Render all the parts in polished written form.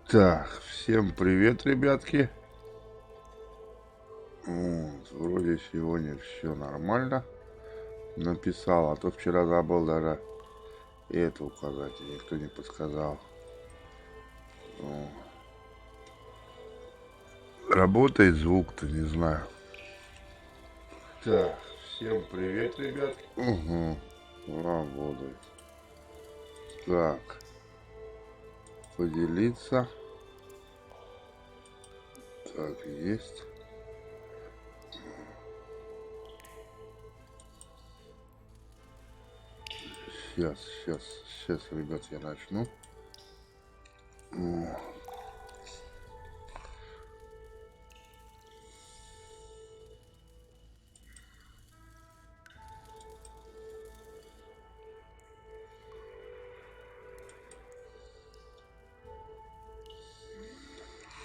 Так, всем привет, ребятки. Вот, вроде сегодня все нормально. Написал, а то вчера забыл даже это указать, и никто не подсказал. Ну, работает звук-то, не знаю. Так, всем привет, ребятки. Угу, работает. Так, поделиться. Так, есть. Сейчас, ребят, я начну.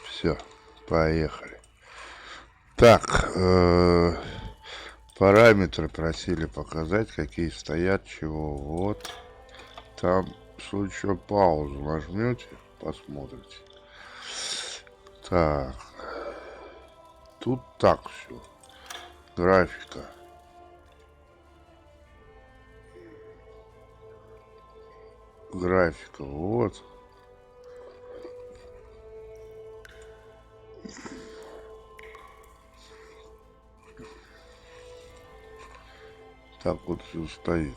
Все, поехали. Так, параметры просили показать, какие стоят, чего. Вот. Там, в случае паузу нажмете, посмотрите. Так. Тут так все. Графика. Графика, вот. Так вот все стоит.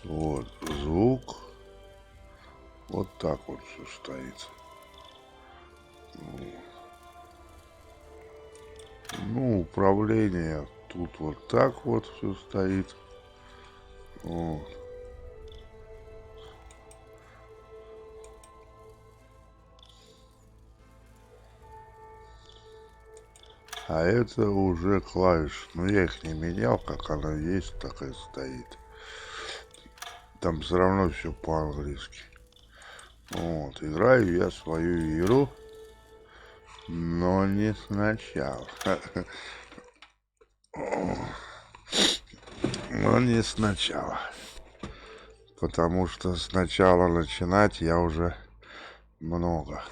Вот, звук. Вот так вот все стоит. Ну, управление тут вот так вот все стоит. Вот. А это уже клавиши. Но я их не менял, как она есть, так и стоит. Там все равно все по-английски. Вот, играю я свою игру, но не сначала. Но не сначала. Потому что сначала начинать я уже много.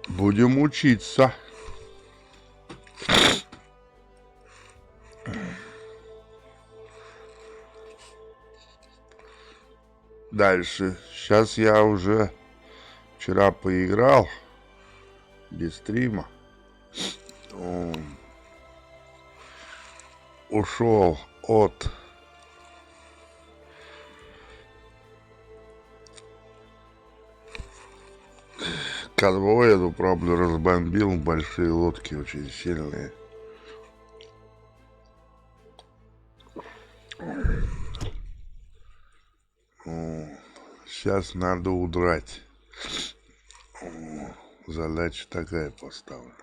Будем учиться. Дальше. Сейчас я уже вчера поиграл без стрима. Ушел от конвоя, ну, правда, разбомбил большие лодки, очень сильные. Сейчас надо удрать. Задача такая поставлена.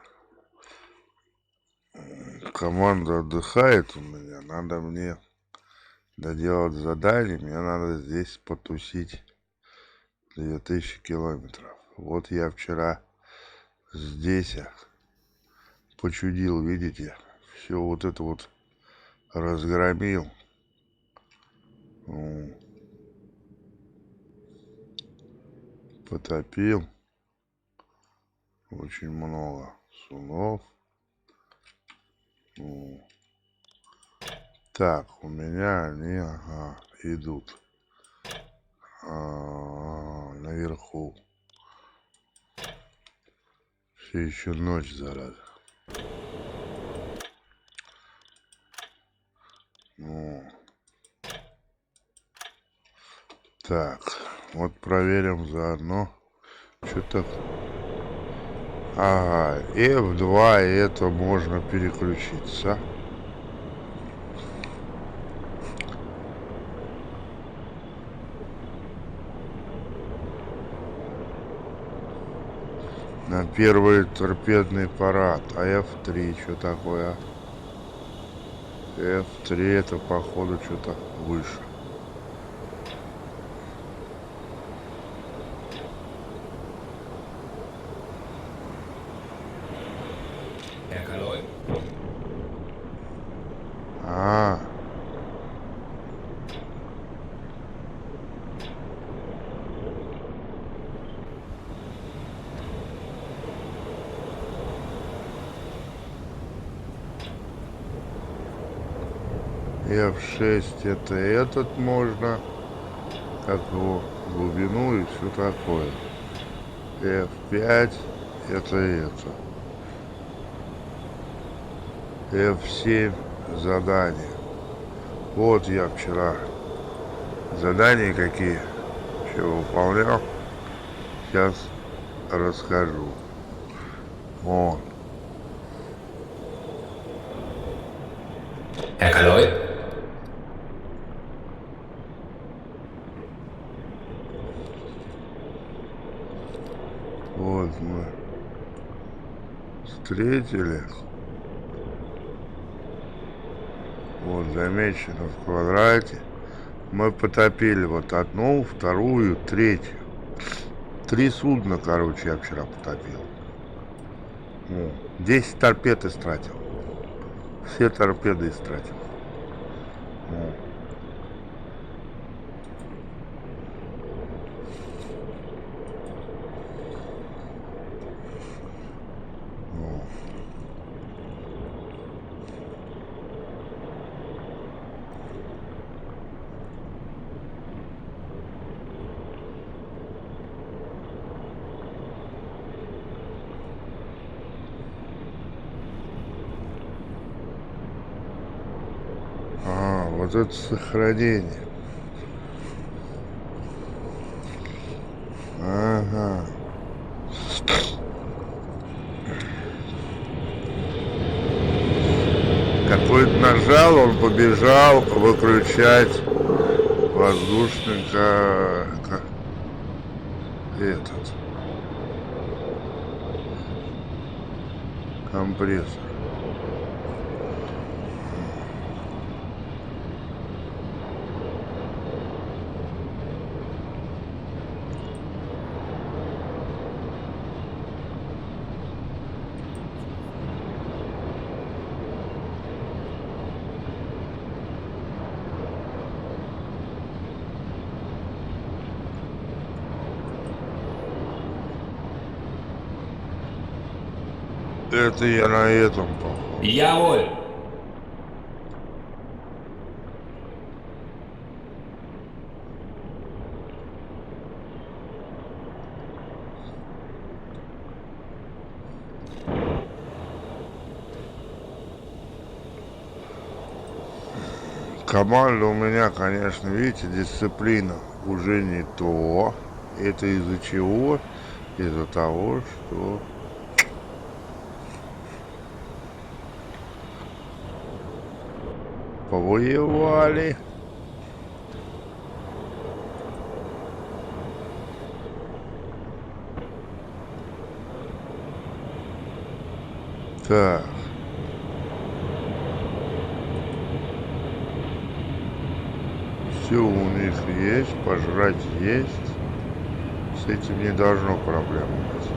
Команда отдыхает у меня. Надо мне доделать задание. Мне надо здесь потусить 2000 километров. Вот я вчера здесь почудил, видите? Все вот это вот разгромил. Потопил. Очень много сунов. Так, у меня они, идут наверху. Все еще ночь, зараза. Так, вот проверим заодно. Что так? Ага, F2, это можно переключиться. На первый торпедный парад. А F3 что такое? F3 это походу что-то выше. А, F6 это этот можно, как его, глубину и все такое. F5 это. F7 задание. Вот я вчера задания какие еще выполнял. Сейчас расскажу. Вот. Herr Kaloy? Вот мы встретили. Вот замечено в квадрате. Мы потопили вот одну, вторую, третью. 3 судна, короче, я вчера потопил. 10 торпед истратил. Все торпеды истратил. Вот это сохранение. Ага. Какой-то нажал, он побежал выключать воздушника этот компрессор. Это я на этом похож. Jawohl. Команда у меня, конечно, видите, дисциплина уже не то. Это из-за чего? Из-за того, что повоевали. Так. Все у них есть, пожрать есть. С этим не должно проблем быть.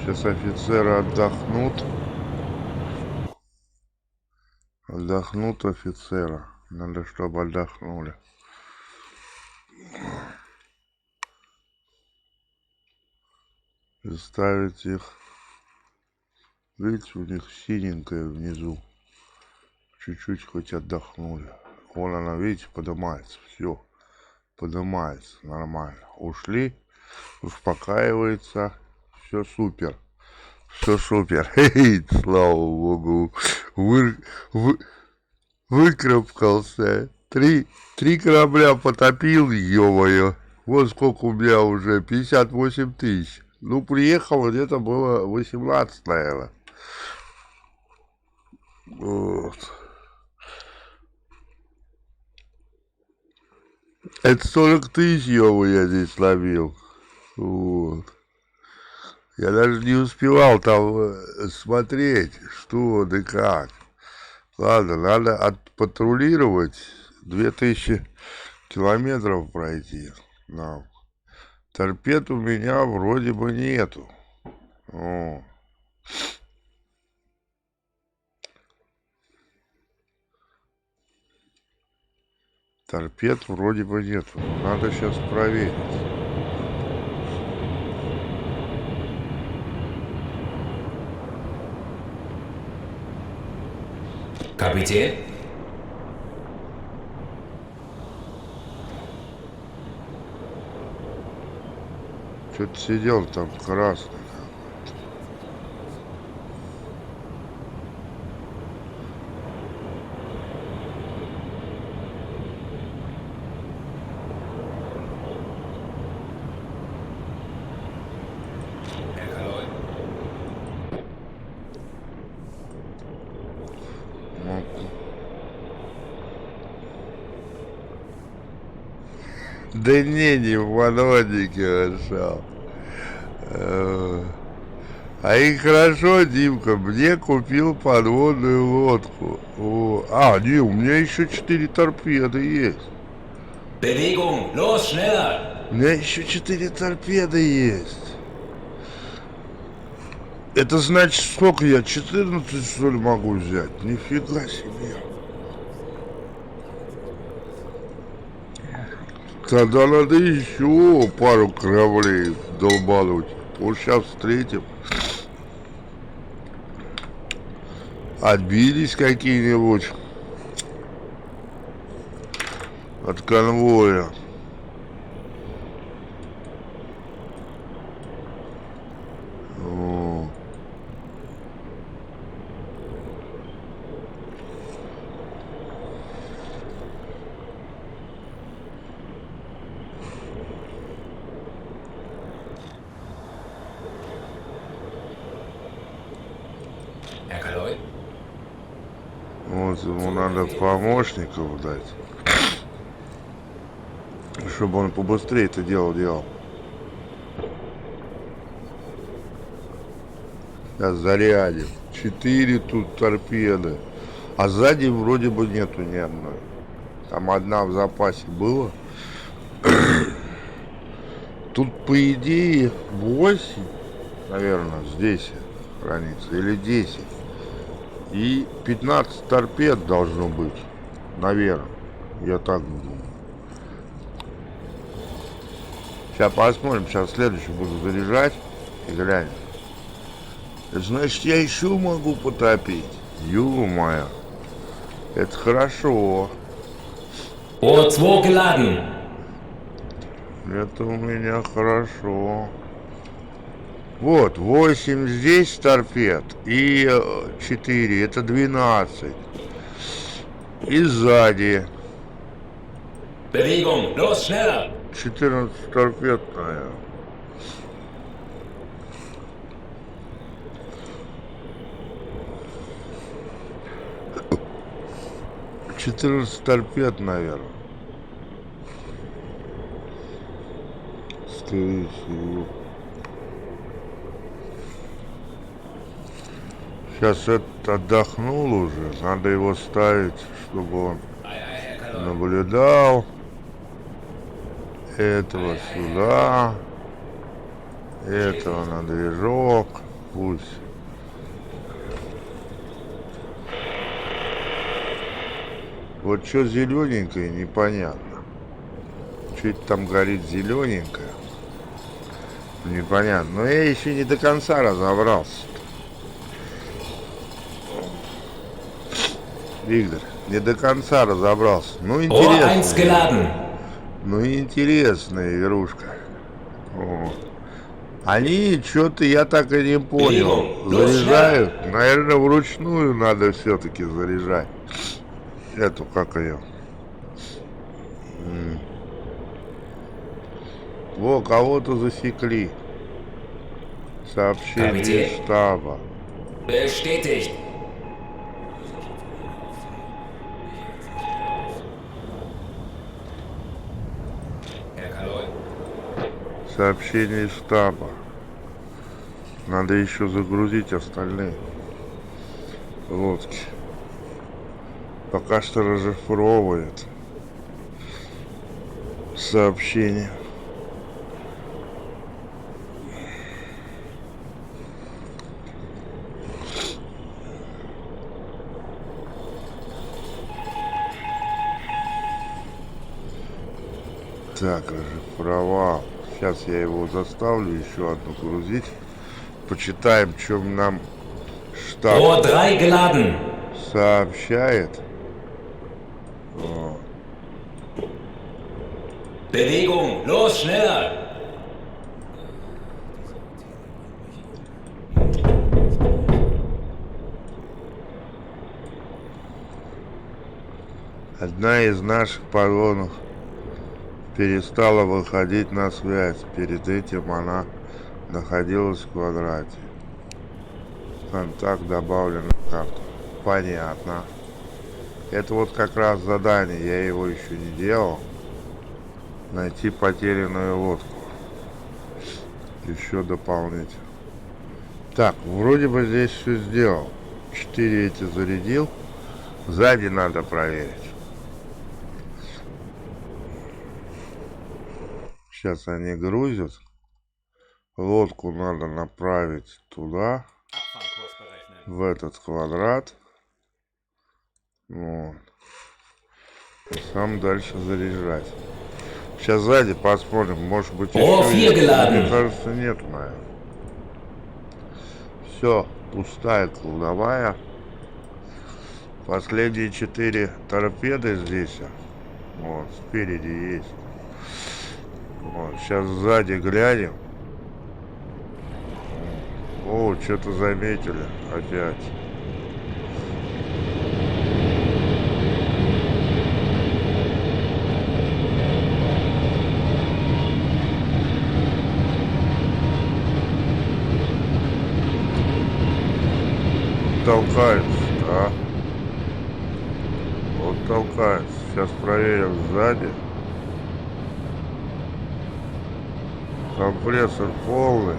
Сейчас офицеры отдохнут. Отдохнут офицеры. Надо, чтобы отдохнули. Заставить их. Видите, у них синенькое внизу. Чуть-чуть хоть отдохнули. Вон она, видите, поднимается. Все. Поднимается. Нормально. Ушли. Успокаивается. Все супер. Все супер. Хе-хе, слава богу. Выкарабкался. Три корабля потопил, ё-моё. Вот сколько у меня уже, 58 тысяч. Ну, приехал, где-то было 18, наверное. Вот. Это 40 тысяч я здесь ловил. Вот. Я даже не успевал там смотреть, что да как. Ладно, надо отпатрулировать 2000 километров пройти нам. Торпед у меня вроде бы нету. О. Торпед вроде бы нету. Надо сейчас проверить. Kapitän? Что-то сидел там красный. Herr Kaloy? Да не в подводнике нашел. А и хорошо, Димка, мне купил подводную лодку. Не, у меня еще 4 торпеды есть. Bewegung! Los, schneller! У меня еще 4 торпеды есть. Это значит, сколько я, 14, что ли, могу взять? Нифига себе. Тогда надо еще пару кораблей долбануть. Вот сейчас встретим. Отбились какие-нибудь от конвоя. О. Herr Kaloy? Вот ему надо помощников дать, чтобы он побыстрее это дело делал. Сейчас зарядим. 4 тут торпеды. А сзади вроде бы нету ни одной. Там одна в запасе была. Тут по идее 8, наверное, здесь хранится. Или 10. И 15 торпед должно быть. Наверное. Я так думаю. Сейчас посмотрим. Сейчас следующий буду заряжать. И глянем. Значит, я еще могу потопить. Ё-моё. Это хорошо. Boot 2 geladen! Это у меня хорошо. Вот, 8 здесь торпед и 4, это 12. И сзади Bewegung! Los, schneller! 14 торпед, наверное. Четырнадцать торпед, наверное. Скорее всего. Сейчас этот отдохнул уже. Надо его ставить, чтобы он наблюдал. Этого сюда. Этого на движок. Пусть. Вот что зелененькое, непонятно. Что это там горит зелененькое? Непонятно. Но я еще не до конца разобрался. Игорь, не до конца разобрался. Ну, Rohr 1 интересно. geladen! Ну, интересная игрушка. Вот. Они что-то, я так и не понял, заряжают. Наверное, вручную надо все-таки заряжать. Эту, как ее. Во, кого-то засекли. Сообщение из Капитän. штаба. Bestätigt. Herr Kaloi. Сообщение из штаба. Надо еще загрузить остальные лодки. Пока что расшифровывает сообщение. Так, расшифровал. Сейчас я его заставлю еще одну грузить. Почитаем, чем нам штаб Rohr 3 geladen. сообщает. Вот. Bewegung. Los, schneller. Одна из наших подводных перестала выходить на связь. Перед этим она находилась в квадрате. Контакт добавлен в карту. Понятно. Это вот как раз задание, я его еще не делал. Найти потерянную лодку. Еще дополнительно. Так, вроде бы здесь все сделал. 4 эти зарядил. Сзади надо проверить. Сейчас они грузят. Лодку надо направить туда. В этот квадрат. Вот. И сам дальше заряжать. Сейчас сзади посмотрим. Может быть О, еще есть. гeladen. Мне кажется, нет, наверное. Все, пустая кладовая. Последние 4 торпеды здесь. Вот, спереди есть. Вот, сейчас сзади глянем. О, что-то заметили опять. Толкается, да? Вот толкается. Сейчас проверим сзади. Компрессор полный.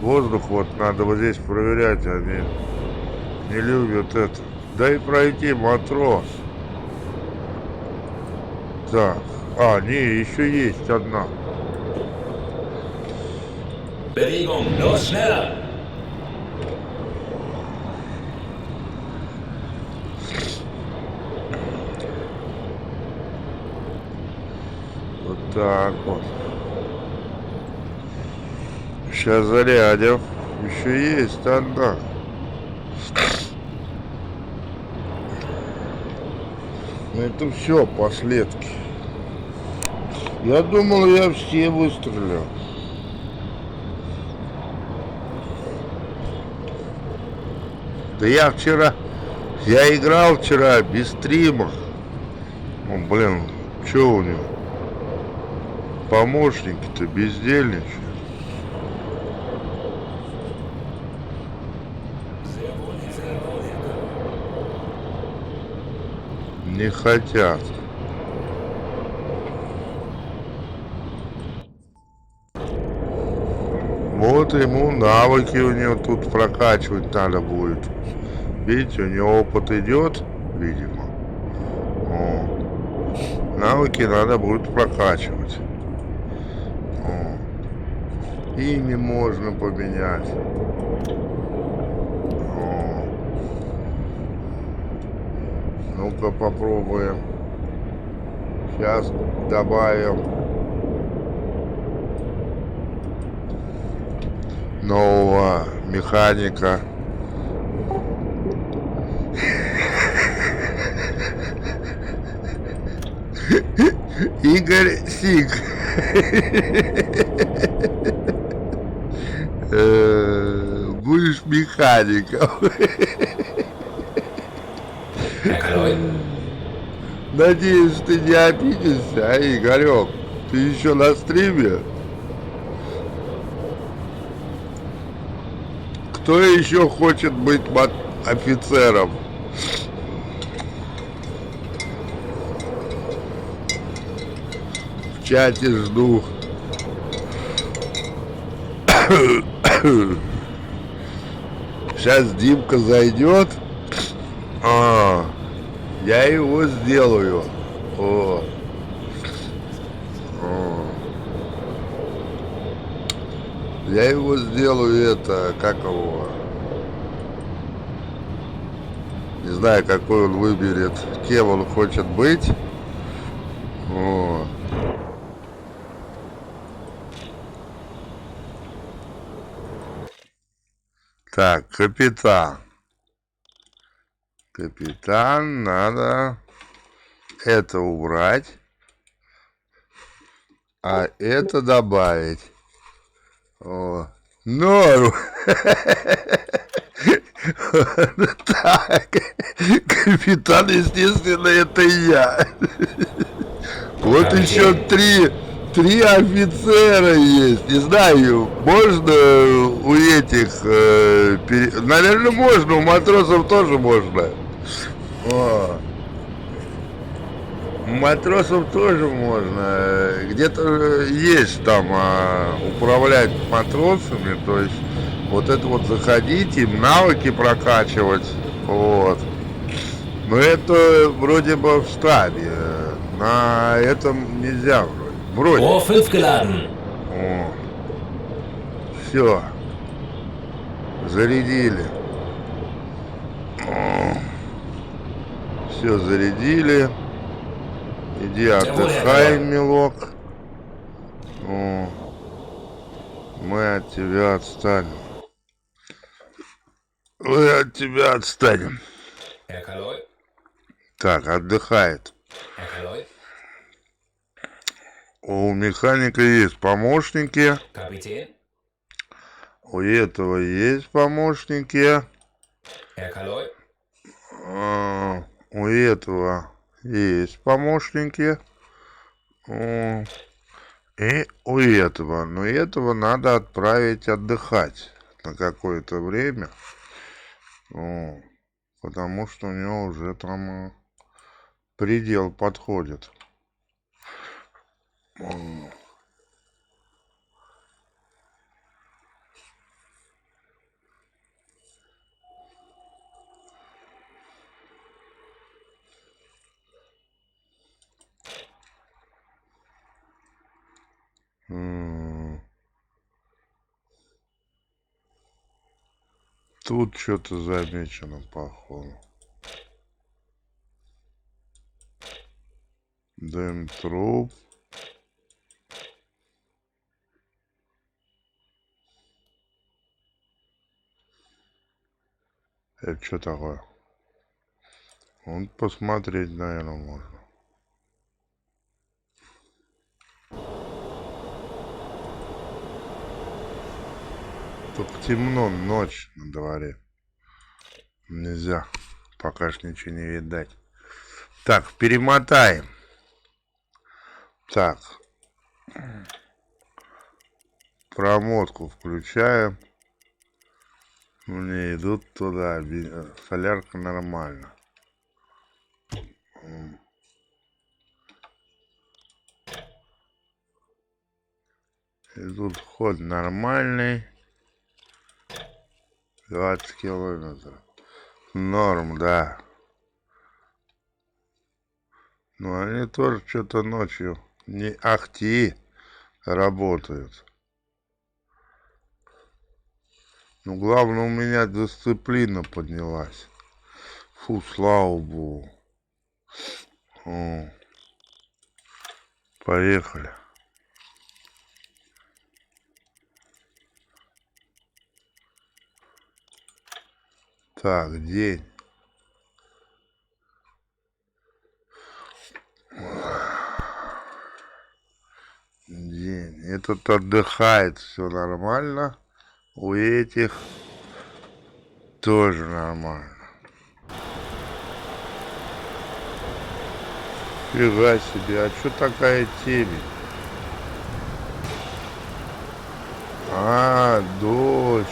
Воздух вот надо вот здесь проверять, они не любят это. Дай пройти, матрос. Так, не, еще есть одна. Bewegung. Los, schneller. Вот так вот. Сейчас зарядим. Еще есть одна. Ну это все, последки. Я думал, я все выстрелил. Да я играл вчера без стрима. Ну, блин, что у него? Помощники-то бездельничают. Не хотят. Вот ему навыки у него тут прокачивать надо будет. Видите, у него опыт идет, видимо. О. Навыки надо будет прокачивать. О. Ими можно поменять. О. Ну-ка попробуем. Сейчас добавим нового механика. Игорь Сик. Будешь механиком. Herr Kaloi. Надеюсь, ты не обидишься, Игорек. Ты еще на стриме? Кто еще хочет быть офицером? В чате жду. Сейчас Димка зайдет. Я его сделаю. Я его сделаю это, как его. Не знаю, какой он выберет, кем он хочет быть. Так, капитан. Капитан, надо это убрать, а это добавить. Норм. Так, капитан, естественно, это я. Вот еще три офицера есть. Не знаю, можно у этих... Наверное, можно, у матросов тоже можно. У матросов тоже можно. Где-то есть там управлять матросами. То есть вот это вот заходить, им навыки прокачивать. Вот. Но это вроде бы в штабе. На этом нельзя вроде. Rohr 5 geladen. Все. Зарядили. Все зарядили. Иди отдыхай, милок. Мы от тебя отстанем. Мы от тебя отстанем. Так, отдыхает. У механика есть помощники. Kapitän. У этого есть помощники. У этого есть помощники. И у этого. Но этого надо отправить отдыхать на какое-то время. Потому что у него уже там предел подходит. Тут что-то замечено, походу. Дым труп. Это что такое? Вот посмотреть, наверное, можно. Только темно, ночь на дворе. Нельзя. Пока ж ничего не видать. Так, перемотаем. Так. Промотку включаем. Мне идут туда. Солярка нормально. Идут ход нормальный. 20 километров. Норм, да. Но они тоже что-то ночью не ахти работают. Ну, главное, у меня дисциплина поднялась. Фу, слава богу. Поехали. Так, день. День. Этот отдыхает, все нормально. У этих тоже нормально. Фига себе, а что такая темень? Дождь.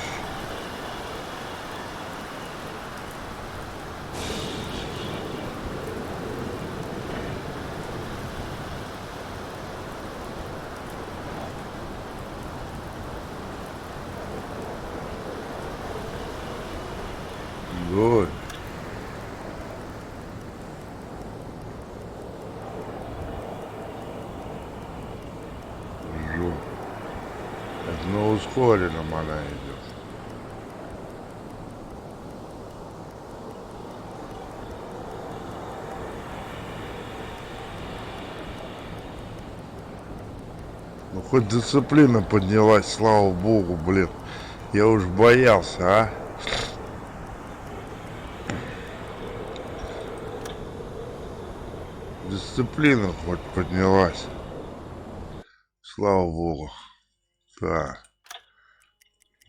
Ой. Жу. Это на ускоренном она идет. Ну хоть дисциплина поднялась, слава богу, блин. Я уж боялся, а. Дисциплина хоть поднялась. Слава богу. Так.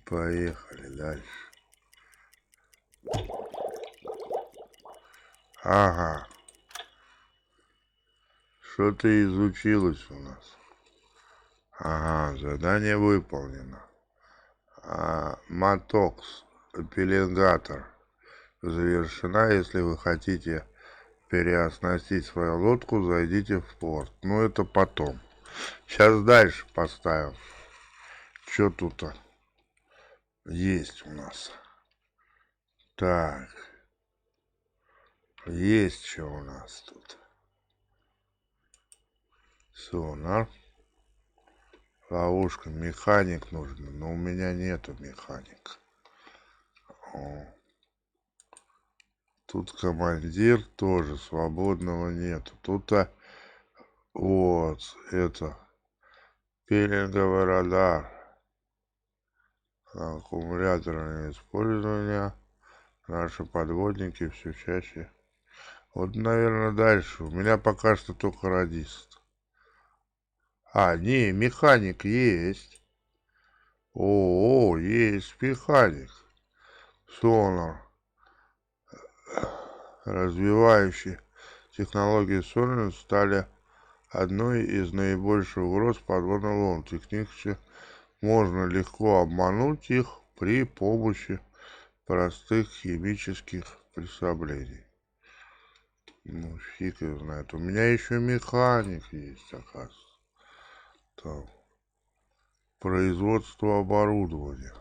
Поехали дальше. Ага. Что-то изучилось у нас. Ага, задание выполнено. Матокс, пеленгатор завершена. Если вы хотите переоснастить свою лодку, зайдите в порт. Ну, это потом. Сейчас дальше поставим. Что тут есть у нас? Так. Есть что у нас тут? Сонар. Ловушка. Механик нужен. Но у меня нету механика. О. Тут командир тоже. Свободного нету. Тут вот это. Пилинговый радар. Аккумуляторное использование. Наши подводники все чаще. Вот, наверное, дальше. У меня пока что только радист. Не, механик есть. О, есть механик. Сонар. Развивающие технологии Сонар стали одной из наибольших угроз подводных лодок. Технически можно легко обмануть их при помощи простых химических приспособлений. Ну, фиг его знает. У меня еще механик есть, оказывается. Там. Производство оборудования.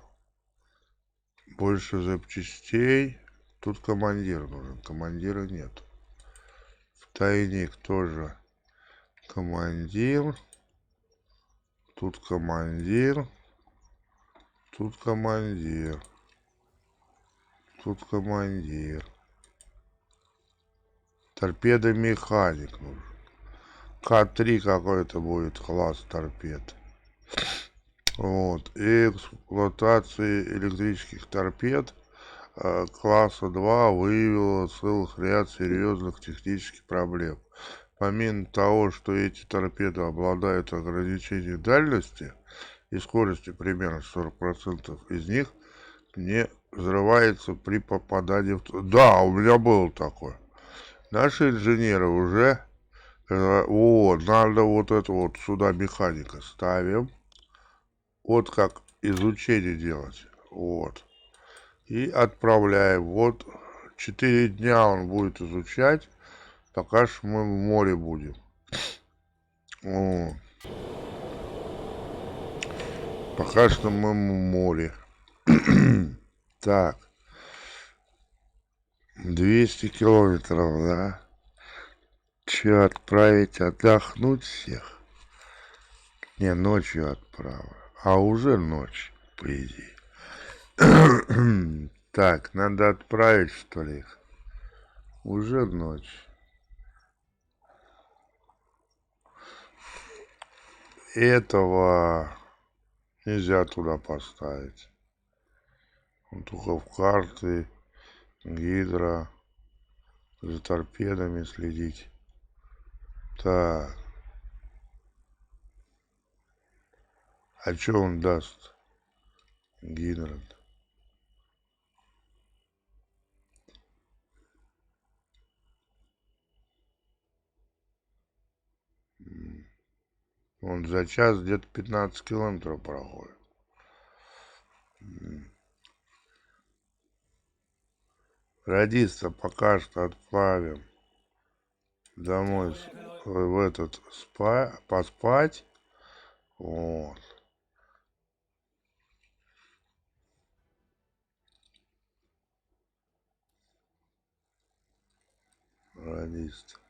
Больше запчастей. Тут командир нужен. Командира нет. Тайник тоже командир. Тут командир. Тут командир. Тут командир. Торпедомеханик нужен. К3 какой-то будет класс торпед. Вот. И эксплуатация электрических торпед класса 2 выявила целых ряд серьезных технических проблем. Помимо того, что эти торпеды обладают ограничением дальности и скоростью примерно 40% из них не взрывается при попадании в... Да, у меня было такое. Наши инженеры уже... надо вот это вот сюда механика ставим. Вот как изучение делать. Вот. И отправляем. Вот 4 дня он будет изучать, пока что мы в море будем. Вот. Пока что мы в море. Так. 200 километров, да? Че, отправить отдохнуть всех? Не, ночью отправлю. А уже ночь, по идее. Так, надо отправить, что ли, их? Уже ночь. Этого нельзя туда поставить. Он только в карты, гидро, за торпедами следить. Так. А что он даст? Гидро. Он за час где-то 15 километров проходит. Радиста пока что отправим домой в этот поспать. Вот. лист.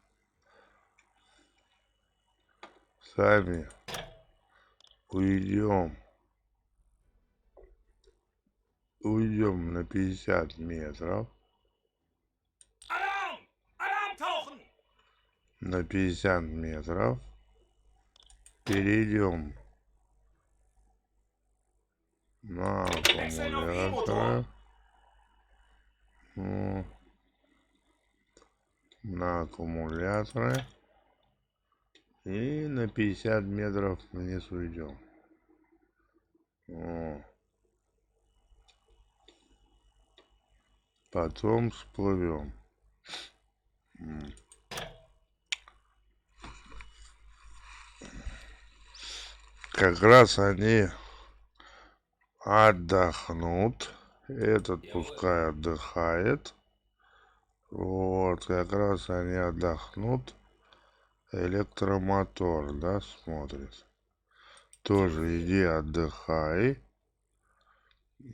Сами уйдем. Уйдем на 50 метров. Alarm! Alarm tauchen! На 50 метров. Перейдем на Wechseln auf E-Motor. аккумуляторы. Ну, на аккумуляторы. И на 50 метров вниз уйдем. О. Потом всплывем. Как раз они отдохнут. Этот пускай отдыхает. Вот, как раз они отдохнут. Электромотор, да, смотрит. Тоже иди отдыхай.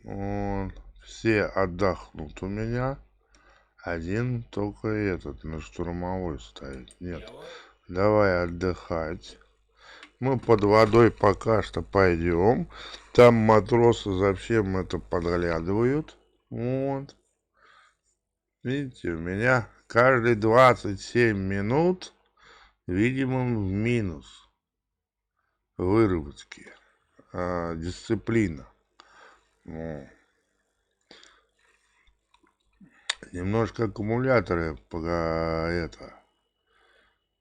Вот. Все отдохнут у меня. Один только этот на штурмовой стоит. Нет. Jawohl. Давай отдыхать. Мы под водой пока что пойдем. Там матросы за всем это подглядывают. Вот. Видите, у меня каждые 27 минут, видимо, в минус выработки. Дисциплина. Ну, немножко аккумуляторы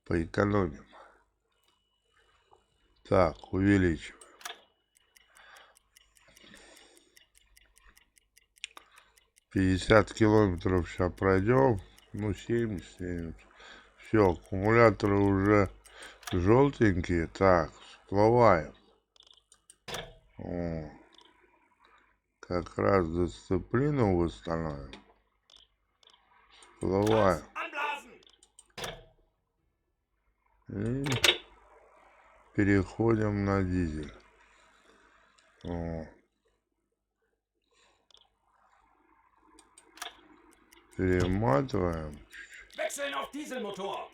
поэкономим. Так, увеличиваем. 50 километров сейчас пройдем. Ну, 70. Все, аккумуляторы уже желтенькие. Так, всплываем. О, как раз дисциплину восстановим. Всплываем. Anblasen! И переходим на дизель. О. Перематываем. Wechseln auf Dieselmotor!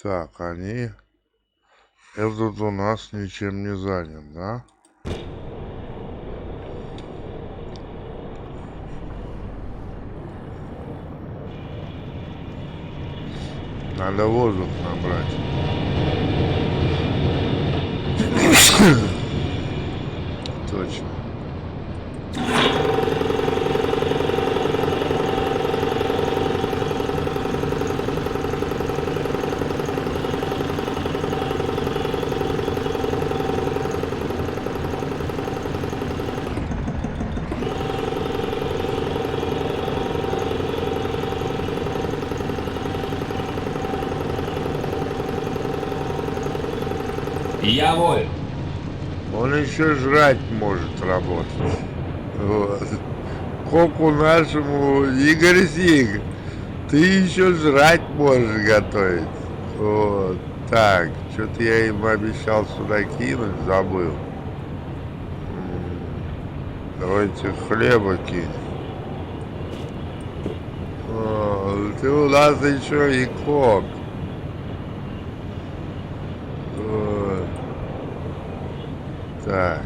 Так, они... Этот у нас ничем не занят, да? Надо воздух набрать. Точно. Jawohl! Он еще жрать может работать. Вот. Коку нашему, Игорь Сиг, ты еще жрать можешь готовить. Вот. Так, что-то я им обещал сюда кинуть, забыл. Давайте хлеба кинем. О, ты у нас еще и кок. Вот. Так.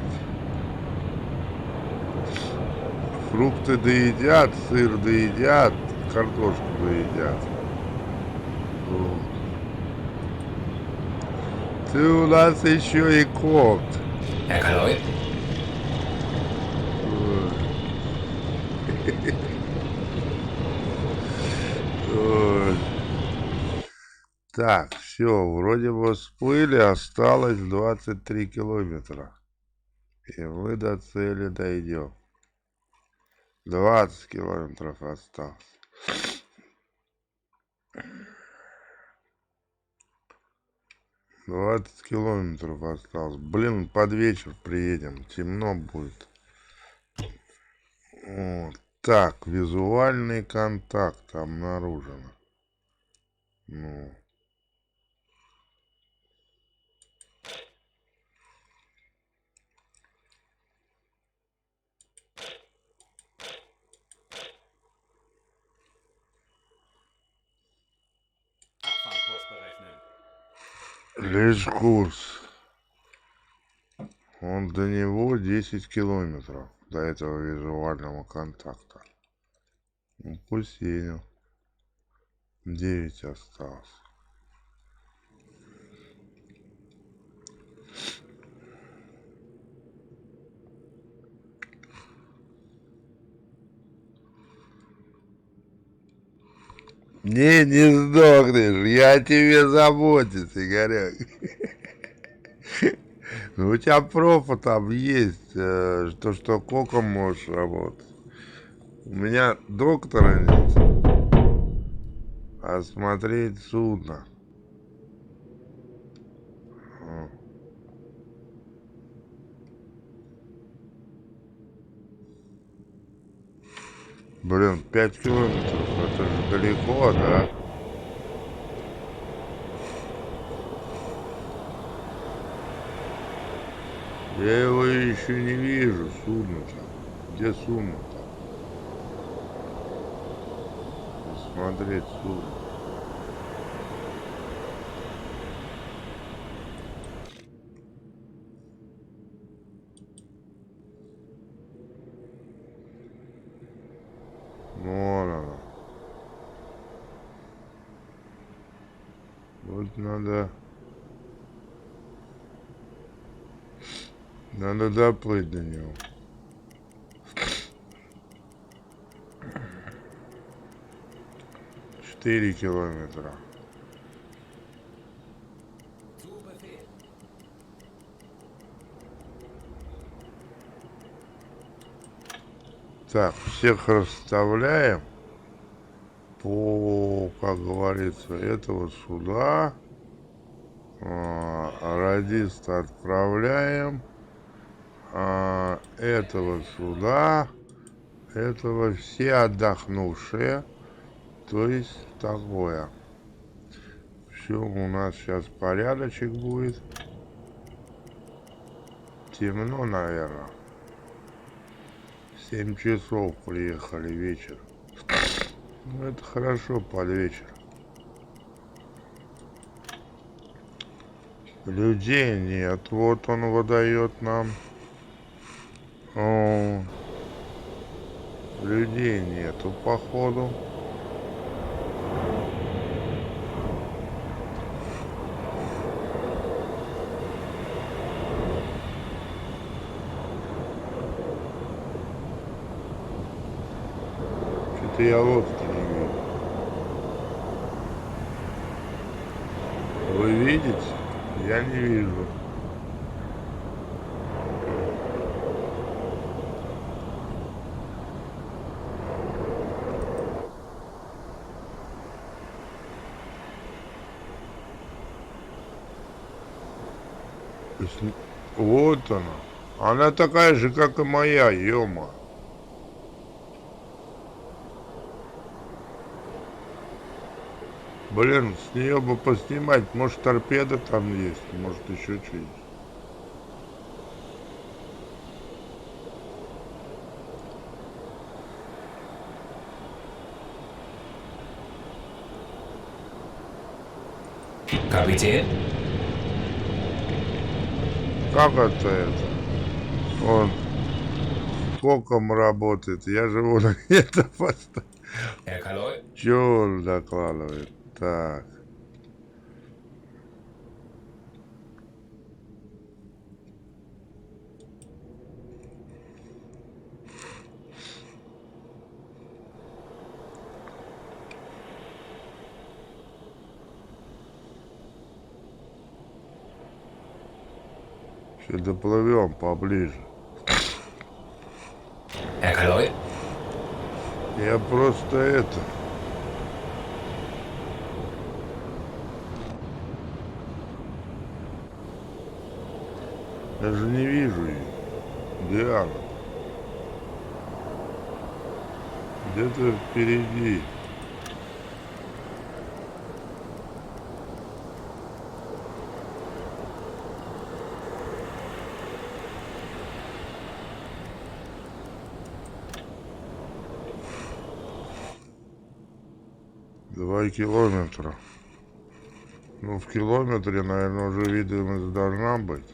Фрукты доедят, сыр доедят, картошку доедят. Вот. Ты у нас еще и кот. Herr Kaloi? Вот. Вот. Так, все, вроде бы всплыли, осталось 23 километра. И мы до цели дойдем. 20 километров осталось. 20 километров осталось. Блин, под вечер приедем, темно будет. Вот. Так, визуальный контакт обнаружен. Ну. Лишь курс. Он до него 10 километров. До этого визуального контакта. Ну, пусть едем. 9 осталось. Не сдохнешь, я о тебе заботюсь, Игорек. Ну, у тебя профа там есть, что коком можешь работать. У меня доктора нет, а смотреть судно. О. Блин, 5 километров, это же далеко, да? Я его еще не вижу, судно-то. Где судно-то? Смотреть судно. Ну, вон оно. Вот надо доплыть до него. 4 километра. Zu Befehl. Так, всех расставляем по, как говорится, этого сюда. Радиста отправляем. Этого сюда. Этого все отдохнувшие. То есть такое. Все, у нас сейчас порядочек будет. Темно, наверное. 7 часов приехали вечер. Ну, это хорошо под вечер. Людей нет. Вот он выдает нам. О, людей нету, походу. Что-то я лодки не вижу. Вы видите? Я не вижу. Вот она. Она такая же, как и моя, ёма. Блин, с нее бы поснимать. Может, торпеда там есть, может, еще что-нибудь. Kapitän? Как это? Он коком работает. Я живу на это поставил. Herr Kaloi? Че он докладывает? Так. Сейчас доплывем поближе. Herr Kaloi? Я просто это... Я же не вижу ее. Где она? Где-то впереди. Два километра. Ну, в километре, наверное, уже видимость должна быть.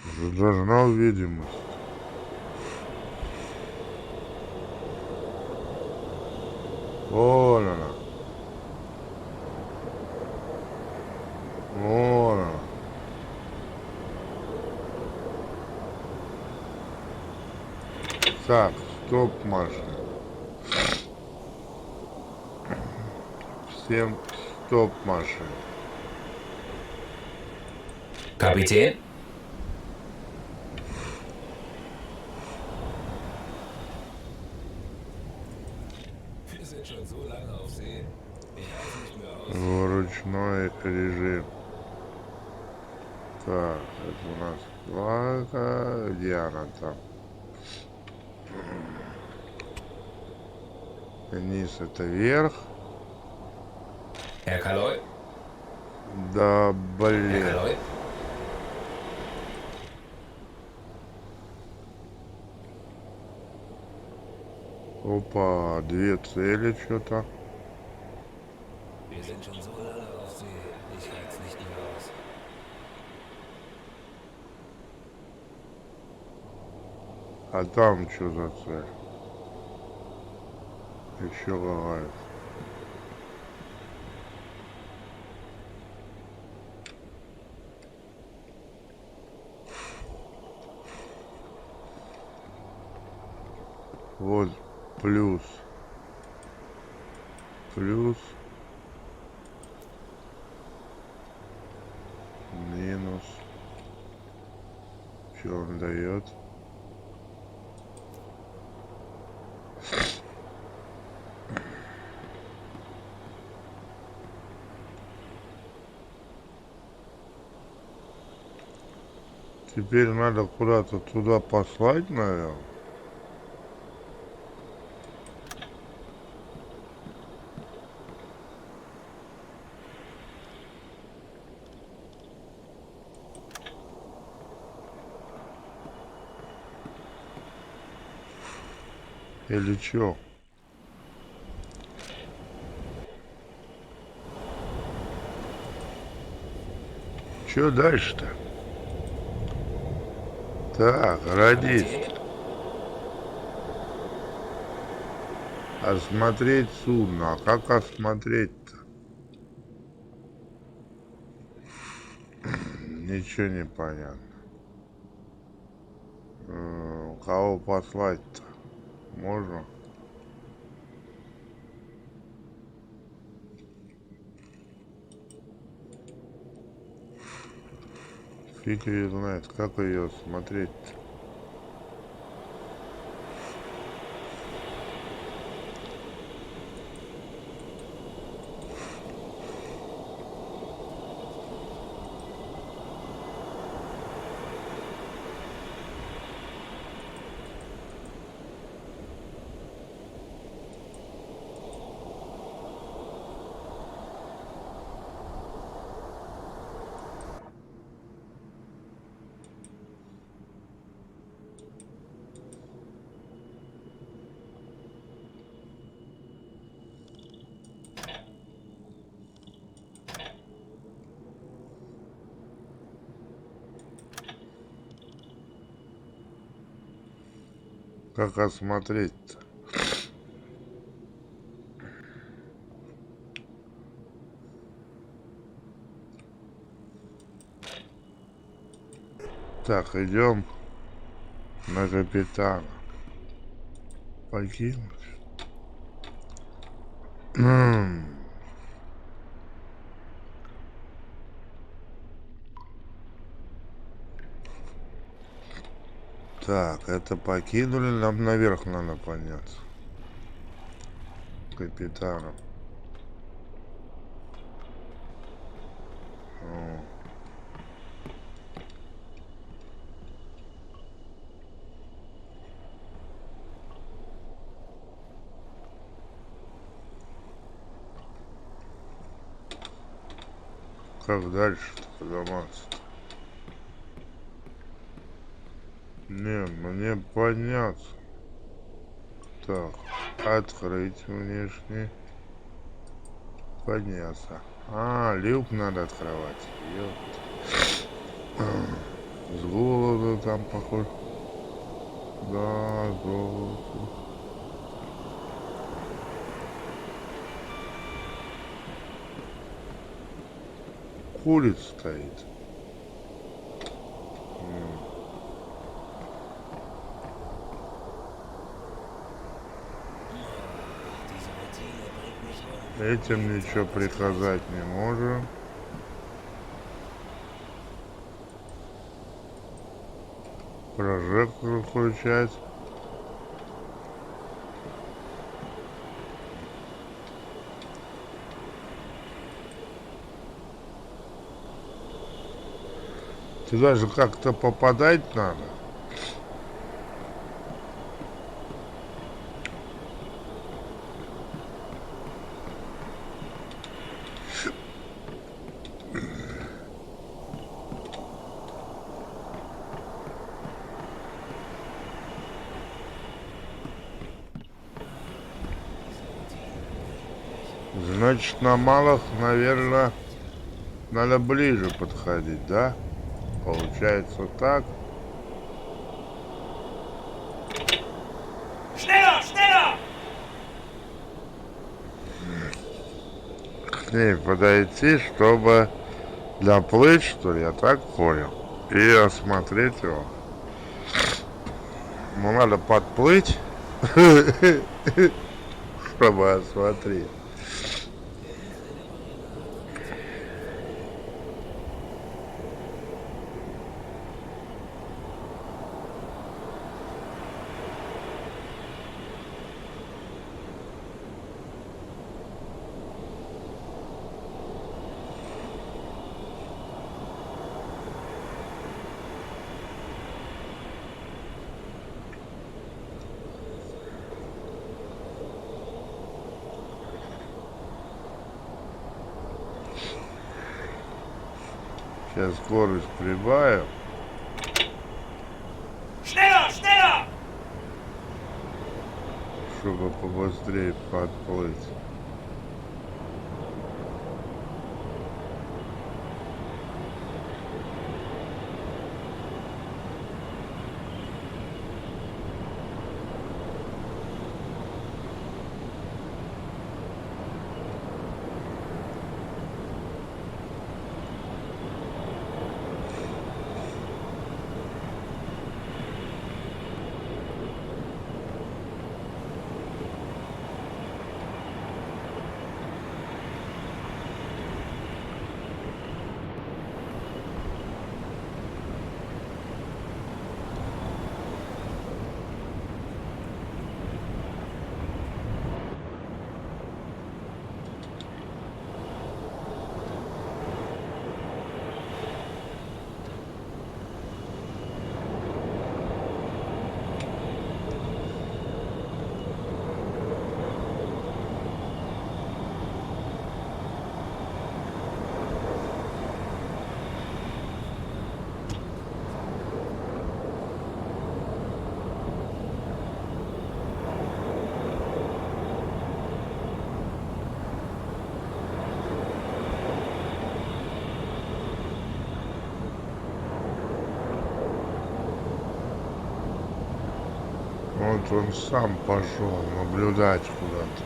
Уже должна видимость. Вон она. Вон она. Так, стоп, Маша. Всем стоп, Маша. Kapitän? Wir sind schon so lange auf See. Ich halte nicht mehr aus. Ручной режим. Так, это у нас плага. Где она там? Низ это вверх. Herr Kaloi? Да, Herr блин. Kaloi? Опа, две цели что-то. Wir sind schon so lange auf See. Ich halte nicht mehr aus. А там что за цель? Еще какая. Вот плюс. Плюс. Минус. Что он дает? Теперь надо куда-то туда послать, наверное. Или чё? Чё дальше-то? Так, радист. Kapitän? Осмотреть судно. А как осмотреть-то? Ничего не понятно. Кого послать-то? Можно? Фиг ее знает, как ее смотреть-то. Как осмотреть-то? Так, идем на капитана. Покинуть. Так, это покинули, нам наверх надо подняться. Капитану. О. Как дальше-то подниматься? Не, мне подняться. Так, открыть внешне. Подняться. А, люк надо открывать. Ёпт. С голоду там, похоже. Да, с голоду. Курица стоит. Diese Routine bringt mich um. Этим ничего приказать не можем. Прожектор включать. Сюда же как-то попадать надо. Значит, на малых, наверное, надо ближе подходить, да? Получается так. Schneller, schneller! К ней подойти, чтобы доплыть, что ли, я так понял. И осмотреть его. Ну, надо подплыть, чтобы осмотреть. Сейчас скорость прибавим. Schneller, schneller! Чтобы побыстрее подплыть. Вот он сам пошел наблюдать куда-то.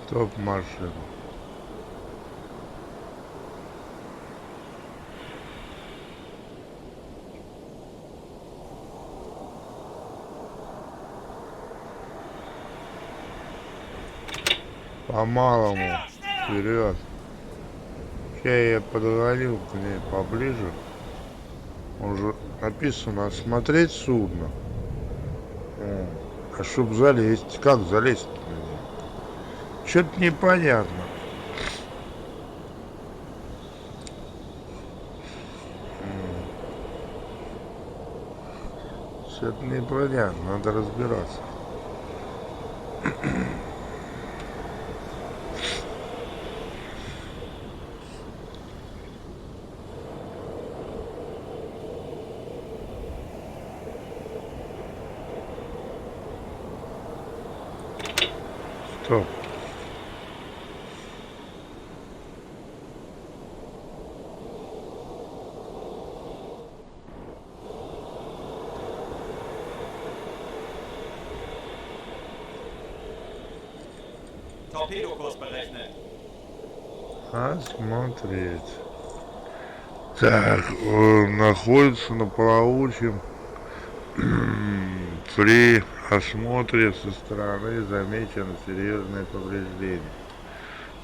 Стоп машину. По-малому. Вперед. Я подгоню к ней поближе. Уже написано осмотреть судно. А чтоб залезть, как залезть на нее? Что-то непонятно. Что-то непонятно, надо разбираться. Стоп. Torpedokurs berechnet. Осмотреть. Так, находится на плавучем. При осмотре со стороны замечено серьезное повреждение.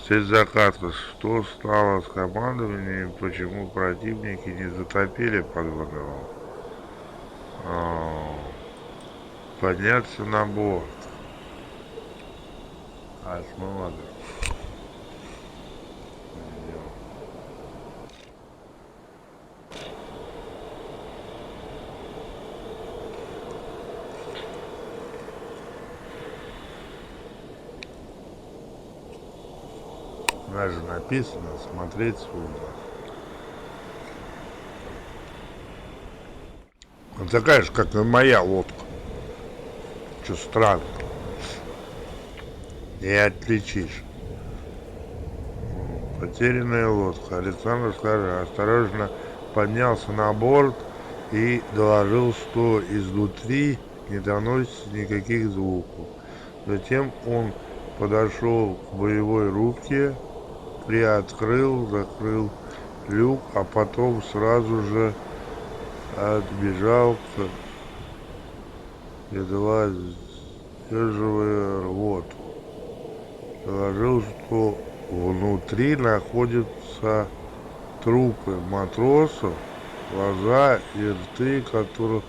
Сеть заката. Что стало с командованием, почему противники не затопили подводный лом? Подняться на борт. Осмотр. Даже написано смотреть судно. Вот такая же, как и моя лодка. Что странно. Не отличишь. Потерянная лодка. Александр Скажи осторожно поднялся на борт и доложил, что изнутри не доносится никаких звуков. Затем он подошел к боевой рубке, приоткрыл, закрыл люк, а потом сразу же отбежал к, едва сдерживая рвоту. Доложил, что внутри находятся трупы матросов, глаза и рты которых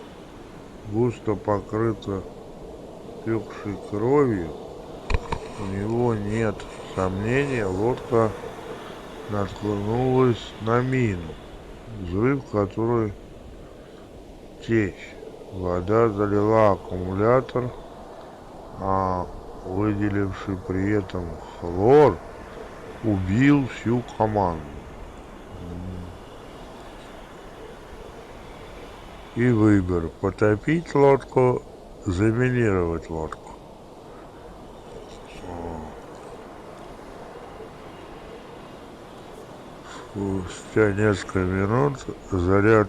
густо покрыты текшей кровью. У него нет сомнения, лодка наткнулась на мину, взрыв которой течь. Вода залила аккумулятор, а выделивший при этом хлор убил всю команду. И выбор: потопить лодку, заминировать лодку. Спустя несколько минут заряд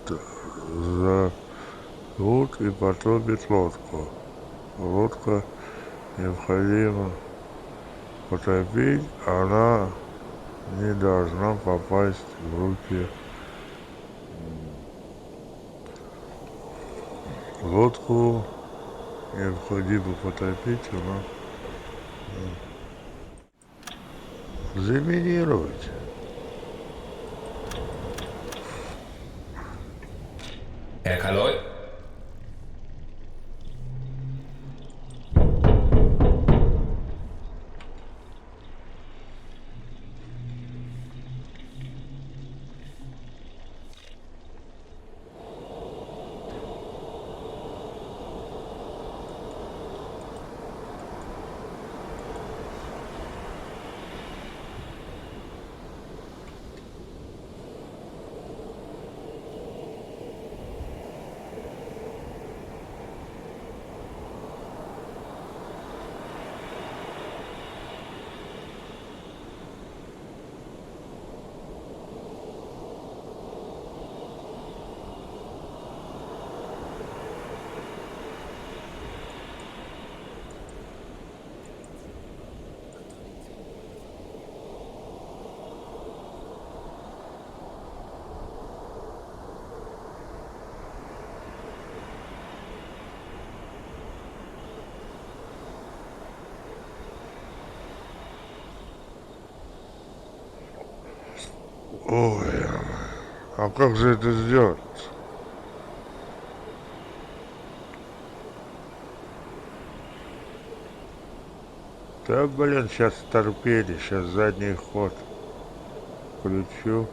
зовут и потопит лодку. Лодка необходимо потопить, она не должна попасть в руки. Лодку необходимо потопить, она заминировать. Herr Kaloy? Ой, а как же это сделать? Да, блин, сейчас торпеде, сейчас задний ход включу.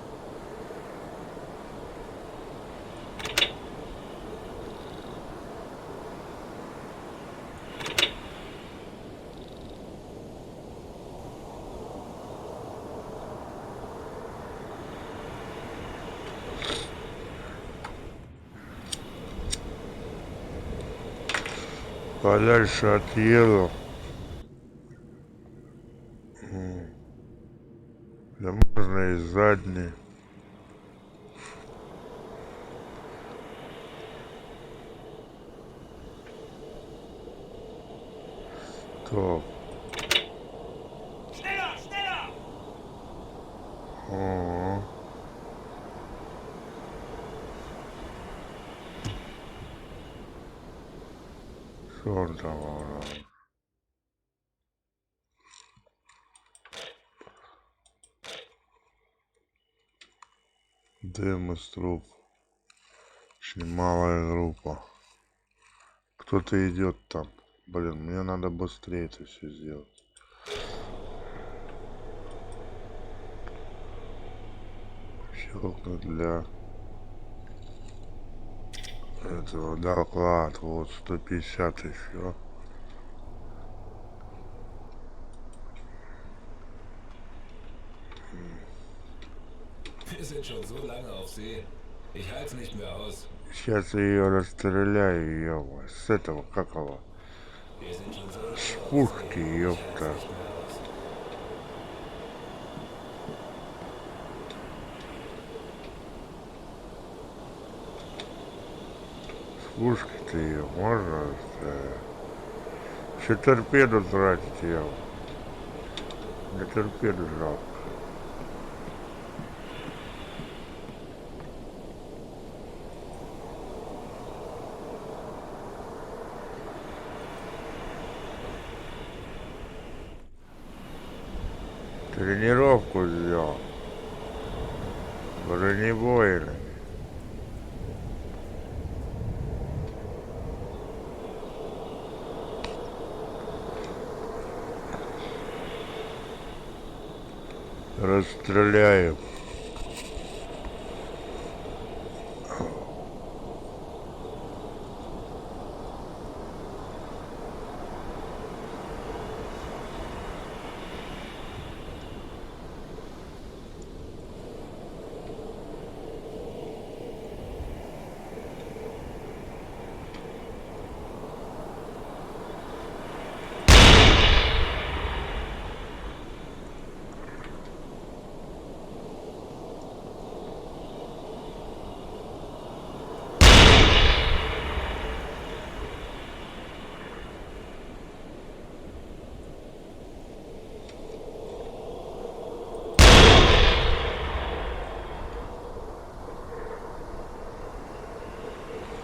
Подальше отъеду. Да можно и задний. Так. О. Что он там орал? Дым из труб. Очень малая группа. Кто-то идет там. Блин, мне надо быстрее это все сделать. Щелкнуть для этого доклад. Вот 150 еще. Wir sind schon so lange auf See. Ich halte es nicht mehr aus. Сейчас я ее расстреляю, ё с этого какого? Wir sind schon so С lange auf пушки, See. Ich halte es ёпта. nicht mehr aus. С пушки-то ее можно расстрелять? Еще торпеду тратить я. Мне торпеду жалко. Тренировку сделал. Бронебойный. Расстреляю.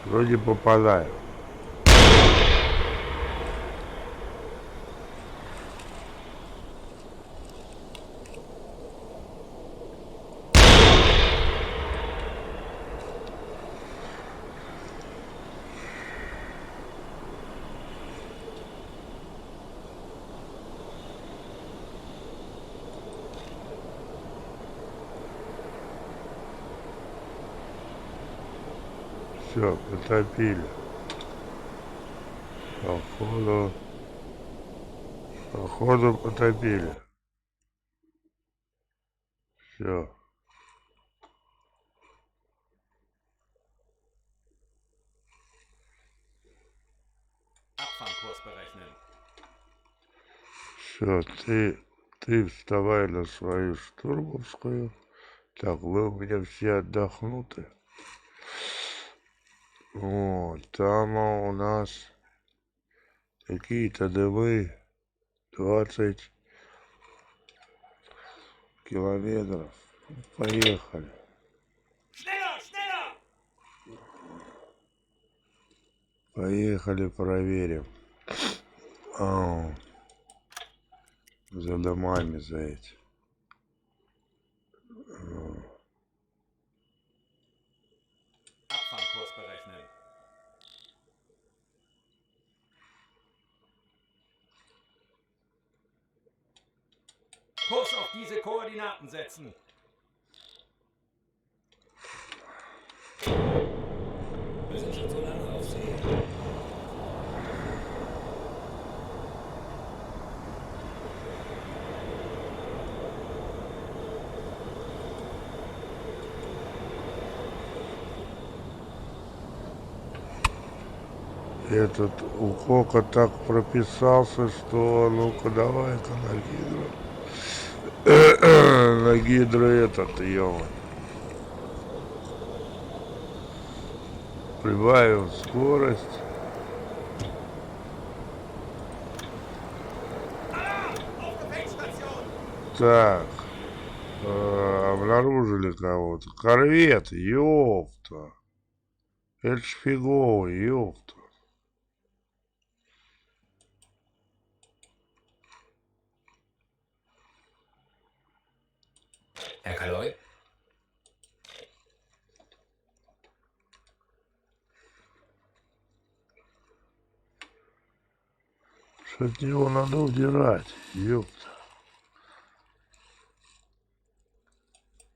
Вроде попадаю. Все, потопили. Походу потопили. Все. Abfangkurs berechnen. Все, ты вставай на свою штурмовскую. Так, вы у меня все отдохнуты. Вот, там у нас какие-то дымы 20 километров. Поехали. Schneller, schneller! Поехали, проверим. Ау. За домами, за эти. Kurs auf diese Koordinaten setzen. Wir sind schon so lange auf See. Этот у Кока так прописался, что ну-ка давай-ка на гидро этот, ё. Прибавим скорость. Alarm! Auf Gefechtsstation! Так, обнаружили кого-то. Корвет, ёпта. Это ж фигово, ёпта. Herr Kaloi? Что от него надо удирать, ёпта.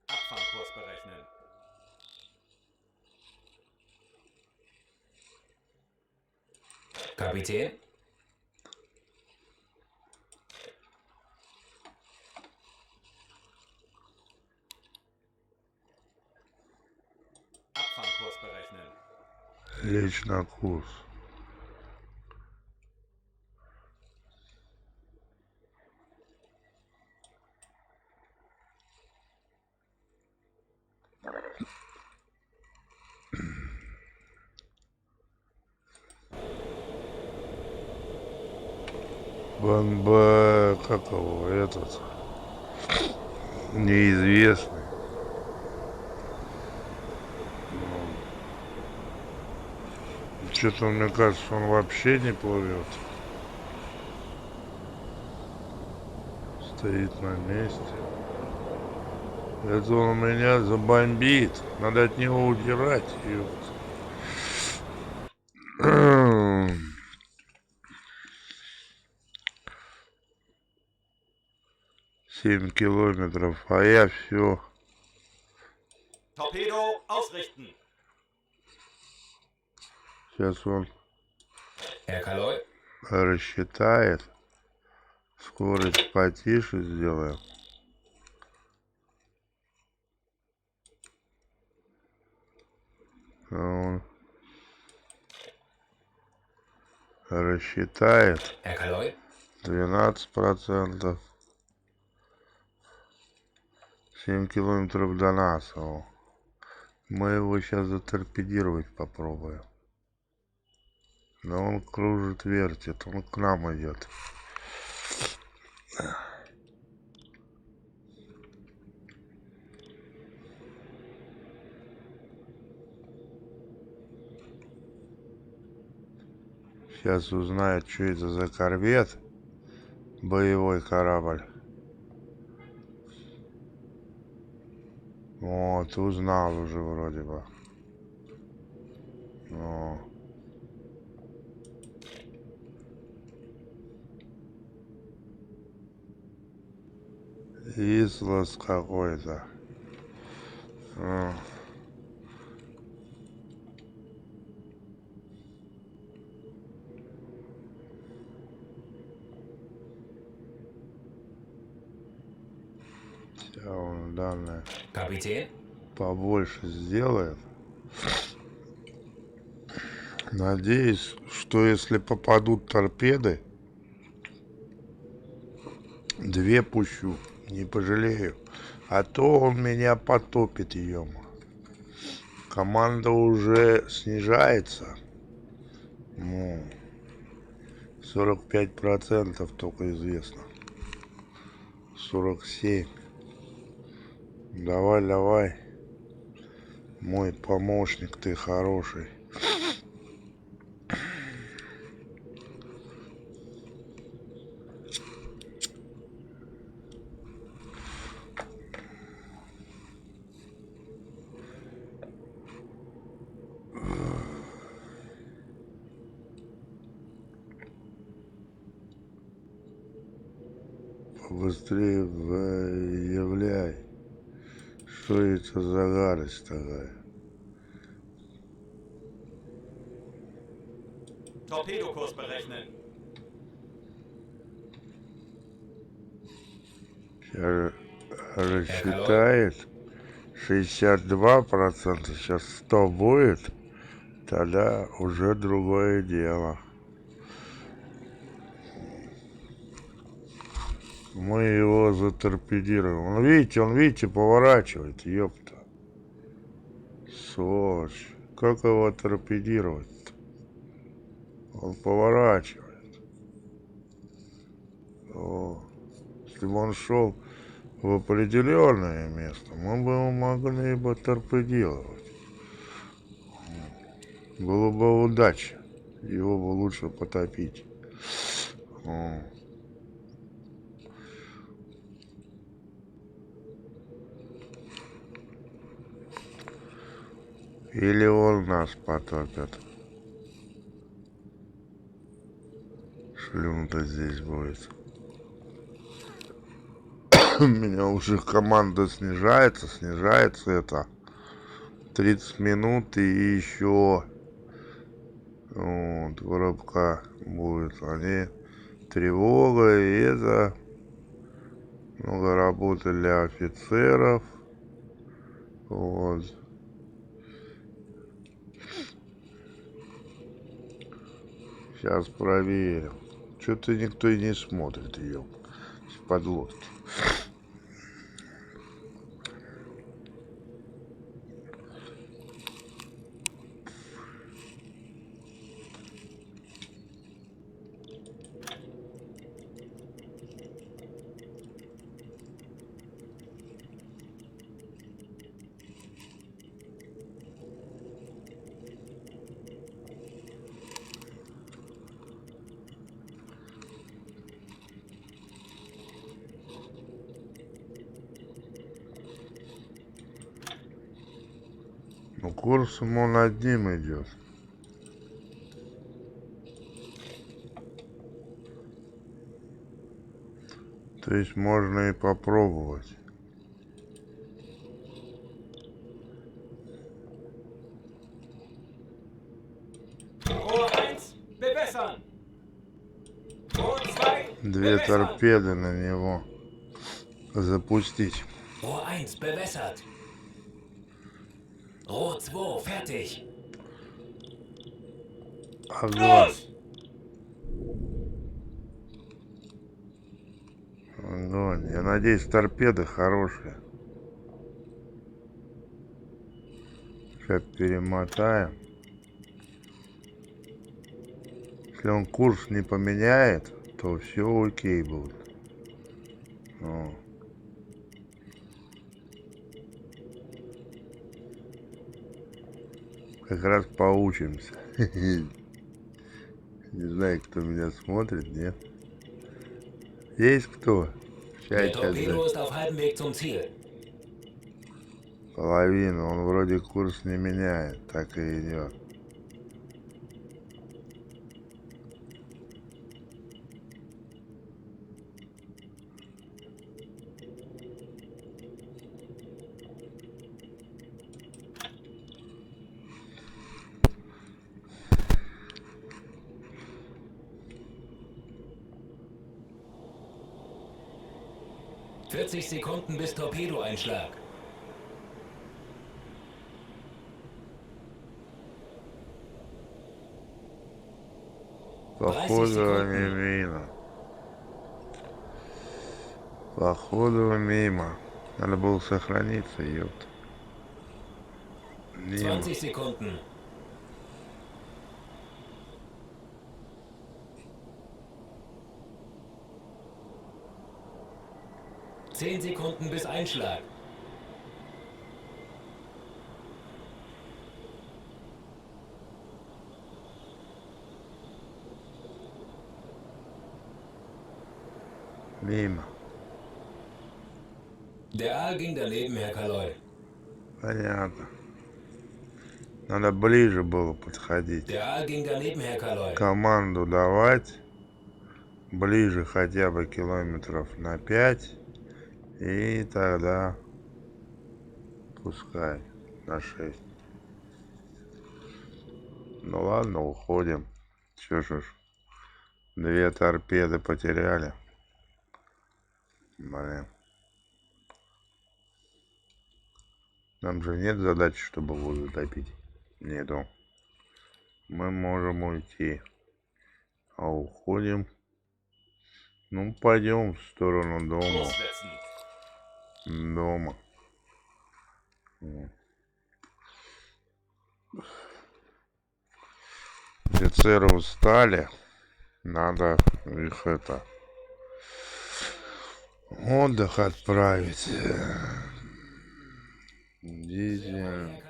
Abfahrkurs berechnen. Kapitän? Abfahrkurs berechnen. Лечь на курс. Как его, этот, неизвестный. Что-то мне кажется, он вообще не плывет. Стоит на месте. Это он меня забомбит. Надо от него удирать. Ёпта. 7 километров, а я все. Torpedo ausrichten. Сейчас он Herr Kaloi? рассчитает. Скорость потише сделаем. А он рассчитает Herr Kaloi? 12%. 7 километров до нас. О. Мы его сейчас заторпедировать попробуем. Но он кружит, вертит. Он к нам идет. Сейчас узнает, что это за корвет. Боевой корабль. Вот, узнал уже вроде бы. О. Ислас какой-то. О. Сейчас он данные Kapitän? побольше сделает. Надеюсь, что если попадут торпеды, 2 пущу, не пожалею. А то он меня потопит, ема. Команда уже снижается. Ну, 45% только известно. 47. Давай, давай. Мой помощник, ты хороший. быстрее выявляй. Что это за гадость такая? Torpedokurs berechnen. Сейчас рассчитает 62%, сейчас 100 будет, тогда уже другое дело. Мы его заторпедируем. Он, видите, поворачивает, ёпта. Сволочь. Как его торпедировать-то? Он поворачивает. О, если бы он шел в определенное место, мы бы его могли бы торпедировать. Было бы удача. Его бы лучше потопить. О. Или он нас потопит. Шлюм-то здесь будет. У меня уже команда снижается это. 30 минут и еще вот, воробка будет. Они тревога и это много работы для офицеров. Вот. Сейчас проверим. Что-то никто и не смотрит ее с подлодки. Ну, курсом он одним идет. То есть можно и попробовать. Rohr 1, bewässern. Rohr 2, Две bewässern. торпеды на него запустить. Rohr 1 bewässert. Rohr 2 fertig. Огонь. Los! Огонь. Я надеюсь, торпеды хорошие. Сейчас перемотаем. Если он курс не поменяет, то все окей будет. О. Как раз поучимся. Не знаю, кто меня смотрит, нет? Есть кто? Der Сейчас, Torpedo ist auf halbem Weg zum Ziel. половину. Он вроде курс не меняет, так и идет. Sekunden bis Torpedoeinschlag. Походу мимо. Походу мимо. Надо было сохраниться, ёпт. Мимо. 20 Sekunden. Zehn Sekunden bis Einschlag. Мимо. Der Aal ging daneben, Herr Kaloy. Понятно. Надо ближе было подходить. Der Aal ging daneben, Herr Kaloy. Команду давать. ближе хотя бы километров на 5, и тогда пускай на 6. Ну ладно, уходим. Чё ж, 2 торпеды потеряли. Блин. Нам же нет задачи, чтобы воду топить. Нету. Мы можем уйти. А уходим. Ну, пойдем в сторону дома. Kurs setzen. Дома. Офицеры устали. Надо их отдых отправить. Дизель.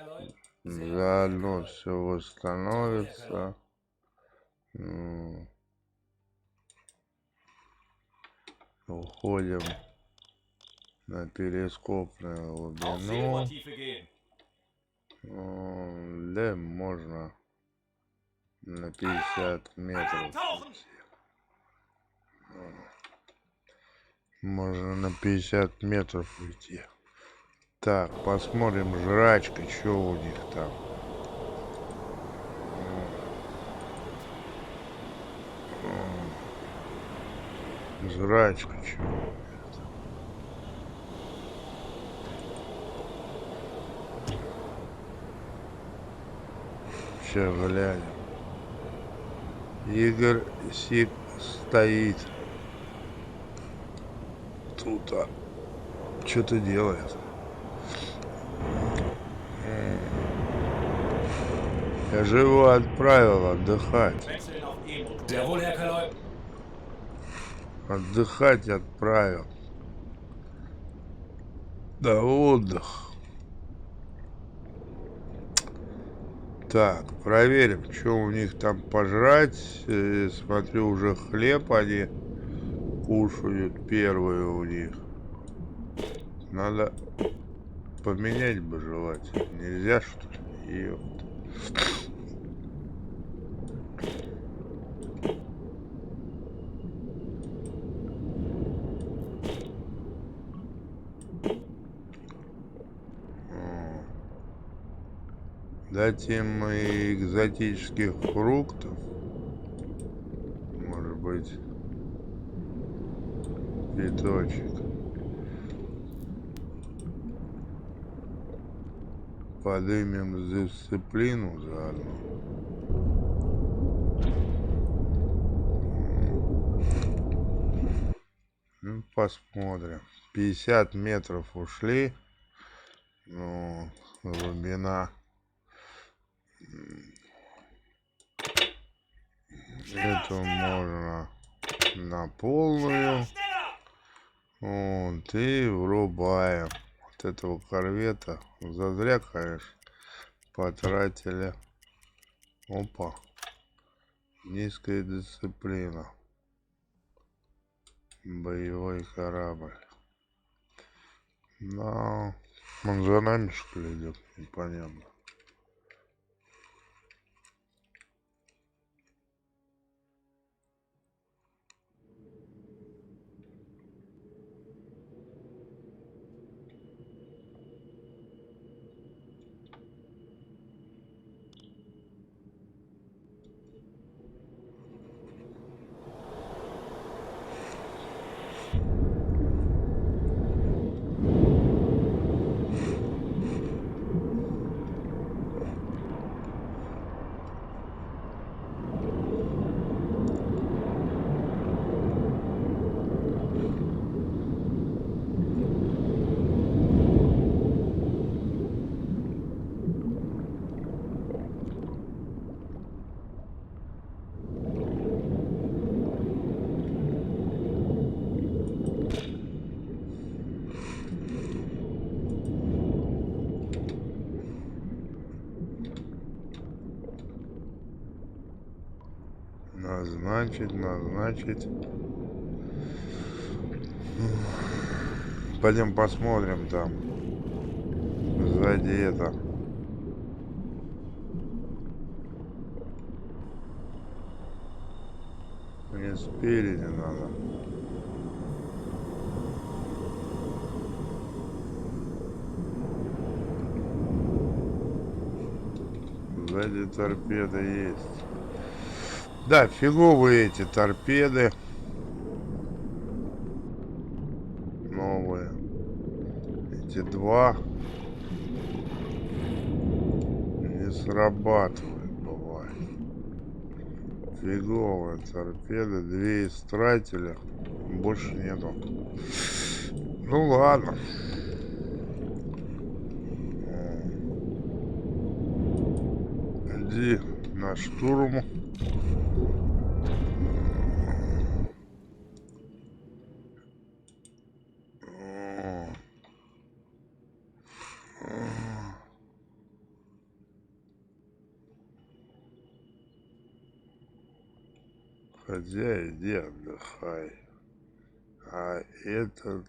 Заодно все восстановится. Уходим на перископную Auf глубину. Seerohrtiefe gehen. Да, можно на 50 метров. Eintauchen! Можно на 50 метров уйти. Так, посмотрим жрачка, что у них там. Жрачка, что у них там. Сейчас глянем. Игорь Сик стоит. Тут что-то делает. Я же его отправил отдыхать. Wechseln auf E-Motor. Sehr wohl, Herr Kaloi. Отдыхать отправил. Да, отдых. Так, проверим, что у них там пожрать. Смотрю, уже хлеб они кушают, первые у них. Надо поменять бы желательно. Нельзя, что ли? Ёпта. Дать им экзотических фруктов. Может быть, цветочек. Подымем дисциплину заодно. Ну, посмотрим. 50 метров ушли. Ну, глубина. Это можно на полную. Вот, и врубаем. Вот этого корвета. Зазря, конечно, потратили. Опа. Низкая дисциплина. Боевой корабль. Да. Он за нами, что ли, идет? Непонятно. Назначить. Пойдем посмотрим там. Сзади это. Мне спереди надо. Сзади торпеды есть. Да, фиговые эти торпеды. Новые. Эти два не срабатывают, бывает. Фиговые торпеды. Две истратили. Больше нету. Ну ладно. Иди на штурм. Хотя иди отдыхай. А этот...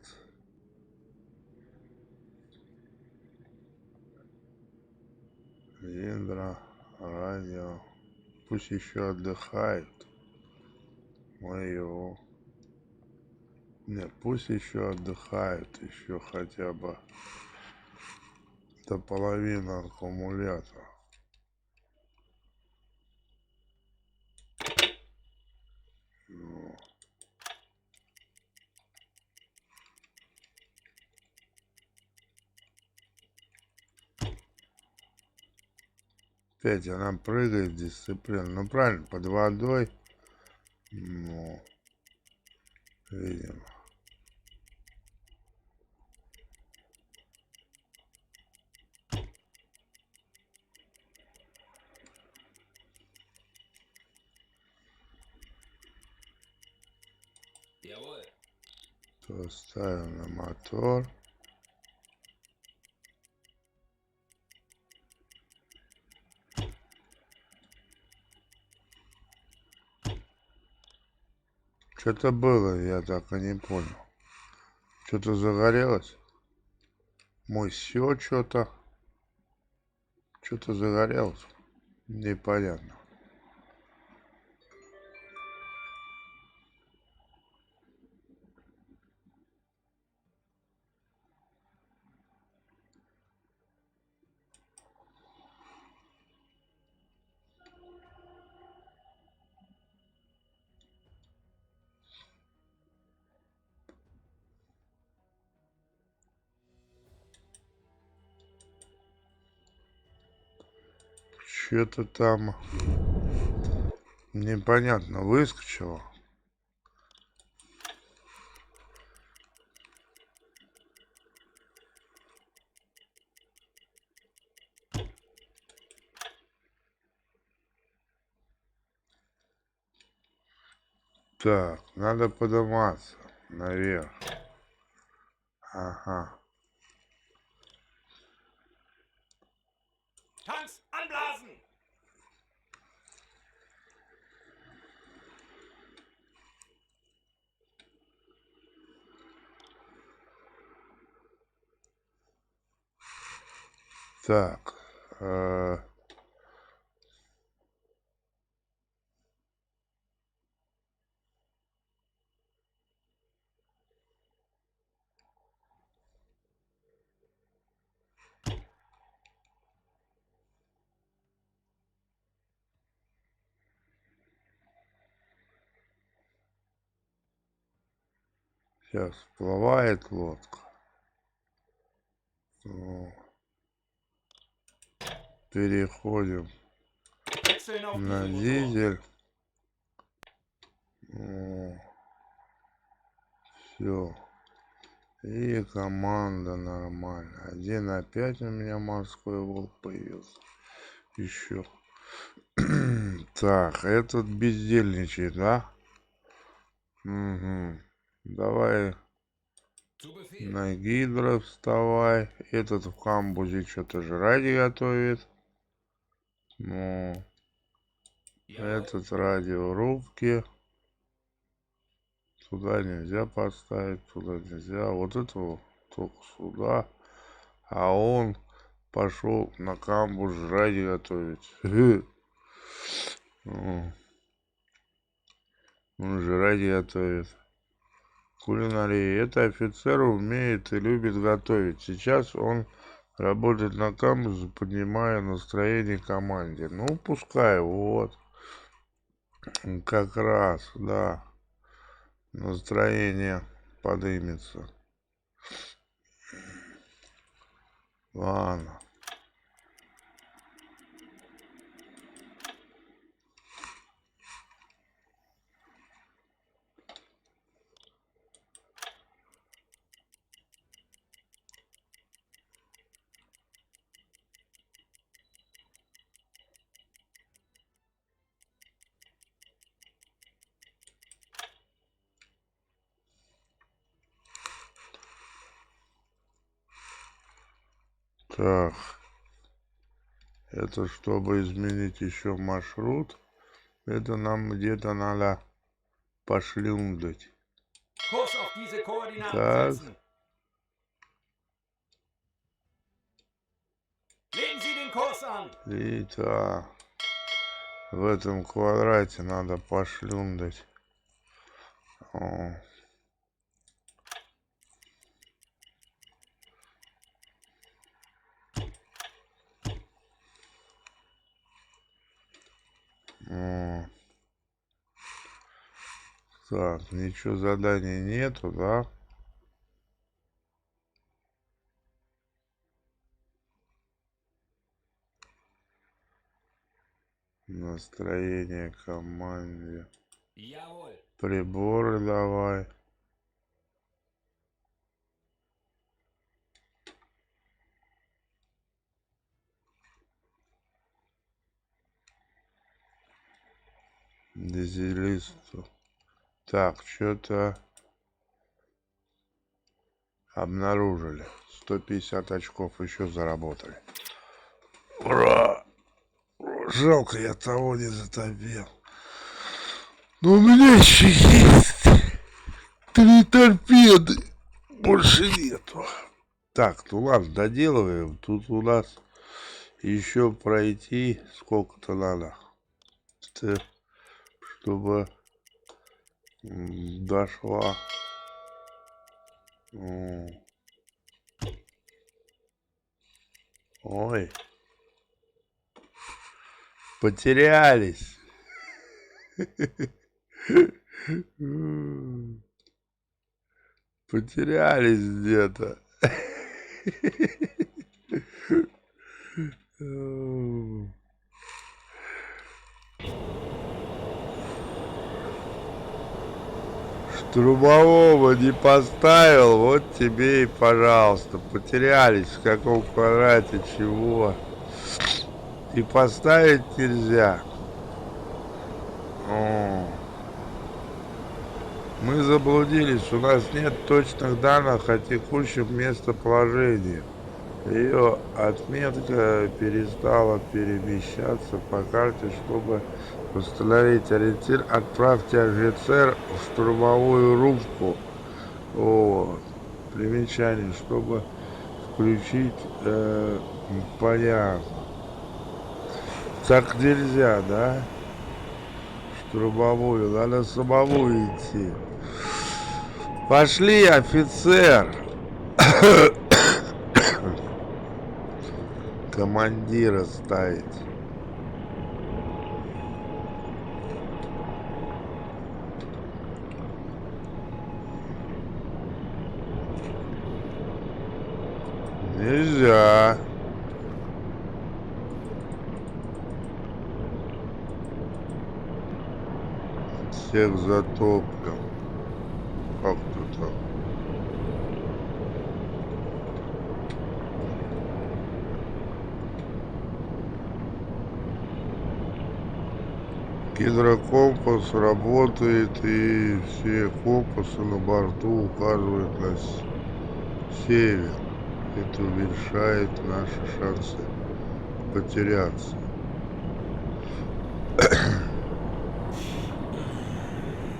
Индра, радио. Пусть еще отдыхает. Мы его... Не, пусть еще отдыхает. Еще хотя бы до половины аккумулятора. Ну. Опять она прыгает, дисциплина. Ну правильно, под водой. Ну, видимо. Jawohl. То ставим на мотор. Что-то было, я так и не понял. Что-то загорелось. Мой счет что-то. Что-то загорелось. Непонятно. Что-то там непонятно выскочило. Так, надо подниматься наверх. Ага. Tanks anblasen! Так. Сейчас всплывает лодка. Ну, переходим Wechseln auf на Dieselmotor. дизель. Все. И команда нормально. 1-5 у меня морской волк появился. Еще. Так, этот бездельничает, да? Угу. Давай Zu Befehl. на гидро вставай. Этот в камбузе что-то жрать готовит. Ну, Jawohl. этот радиорубки. Сюда нельзя поставить, туда нельзя. Вот этого только сюда. А он пошел на камбуз жрать готовить. Он жрать готовит. Кулинария. Это офицер умеет и любит готовить. Сейчас он работает на камбузе, поднимая настроение команде. Ну, пускай, вот. Как раз, да. Настроение подымется. Ладно. Так. Это чтобы изменить еще маршрут. Это нам где-то надо пошлюндать. Kurs auf diese Koordinaten Так. setzen. Legen Sie den Kurs an. И так. В этом квадрате надо пошлюндать. О. О. Так, ничего заданий нету, да? Настроение команде. Jawohl. Приборы давай. Дизелисту. Так, что-то обнаружили. 150 очков еще заработали. Ура! Жалко, я того не затопил. Но у меня еще есть 3 торпеды. Больше нету. Так, ну ладно, доделываем. Тут у нас еще пройти сколько-то надо. Чтобы дошла. Ой. Потерялись. Потерялись где-то. Штурмового не поставил, вот тебе и пожалуйста. Потерялись в каком квадрате чего. И поставить нельзя. О. Мы заблудились, у нас нет точных данных о текущем местоположении. Ее отметка перестала перемещаться по карте, чтобы установить ориентир. Отправьте офицер в штурмовую рубку. Вот. Примечание, чтобы включить понятно. Так нельзя, да? Штурмовую, надо самому идти. Пошли, офицер! Командира ставить. Нельзя. Всех затоплен. Как тут так? Гидрокомпас работает, и все компасы на борту указывают на север. Это уменьшает наши шансы потеряться.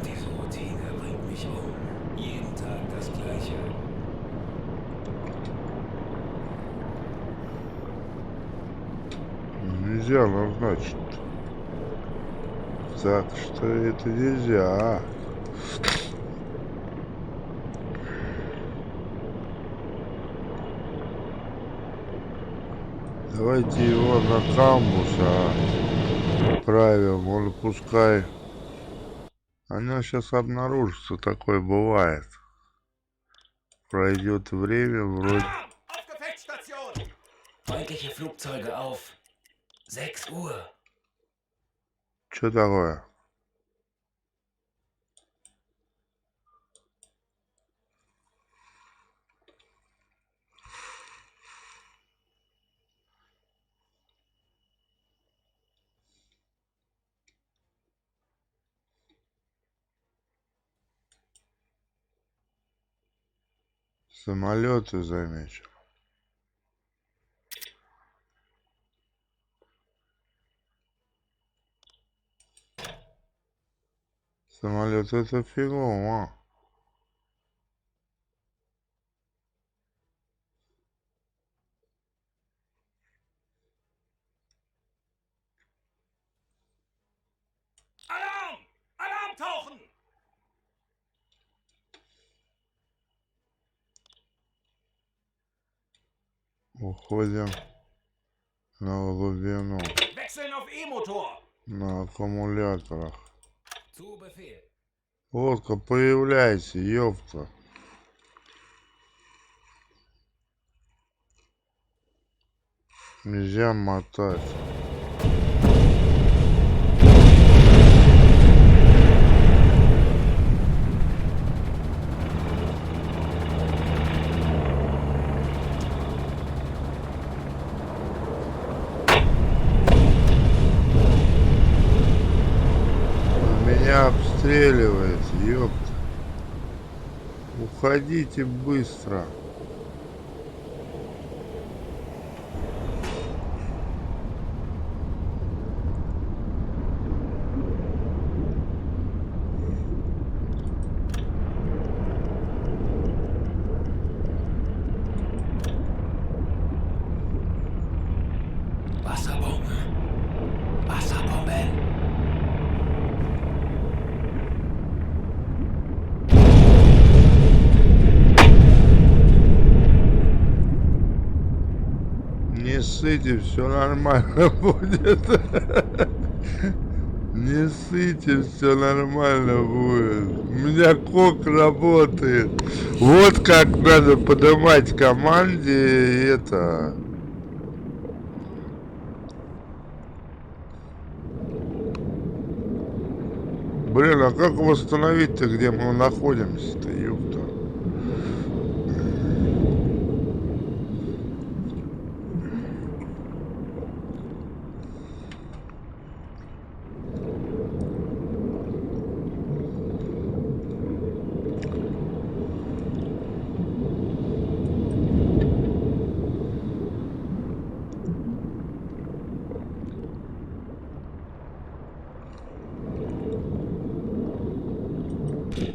Diese Routine bringt mich um. Jeden Tag das Gleiche. Нельзя назначить. Так что это нельзя. Давайте его на камбус отправим. Он пускай... Оно сейчас обнаружится, такое бывает. Пройдет время, вроде... Alarm! Auf Gefechtsstation! Feindliche Flugzeuge auf. 6 Uhr. Что такое? Самолеты замечу. Самолет это фигово. Alarm! Alarm tauchen! Уходим на глубину. Wechseln auf E-Motor! На аккумуляторах. Zu Befehl. Лодка, появляйся, ёпта. Нельзя мотать. Он меня обстреливает, ёпта. Уходите быстро. Wasserbomben. Wasserbomben. Не ссыте, все нормально будет. Не ссыте, все нормально будет. У меня кок работает. Вот как надо поднимать команде это. Блин, а как восстановить-то, где мы находимся-то, ёпта?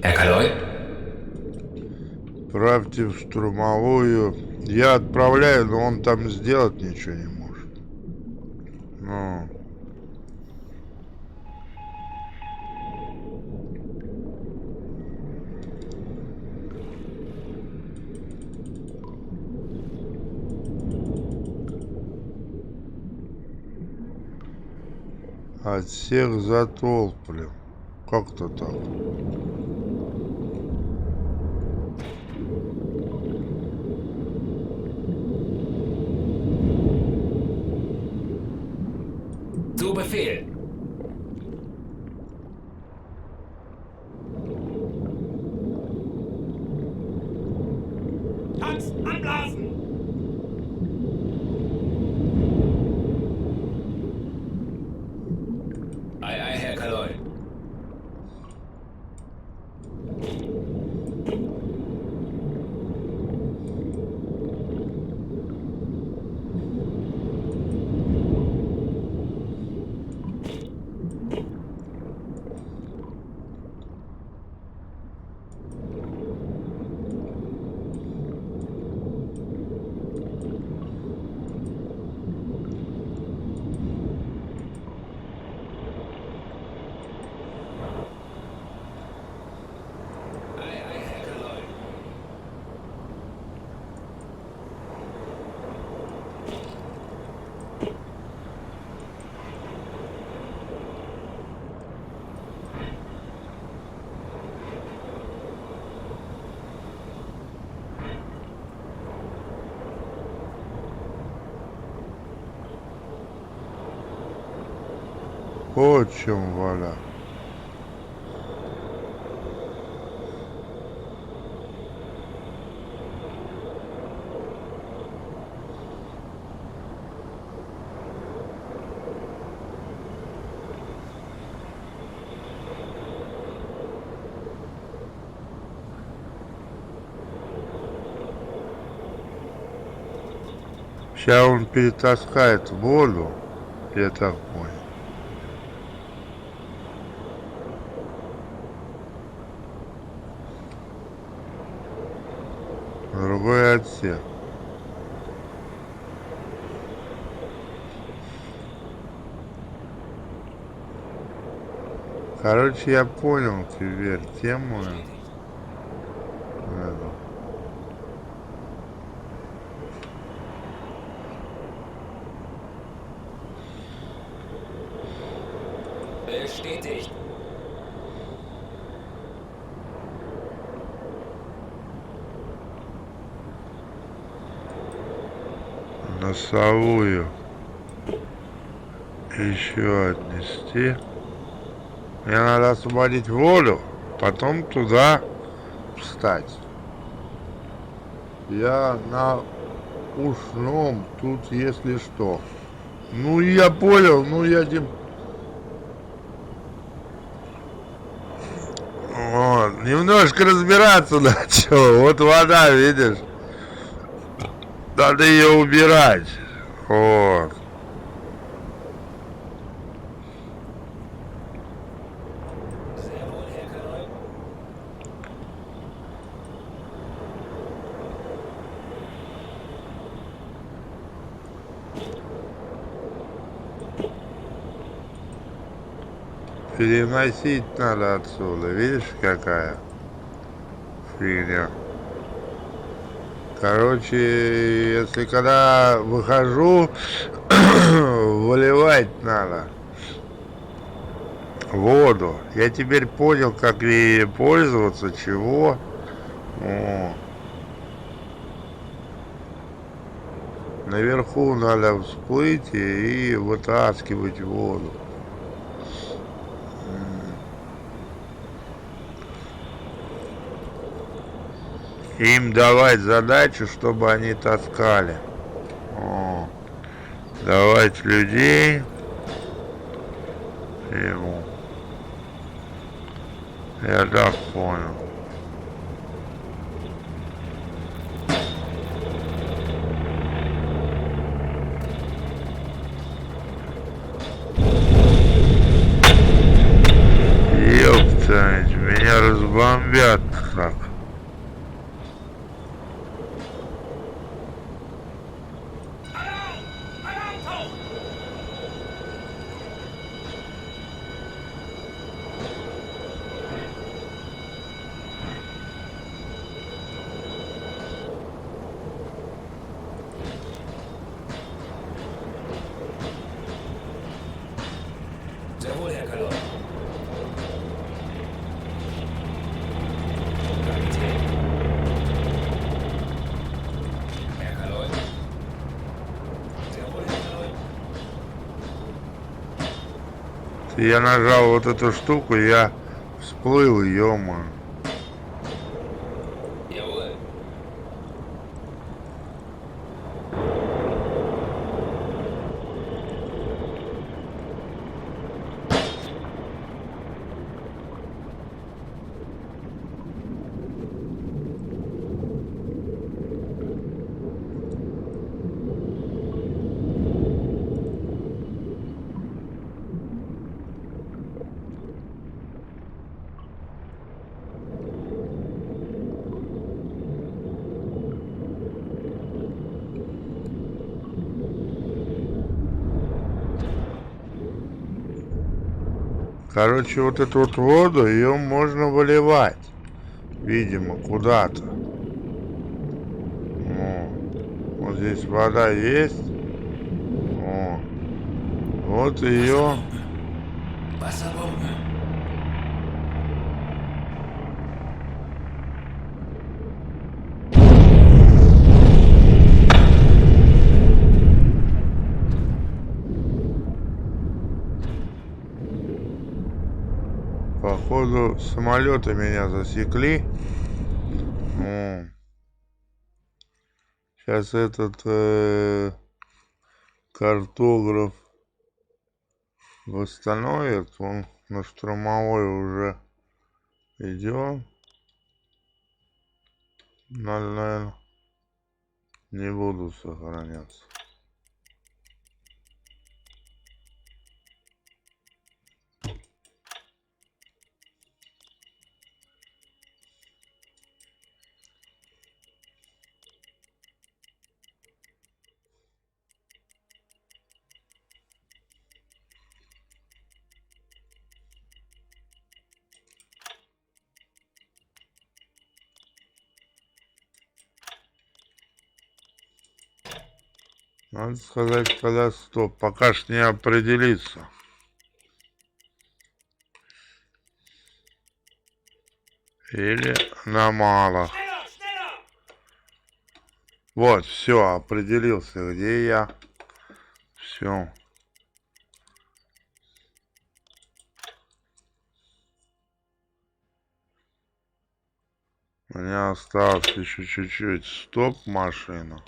Herr Kaloi? Правьте в штурмовую. Я отправляю, но он там сделать ничего не может. Ну. От всех затолплю. Как-то так. Zu Befehl. Tanks anblasen! Ei, ei, Herr Kaloi. Вот в чем вода. Сейчас он перетаскает воду, я так понял. Другой отсек. Короче, я понял теперь тему. Эту. Bestätigt. Носовую еще отнести. Мне надо освободить воду, потом туда встать. Я на ушном тут, если что. Ну, я понял, ну, я тем... Вот, немножко разбираться начал. Вот вода, видишь? Надо ее убирать. Вот. Sehr wohl, Herr Kanoi. Переносить надо отсюда. Видишь, какая фигня. Короче, если когда выхожу, выливать надо воду. Я теперь понял, как ей пользоваться, чего. О. Наверху надо всплыть и вытаскивать воду. Им давать задачу, чтобы они таскали. О. Давать людей ему. Я так понял. Ёпта, меня разбомбят так. Alarm tauchen! Sehr wohl, Herr Kanoi. Kapitän. Herr Kanoi. Sehr wohl, Herr Kanoi. Я нажал вот эту штуку, я всплыл, ё-моё. Jawohl. Короче, вот эту вот воду, ее можно выливать. Видимо, куда-то. О, вот здесь вода есть. О, вот ее. Wasserbomben. Походу, самолеты меня засекли. Сейчас этот картограф восстановит. Он на штурмовой уже идет. Надо, наверное, не буду сохраняться. Надо сказать, когда стоп, пока ж не определиться. Или на малых. Schneller, schneller! Вот, все, определился, где я. Все. У меня осталось еще чуть-чуть. Стоп, машина.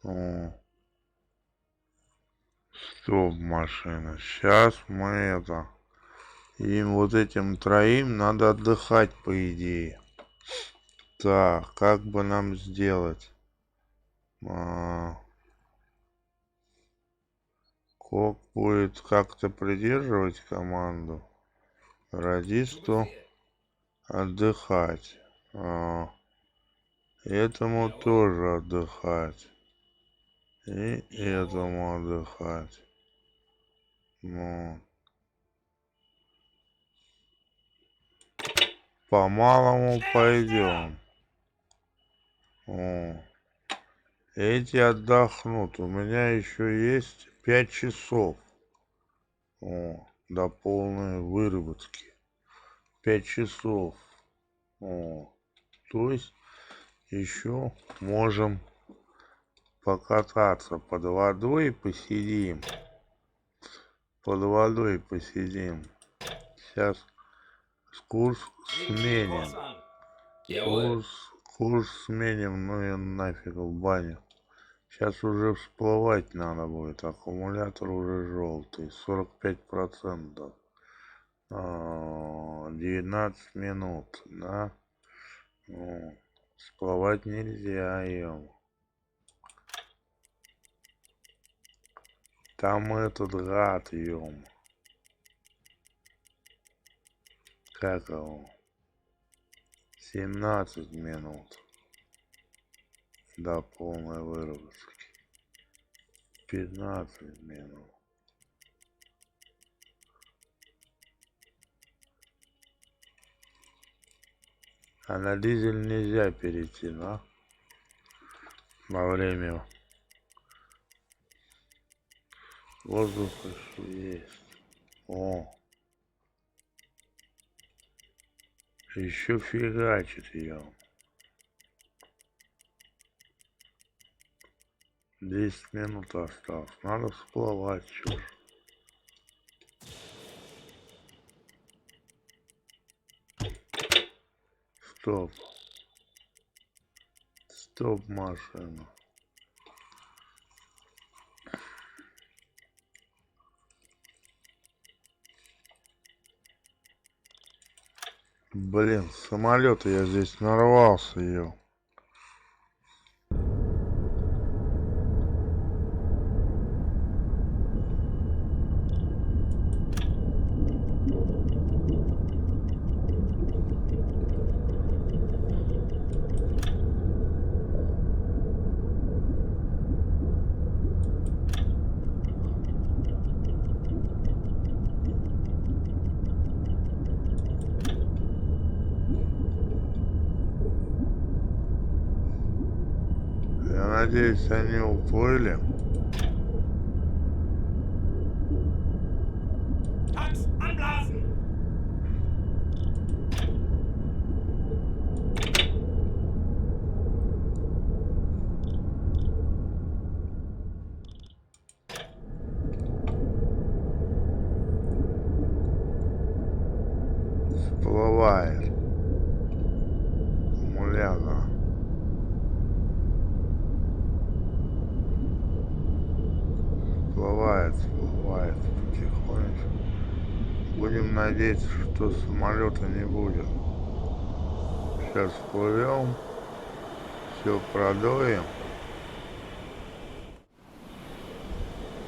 О. Стоп, машина. Сейчас мы это... Им вот этим троим надо отдыхать, по идее. Так, как бы нам сделать? Кок будет как-то придерживать команду. Радисту отдыхать. Этому тоже отдыхать. И этому отдыхать. Ну. По-малому пойдем. Эти отдохнут. У меня еще есть 5 часов. До полной выработки. 5 часов. То есть еще можем покататься под водой, посидим. Под водой посидим. Сейчас курс сменим. Jawohl. Курс сменим, ну и нафиг в баню. Сейчас уже всплывать надо будет. Аккумулятор уже желтый. 45%. 19 минут, да? Всплывать нельзя, ем. Там этот гад, ем. Как его? 17 минут. До полной выработки. 15 минут. А на дизель нельзя перейти, да? Во время воздуха есть. Еще фигачит ее. 10 минут осталось. Надо всплывать, чушь. Стоп. Стоп, машина. Блин, самолеты я здесь нарвался, ее. Я надеюсь, они уплыли. Tanks anblasen! всплывает потихонечку. Будем надеяться, что самолета не будет. Сейчас всплывем, все продуем.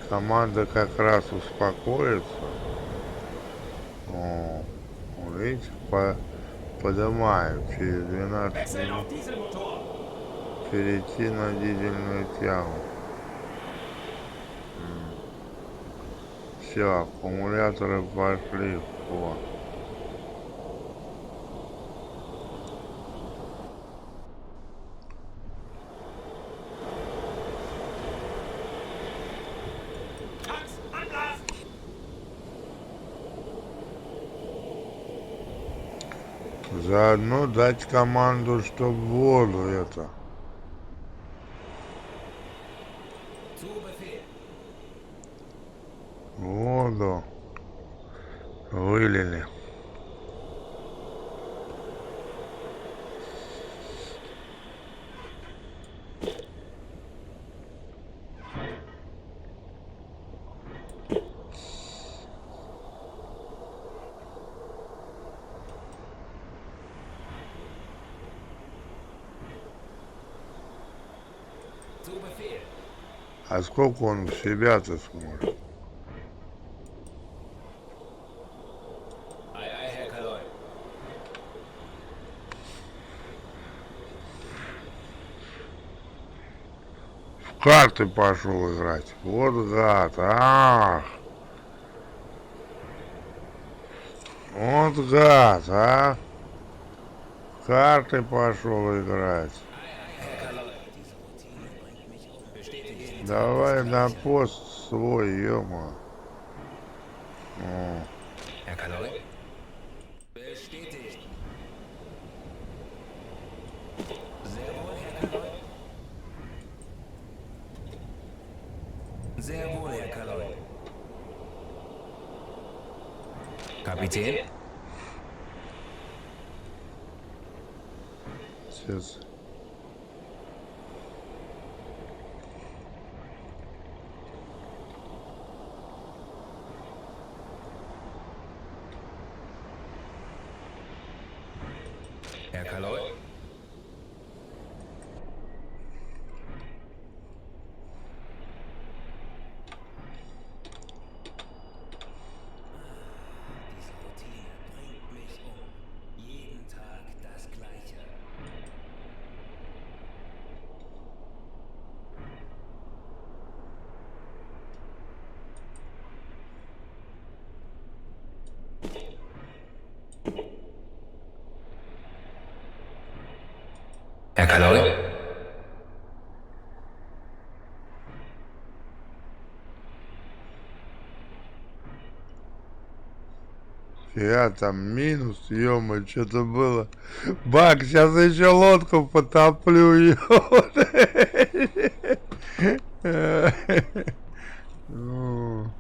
Команда как раз успокоится. О, видите, поднимаю через 12 Wechseln минут auf Dieselmotor. перейти на дизельную тягу. Все, аккумуляторы пошли в ход. Tanks anblasen. Заодно дать команду, чтобы воду это Zu Befehl. воду вылили. Zu Befehl. А сколько он в себя-то сможет? Ei, ei, Herr Kaloi. В карты пошел играть. Вот гад. Ах. Вот гад, а. В карты пошел играть. Bestätigt. Давай на пост свой, ё-моё. О, Herr Kaloi. Bestätigt. Sehr wohl, Herr Kaloi. Sehr wohl, Herr Kaloi. Kapitän? сейчас. Herr Kaloi? Diese Routine bringt mich um. Jeden Tag das Gleiche. Herr Kaloi? Я там минус, ё-моё, что-то было. Бак, сейчас еще лодку потоплю, ё. Ну.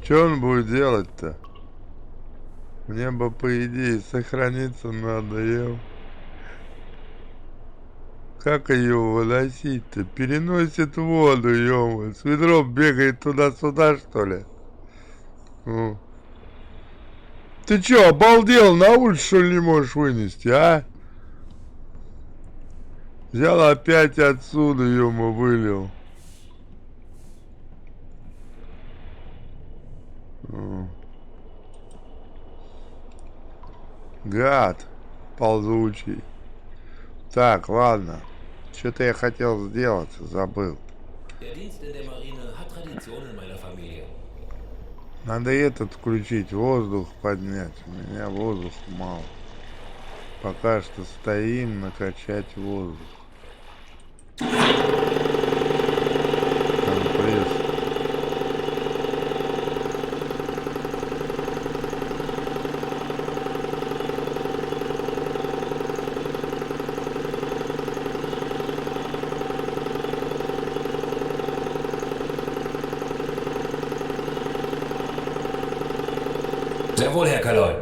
Что он будет делать-то? Мне бы, по идее, сохраниться надо, ё. Как ее выносить-то? Переносит воду, ё-моё. С ведром бегает туда-сюда, что ли? Ну. Ты чё, обалдел? На улицу, что ли, не можешь вынести, а? Взял опять отсюда, ё-моё, вылил. Гад ползучий. Так, ладно. Что-то я хотел сделать, забыл. Der Dienst in der Marine hat Tradition in meiner Familie. Надо этот включить, воздух поднять. У меня воздуха мало. Пока что стоим, накачать воздух. Компресс. Sehr wohl, Herr Kaloi.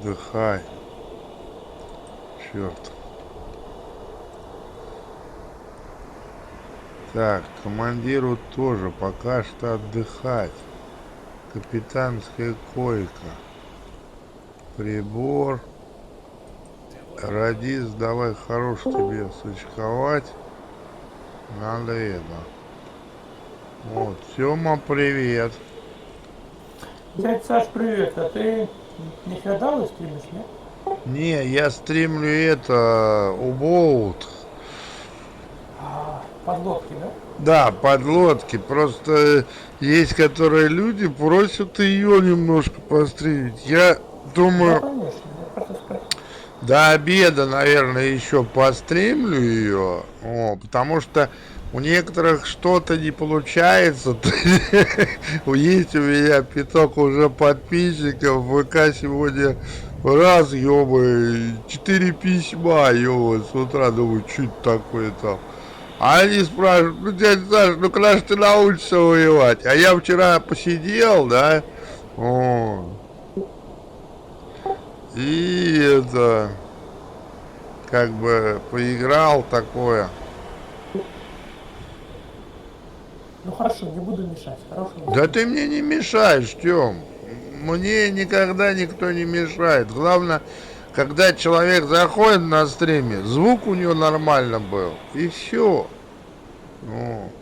Отдыхай. черт. Так, командиру тоже пока что отдыхать. Капитанская койка. Прибор. Радис, давай хорош тебе сочковать. Надо это. Вот, Тёма, привет. Дядь Саш, привет, а ты не феодалы стримишь, нет? Не, я стримлю это, Убоут. Подлодки, да? Да, подлодки. Просто есть, которые люди просят ее немножко постримить. Я Да, думаю, конечно, я просто спросил. до обеда, наверное, еще постримлю ее. Потому что у некоторых что-то не получается. Есть у меня пяток уже подписчиков. В ВК сегодня раз, ёбы, 4 письма, ёбы, с утра думаю, что это такое там. А они спрашивают, ну, дядя Саш, ну, когда же ты научишься воевать? А я вчера посидел, да, вот. И это, как бы, поиграл такое. Ну хорошо, не буду мешать. Хорошего Да стрима. ты мне не мешаешь, Тём. Мне никогда никто не мешает. Главное, когда человек заходит на стриме, звук у него нормально был. И все. Ну.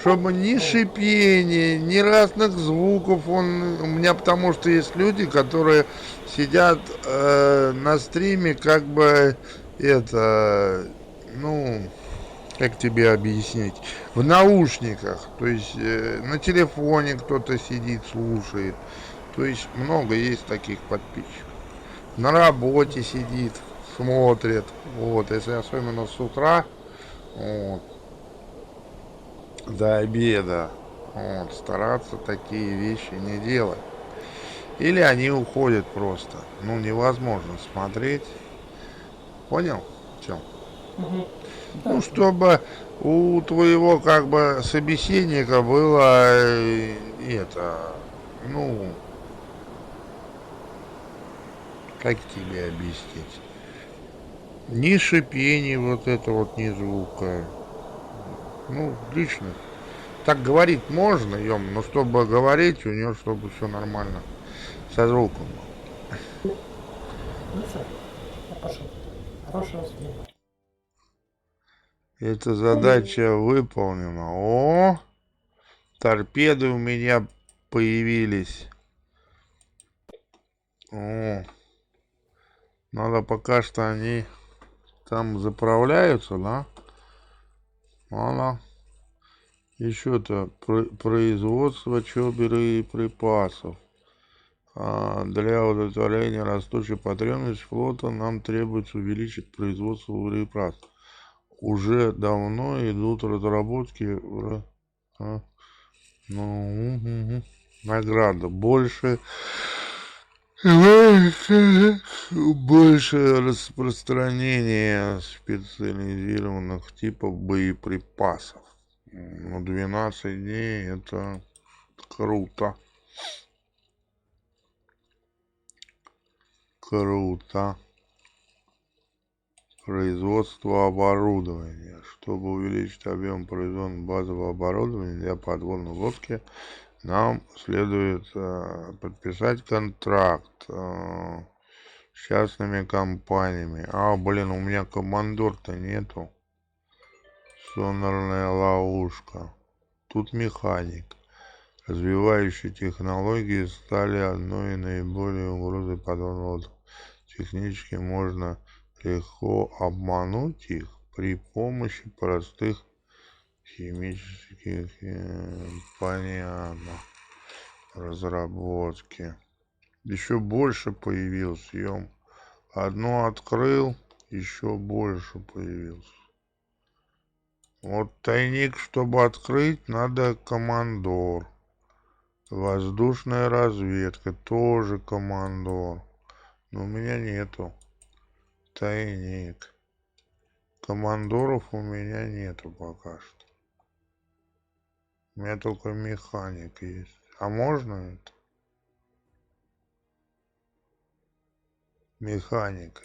Чтобы ни шипения, ни разных звуков он у меня, потому что есть люди, которые сидят на стриме, как бы это, ну, как тебе объяснить, в наушниках, то есть на телефоне кто-то сидит, слушает, то есть много есть таких подписчиков. На работе сидит, смотрит, вот, если особенно с утра, вот, до обеда. Вот, стараться такие вещи не делать. Или они уходят просто. Ну, невозможно смотреть. Понял? Чем? Да, Ну, понял. чтобы у твоего как бы собеседника было это, ну, как тебе объяснить? Ни шипений вот это вот, ни звука. Ну, личных. Так говорить можно, но чтобы говорить, у нее чтобы все нормально со звуком было. Ну все, я пошел. Хорошего стрима. Эта задача выполнена. О, торпеды у меня появились. О, надо пока что они там заправляются, да? Надо еще-то производство чобера и припасов. Для удовлетворения растущей потребности флота нам требуется увеличить производство боеприпасов. Уже давно идут разработки награда больше распространение специализированных типов боеприпасов. Ну, 12 дней это круто. Круто. Производство оборудования. Чтобы увеличить объем производства базового оборудования для подводной лодки, нам следует подписать контракт с частными компаниями. Блин, у меня командор-то нету. Сонарная ловушка. Тут механик. Развивающие технологии стали одной из наиболее угрозой подводных лодок. Технически можно легко обмануть их при помощи простых химических понятно, разработки. Еще больше появился, съем. Одно открыл, еще больше появился. Вот тайник, чтобы открыть, надо командор. Воздушная разведка, тоже командор. Но у меня нету. Тайник. Командоров у меня нету пока что. У меня только механик есть. А можно это? Механика.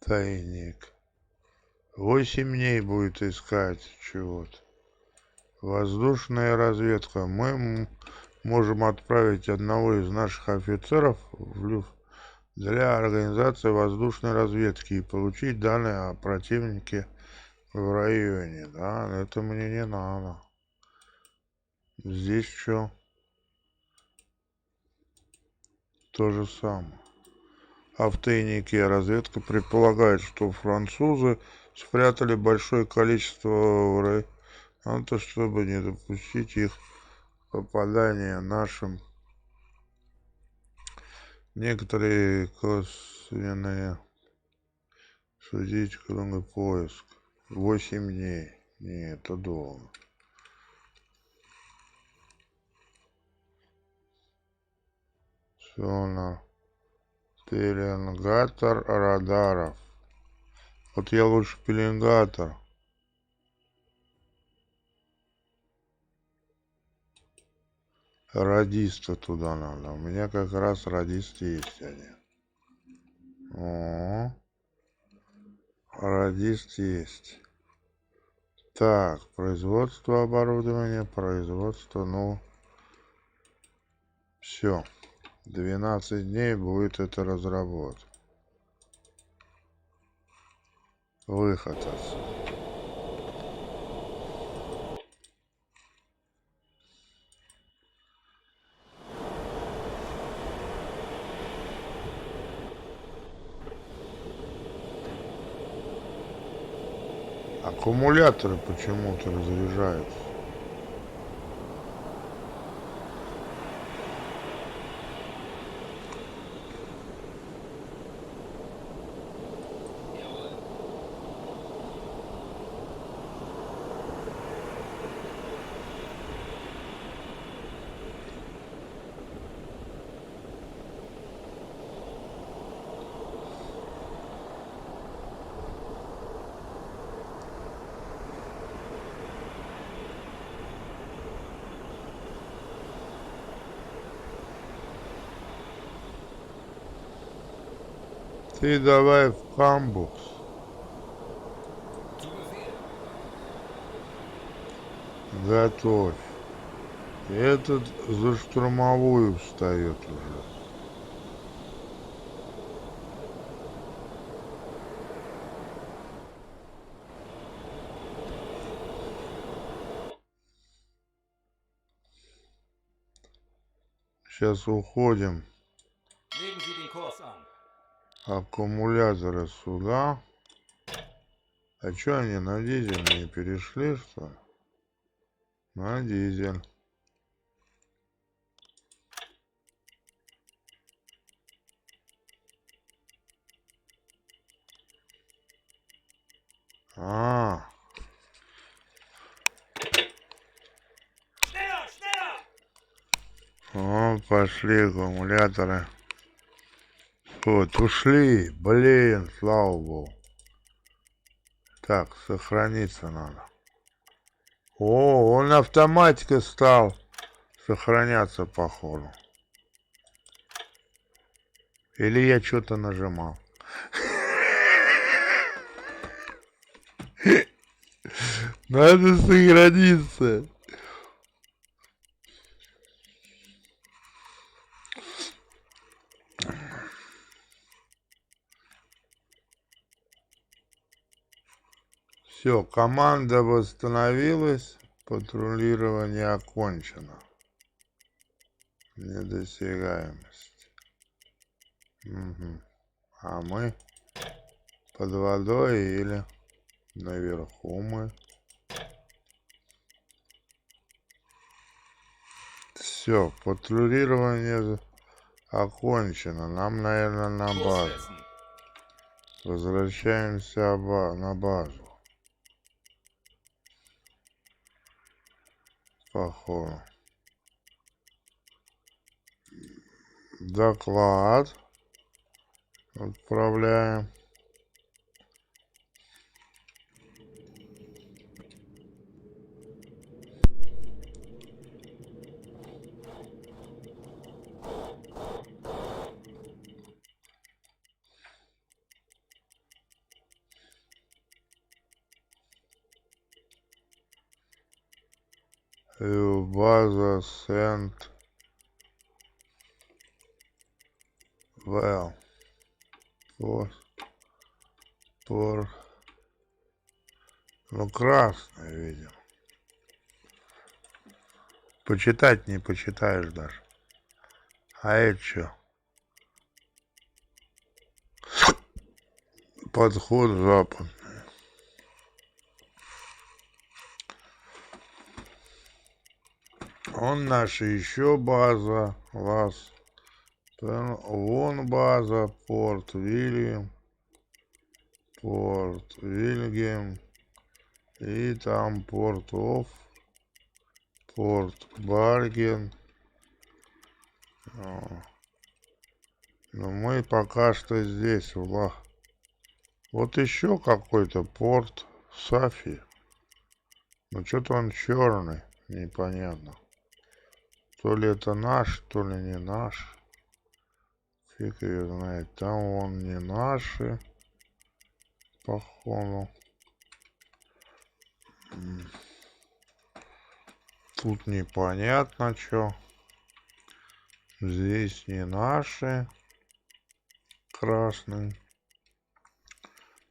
Тайник. 8 дней будет искать чего-то. Воздушная разведка. Мы можем отправить одного из наших офицеров для организации воздушной разведки и получить данные о противнике в районе. Да, это мне не надо. Здесь что? То же самое. А в тайнике разведка предполагает, что французы спрятали большое количество надо, чтобы не допустить их попадания нашим. Некоторые косвенные судить круглый поиск. 8 дней. Не, это долго. Сонар. Пеленгатор радаров. Вот я лучше пеленгатор. Радиста туда надо. У меня как раз радист есть один. О, радист есть. Так, производство оборудования, производство, ну, все. 12 дней будет это разработка. Выход отсюда. Аккумуляторы почему-то разряжаются. Ты давай в камбус. Zu Befehl. Готовь. Этот за штурмовую встает уже. Сейчас уходим. Legen Sie den Kurs an. Аккумуляторы сюда. А что они на дизель не перешли, что ли? На дизель. А, Schneller, schneller! о, пошли аккумуляторы. Вот, ушли. Блин, слава богу. Так, сохраниться надо. О, он автоматикой стал сохраняться, походу. Или я что-то нажимал. Надо сохраниться. Все, команда восстановилась. Патрулирование окончено. Недосягаемость. Угу. А мы под водой или наверху мы? Все, патрулирование окончено. Нам, наверное, на Kurs базу. setzen. Возвращаемся на базу. Походу. Доклад. Отправляем. База Сент Вэл. Пор. Ну, красный, видимо. Почитать не почитаешь даже. А это что? Подход запад. Он наша еще база. Лас. Вон база. Порт Вильям. Порт Вильгем. И там Порт Офф. Порт Барген. Но мы пока что здесь, Вот еще какой-то порт Сафи. Но что-то он черный, непонятно. То ли это наш, то ли не наш. Фиг ее знает. Там он не наши, походу. Тут непонятно что. Здесь не наши. Красный.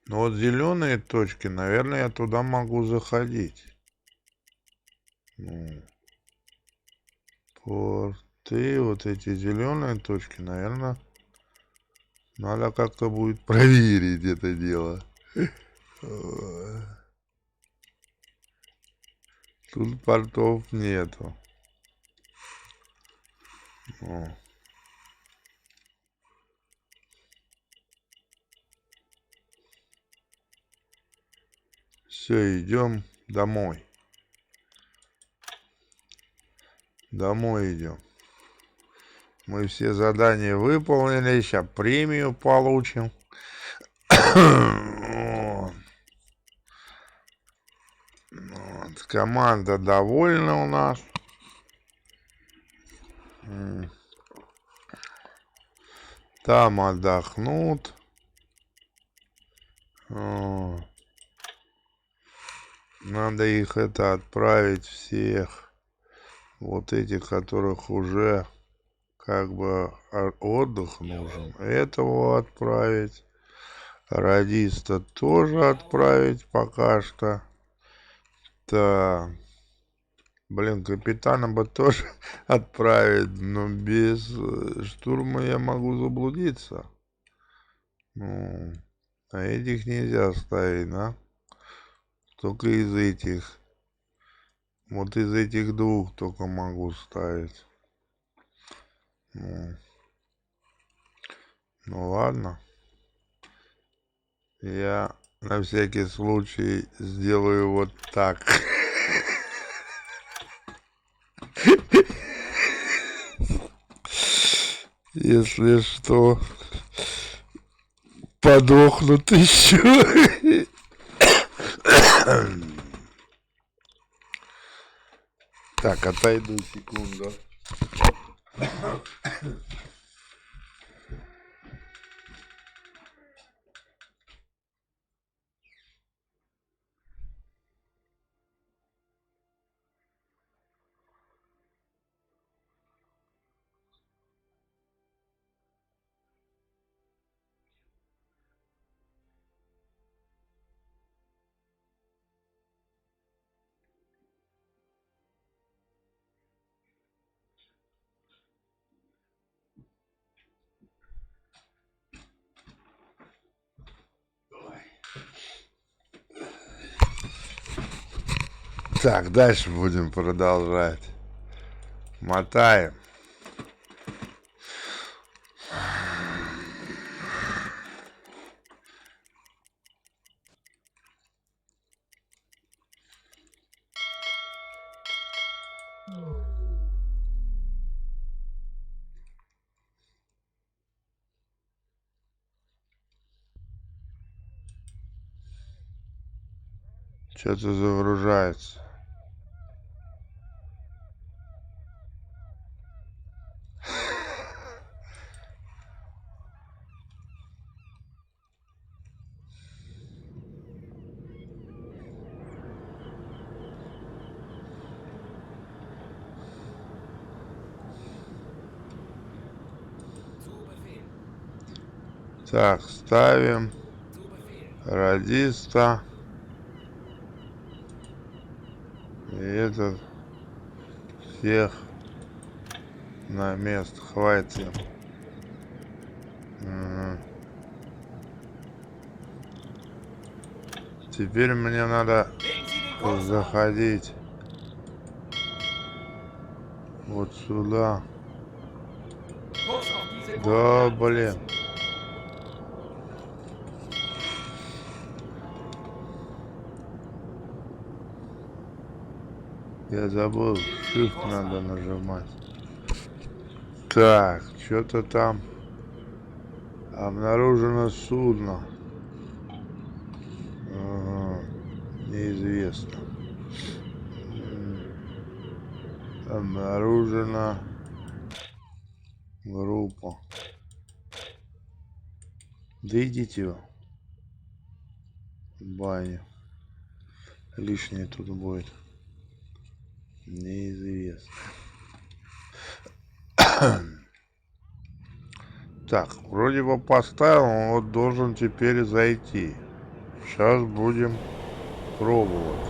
Но вот зеленые точки, наверное, я туда могу заходить. Порты, вот эти зеленые точки, наверное, надо как-то будет проверить это дело. Тут портов нету. Все, идем домой. Домой идем. Мы все задания выполнили. Сейчас премию получим. Вот. Команда довольна у нас. Там отдохнут. Надо их отправить всех. Вот этих, которых уже как бы отдых нужен. Этого отправить. Радиста тоже отправить пока что. Так. Блин, капитана бы тоже отправить, но без штурма я могу заблудиться. Ну, а этих нельзя ставить, да? Только из этих. Вот из этих двух только могу ставить. Ну ладно. Я на всякий случай сделаю вот так. Если что, подохнут еще. Так, отойду секунду. Так, дальше будем продолжать. Мотаем. Что-то загружается. Так, ставим Zu Befehl. радиста. И этот всех на место. Хватит. Мгм. Теперь мне надо Legen Sie den Kurs an. заходить вот сюда. Kurs auf diese Да, Koordinaten блин. setzen. Я забыл, shift надо нажимать. Так, что-то там обнаружено судно. Ага, неизвестно. Обнаружена группа. Да идите вы в баню. Лишнее тут будет. Неизвестно. Так, вроде бы поставил, он вот должен теперь зайти. Сейчас будем пробовать.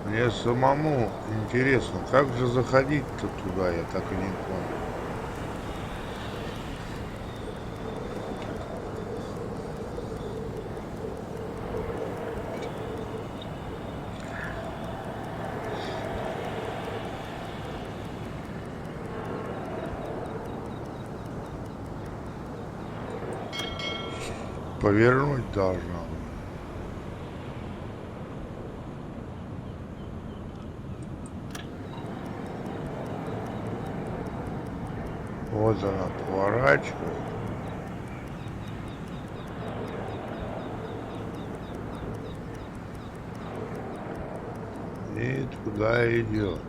Мне самому интересно, как же заходить-то туда, я так и не понял. Повернуть должна. Вот она поворачивает. И туда идет.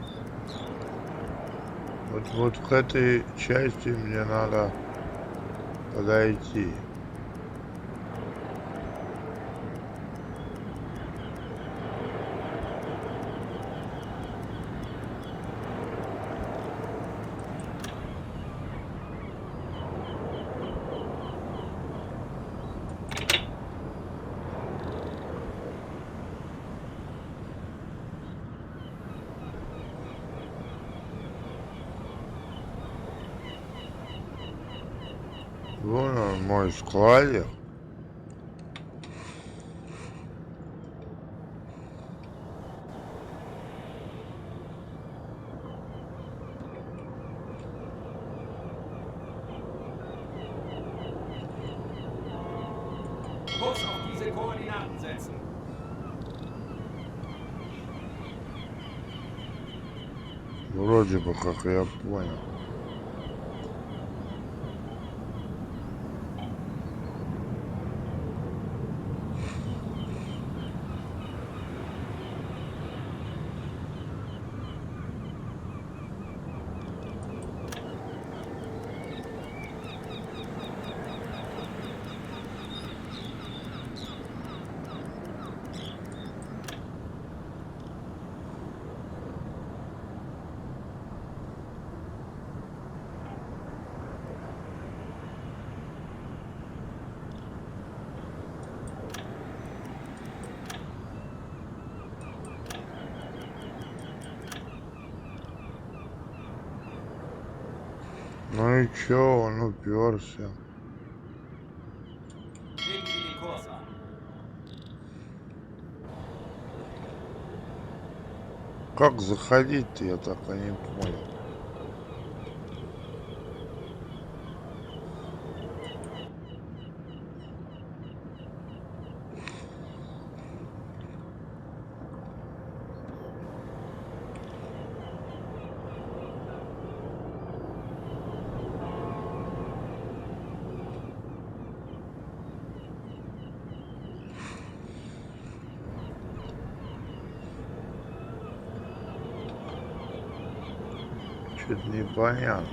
Вот к этой части мне надо подойти. Вон он, мой складик. Kurs auf diese Koordinaten setzen. Вроде бы, как я понял. Ну и чё, он уперся. Legen Sie den Kurs an. Как заходить-то, я так и не понял. Что-то непонятно.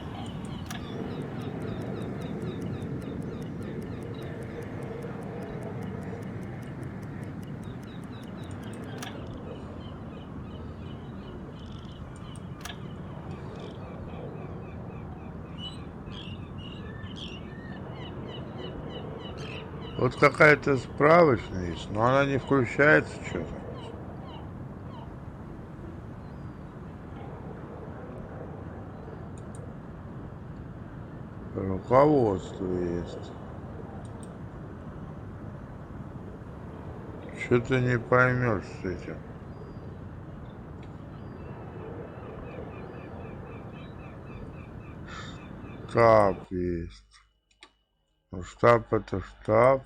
Вот какая-то справочная есть, но она не включается что-то. Руководство есть. Что-то не поймешь с этим. Штаб есть. Ну, штаб это штаб.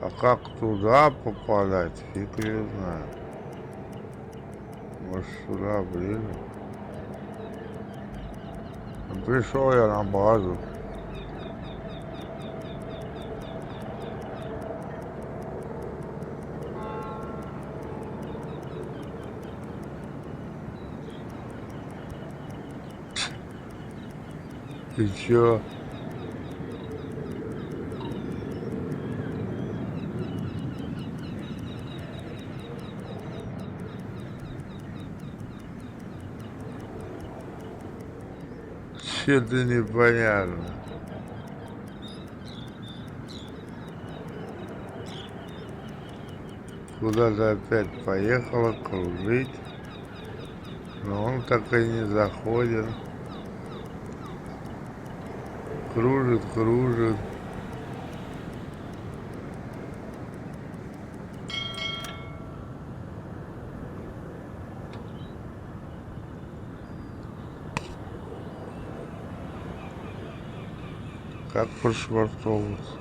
А как туда попадать, фиг ее знает. Может сюда ближе. Ну, пришел я на базу. И чё? Что-то непонятно. Куда-то опять поехала кружить. Но он так и не заходит. Кружит, кружит. Как пошвартовываться?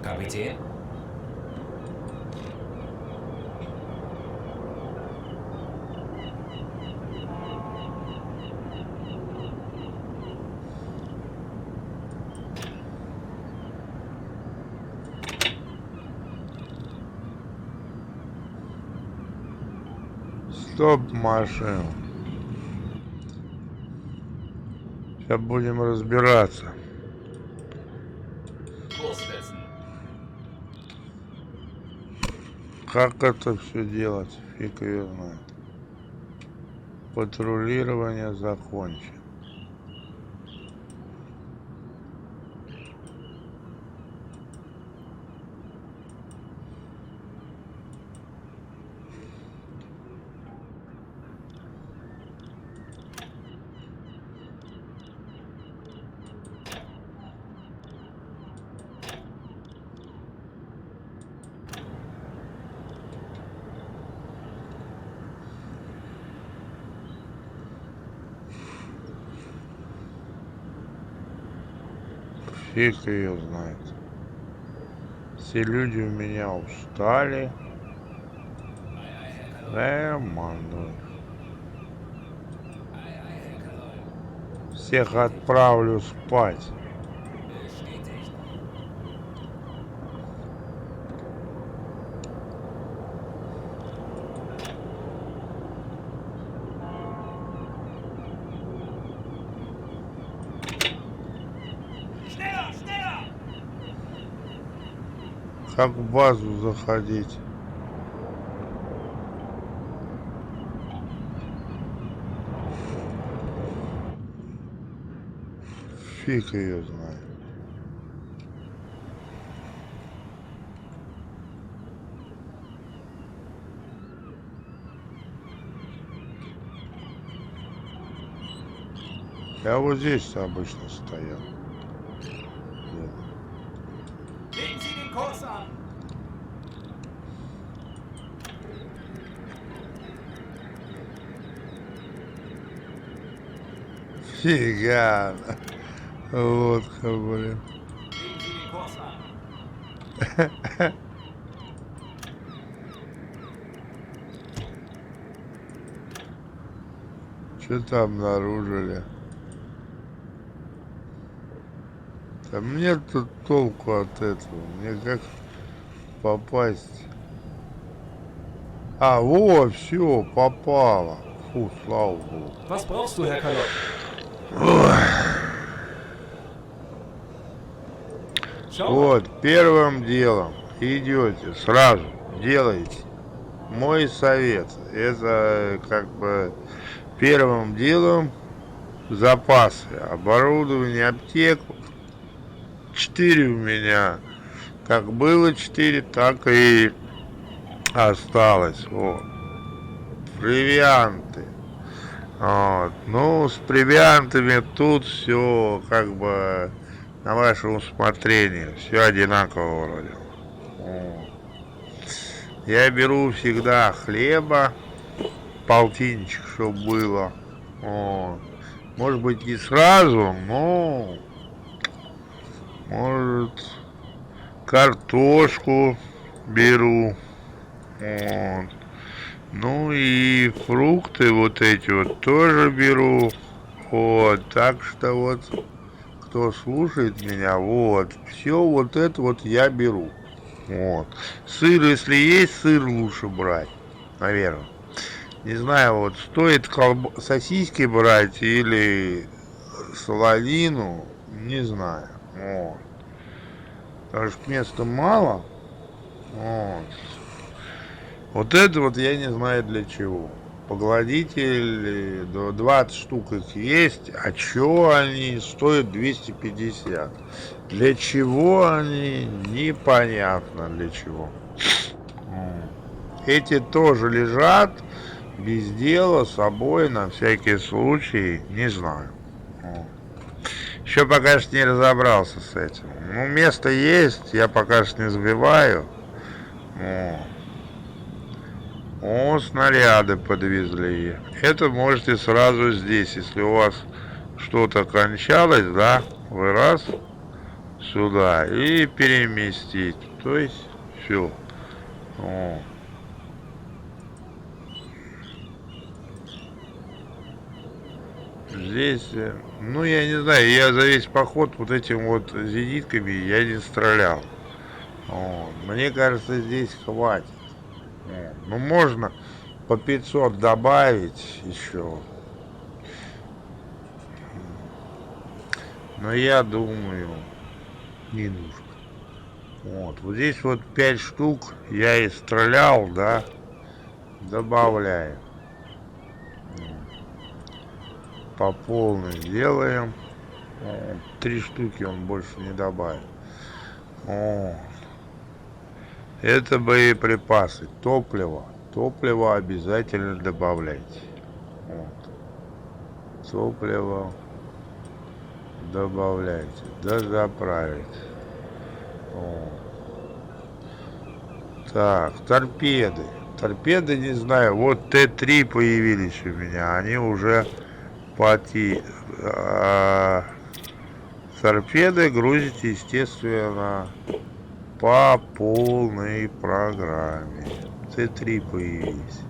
Kapitän? Стоп машину. Сейчас будем разбираться. Kurs setzen. Как это все делать? Фиг ее знает. Патрулирование закончено. Фиг ее знает. Все люди у меня устали. Мандуй. Всех отправлю спать. Bestätigt. Schneller, schneller! Как в базу заходить? Фиг ее знает. Я вот здесь обычно стоял. Legen Sie den Kurs an! Фига. Лодка, блин. Legen Sie den Kurs an! Что-то обнаружили. Да мне тут толку от этого. Мне как попасть? А, вот, все, попало. Фу, слава богу. Was brauchst du, Herr Kalott? Schau mal. Вот, первым делом идете, сразу делаете. Мой совет, это как бы первым делом запасы, оборудование, аптеку. 4 у меня. Как было 4, так и осталось. Вот. Провианты. Вот. Ну, с провиантами тут все как бы на ваше усмотрение. Все одинаково вроде. Вот. Я беру всегда хлеба, полтинничек, чтобы было. Вот. Может быть не сразу, но может картошку беру. Вот. Ну и фрукты вот эти вот тоже беру. Вот, так что вот, кто слушает меня, вот, все вот это вот я беру. Вот. Сыр, если есть, сыр лучше брать, наверное. Не знаю, вот, стоит сосиски брать или солонину, не знаю. Вот. Потому что места мало. Вот. Вот это вот я не знаю для чего. Погладитель, 20 штук их есть, а чё они стоят 250? Для чего они? Непонятно для чего. Эти тоже лежат без дела, с собой, на всякий случай, не знаю. Еще пока что не разобрался с этим. Ну, место есть, я пока что не забиваю. О, снаряды подвезли. Это можете сразу здесь, если у вас что-то кончалось, да, вы раз сюда и переместить. То есть все. Здесь, ну я не знаю, я за весь поход вот этим вот зенитками я не стрелял. Мне кажется, здесь хватит. Ну, можно по 500 добавить еще. Но я думаю, не нужно. Вот здесь вот 5 штук я и стрелял, да. Добавляем. По полной делаем. 3 штуки он больше не добавит. Это боеприпасы, топливо. Топливо обязательно добавляйте. Вот. Топливо добавляйте, дозаправить. Так, торпеды. Торпеды, не знаю, вот Т-3 появились у меня, они уже торпеды грузите, естественно, по полной программе. Т-3 появились.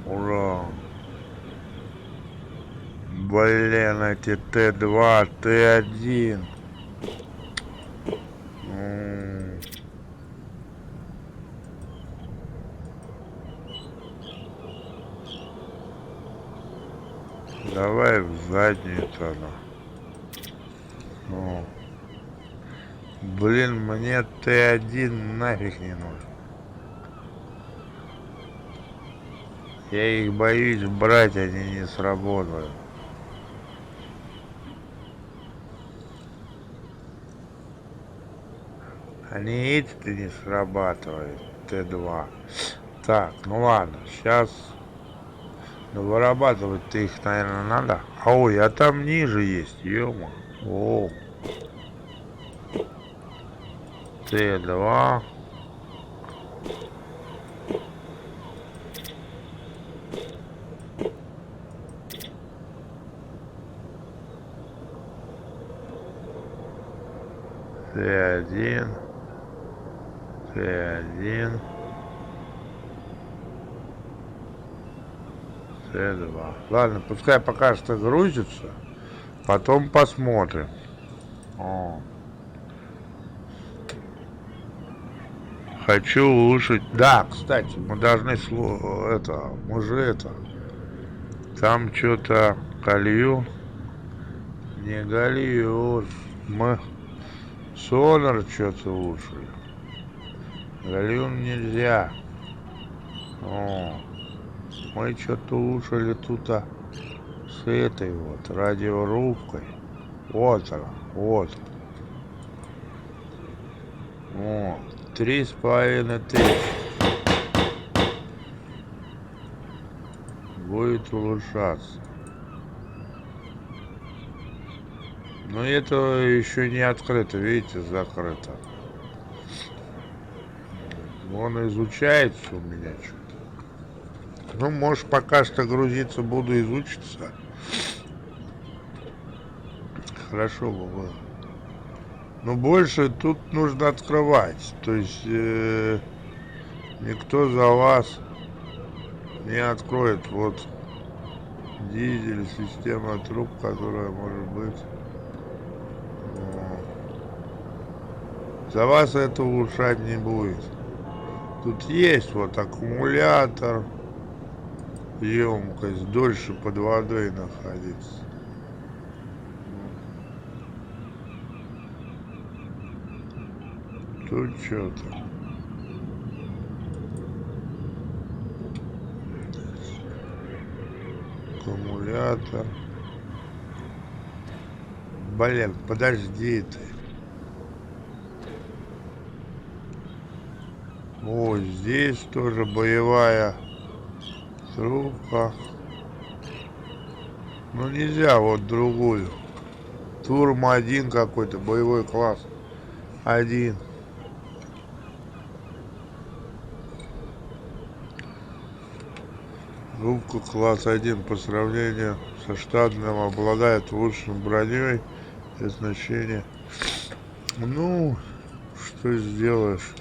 Ура! Блин, эти Т-2, Т-1. Давай в заднюю тогда. Блин, мне Т1 нафиг не нужен. Я их боюсь брать, они не сработают. Они эти-то не срабатывают, Т2. Так, ну ладно, сейчас... Ну, вырабатывать-то их, наверное, надо. Ой, а там ниже есть, ё-моё. О. Т2. Т1. Т1. Т2. Ладно, пускай пока что грузится. Потом посмотрим. Хочу улучшить. Да, кстати, мы должны мы же там что-то колью. Не голью. Мы Сонар что-то улучшили. Галюн нельзя. О, мы что-то улучшили тут с этой вот радиорубкой. Вот она, вот. О, 3500. Будет улучшаться. Но это еще не открыто, видите, закрыто. Он изучается у меня что-то. Ну, может, пока что грузиться буду изучиться. Хорошо бы было. Но больше тут нужно открывать. То есть никто за вас не откроет. Вот дизель, система труб, которая может быть. За вас это улучшать не будет. Тут есть вот аккумулятор, емкость, дольше под водой находиться. Тут что-то. Аккумулятор. Блин, подожди ты. О, здесь тоже боевая трубка. Ну нельзя вот другую. Турм 1 какой-то, боевой класс 1. Трубка класс 1 по сравнению со штатным обладает лучшим броней и оснащением. Ну, что сделаешь?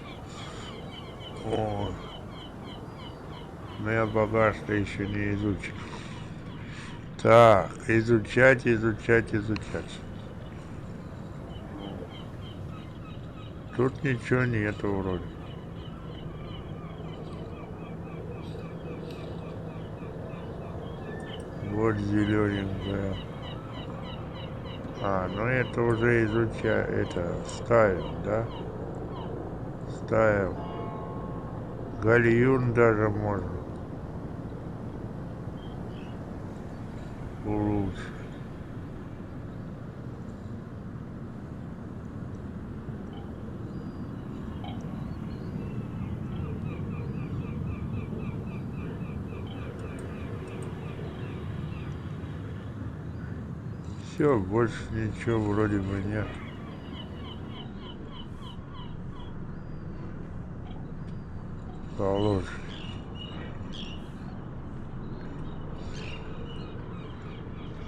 О, но я пока что еще не изучил. Так, изучать. Тут ничего нету вроде. Вот зелененькая. Ну это уже это ставим, да? Ставим. Гальюн даже можно улучшить. Все, больше ничего вроде бы нет. Получше.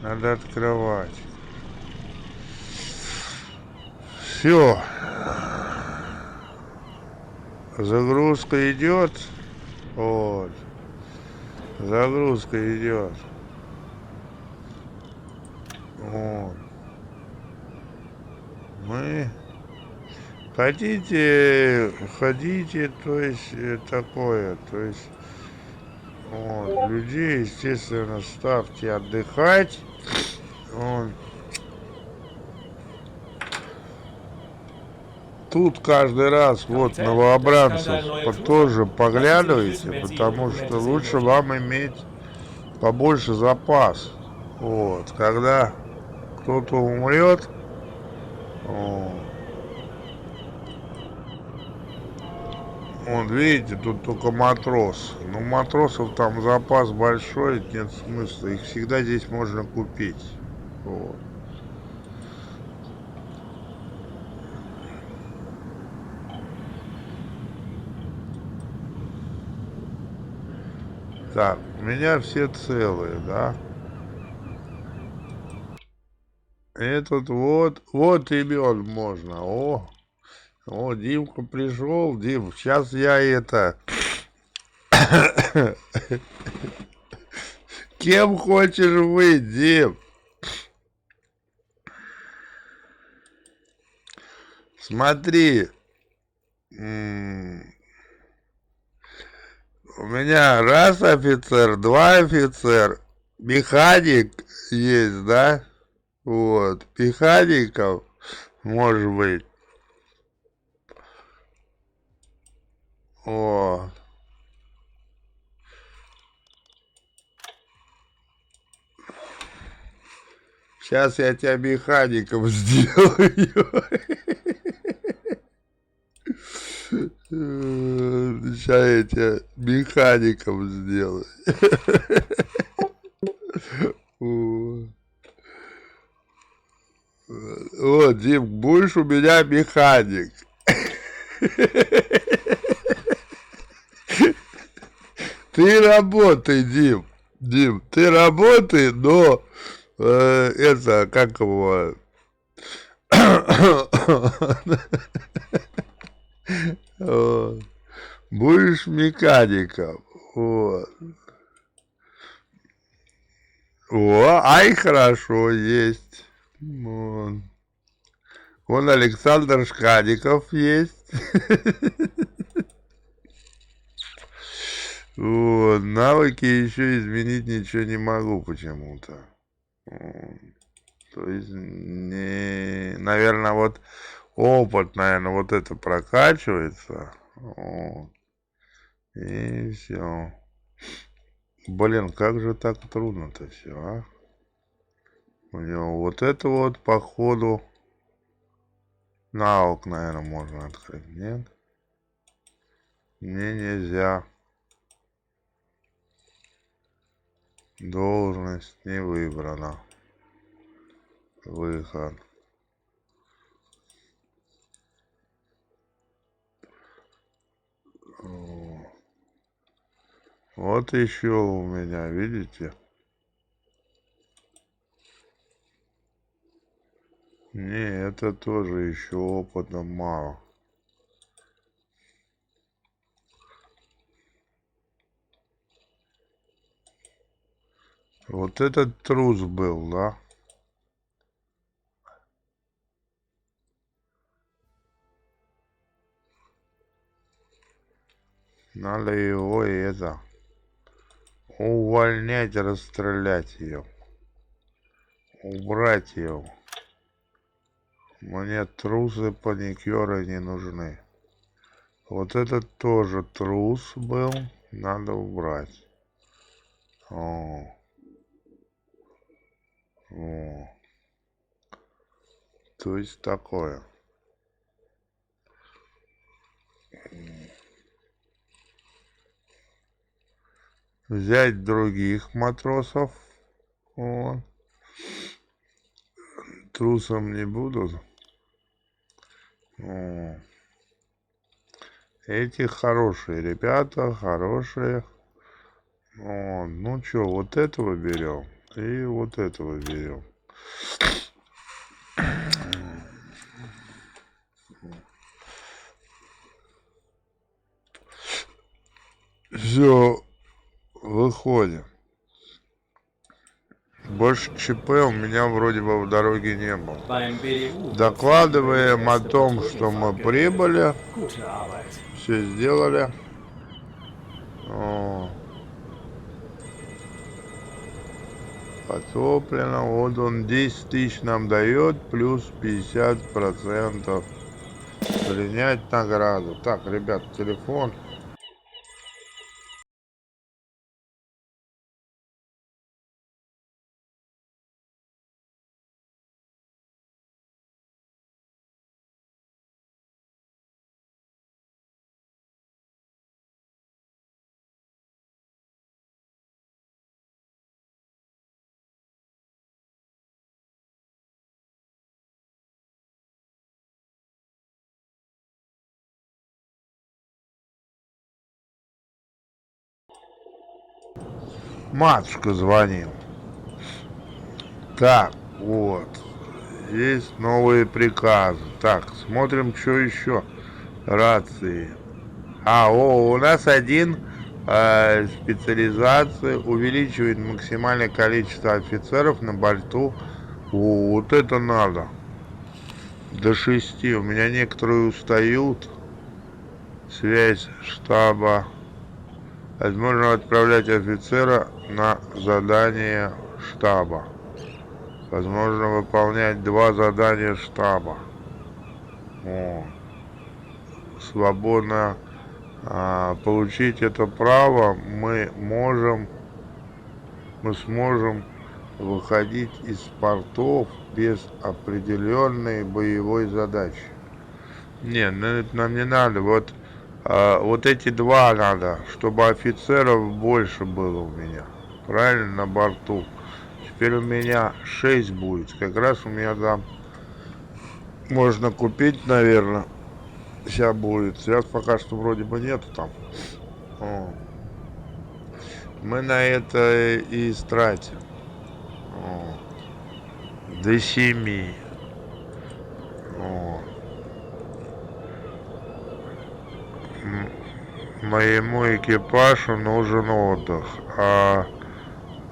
Надо открывать. Все. Загрузка идет. Вот. Загрузка идет. Вот. Мы хотите, то есть такое, то есть вот, людей, естественно, ставьте отдыхать. Вот. Тут каждый раз вот новобранцев тоже поглядывайте, потому что лучше вам иметь побольше запас. Вот, когда кто-то умрет, вот видите, тут только матрос. Но матросов там запас большой, нет смысла. Их всегда здесь можно купить. Вот. Так, у меня все целые, да? Этот вот имен можно. О, Димка пришел. Дим, сейчас я это... Кем хочешь быть, Дим? Смотри. У меня раз офицер, два офицер, механик есть, да? Вот, механиков, может быть, Сейчас я тебя механиком сделаю. Сейчас я тебя механиком сделаю. Вот, Дим, будешь у меня механик. Ты работай, Дим. Дим, ты работай, но это, как его... Вот. Будешь механиком. Вот. О, ай, хорошо, есть. Вот. Вон Александр Шкадиков есть. Вот. Навыки еще изменить ничего не могу почему-то. То есть, не, наверное, вот опыт, наверное, вот это прокачивается. Вот. И все. Блин, как же так трудно-то все, а? У него вот это вот, походу, навык, наверное, можно открыть. Нет? Мне нельзя. Должность не выбрана. Выход. Вот еще у меня, видите? Не, это тоже еще опыта мало. Вот этот трус был, да? Надо его и это... увольнять, расстрелять ее. Убрать ее. Мне трусы, паникеры не нужны. Вот этот тоже трус был. Надо убрать. О. О. То есть такое. Взять других матросов. Вот. Трусом не будут. О. Эти хорошие ребята, хорошие. О, ну что, вот этого берем. И вот этого берем. Все, выходим. Больше ЧП у меня вроде бы в дороге не было. Beim BDU. Докладываем о том, что мы прибыли, Gute Arbeit. все сделали. О. Потоплено, вот он 10 тысяч нам дает, плюс 50%. Принять награду. Так, ребят, телефон. Матушка звонил. Так, вот. Есть новые приказы. Так, смотрим, что еще. Рации. У нас один специализация увеличивает максимальное количество офицеров на борту. Вот это надо. До 6. У меня некоторые устают. Связь штаба. Возможно отправлять офицера на задание штаба. Возможно выполнять 2 задания штаба. О. Свободно получить это право мы сможем выходить из портов без определенной боевой задачи. Не, ну это нам не надо. Вот, вот эти два надо, чтобы офицеров больше было у меня. Правильно, на борту. Теперь у меня 6 будет. Как раз у меня там можно купить, наверное. Сейчас будет. Сейчас пока что вроде бы нету там. О. Мы на это и истратим. О. До 7. О. Моему экипажу нужен отдых. А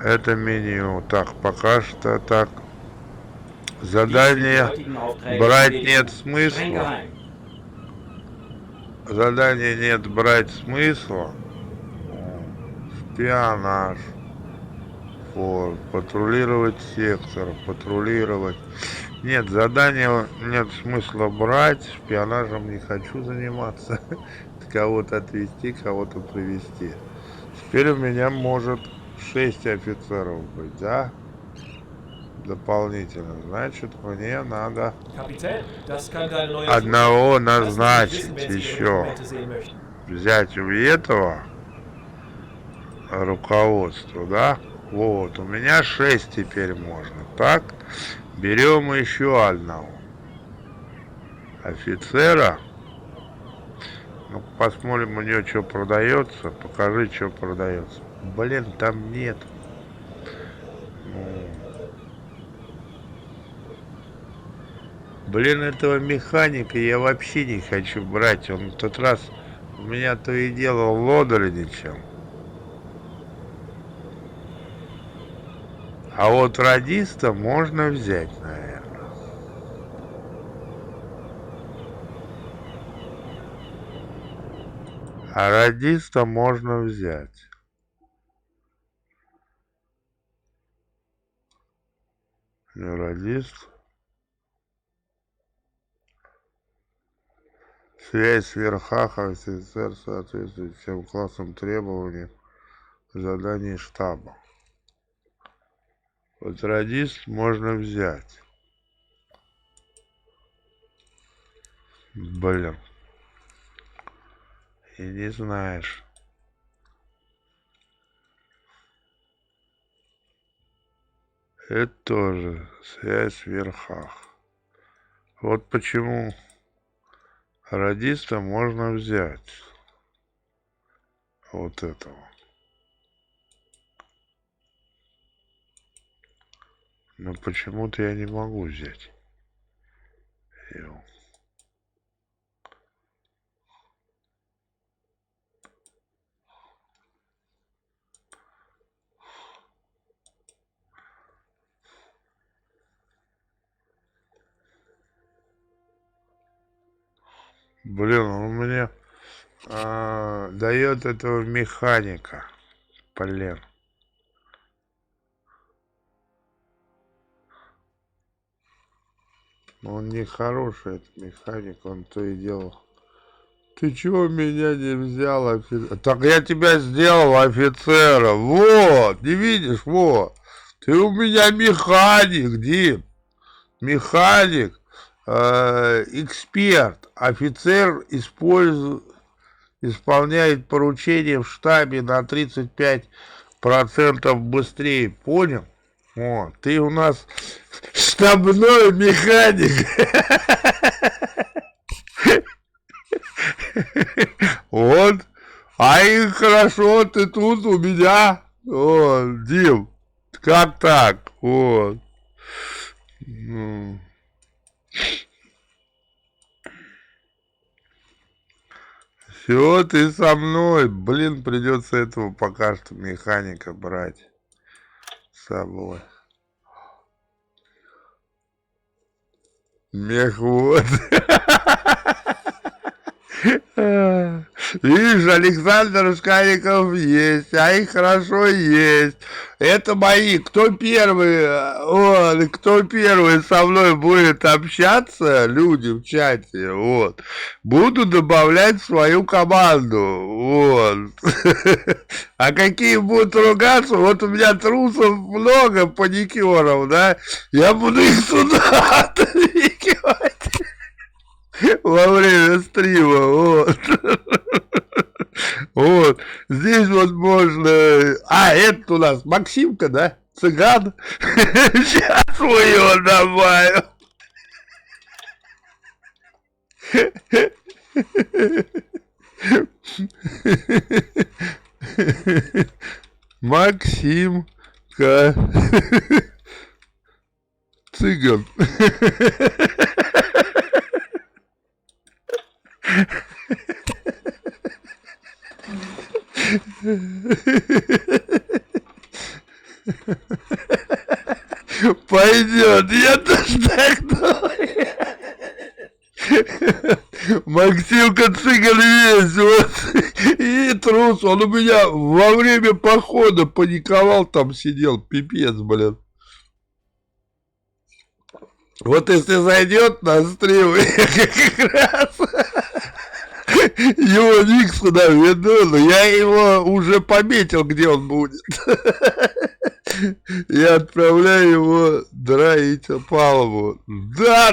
это меню. Так, пока что так. Dies sind die Задание heutigen Aufträge брать erledigt. нет Streng смысла. geheim. Задание нет брать смысла. Шпионаж. Вот. Патрулировать сектор. Патрулировать. Нет, задания нет смысла брать. Шпионажем не хочу заниматься. Кого-то отвезти, кого-то привезти. Теперь у меня может 6 офицеров быть, да? Дополнительно. Значит, мне надо Kapitän, das kann deine neue одного Lassen Sie mich назначить wissen, wenn Sie Ihre еще. Dokumente sehen möchten. Взять у этого руководство, да? Вот, у меня 6 теперь можно. Так, берем еще одного офицера. Ну, посмотрим у нее, что продается. Покажи, что продается. Блин, там нет. Ну, блин, этого механика я вообще не хочу брать. Он в тот раз у меня то и дело лодорничал. А вот радиста можно взять, наверное. А радиста можно взять. Не радист. Связь в верхах, офицер соответствует всем классам требований заданий штаба. Вот радист можно взять. Блин. И не знаешь. Это тоже связь в верхах. Вот почему радиста можно взять. Вот этого. Но почему-то я не могу взять его. Блин, он мне дает этого механика. Блин. Он не хороший, этот механик, он то и дело. Ты чего меня не взял, офицер? Так я тебя сделал офицера. Вот, не видишь, вот. Ты у меня механик, Дим. Механик, эксперт. Офицер исполняет поручения в штабе на 35% быстрее. Понял? Вот. Ты у нас штабной механик. Вот. А и хорошо, ты тут у меня. Вот, Дим. Как так? Вот. Ну. Все, ты со мной. Блин, придется этого пока что механика брать с собой. Мехвод. Видишь, Александр Шкариков есть, а их хорошо есть. Это мои. Кто первый, вот, кто первый со мной будет общаться, люди в чате, вот, буду добавлять в свою команду, вот. А какие будут ругаться, вот у меня трусов много, паникеров, да, я буду их сюда отвлекивать во время стрима, вот. Вот, здесь вот можно... А, это у нас Максимка, да? Цыган. Сейчас мы его добавим. Максимка. Цыган. Пойдет, я тоже так думаю. Максимка Цыган весь, вот, и трус, он у меня во время похода паниковал, там сидел, пипец, блин. Вот если зайдет на стрим, я как раз его ник сюда веду, но я его уже пометил, где он будет. Я отправляю его драить палубу. Да,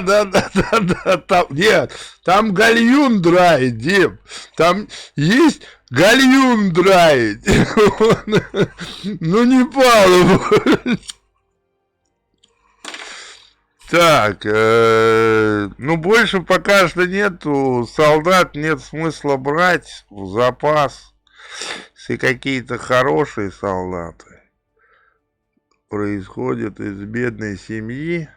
там, нет, там гальюн драить, Дим. Там есть гальюн драить. Ну не палубу. Так, ну больше пока что нету солдат, нет смысла брать в запас. Если какие-то хорошие солдаты происходят из бедной семьи,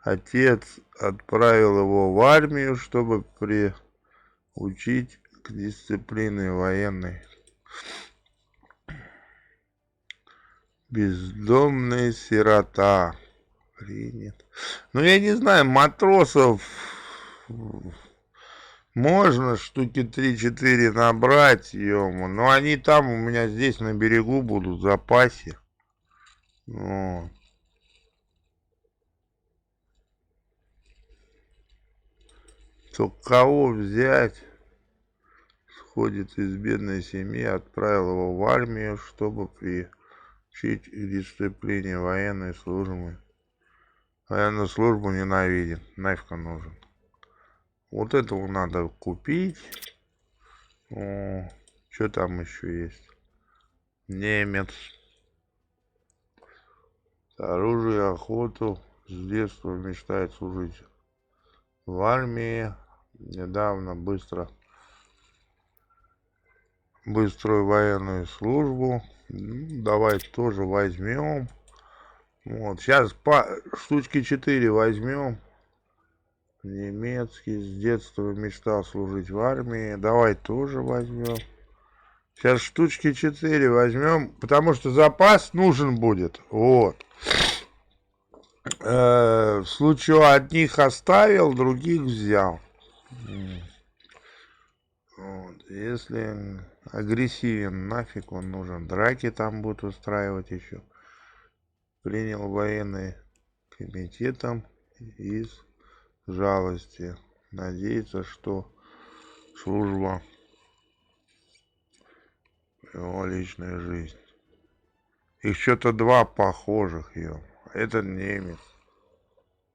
отец отправил его в армию, чтобы приучить к дисциплине военной. Бездомный сирота. Принят. Ну, я не знаю, матросов можно штуки 3-4 набрать, ё-моё, но они там у меня здесь на берегу будут в запасе. Вот. Только кого взять? Сходит из бедной семьи, отправил его в армию, чтобы приучить к дисциплине военной службы. Военную службу ненавидит, нафиг он нужен. Вот этого надо купить. О, что там еще есть? Немец. Оружие, охоту. С детства мечтает служить в армии. Недавно быструю военную службу. Давай тоже возьмем. Вот, сейчас штучки 4 возьмем. Немецкий, с детства мечтал служить в армии. Давай тоже возьмем. Сейчас штучки 4 возьмем, потому что запас нужен будет. Вот. В случае одних оставил, других взял. Вот. Если агрессивен, нафиг он нужен. Драки там будут устраивать еще. Принял военный комитетом из жалости. Надеется, что служба его личная жизнь. Их что-то 2 похожих, Это немец.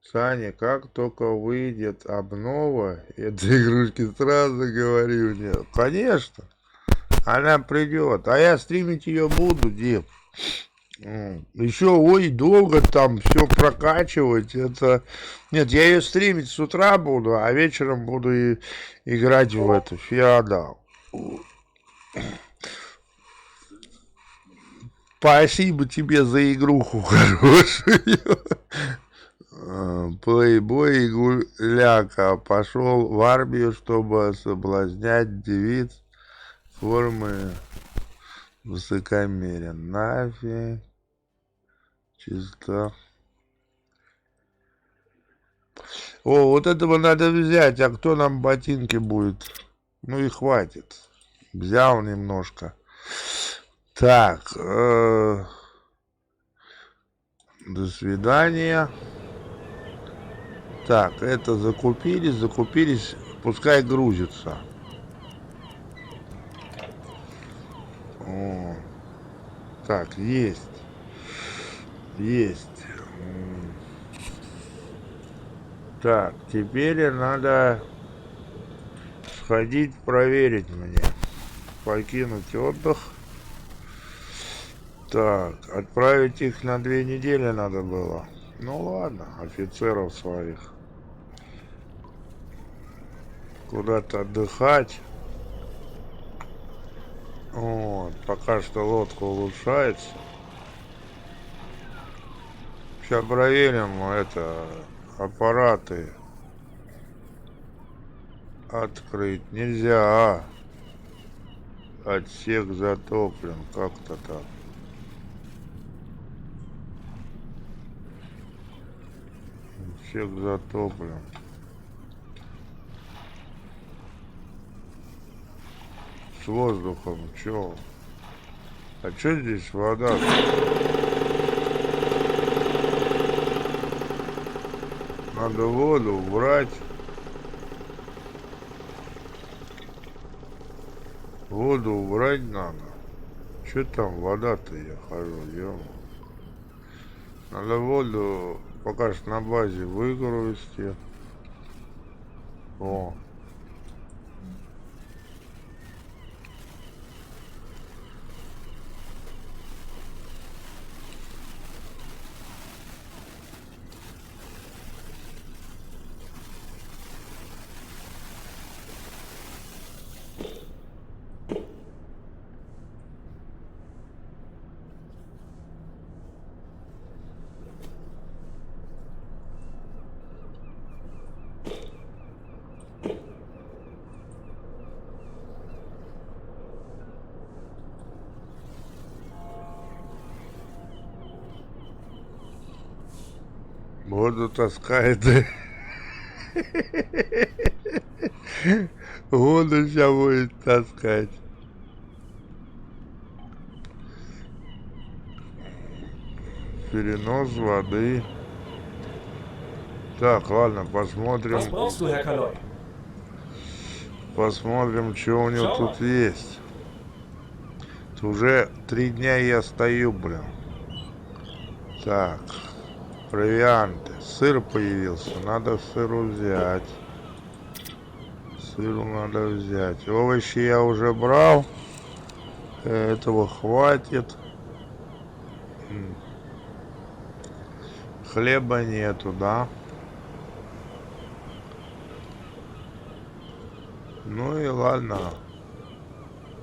Саня, как только выйдет обнова этой игрушки, сразу говори мне. Конечно, она придет. А я стримить ее буду, Дим. Еще, ой, долго там все прокачивать. Это... Нет, я ее стримить с утра буду, а вечером буду играть в эту феодал. Спасибо тебе за игруху хорошую. Плейбой Гуляка пошел в армию, чтобы соблазнять девиц формы высокомерия. Нафиг. Чисто. О, вот этого надо взять. А кто нам ботинки будет? Ну и хватит. Взял немножко. Так. До свидания. Так, это закупились. Пускай грузится. О, так, есть. Так, теперь надо сходить проверить мне. Покинуть отдых. Так, отправить их на 2 недели надо было. Ну ладно, офицеров своих. Куда-то отдыхать. Вот, пока что лодка улучшается. Сейчас проверим аппараты. Открыть нельзя. Отсек затоплен. Как-то так. Отсек затоплен. С воздухом. Чё? А чё здесь вода? Надо воду убрать. Воду убрать надо. Что там вода-то, я хожу, ё. Надо воду пока что на базе выгрузить. О. Воду таскает. Воду сейчас будет таскать. Перенос воды. Так, ладно, посмотрим. Was brauchst du, Herr Kaloi? Посмотрим, что у него Schau тут есть. Уже 3 дня я стою, блин. Так. Провианты. Сыр появился. Надо сыру взять. Сыру надо взять. Овощи я уже брал. Этого хватит. Хлеба нету, да? Ну и ладно.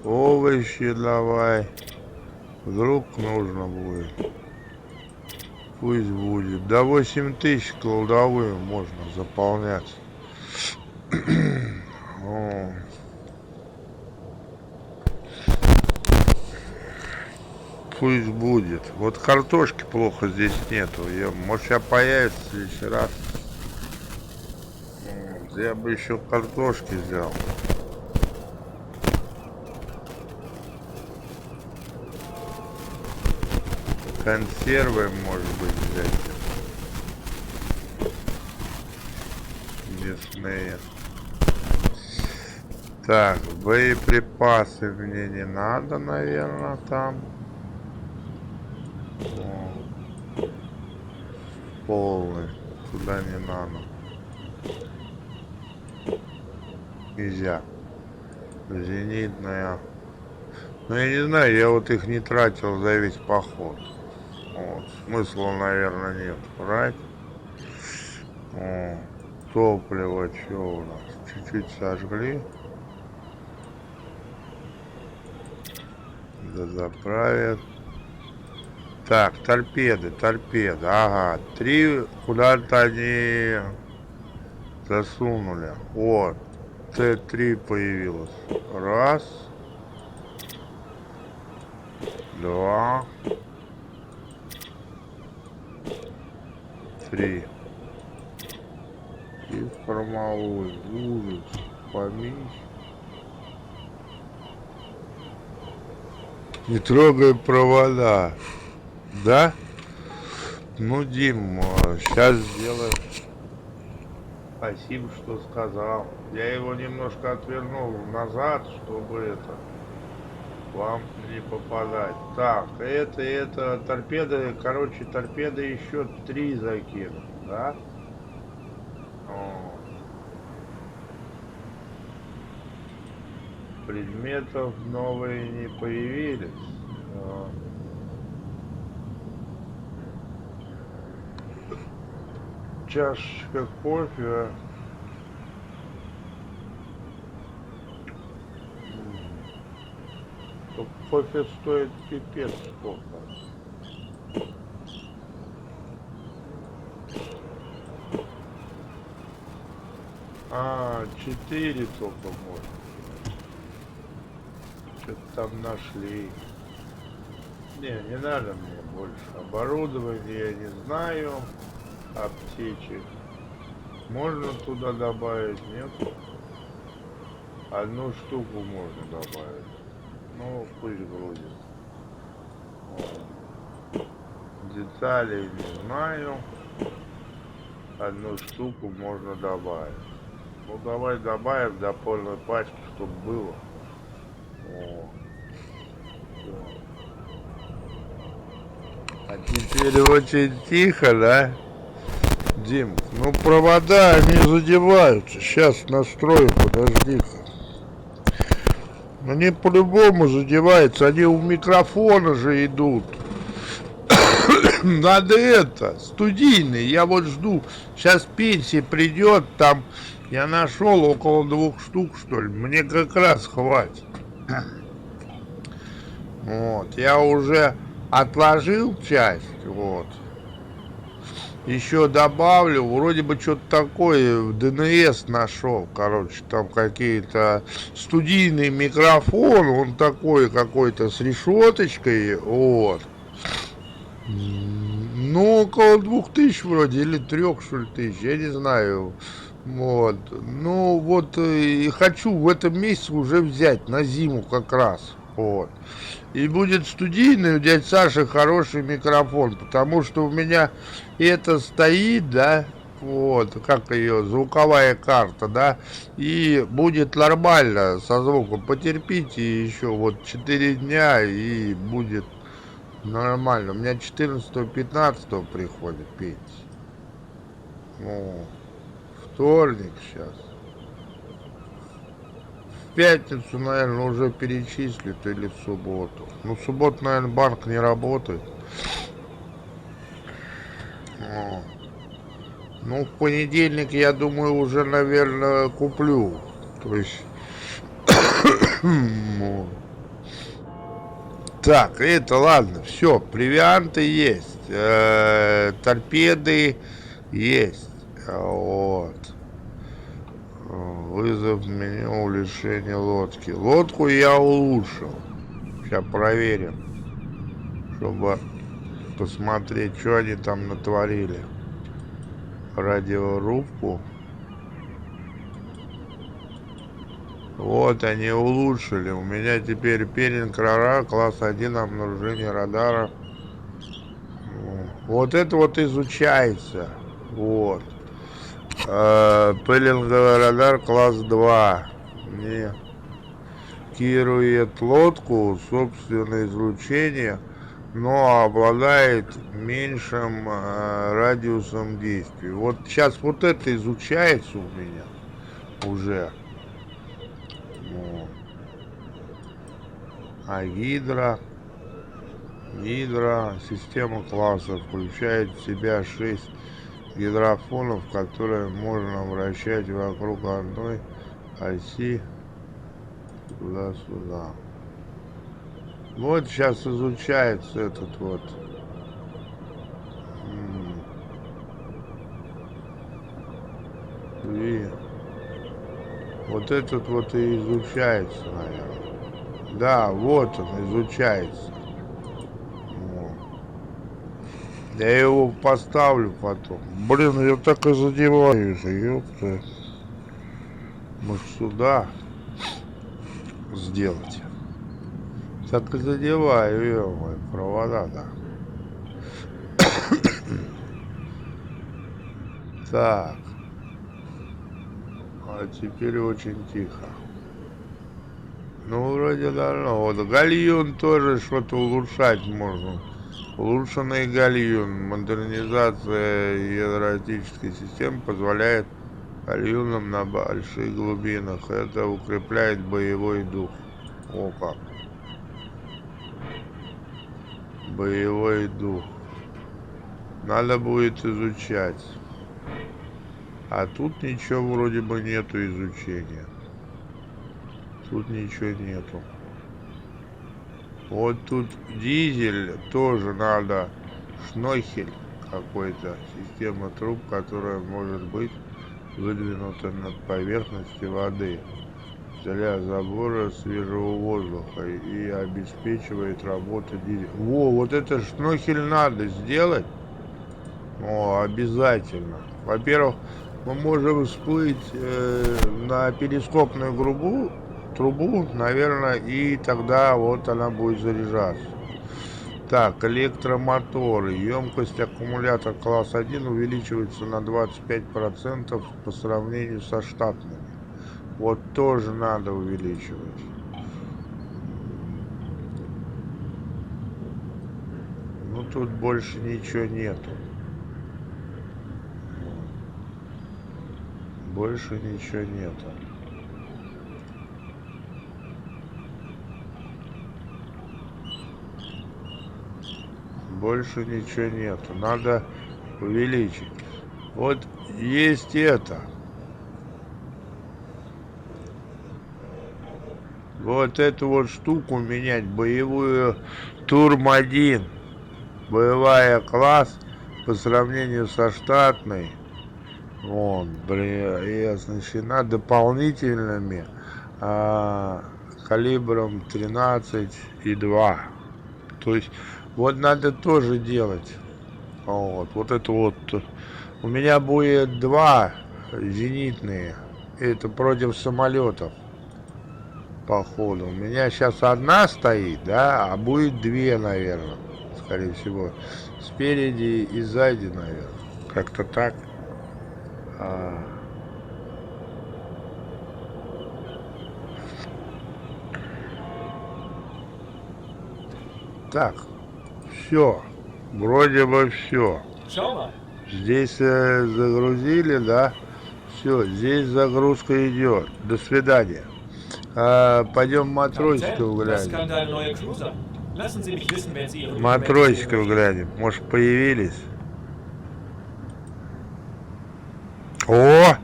Овощи давай. Вдруг нужно будет. Пусть будет. До 8000 кладовую можно заполнять. О. Пусть будет. Вот картошки плохо здесь нету. Может, сейчас появится в следующий раз. Я бы еще картошки взял. Консервы, может быть, взять. Мясные. Так, боеприпасы мне не надо, наверное, там. О, полный. Туда не надо. Нельзя. Зенитная. Ну, я не знаю, я вот их не тратил за весь поход. Вот. Смысла, наверное, нет брать. О, топливо, что у нас? Чуть-чуть сожгли. Да заправят. Так, торпеды. Ага, 3 куда-то они засунули. Вот. Т3 появилось. Раз. 2. 3. И формовой. Ужас. Помесь. Не трогай провода. Да? Ну, Дим, сейчас сделаем. Спасибо, что сказал. Я его немножко отвернул назад, чтобы это вам не попадать. Так, это торпеды, короче, торпеды еще 3 закину, да? О. Предметов новые не появились. Чашечка кофе. Кофе стоит пипец сколько. А, 4 только можно. Что-то там нашли. Не надо мне больше. Оборудование я не знаю. Аптечек. Можно туда добавить, нет? 1 штуку можно добавить. Ну, пусть грузит. Деталей не знаю. 1 штуку можно добавить. Ну, давай добавим до полной пачки, чтобы было. О. Всё. А теперь очень тихо, да? Дим, ну провода, они задеваются. Сейчас настрою, подожди-ка. Они по-любому задеваются. Они у микрофона же идут. Надо это, студийный. Я вот жду. Сейчас пенсия придет. Там я нашел около 2 штук, что ли. Мне как раз хватит. Вот. Я уже отложил часть. Вот. Еще добавлю, вроде бы что-то такое в ДНС нашел, короче, там какие-то студийный микрофон, он такой какой-то с решеточкой, вот. Ну, около 2000 вроде, или 3, что ли, тысяч, я не знаю, вот. Ну, вот, и хочу в этом месяце уже взять, на зиму как раз, вот. И будет студийный у дяди Саши хороший микрофон, потому что у меня это стоит, да, вот, как ее, звуковая карта, да, и будет нормально со звуком. Потерпите еще вот 4 дня и будет нормально. У меня 14-15 приходит петь. Ну, вторник сейчас. В пятницу, наверное, уже перечислят или в субботу. Ну, в субботу, наверное, банк не работает. О. Ну, в понедельник, я думаю, уже, наверное, куплю. То есть... Так, это ладно, все, провианты есть, торпеды есть, вот. Вызов меню улучшения лодки. Лодку я улучшил. Сейчас проверим, чтобы посмотреть, что они там натворили. Радиорубку. Вот они улучшили. У меня теперь пелинг рара, класс 1, обнаружение радара. Вот это вот изучается. Вот. Пелинговый радар класс 2. Не кирует лодку, собственное излучение, но обладает меньшим радиусом действия. Вот сейчас вот это изучается у меня уже. Вот. А гидра система классов включает в себя 6 гидрофонов, которые можно вращать вокруг одной оси туда-сюда. Вот сейчас изучается этот вот. И вот этот вот и изучается, наверное. Да, вот он изучается. Я его поставлю потом. Блин, я так и задеваюсь, ёпта. Может сюда сделать. Так и задеваю, ё-моё, провода-то. Так, а теперь очень тихо. Ну, вроде давно. Вот гальюн тоже что-то улучшать можно. Улучшенный гальюн. Модернизация гидравлической системы позволяет гальюнам на больших глубинах. Это укрепляет боевой дух. О как. Боевой дух. Надо будет изучать. А тут ничего вроде бы нету изучения. Тут ничего нету. Вот тут дизель тоже надо. Шнохель какой-то. Система труб, которая может быть выдвинута над поверхностью воды для забора свежего воздуха и обеспечивает работу дизеля. Во, вот это шнохель надо сделать. О, обязательно. Во-первых, мы можем всплыть на перископную трубу, наверное, и тогда вот она будет заряжаться. Так, электромоторы. Емкость аккумулятора класс 1 увеличивается на 25% по сравнению со штатными. Вот тоже надо увеличивать. Ну, тут больше ничего нету. Больше ничего нету. Больше ничего нету. Надо увеличить. Вот есть это. Вот эту вот штуку менять. Боевую Турм-1. Боевая класс по сравнению со штатной. Вот, блин, и оснащена дополнительными калибром 13,2. То есть вот надо тоже делать. Вот это вот. У меня будет два зенитные. Это против самолетов. Походу. У меня сейчас одна стоит, да, а будет две, наверное. Скорее всего. Спереди и сзади, наверное. Как-то так. А, так. Все. Вроде бы все. Schau mal. Здесь загрузили, да? Все, здесь загрузка идет. До свидания. Пойдем матросиков Kapitän, das глянем. kann deine neue Crew sein. Lassen Sie mich wissen, wenn Sie Ihre Dokumente sehen Матросиков möchten. глянем. Может, появились? О!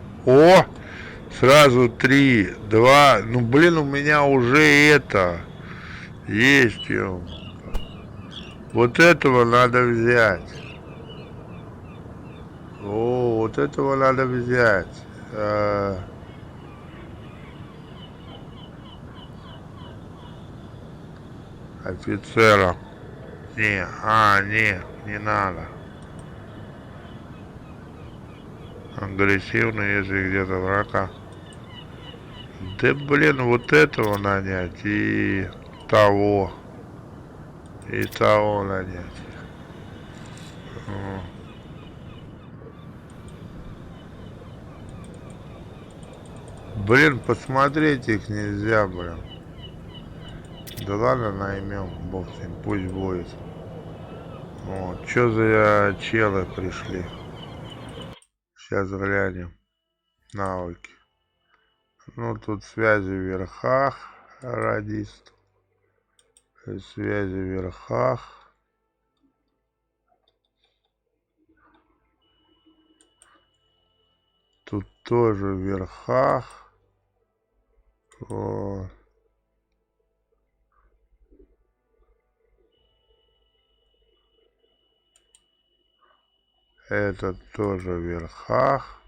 Сразу 3, 2. Ну, блин, у меня уже это есть. Вот этого надо взять. О, вот этого надо взять. Офицера. Не надо. Агрессивный, если где-то драка. Да блин, вот этого нанять и того. И того нанять. Блин, посмотреть их нельзя, блин. Да ладно, наймем, бог с ним, пусть будет. Вот, что за челы пришли? Сейчас глянем. Навыки. Ну, тут связи в верхах, радист. Связи в верхах. Тут тоже в верхах. Вот. Этот тоже в верхах.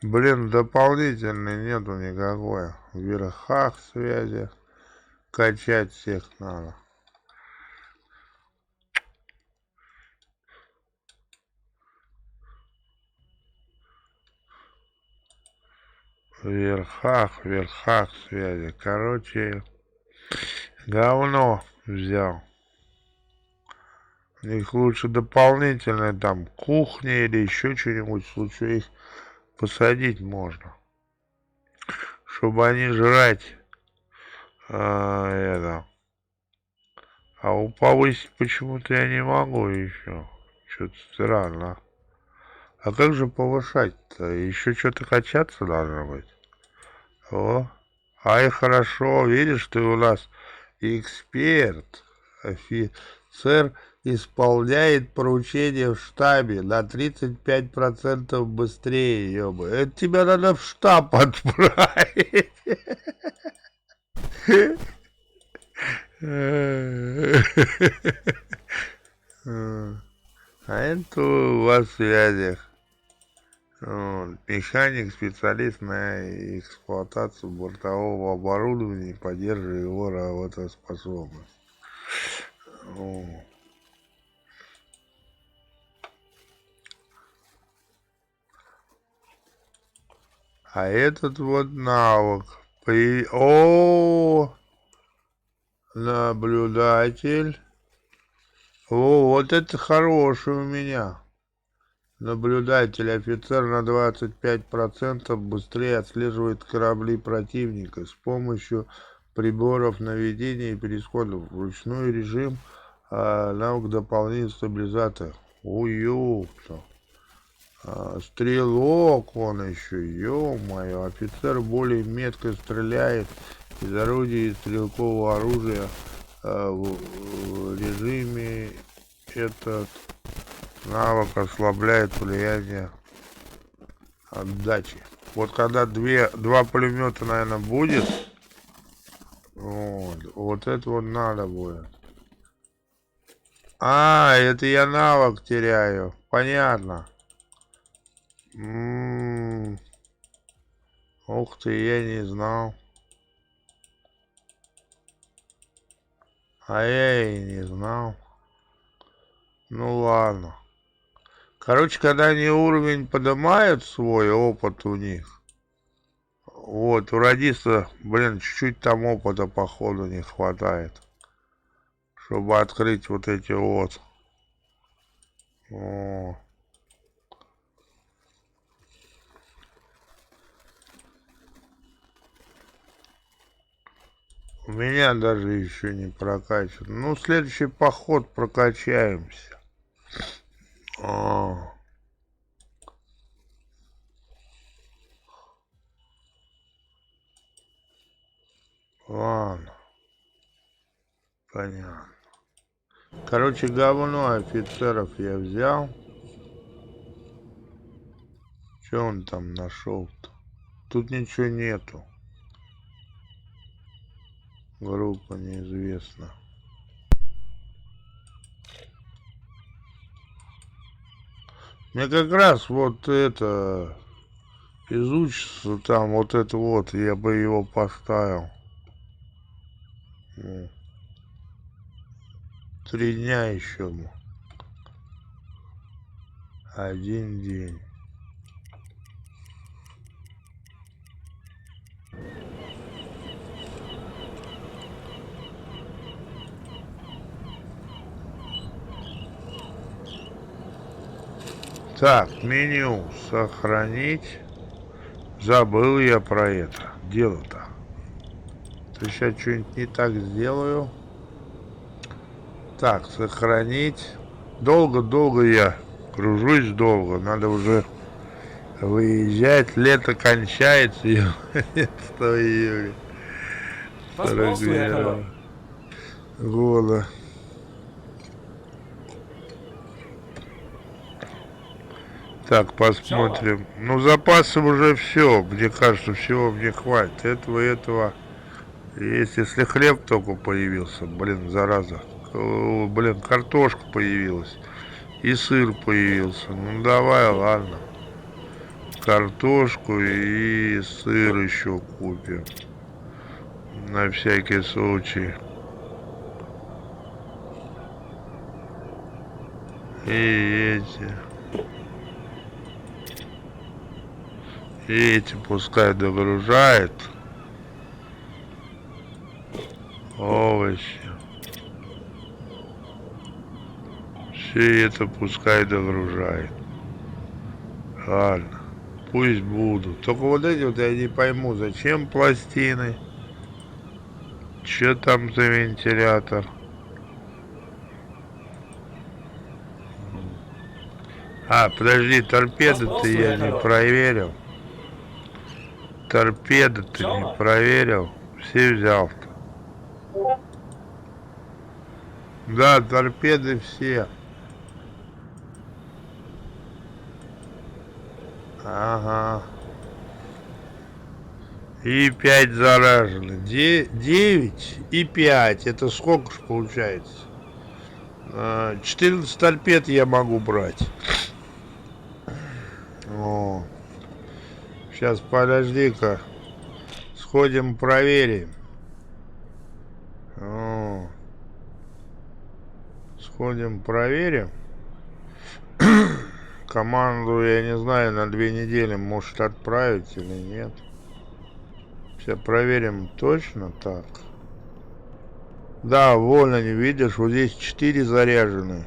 Блин, дополнительной нету никакой. В верхах связи. Качать всех надо. В верхах связи. Короче, говно взял. Их лучше дополнительно там кухня или еще что-нибудь, лучше их посадить можно. Чтобы они жрать это. А повысить почему-то я не могу еще. Что-то странно. А как же повышать-то? Еще что-то качаться должно быть. О, ай, хорошо, видишь, ты у нас эксперт, офицер исполняет поручение в штабе на 35% быстрее, ёба. Это тебя надо в штаб отправить. А это у вас в связях. Вот, механик, специалист на эксплуатацию бортового оборудования и поддерживает его работоспособность. О. А этот вот навык. Наблюдатель. О, вот это хороший у меня. Наблюдатель, офицер на 25% быстрее отслеживает корабли противника с помощью приборов наведения и пересходов. Ручной режим, навык дополнительный стабилизатор. Ой, ёпта. Стрелок он еще, ё-моё. Офицер более метко стреляет из орудия и стрелкового оружия в режиме этот. Навык ослабляет влияние отдачи. Вот когда два пулемета, наверное, будет, вот это вот надо будет. А, это я навык теряю. Понятно. Ух ты, я не знал. А я и не знал. Ну ладно. Короче, когда они уровень поднимают свой опыт у них, вот, у радиста, блин, чуть-чуть там опыта, походу, не хватает, чтобы открыть вот эти вот. О. У меня даже еще не прокачан. Ну, следующий поход прокачаемся. Ладно. Понятно. Короче, говно офицеров я взял. Что он там нашел-то? Тут ничего нету. Группа неизвестна. Мне как раз вот это изучится там, вот это вот, я бы его поставил. 3 дня еще. 1 день. Так, меню сохранить. Забыл я про это. Дело-то. Сейчас что-нибудь не так сделаю. Так, сохранить. Долго-долго я кружусь долго. Надо уже выезжать. Лето кончается. 11 июля. Was brauchst du, Herr Körber? Года. Так, посмотрим. Ну, запасов уже все. Мне кажется, всего мне хватит. Этого. Если хлеб только появился, блин, зараза. Блин, картошка появилась. И сыр появился. Ну, давай, ладно. Картошку и сыр еще купим. На всякий случай. И эти. И эти пускай догружает. Овощи. Все это пускай догружает. Ладно. Пусть будут. Только вот эти вот я не пойму, зачем пластины? Че там за вентилятор? А, подожди, торпеды-то я не проверил. Торпеды-то не проверил. Все взял-то. Да, торпеды все. Ага. И 5 заражены. 9 и 5. Это сколько ж получается? 14 торпед я могу брать. О. Сейчас, подожди-ка. Сходим, проверим. О. Сходим, проверим. Команду, я не знаю, на 2 недели может отправить или нет. Сейчас проверим точно так. Да, вон они, видишь, вот здесь 4 заряжены.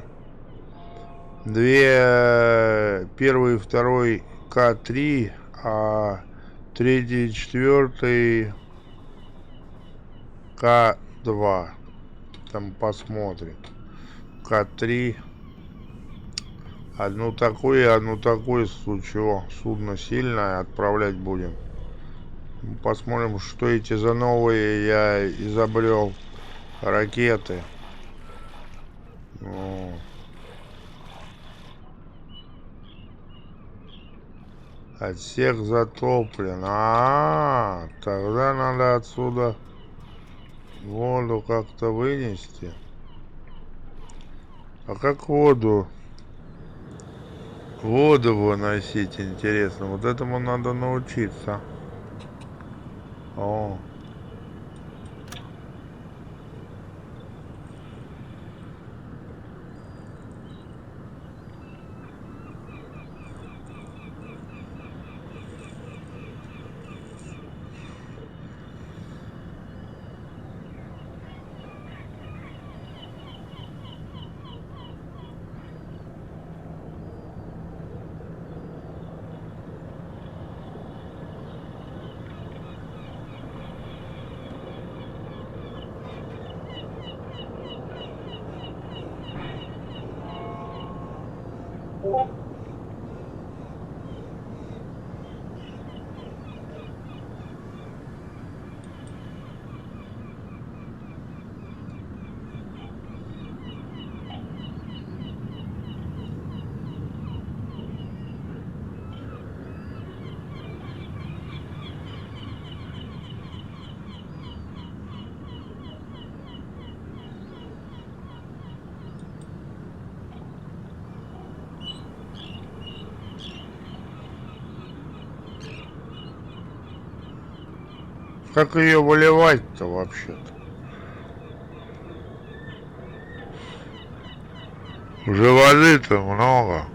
2, первый, второй К3, а третий, четвертый К2. Там посмотрим. К3. Одну такую и одну такую, чего судно сильное, отправлять будем. Посмотрим, что эти за новые я изобрел ракеты. О. Отсек затоплен. Тогда надо отсюда воду как-то вынести. А как воду выносить, интересно? Вот этому надо научиться. О. Как ее выливать-то вообще-то? Уже воды-то много.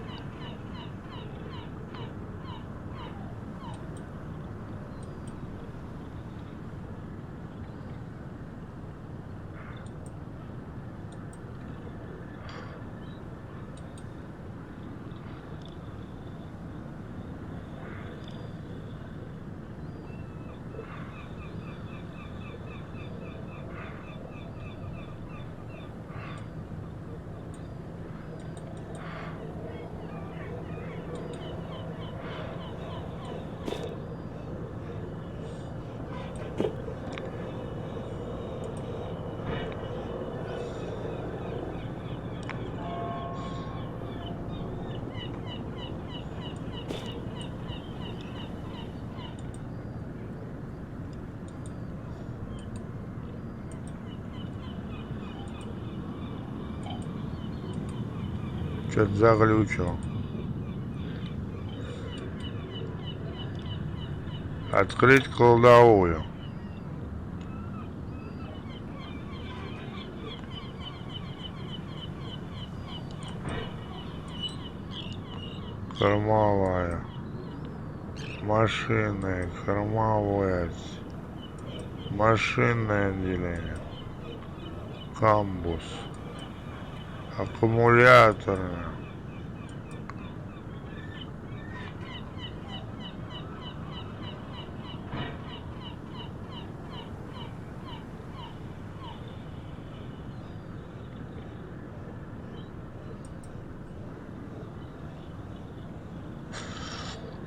Что-то заглючил. Открыть кладовую. Кормовая. Машинное, кормовое, машинное отделение, камбус, аккумуляторное.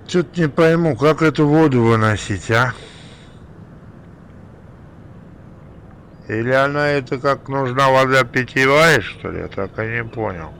Что-то не пойму, как эту воду выносить, а? Или она это как нужна вода питьевая, что ли? Я так и не понял.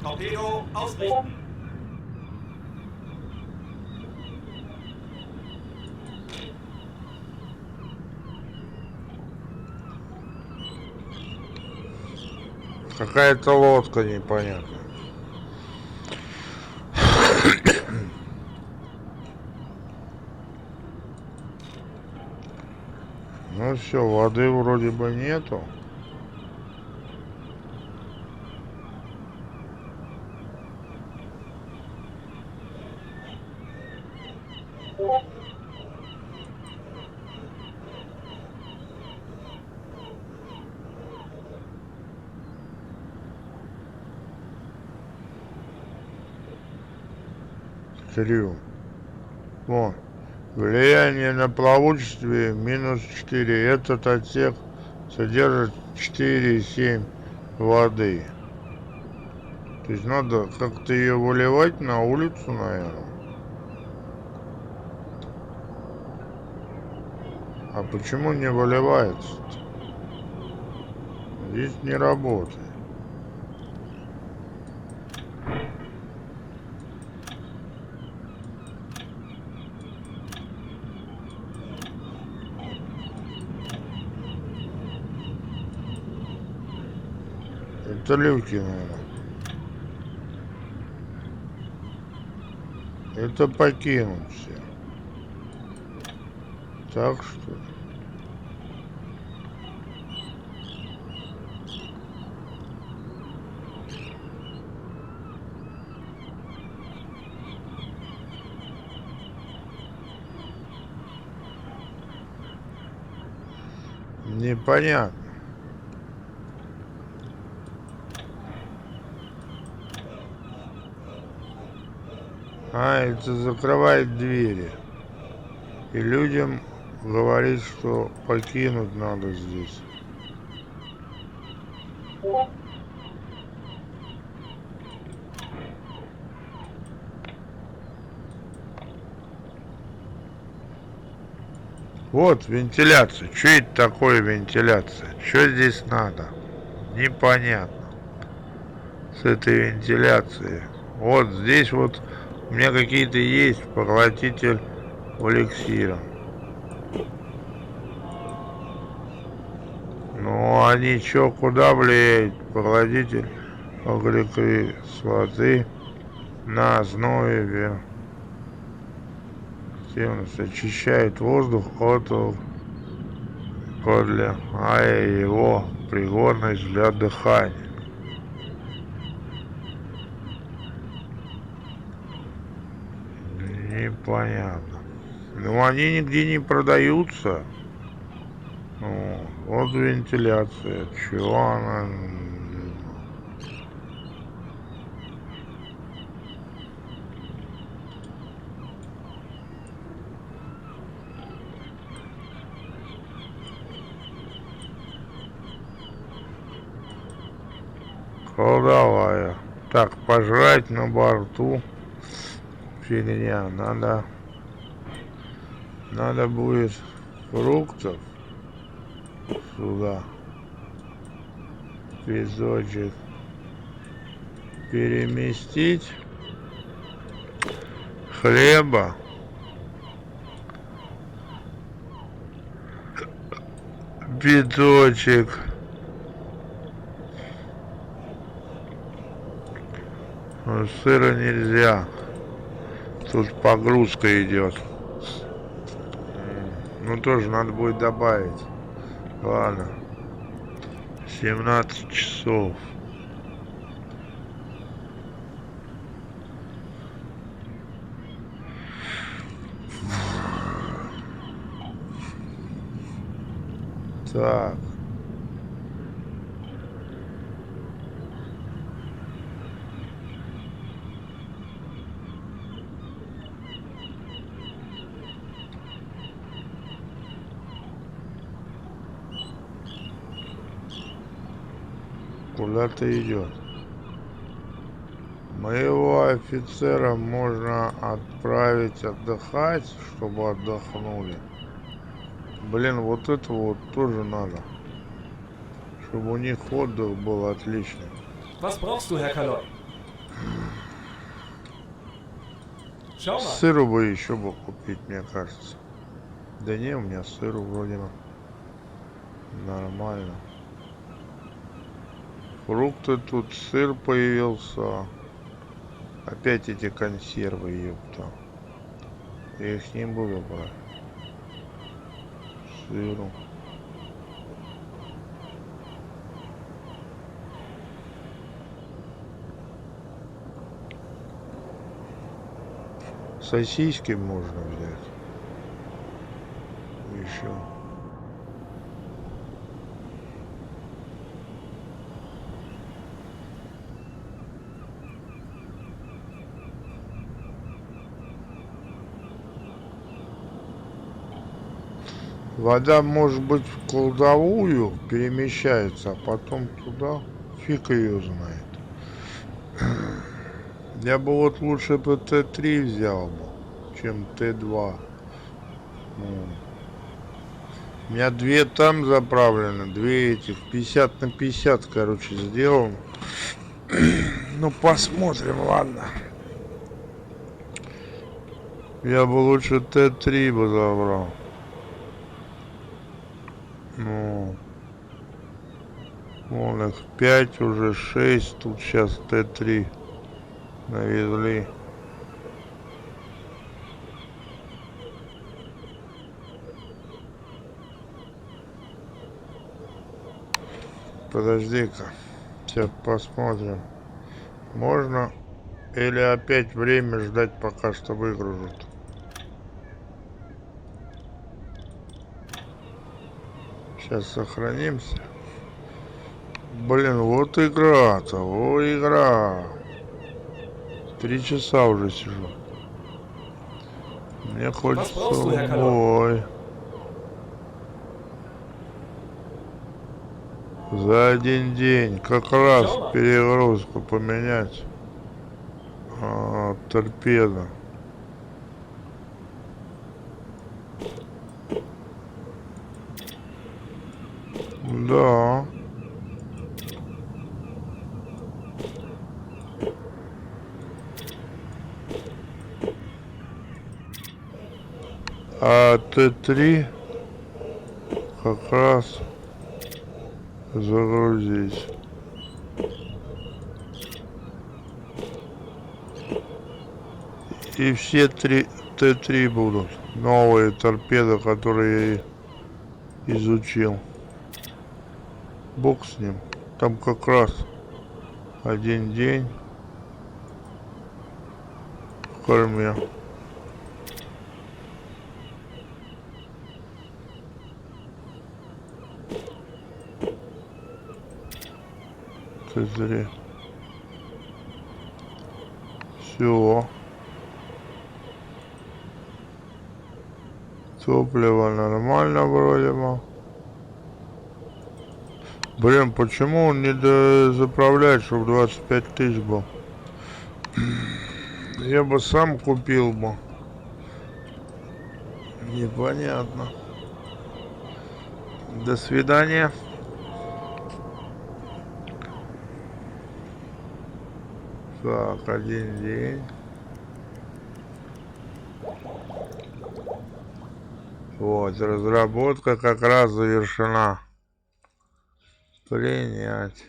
Torpedo ausrichten. Какая-то лодка непонятная. Ну все, воды вроде бы нету. Трю. Вон. Влияние на плавучество -4. Этот отсек содержит 4,7 воды. То есть надо как-то ее выливать на улицу, наверное. А почему не выливается-то? Здесь не работает. Это люки, наверное. Это покинуть все. Так что ли? Непонятно. А, это закрывает двери. И людям говорит, что покинуть надо здесь. Вот вентиляция. Что это такое вентиляция? Что здесь надо? Непонятно. С этой вентиляцией. Вот здесь вот у меня какие-то есть поглотитель эликсира. Ну они чё, куда влияют? Поглотитель кислоты на основе активность очищает воздух от его пригодность для дыхания. Непонятно. Ну они нигде не продаются. Ну, вот вентиляция. Чего она? Кладовая. Так, пожрать на борту. Фигня. Надо будет фруктов сюда. Песочек. переместить хлеба биточек. Сыра нельзя. Тут погрузка идет. Ну тоже надо будет добавить. Ладно. 17 часов. Так. Куда-то идет. Моего офицера можно отправить отдыхать, чтобы отдохнули. Блин, вот это вот тоже надо. Чтобы у них отдых был отличный. Was brauchst du, Herr Kaloi? Schau mal. Сыру бы еще бы купить, мне кажется. Да не, у меня сыру вроде нормально. Фрукты тут, сыр появился. Опять эти консервы, ёпта. Я их не буду брать. Сыру. Сосиски можно взять. Еще. Вода может быть в кладовую перемещается, а потом туда. Фиг ее знает. Я бы вот лучше бы Т3 взял бы, чем Т2. У меня две там заправлены, две этих 50 на 50, короче, сделал. Ну, посмотрим, ладно. Я бы лучше Т3 бы забрал. Ну, вон их 5, уже 6, тут сейчас Т3 навезли. Подожди-ка, сейчас посмотрим. Можно или опять время ждать, пока что выгружат? Сейчас сохранимся. Блин, вот игра-то, о, игра. 3 часа уже сижу. Мне хочется бой. За один день как раз перегрузку поменять. Торпеда. Да. А Т3 как раз загрузить. И все Т3 будут. Новые торпеды, которые я изучил. Бог с ним. Там как раз один день в корме. Т3. Все. Топливо нормально вроде бы. Блин, почему он не заправляет, чтобы 25 тысяч был? Я бы сам купил бы. Непонятно. До свидания. Так, один день. Вот, разработка как раз завершена. Принять.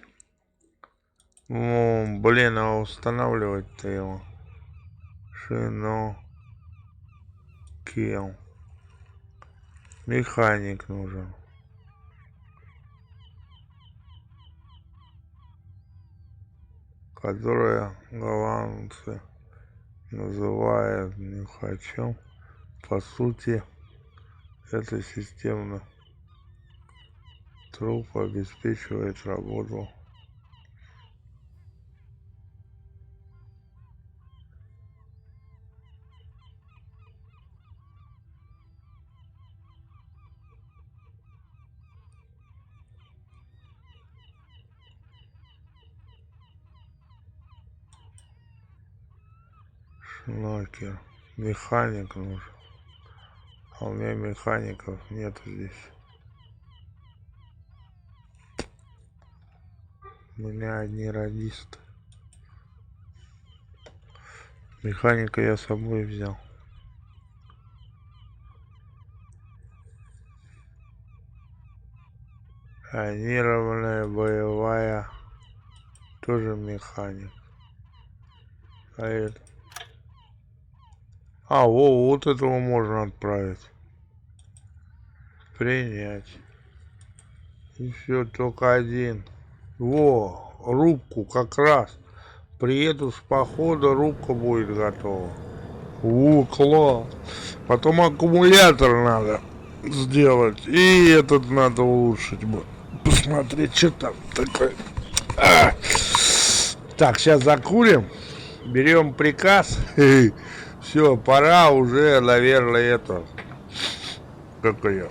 Ну, блин, а устанавливать-то его. Шино. Кем. Механик нужен. Которая голландцы называют нюхачом. По сути, это системно. Труп обеспечивает работу. Шнокер. Механик нужен. А у меня механиков нет здесь. У меня одни радисты. Механика я с собой взял. Тонированная боевая. Тоже механик. А это... А, вот этого можно отправить. Принять. И все, только один. Во, рубку как раз. Приеду с похода, рубка будет готова. О, класс. Потом аккумулятор надо сделать. И этот надо улучшить бы. Посмотреть, что там такое. Так, сейчас закурим. Берем приказ. Все, пора уже, наверное, это. Как ее?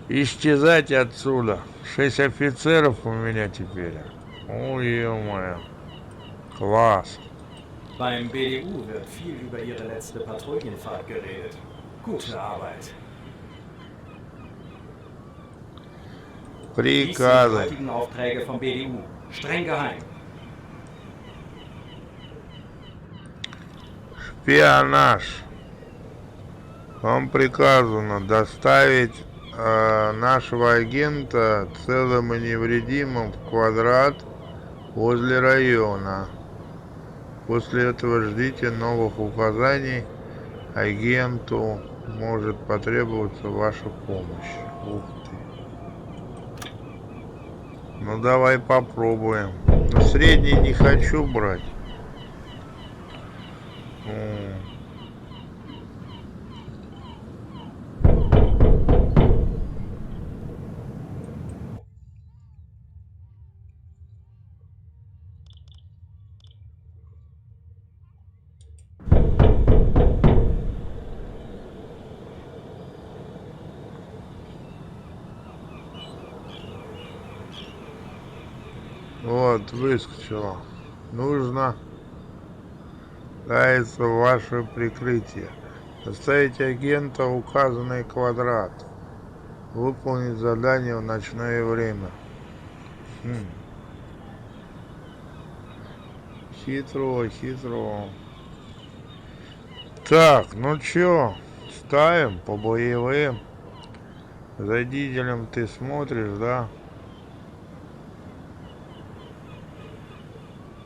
Исчезать отсюда. 6 офицеров у меня теперь. Ой, ё-моё. Класс. Beim BDU wird viel über Ihre letzte Patrouillenfahrt geredet. Gute Arbeit. Dies sind die Приказы. heutigen Aufträge vom BDU. Streng geheim. Шпионаж. Вам приказано доставить нашего агента целым и невредимым в квадрат возле района. После этого ждите новых указаний. Агенту может потребоваться ваша помощь. Ух ты. Ну давай попробуем. Но средний не хочу брать. Вот, выскочила. Нужно дается ваше прикрытие. Доставить агента в указанный квадрат. Выполнить задание в ночное время. Хитро, хитро. Так, ну чё, ставим по боевым. За дизелем ты смотришь, да?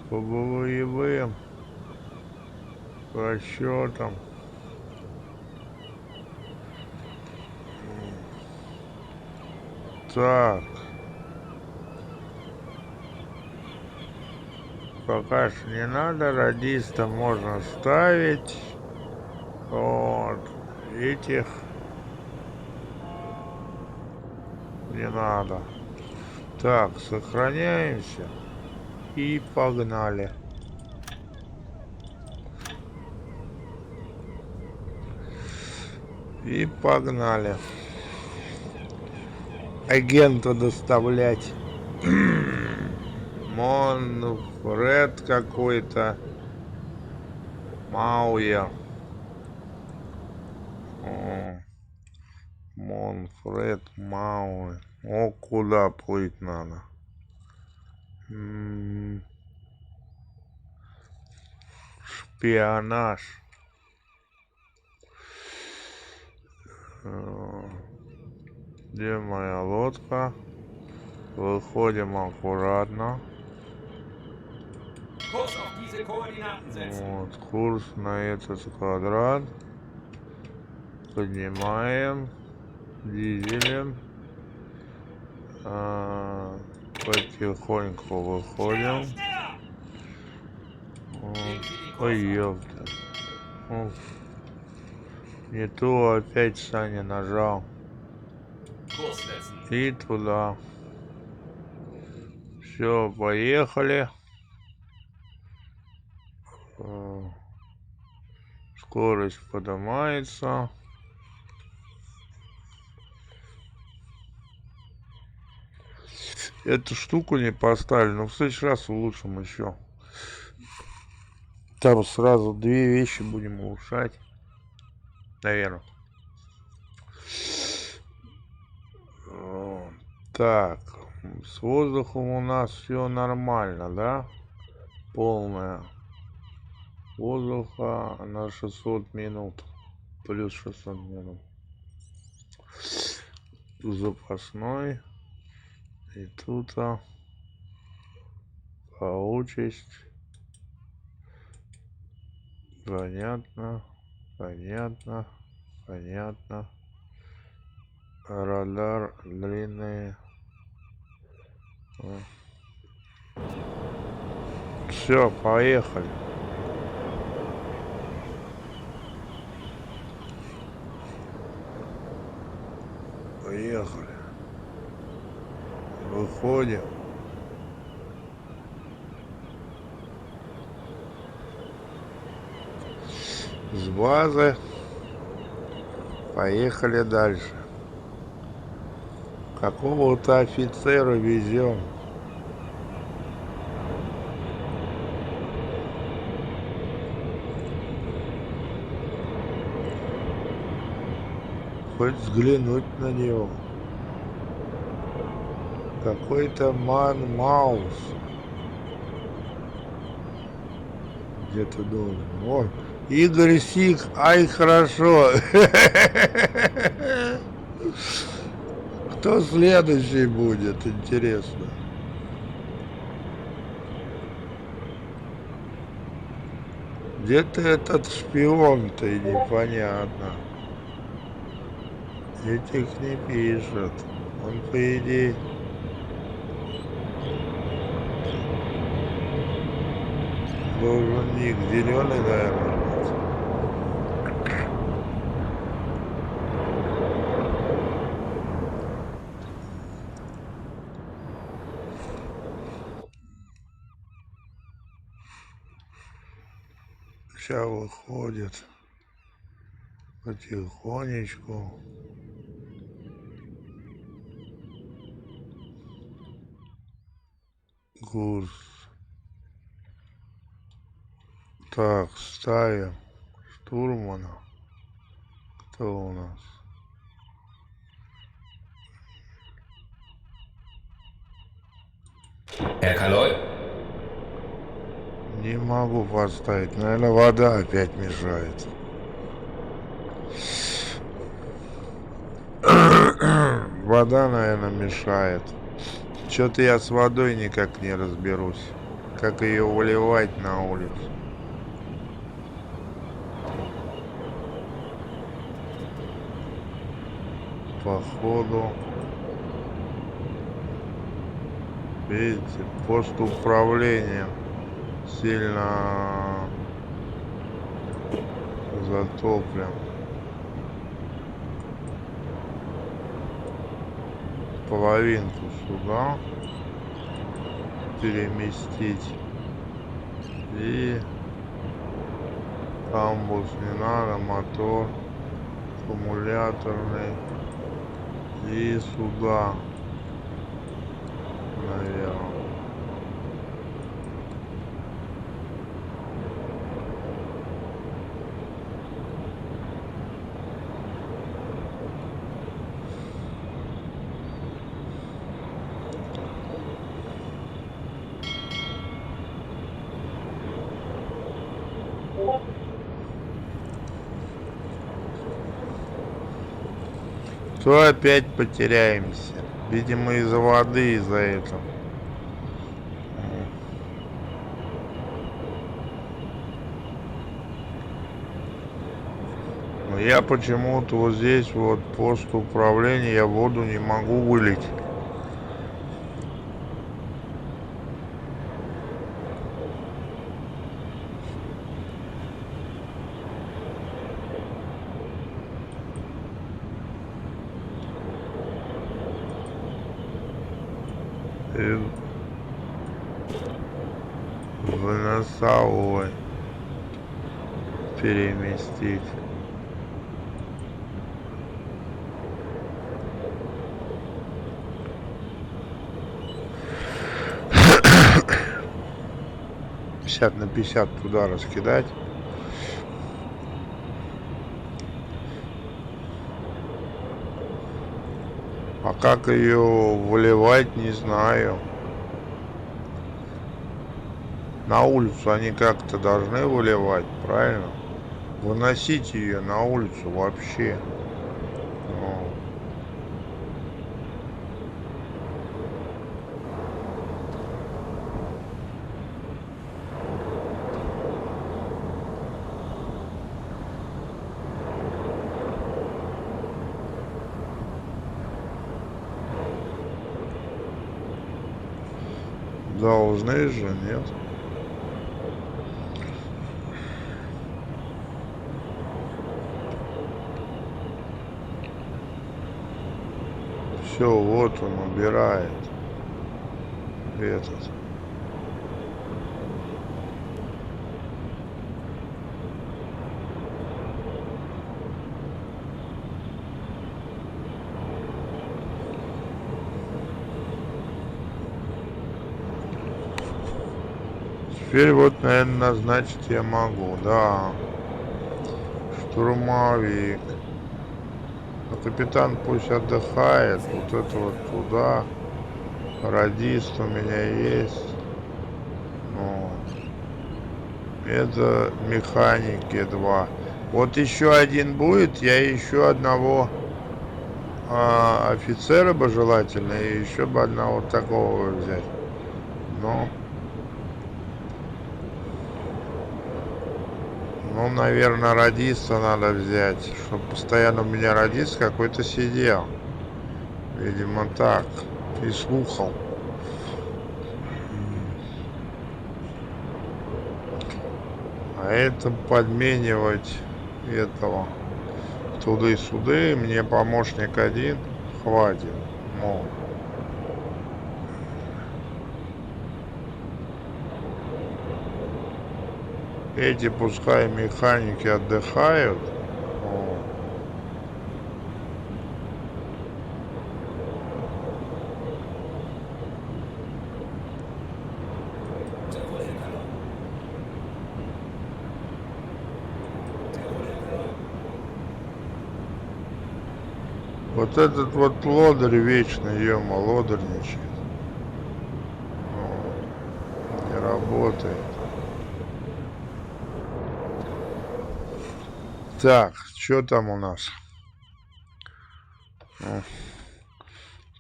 По боевым. По счетам. Так. Пока что не надо, радиста можно ставить. Вот. Этих не надо. Так, сохраняемся. И погнали. И погнали. Агента доставлять. Монфред какой-то. Мауя. Монфред Мауэ. О, куда плыть надо? М, Шпионаж. Э, Где моя лодка? Выходим аккуратно. Kurs auf diese Koordinaten setzen. Вот, курс на этот квадрат. Поднимаем. Дизелем. Потихоньку выходим. Вот. Ой, ёпта. Уф. Не то опять Саня нажал. Kurs setzen. И туда. Все, поехали. Скорость поднимается. Эту штуку не поставили, но в следующий раз улучшим еще. Там сразу две вещи будем улучшать. Наверное. Так, с воздухом у нас все нормально, да? Полная воздуха на 600 минут. Плюс 600 минут. Запасной. И тут по участь. Понятно. Понятно. Понятно. Радар длинный. Все, поехали. Поехали. Выходим. С базы. Поехали дальше. Какого-то офицера везем. Хоть взглянуть на него. Какой-то Ман Маус. Где-то должен. О, Игорь Сик, ай, хорошо. Кто следующий будет, интересно. Где-то этот шпион-то и непонятно. Этих не пишет. Он, по идее, должен ник зеленый, наверное, быть. Сейчас выходит потихонечку. Курс. Так, ставим штурмана. Кто у нас? Herr Kaloi? Не могу поставить. Наверное, вода опять мешает. Вода, наверное, мешает. Что-то я с водой никак не разберусь. Как ее выливать на улицу. Походу. Видите, пост управления сильно затоплен. Половинку сюда переместить. И камбус не надо, мотор аккумуляторный. И сюда, наверное. То опять потеряемся. Видимо, из-за воды, из-за этого. Но я почему-то вот здесь вот пост управления, я в воду не могу вылить. В носовой переместить. Пятьдесят на 50 туда раскидать. А как ее выливать, не знаю. На улицу они как-то должны выливать, правильно? Выносить ее на улицу вообще. Ну, должны же, нет? Все, вот он убирает этот. Теперь вот, наверное, назначить я могу, да. Штурмовик. А капитан пусть отдыхает. Вот это вот туда. Радист у меня есть. Ну, это механики 2. Вот еще один будет. Я еще одного офицера бы желательно. И еще бы одного такого взять. Но... Ну, наверное, радиста надо взять, чтобы постоянно у меня радист какой-то сидел. Видимо, так. И слухал. А это подменивать этого туды-суды. Мне помощник один хватит. Ну. Эти пускай механики отдыхают. О. Sehr wohl, Herr Kanner. Sehr wohl, Herr Kanner. Вот этот вот лодырь вечно, ё-мо, лодырничает. О, не работает. Так, что там у нас? Ну,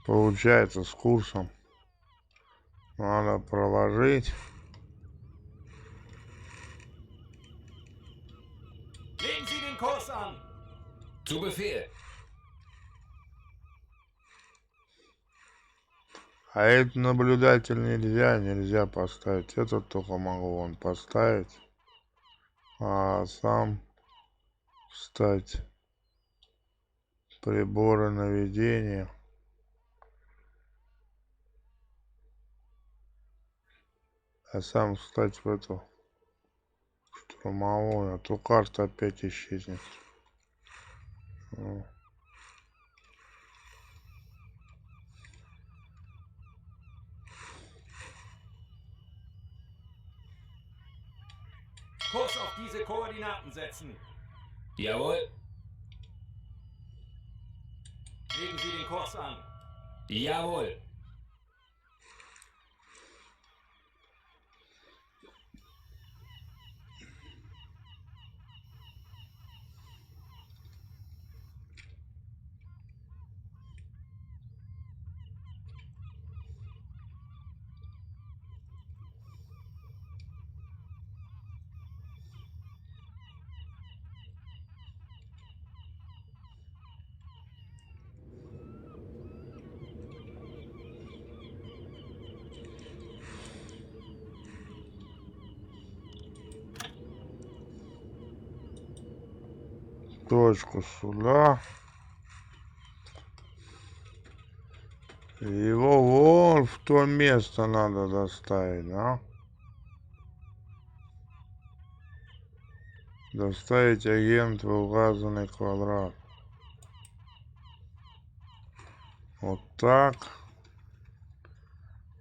получается, с курсом надо проложить. Legen Sie den Kurs an! Zu Befehl. А это наблюдатель нельзя поставить. Этот только могу вон поставить. А сам встать приборы наведения. А сам встать в эту штурмовую. А то карта опять исчезнет. Ну. Kurs auf diese Koordinaten setzen. Jawohl. Legen Sie den Kurs an. Jawohl. точку сюда. Его вон в то место надо доставить, да? Доставить агент в указанный квадрат. Вот так.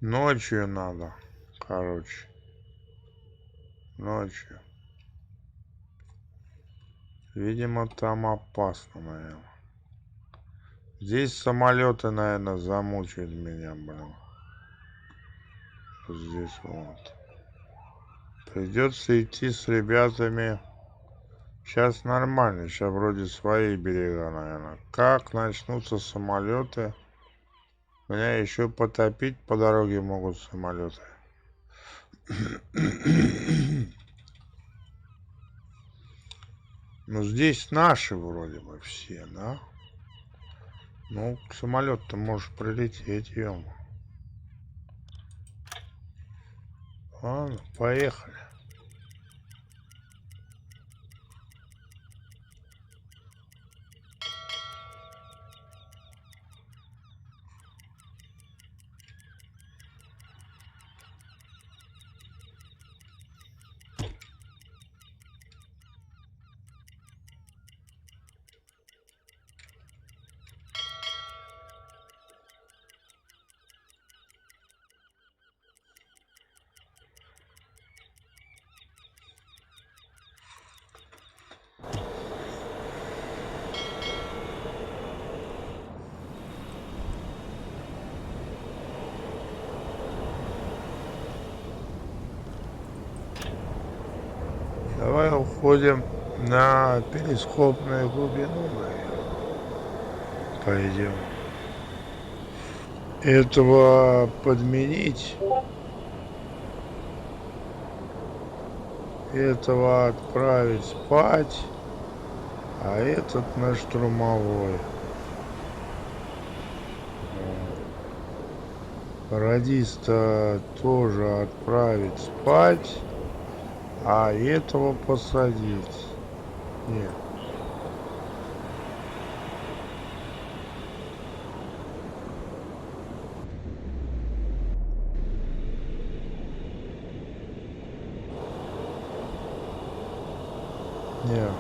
Ночью надо, короче. Ночью. Видимо, там опасно, наверное. Здесь самолеты, наверное, замучают меня, блин. Вот здесь вот. Придется идти с ребятами. Сейчас нормально, сейчас вроде свои берега, наверное. Как начнутся самолеты, меня еще потопить по дороге могут самолеты. Ну здесь наши вроде бы все, да? Ну, самолет-то может прилететь, ё. Ладно, поехали. Давай уходим на перископную глубину, пойдем. Этого подменить. Этого отправить спать. А этот на штурмовой. Радиста тоже отправить спать. А этого посадить. Нет. Нет.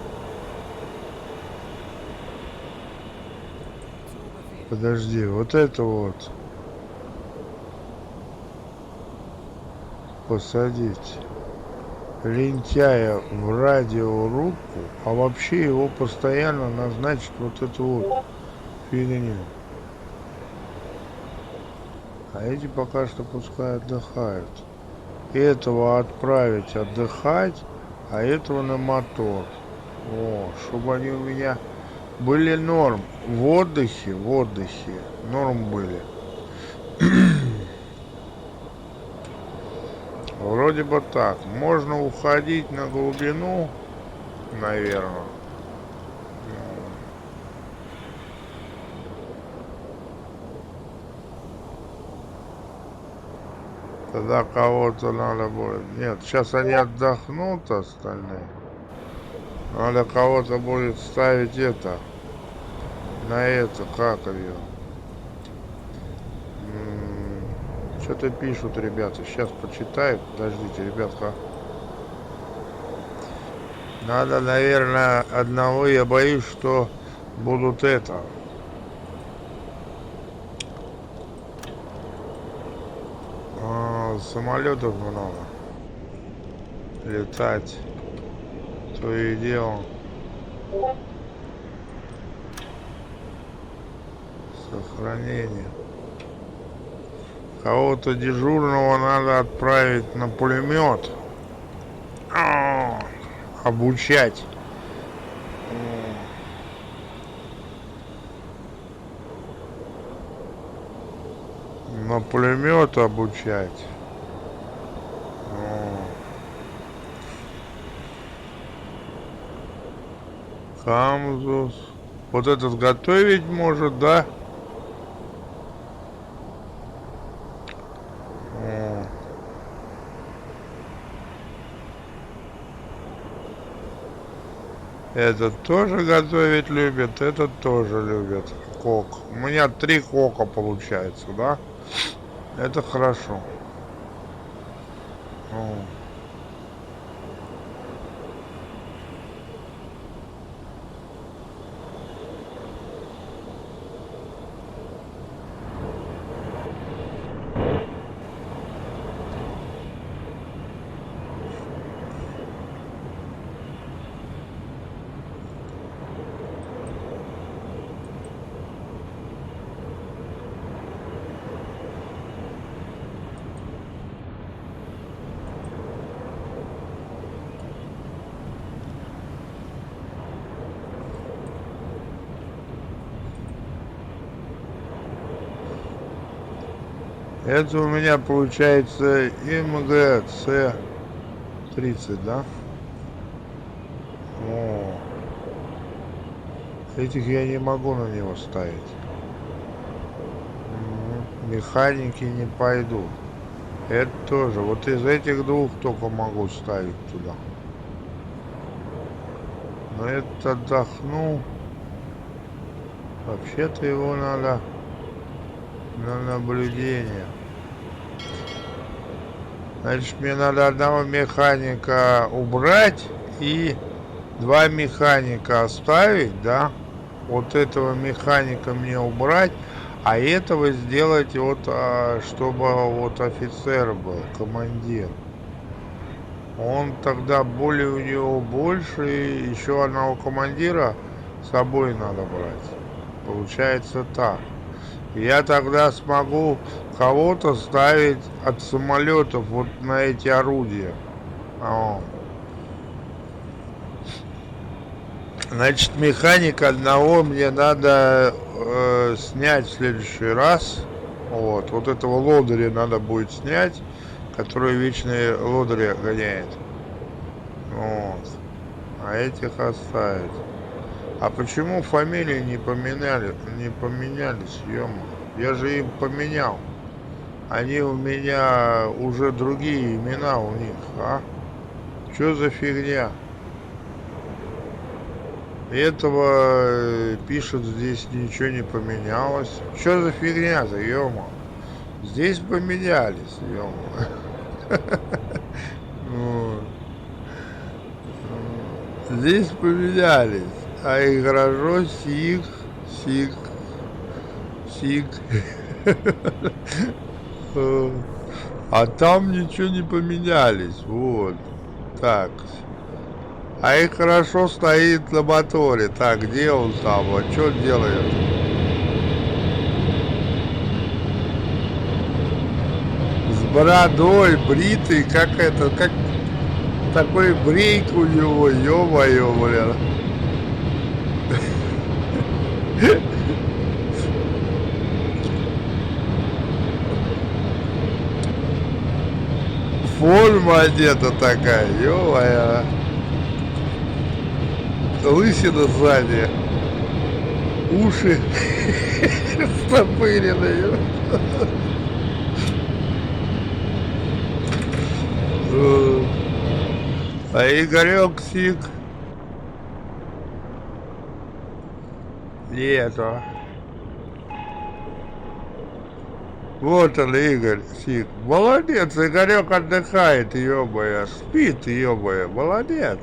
Подожди, вот это вот посадить лентяя в радиорубку, а вообще его постоянно назначить вот эту вот фигню. А эти пока что пускай отдыхают. Этого отправить отдыхать, а этого на мотор. О, чтобы они у меня были норм. В отдыхе, норм были. Вроде бы так. Можно уходить на глубину, наверное. Тогда кого-то надо будет. Нет, сейчас они отдохнут остальные. Надо кого-то будет ставить это. На это, как ее. Что-то пишут ребята. Сейчас почитаю. Подождите, ребятка. Надо, наверное, одного. Я боюсь, что будут это. Самолетов много. Летать. То и дело. Сохранение. Кого-то дежурного надо отправить на пулемет. Обучать. На пулемет обучать. Камзус. Вот этот готовить может, да? Этот тоже готовить любит, этот тоже любит. Кок. У меня 3 кока получается, да? Это хорошо. О. Это у меня получается МГЦ-30, да? О, этих я не могу на него ставить. Механики не пойдут. Это тоже. Вот из этих двух только могу ставить туда. Но это отдохну. Вообще-то его надо на наблюдение. Значит, мне надо одного механика убрать и 2 механика оставить, да? Вот этого механика мне убрать, а этого сделать вот, чтобы вот офицер был, командир. Он тогда более у него больше, и еще одного командира с собой надо брать. Получается так. Я тогда смогу кого-то ставить от самолетов вот на эти орудия. Значит, механика одного мне надо снять в следующий раз. Вот этого лодыря надо будет снять, который вечные лодыри гоняет. Вот. А этих оставить. А почему фамилии не поменялись, ё-моё? Я же им поменял. Они у меня уже другие имена у них, а? Чё за фигня? Этого пишут, здесь ничего не поменялось. Что за фигня-то, ё-моё? Здесь поменялись, ё-моё. Здесь поменялись. А и хорошо, сик. А там ничего не поменялись. Вот. Так. А и хорошо стоит на моторе. Так, где он там? Вот что делает? С бородой, бритый, как такой брейк у него, ё-моё, блин. Форма одета такая, ё-моё. Лысина сзади. Уши стопыреные. А Игорек сик. Нету. Вот он, Игорь сик. Молодец, Игорек отдыхает, ё-моё. Спит, ё-моё. Молодец.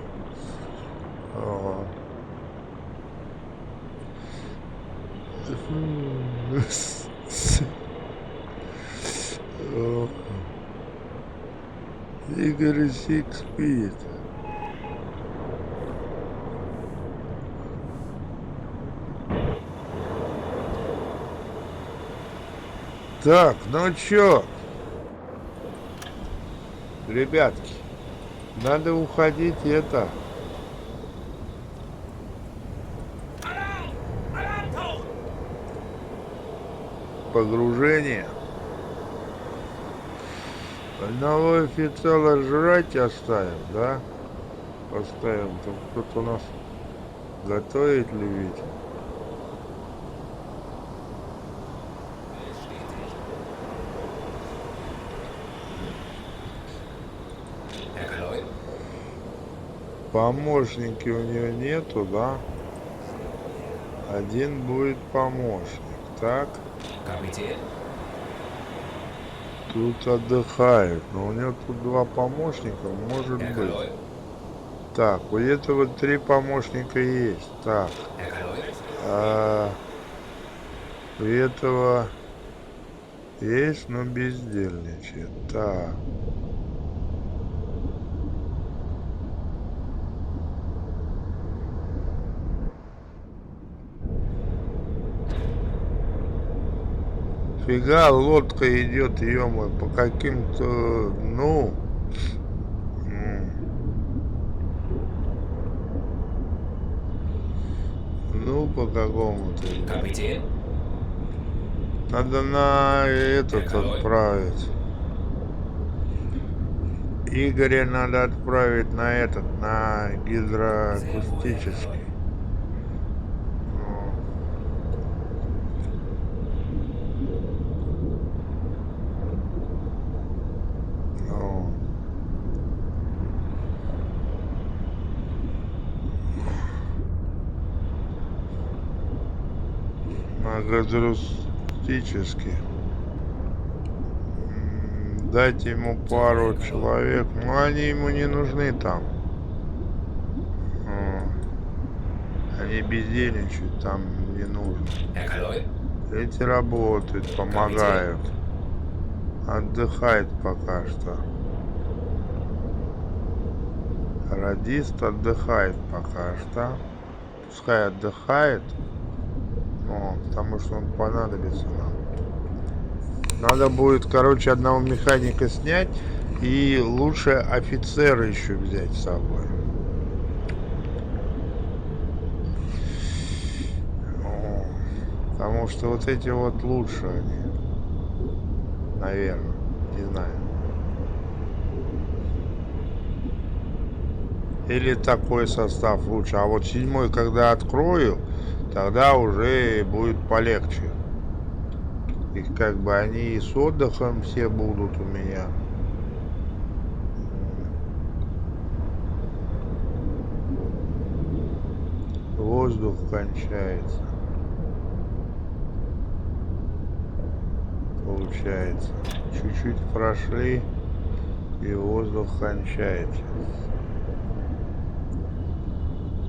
Игорь сик спит. Так, ну чё, ребятки, надо уходить это. Погружение. Одного офицера жрать оставим, да? Поставим. Там кто-то у нас готовит любит. Помощники у нее нету, да? Один будет помощник. Так, Kapitän? тут отдыхает. Но у нее тут два помощника, может Herr быть. Kaloi? Так, у этого 3 помощника есть. Так, Herr Kaloi? а у этого есть, но бездельничает. Так. Фига лодка идет, ё-моё, по каким-то, ну, ну, по какому-то. Kapitän? Надо на этот Николай? отправить. Игоря надо отправить на этот, на гидроакустический. Ну, на гидроакустический. Дать ему пару человек. Но они ему не нужны там. Они бездельничают, там не нужно. Herr Kaloi? Эти работают, помогают. Отдыхает пока что. Радист отдыхает пока что. Пускай отдыхает. Потому что он понадобится нам. Надо будет, короче, одного механика снять. И лучше офицера еще взять с собой. Потому что вот эти вот лучше они. Наверное. Не знаю. Или такой состав лучше. А вот 7-й, когда открою, тогда уже будет полегче. И как бы они и с отдыхом все будут у меня. Воздух кончается. Получается. Чуть-чуть прошли, и воздух кончается.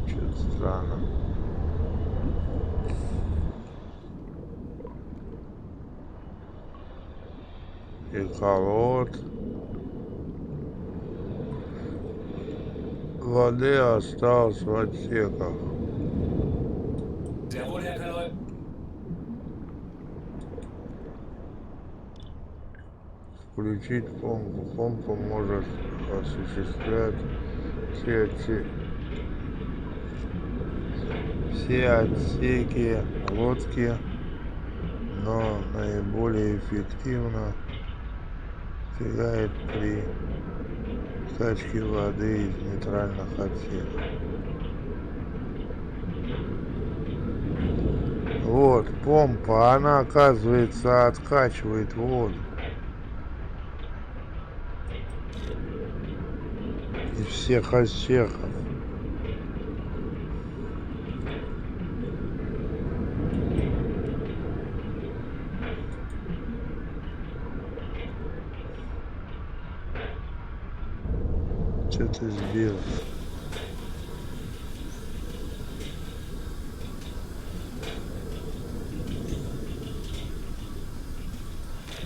Что-то странно. Эхолот. Воды осталось в отсеках. Sehr wohl, Herr Kaloi. Включить помпу. Помпа может осуществлять все отсеки лодки, но наиболее эффективно достигает при качке воды из нейтральных отсеков. Вот, помпа, она, оказывается, откачивает воду. Из всех отсеков. Что ты сделал?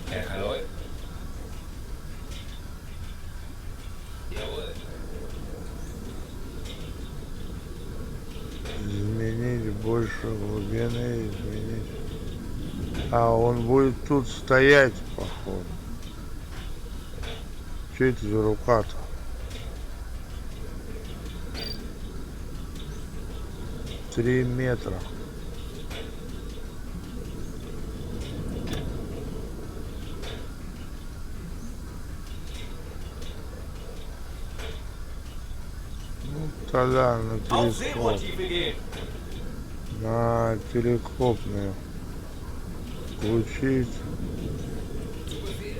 Herr Kaloi? Jawohl. Изменить больше глубины, изменить. А, он будет тут стоять, походу. Что это за рука-то? Три метра. Ну, тогда на Auf телескоп. Seerohrtiefe gehen! На телескопную. Включить. Zu Befehl.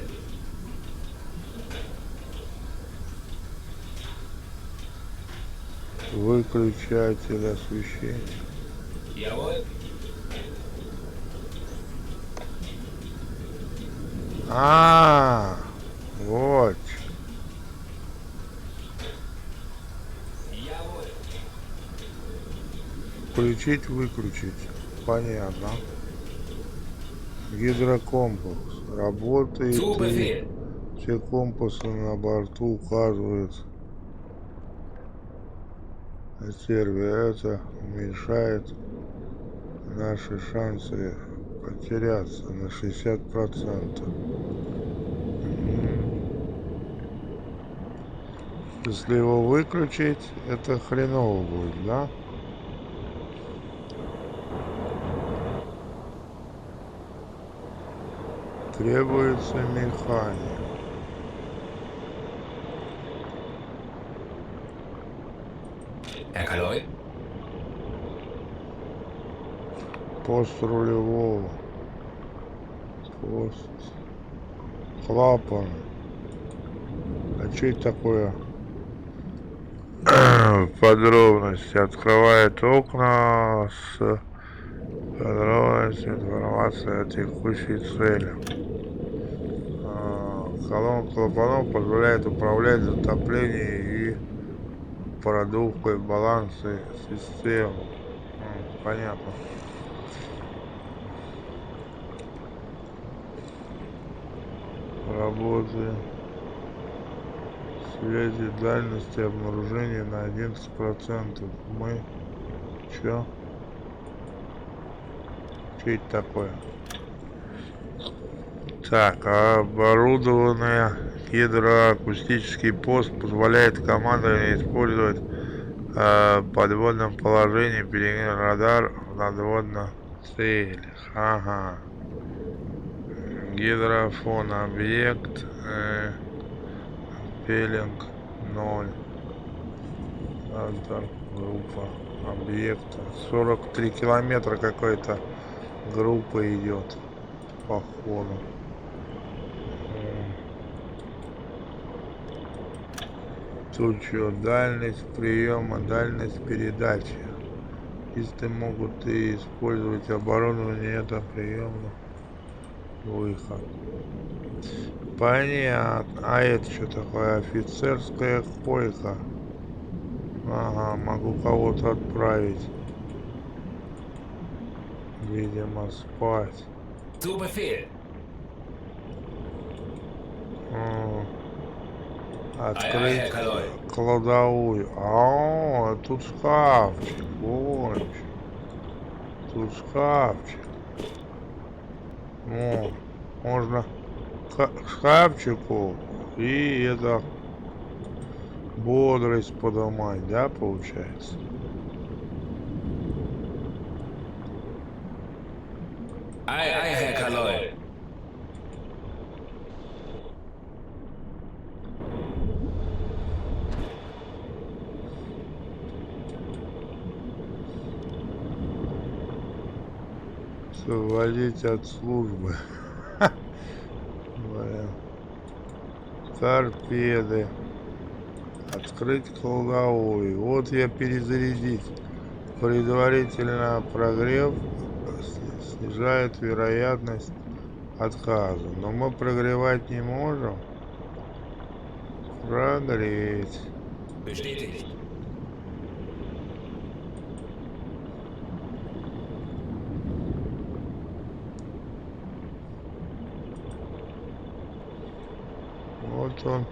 Выключатель освещения. Jawohl. Вот. Jawohl. Включить, выключить. Понятно. Гидрокомпас. Работает. Zu И Befehl. все компасы на борту указывают на сервере. Это уменьшает наши шансы потеряться на 60%. Если его выключить, это хреново будет, да? Требуется механик. Herr Kaloi? Пост рулевого. Пост. Клапан. А что это такое? Подробности. Открывает окна с подробностью информации о текущей цели. Колонка клапанов позволяет управлять затоплением и продувкой баланса системы. Понятно. Работы. Связи дальности обнаружения на 11%. Мы... Чё? Что это такое? Так, оборудованный гидроакустический пост позволяет командованию использовать в подводном положении перегнать радар в надводных целях. Ага. Гидрофон объект. Пелинг 0. Радар группа объекта. 43 километра какой-то группа идет. Походу. Тут что? Дальность приема, дальность передачи. Если могут и использовать оборудование, это приемно. Выход. Понятно. А это что такое? Офицерская койка. Ага, могу кого-то отправить. Видимо, спать. Zu Befehl. Открыть Herr Kaloi. кладовую. Тут шкафчик. Вот. Тут шкафчик. Можно к шкафчику и это бодрость поднимать, да, получается? Ei, Herr Kaloi. Свалить от службы. Торпеды. Открыть кладовую. Вот я перезарядить. Предварительно прогрев снижает вероятность отказа. Но мы прогревать не можем. Прогреть. Bestätigt. Вот он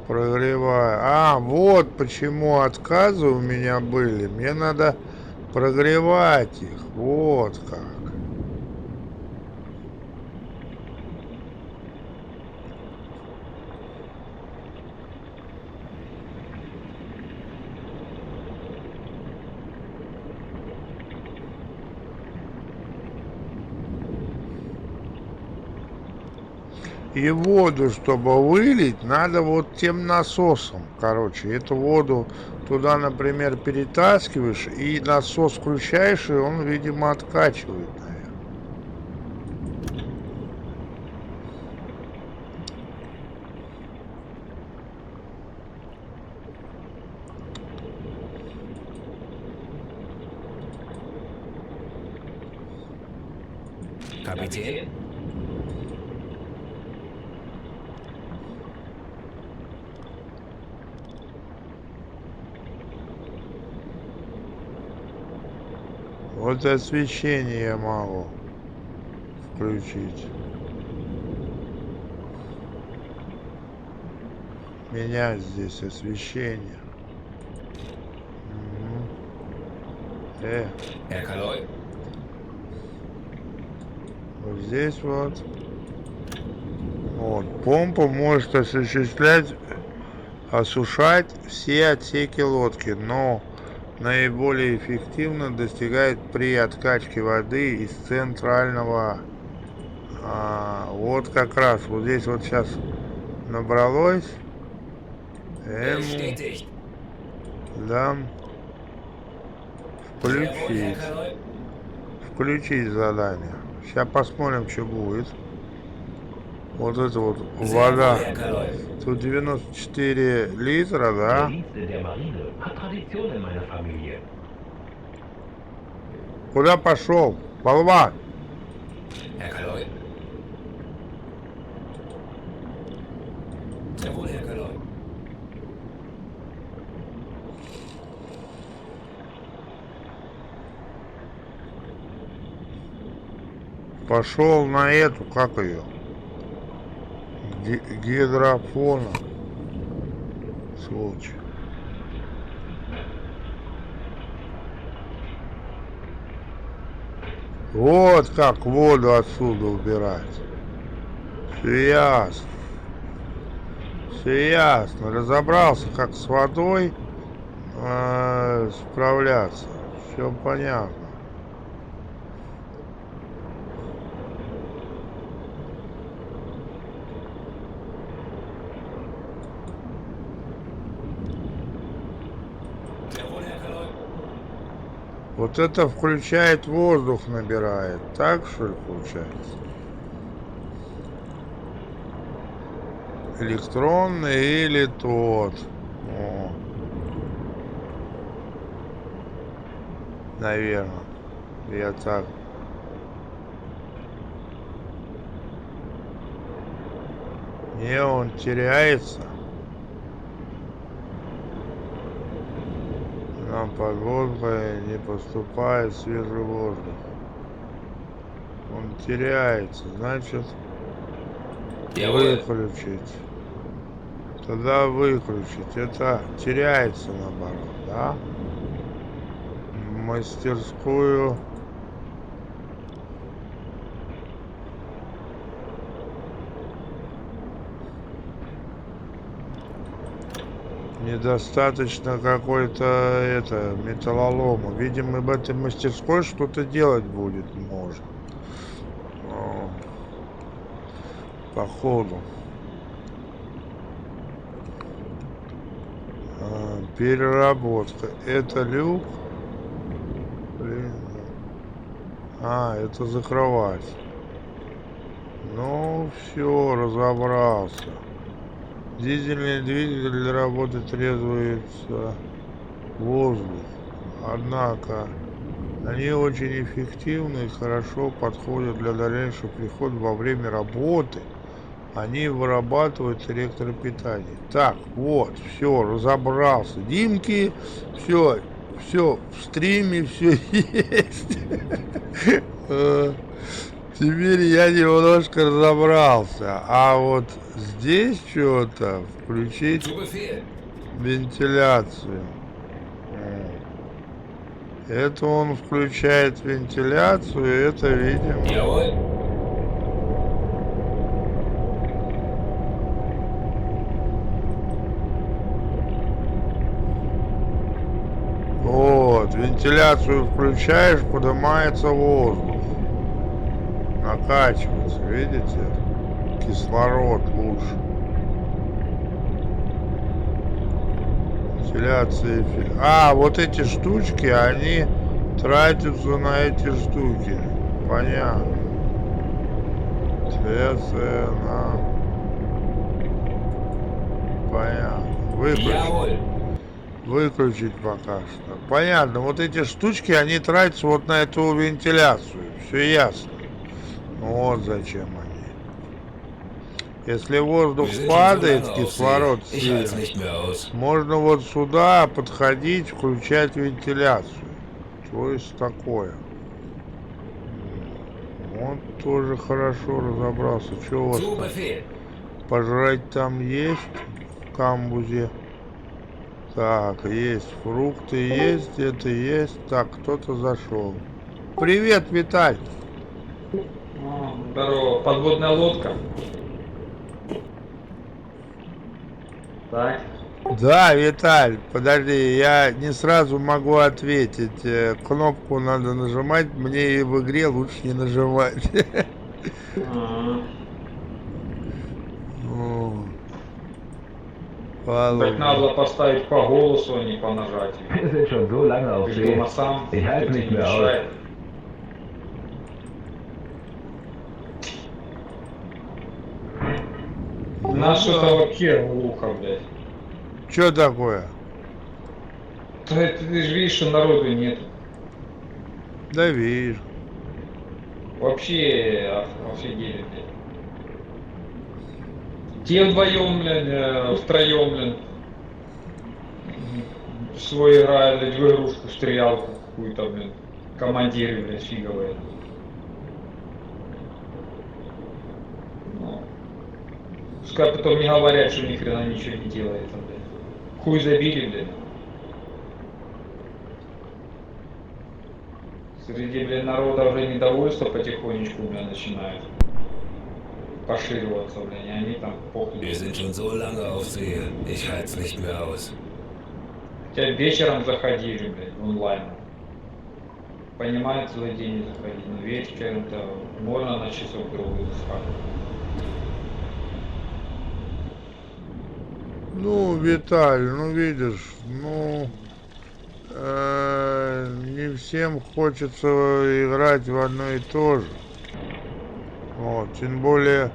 прогревает. Вот почему отказы у меня были. Мне надо прогревать их. Вот как. И воду, чтобы вылить, надо вот тем насосом. Короче, эту воду туда, например, перетаскиваешь, и насос включаешь, и он, видимо, откачивает, наверное. Kapitän? Вот освещение я могу включить. Менять здесь освещение. Herr Kaloi? Вот здесь вот. Вот. Помпа может осушать все отсеки лодки, но наиболее эффективно достигает при откачке воды из центрального. Вот как раз. Вот здесь вот сейчас набралось. Bestätigt. Да. Jawohl, Herr Включить. Kaloi. Включить задание. Сейчас посмотрим, что будет. Вот это вот Sehr wohl, вода. Herr Kaloi. Тут 94 литра, Der да? Dienst in der Marine hat Tradition in meiner Familie. Куда пошел? Болван! Herr Kaloi? Sehr wohl, Herr Kaloi. Пошел на эту, как ее? Гидрофона. Сволочь. Вот как воду отсюда убирать. Все ясно. Все ясно. Разобрался, как с водой справляться. Все понятно. Sehr wohl, Herr Kaloi. Вот это включает воздух, набирает. Так что ли получается? Электронный или тот? О. Наверное. Я так. Не, он теряется. Нам подводка не поступает свежий воздух. Он теряется, значит Jawohl. выключить. Тогда выключить. Это теряется наоборот, да? Мастерскую. Недостаточно какой-то металлолома. Видимо, в этой мастерской что-то делать будет можно. Походу. Переработка. Это люк. Блин. Это закрывать. Ну, все, разобрался. Дизельный двигатель для работы требуется воздух. Однако они очень эффективны и хорошо подходят для дальнейшего прихода во время работы. Они вырабатывают электропитание. Так, вот, все, разобрался. Димки, все в стриме, все есть. Теперь я немножко разобрался. А вот здесь что-то включить Zu Befehl. вентиляцию. Это он включает вентиляцию, это видимо. Jawohl. Вот, вентиляцию включаешь, поднимается воздух. Накачивается, видите? Кислород лучше. Вентиляция. Вот эти штучки, они тратятся на эти штуки. Понятно. Цена. Понятно. Выключить. Jawohl. Выключить пока что. Понятно. Вот эти штучки, они тратятся вот на эту вентиляцию. Все ясно. Вот зачем они. Если воздух Wir sind schon so падает, lange auf See. кислород Ich halte es сильный, nicht mehr aus. можно вот сюда подходить, включать вентиляцию. То есть такое. Вот тоже хорошо разобрался. Что у вас Zu там? Befehl. Пожрать там есть в камбузе? Так, есть фрукты, есть, это есть. Так, кто-то зашел. Привет, Виталь. Здорово, подводная лодка. Так. Да, Виталь, подожди, я не сразу могу ответить. Кнопку надо нажимать, мне и в игре лучше не нажимать. Ну, Так ладно. надо было поставить по голосу, а не по нажатию. Wir sind schon so lange auf Ты See. дома сам, Ich halte кто тебе nicht не mehr aus. мешает. Нас что-то вообще глухо, блядь. Что такое? Да ты же видишь, что народу нет. Да вижу. Вообще офигели, блядь. Те вдвоем, блядь, втроем, блядь. Свой играют, блядь, в игрушку, в стрелялку какую-то, блядь. Командиры, блядь, фиговые. Ну. Пускай потом не говорят, что ни хрена ничего не делается, блядь. Хуй забили, блядь. Среди, блядь, народа уже недовольство потихонечку, блядь, начинает пошириваться, блядь, и они там похуй. Wir sind schon so lange auf See. Ich halte es nicht mehr aus. Хотя вечером заходили, блядь, онлайн. Понимаю, целый день не заходить, но вечером-то можно на часов другую сходить. Ну, Виталь, ну видишь, ну не всем хочется играть в одно и то же. Вот, тем более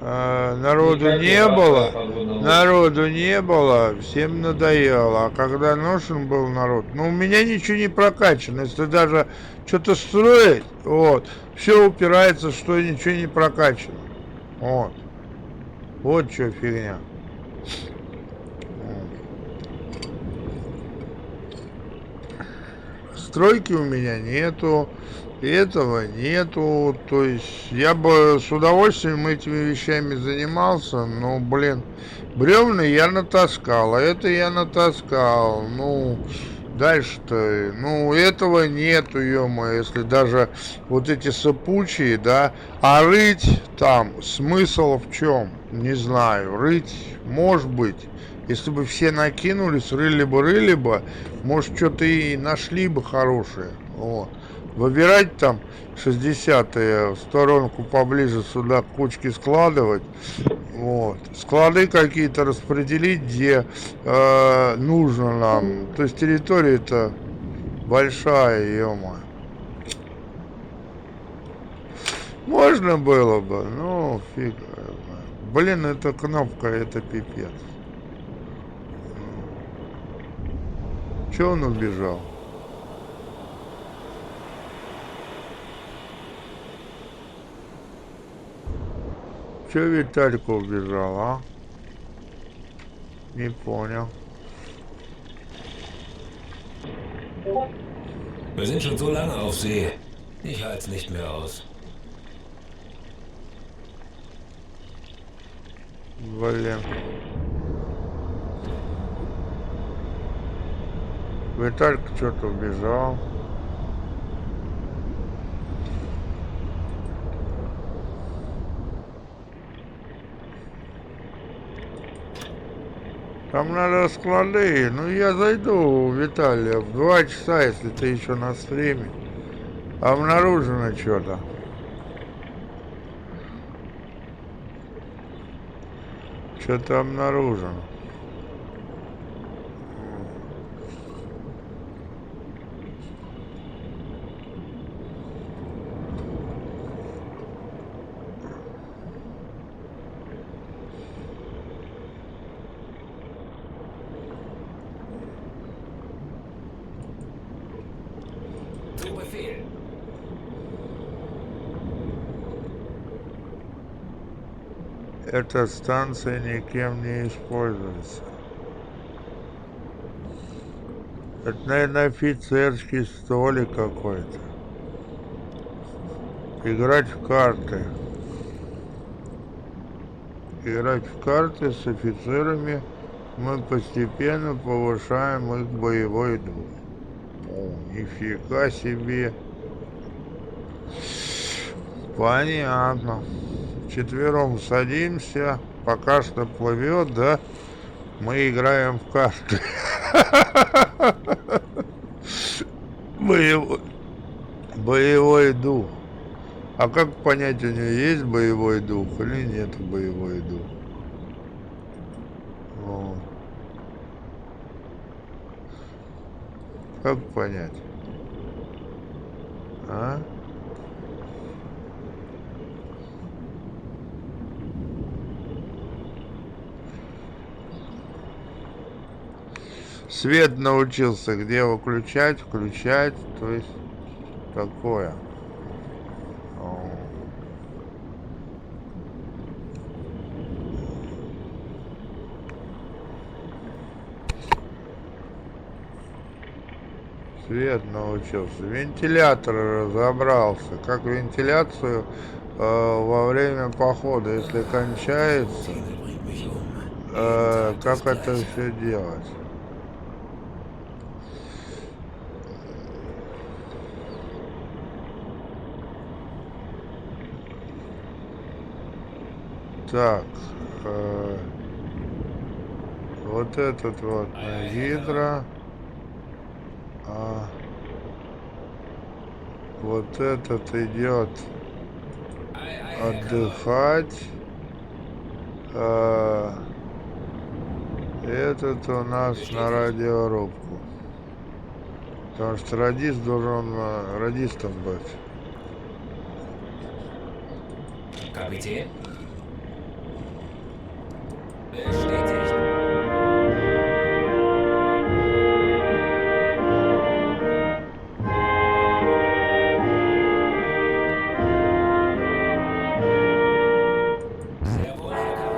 народу Никак не игра было, подводная лодка. народу не было, всем надоело. А когда нужен был народ, ну у меня ничего не прокачано. Если даже что-то строить, вот, все упирается, что ничего не прокачано. Вот. Вот что фигня. Стройки у меня нету, этого нету, то есть я бы с удовольствием этими вещами занимался, но, блин, бревна я натаскал, а это я натаскал, ну, дальше-то, ну, этого нету, ё-моё, если даже вот эти сыпучие, да, а рыть там смысл в чем? Не знаю, рыть, может быть. Если бы все накинулись, рыли бы, может, что-то и нашли бы хорошее. Вот. Выбирать там 60-е в сторонку поближе сюда кучки складывать. Вот. Склады какие-то распределить, где нужно нам. То есть территория-то большая, ё-моё. Можно было бы, но фиг. Блин, эта кнопка, это пипец. Че он убежал? Че Виталька убежал, а? Не понял. Wir sind schon so lange auf See. Ich halte es nicht mehr aus. Блин. Виталька что-то убежал. Там надо склады. Ну я зайду, Виталия, в 2 часа, если ты еще на стриме. Обнаружено что-то. Что-то обнаружено. Zu Befehl. Эта станция никем не используется. Это, наверное, офицерский столик какой-то. Играть в карты. Играть в карты с офицерами мы постепенно повышаем их боевой дух. О, нифига себе. Понятно. Вчетвером садимся, пока что плывет, да? Мы играем в карты. Боевой дух. А как понять, у нее есть боевой дух или нет боевой дух? Вот. Как понять? А? Свет научился, где выключать, включать, то есть такое. О. Свет научился. Вентилятор разобрался. Как вентиляцию во время похода, если кончается, Bringt mich um. как это все делать? Так, вот этот вот на гидро, а вот этот идет отдыхать, этот у нас на радиорубку, потому что радист должен радистом быть. Kapitän? Bestätigt. Sehr wohl, Herr Karo.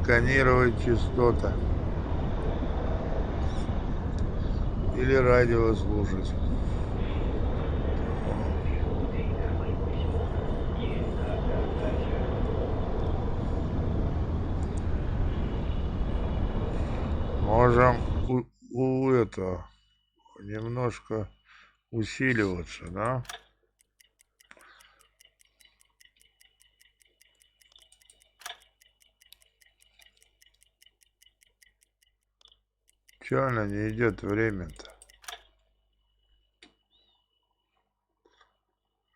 Сканировать частоты или радио слушать. Можем у этого немножко усиливаться, да? Че она не идет время-то?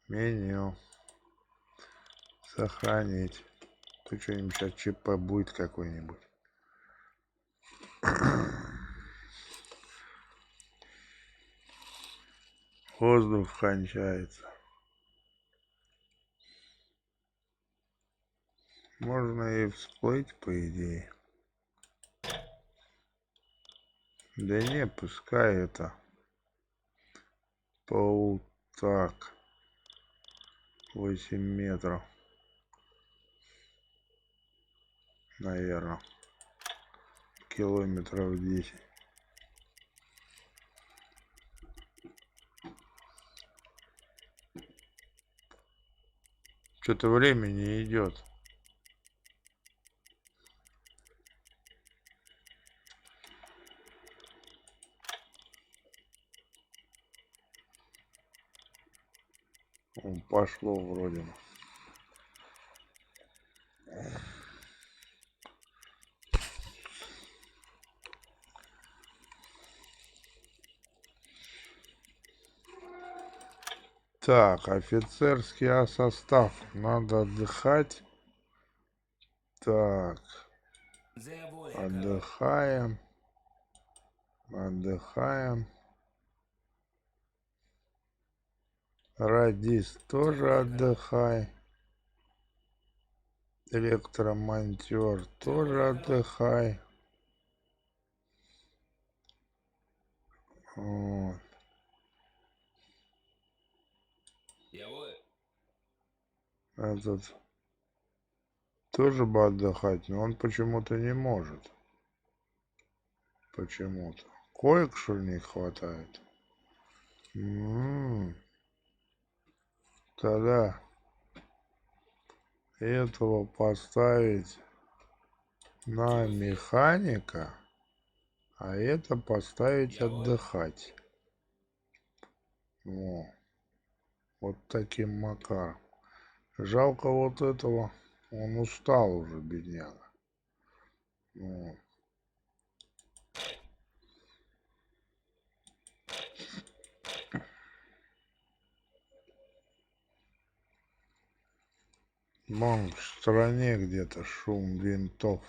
Меню. Сохранить. Тут что-нибудь сейчас ЧП будет какой-нибудь. Воздух кончается. Можно и всплыть, по идее. Да не, пускай это. Так. 8 метров. Наверное. Километров 10. Что-то время не идет. Пошло вроде. Так, офицерский состав. Надо отдыхать. Так, Sehr wohl, Herr Karo. отдыхаем. Отдыхаем. Радист тоже отдыхай. Электромонтер тоже отдыхай. Вот. Jawohl. Этот тоже бы отдыхать, но он почему-то не может. Почему-то. Коек, что ли, не хватает? Тогда этого поставить на механика, а это поставить отдыхать. Во. Вот таким макаром. Жалко вот этого. Он устал уже, бедняга. Вот. Вон в стороне где-то шум винтов.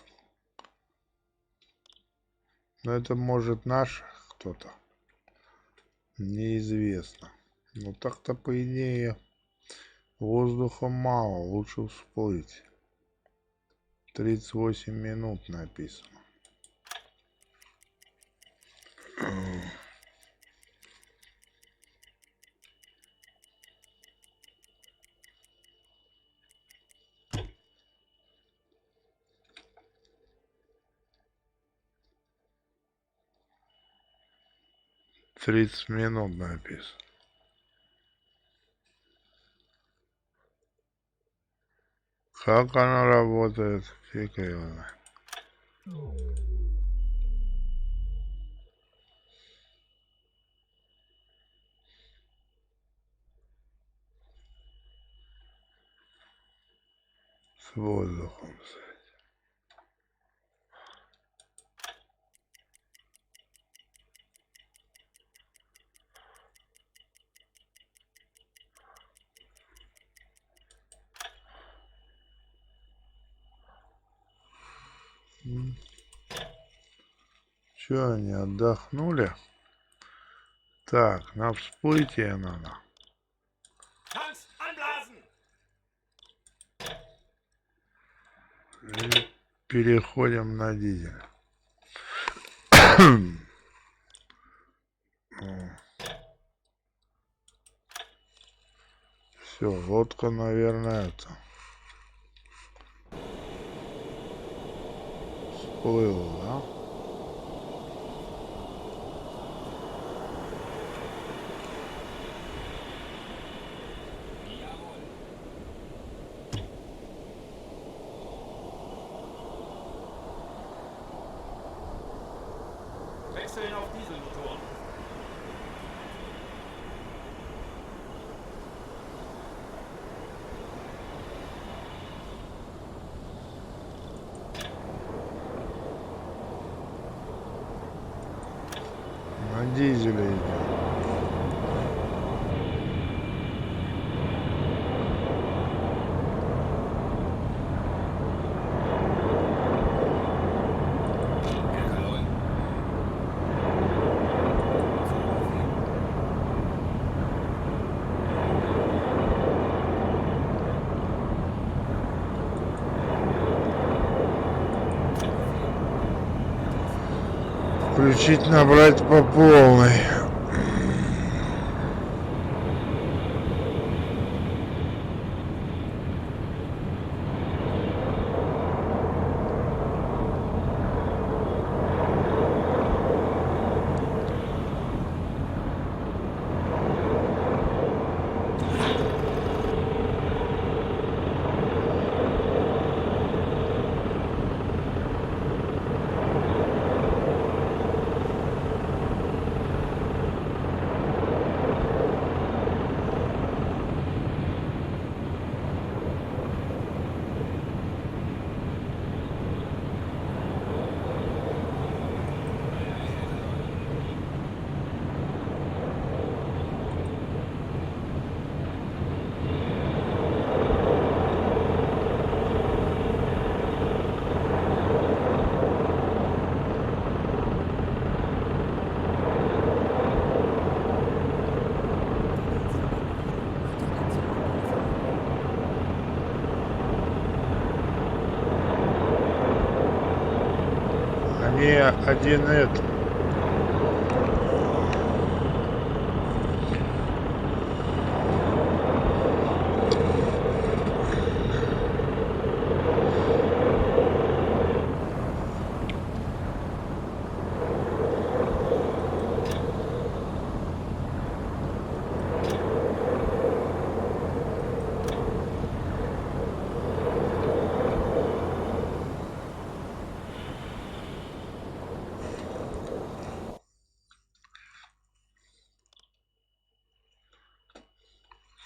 Но это может наш кто-то. Неизвестно. Но так-то по идее воздуха мало. Лучше всплыть. 38 минут написано. Тридцать минут написано. Как она работает, фиг ее знает. С воздухом. Че, они отдохнули? Так, на всплытие надо. Tanks anblasen! И переходим на дизель. Все, лодка, наверное, это всплыла, да? Wechseln auf Dieselmotor. На дизеле идем. Jawohl. Включить, набрать по полной. не один это.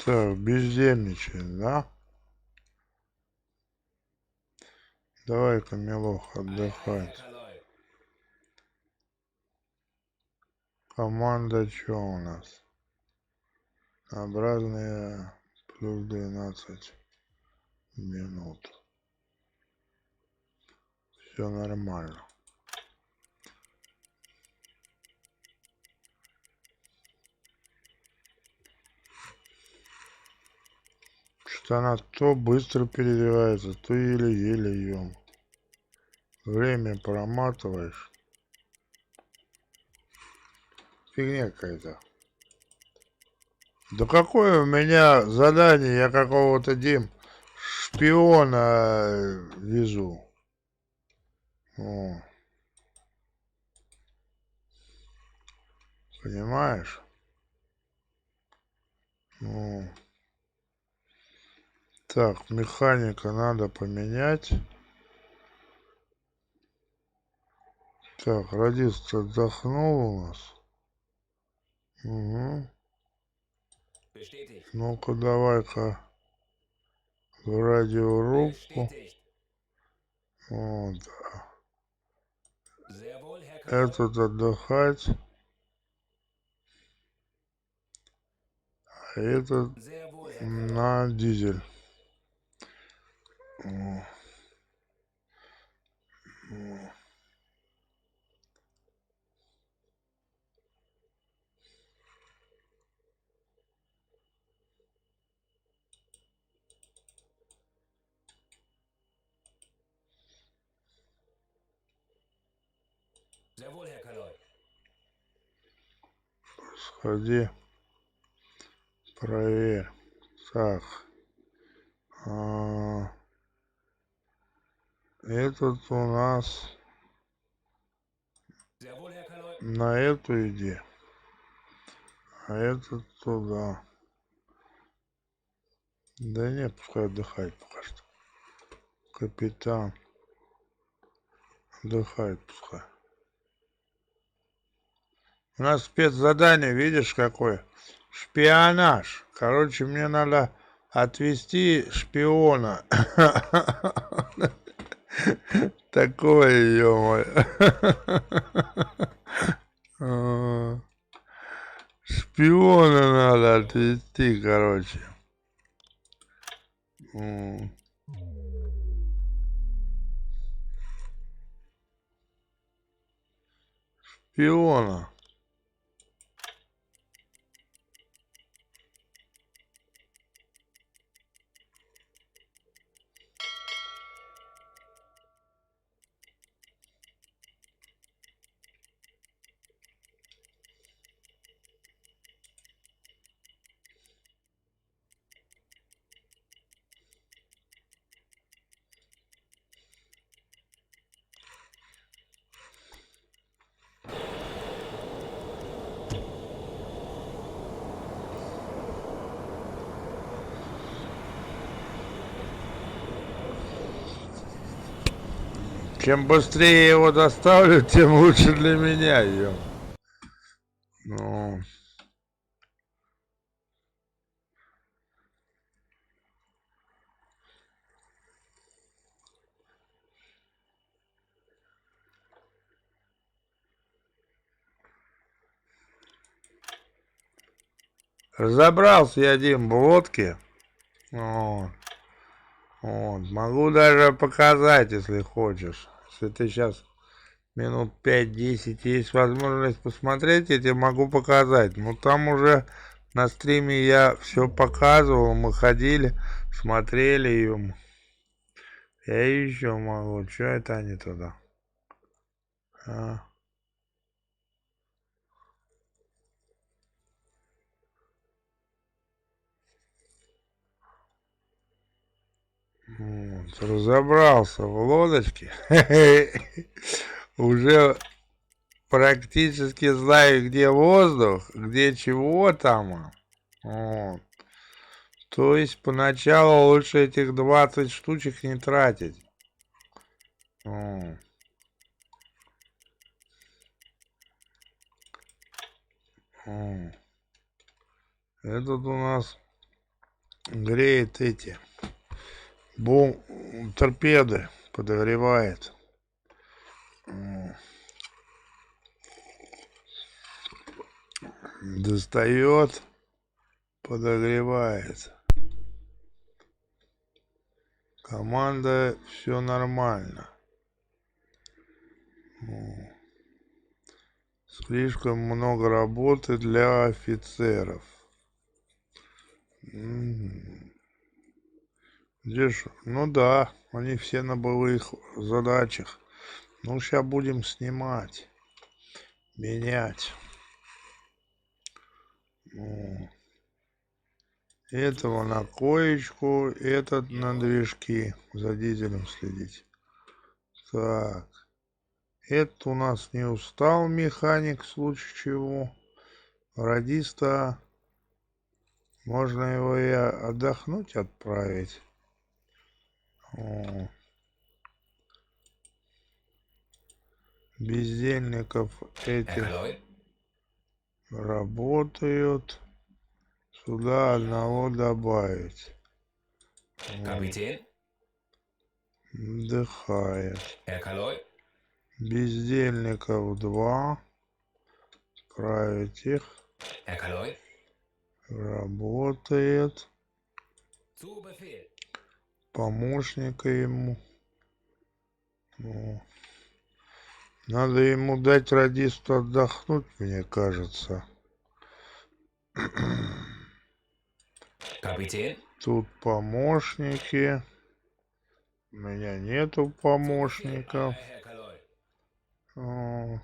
Так, бездельничаем, да? Давай-ка, милох, Einheit, Herr отдыхать. Kaloi. Команда что у нас? Образные плюс 12 минут. Все нормально. Что она то быстро переливается, то еле-еле ем. Время проматываешь. Фигня какая-то. Да какое у меня задание, я какого-то шпиона везу. О. Понимаешь? О. Так, механика надо поменять. Так, радист отдохнул у нас. Угу. Bestätigt. Ну-ка, давай-ка в радиорубку. Bestätigt. Вот, да. Sehr wohl, Herr Kaloi. Этот отдыхать. А этот Sehr wohl, Herr Kaloi. на дизель. О. О. Sehr wohl, Herr Kaloi. Сходи, проверь. Так. Этот у нас Sehr wohl, Herr Kaloi. на эту иди. А этот туда. Да нет, пускай отдыхает пока что. Капитан. Отдыхает пускай. У нас спецзадание, видишь, какое? Шпионаж. Короче, мне надо отвезти шпиона. Такое, ё-моё. Шпиона надо отвезти, короче. Шпиона. Чем быстрее его доставлю, тем лучше для меня, ё. Ну. Разобрался я, Дим, в лодке. Вот. Вот. Могу даже показать, если хочешь. Если ты сейчас минут 5-10 есть возможность посмотреть, я тебе могу показать. Но там уже на стриме я все показывал, мы ходили, смотрели ее. Я еще могу. Что это они туда? А. Вот, разобрался в лодочке. Уже практически знаю, где воздух, где чего там. Вот. То есть поначалу лучше этих 20 штучек не тратить. Вот. Вот. Этот у нас греет эти торпеды, подогревает. Вот. Достает, подогревает. Команда, все нормально. Вот. Слишком много работы для офицеров. Где ж? Ну да, они все на боевых задачах. Ну, сейчас будем снимать, менять. Вот. Этого на коечку, этот на движки, за дизелем следить. Так. Это у нас не устал механик, в случае чего. Радиста, можно его и отдохнуть отправить. О. Бездельников этих Kaloi? работают. Сюда одного добавить. Kapitän? Отдыхает. Kaloi? Бездельников 2. Отправить их. Kaloi? Работает. Zu Befehl. Помощника ему. О. Надо ему дать радисту отдохнуть, мне кажется. Kapitän? Тут помощники. У меня нету помощников. Kaloi. О.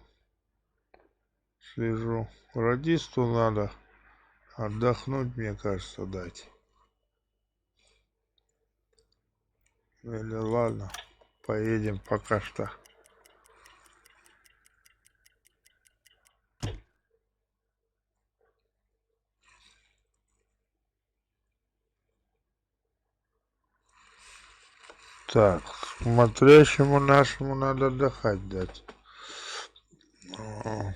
Слежу. Радисту надо отдохнуть, мне кажется, дать. Или ладно, поедем пока что. Так, смотрящему нашему надо отдыхать дать. О.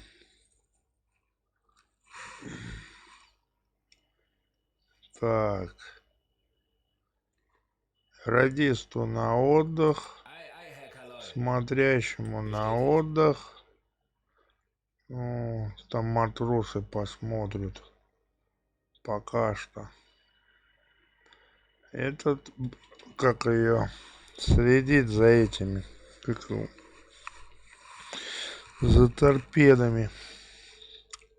Так. Радисту на отдых. Смотрящему на отдых. О, там матросы посмотрят. Пока что. Этот, как ее, следит за этими, как его, за торпедами.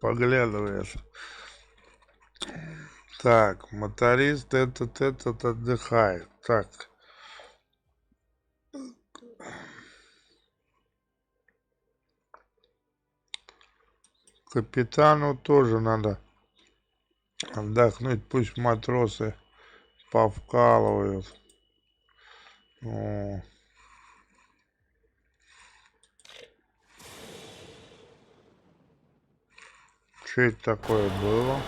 Поглядывает. Так, моторист этот отдыхает. Так. Капитану тоже надо отдохнуть. Пусть матросы повкалывают. О. Что это такое было?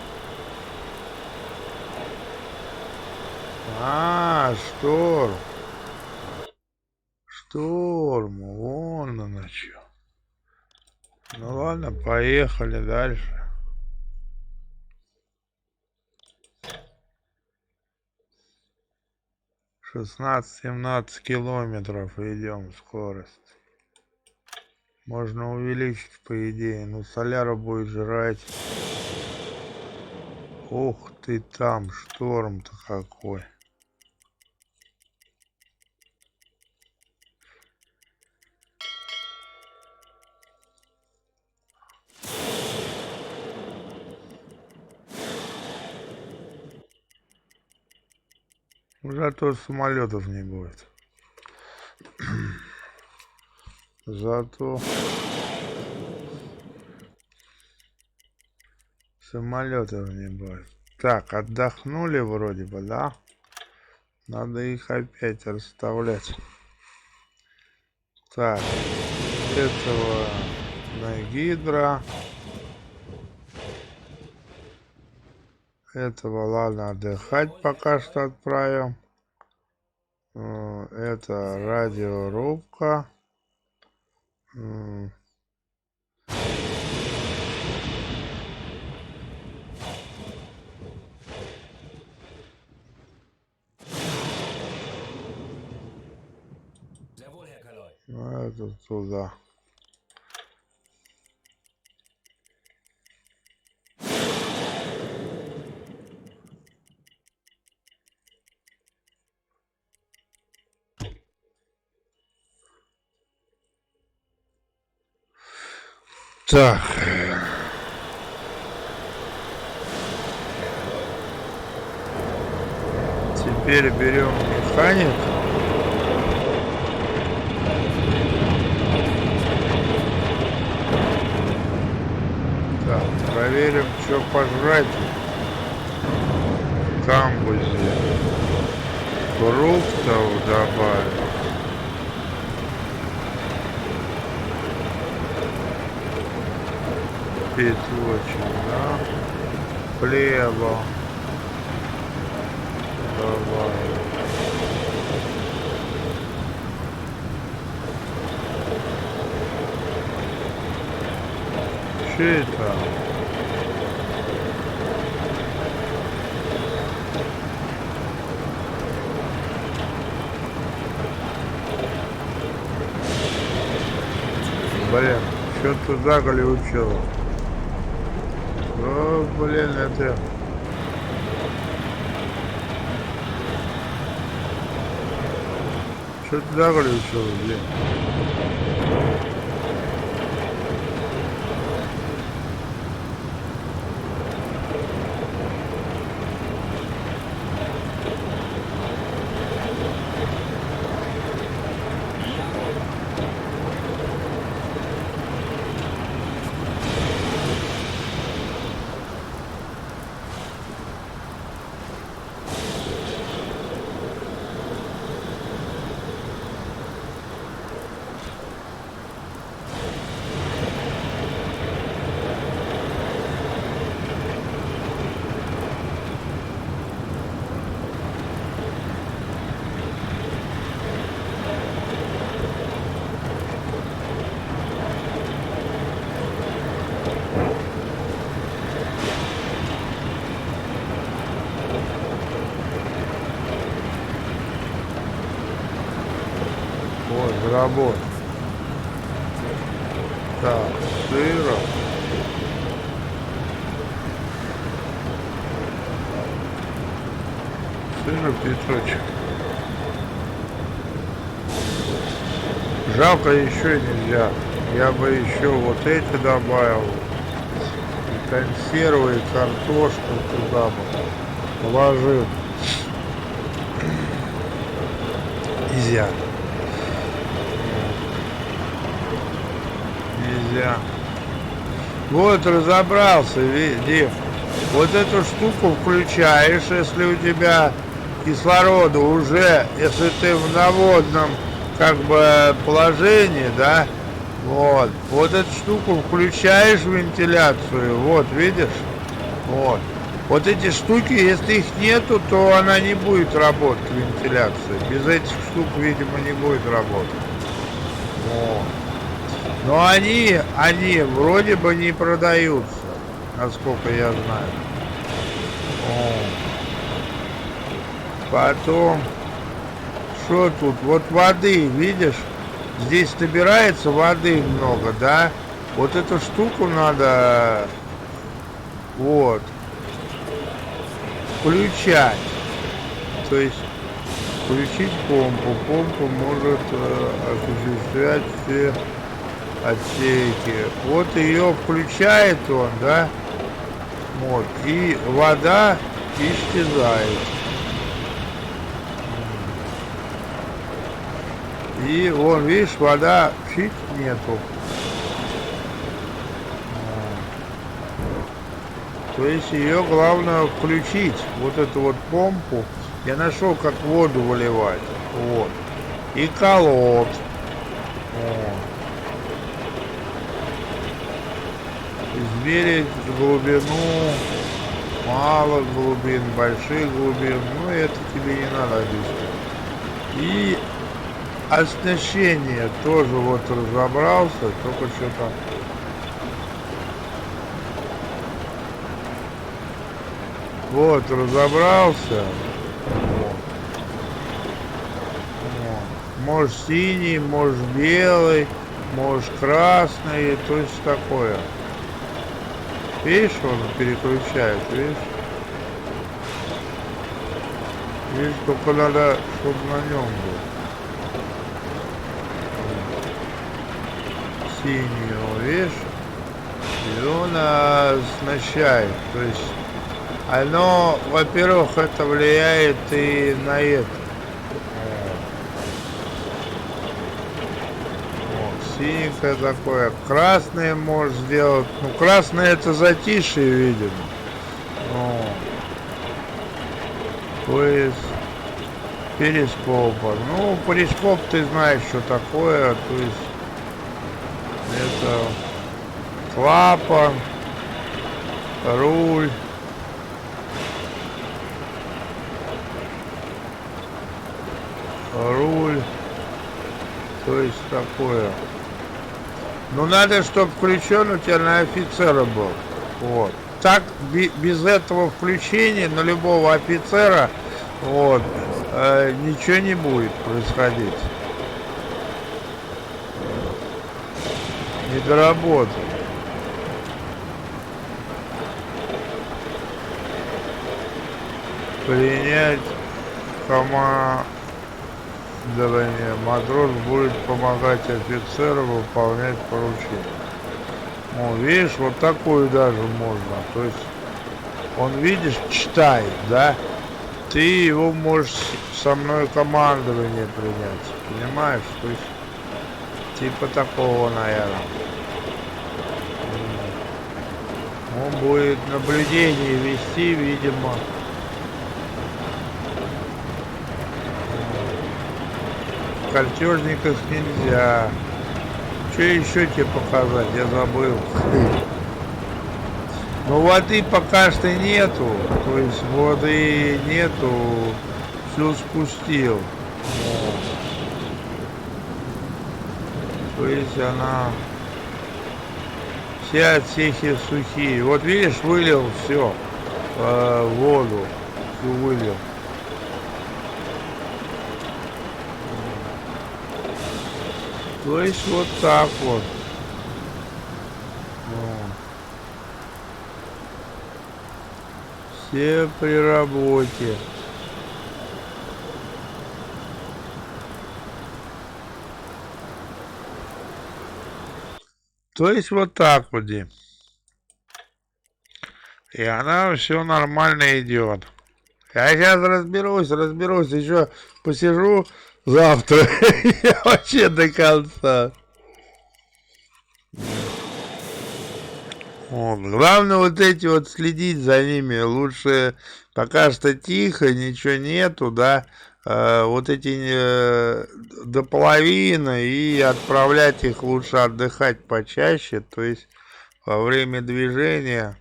А, шторм. Шторм. Вон оно что. Ну ладно, поехали дальше. — 17 километров идем скорость. Можно увеличить, по идее, но соляра будет жрать. Ух ты, там шторм-то какой. Зато самолетов не будет. Зато самолетов не будет. Так, отдохнули вроде бы, да? Надо их опять расставлять. Так, этого на гидро. Этого, ладно, отдыхать пока что отправим. Это радиорубка. Sehr wohl, Herr Kaloi. Ну, это туда. Так. Теперь берем механик. Так, проверим, что пожрать в камбузе. Фруктов добавим. Петочек, да? Хлеба добавим. Что это? Блин, что-то заглючило. О, блин, это... Что-то заглючило, блин. Вот, работа. Так, сыра. Сыра пяточек. Жалко, еще нельзя. Я бы еще вот эти добавил. И консервы, и картошку туда бы положил. Нельзя. Нельзя. Вот разобрался, Дим. Вот эту штуку включаешь, если у тебя кислорода уже, если ты в наводном как бы положении, да, вот эту штуку включаешь в вентиляцию, вот, видишь, вот эти штуки, если их нету, то она не будет работать, вентиляция, без этих штук, видимо, не будет работать, вот. Но они вроде бы не продаются, насколько я знаю. Потом, что тут? Вот воды, видишь? Здесь набирается воды много, да? Вот эту штуку надо, вот, включать. То есть включить помпу. Помпа может осуществлять все отсеки. Вот ее включает он, да? Вот. И вода исчезает. И вон, видишь, вода чуть нету. То есть ее главное включить, вот эту вот помпу. Я нашел, как воду выливать. Вот. И колод. Вот. Измерить глубину, мало глубин, больших глубин. Ну, это тебе не надо объяснять. И оснащение тоже вот разобрался, только что-то. Вот, разобрался. Вот. Вот. Может синий, может белый, может красный, то есть такое. Видишь, он переключает, видишь? Видишь, только надо, чтобы на нем был. Синего, видишь? И он оснащает, то есть оно, во-первых, это влияет и на это. Вот, синенькое такое. Красное можешь сделать. Ну, красное это затишье, видимо. Вот. То есть перископа. Ну, перископ ты знаешь, что такое. То есть это клапан, руль. Руль, то есть такое. Ну надо, чтобы включен у тебя на офицера был. Вот. Так без этого включения на любого офицера вот ничего не будет происходить. Не доработает. Принять командование. Матрос будет помогать офицеру выполнять поручения. Ну, видишь, вот такую даже можно. То есть он, видишь, читает, да? Ты его можешь со мной командование принять. Понимаешь? То есть типа такого, наверное. Он будет наблюдение вести, видимо. В картежниках нельзя. Что еще тебе показать? Я забыл. Но воды пока что нету. То есть воды нету. Все спустил. То есть она... Все отсехи сухие. Вот видишь, вылил все. Воду. Всю вылил. То есть вот так вот. Все при работе. То есть вот так вот, Дим. И она все нормально идет. Я сейчас разберусь, еще посижу завтра. Вообще до конца. Вот. Главное вот эти вот следить за ними. Лучше пока что тихо, ничего нету, да. Вот эти до половины и отправлять их лучше отдыхать почаще. То есть во время движения,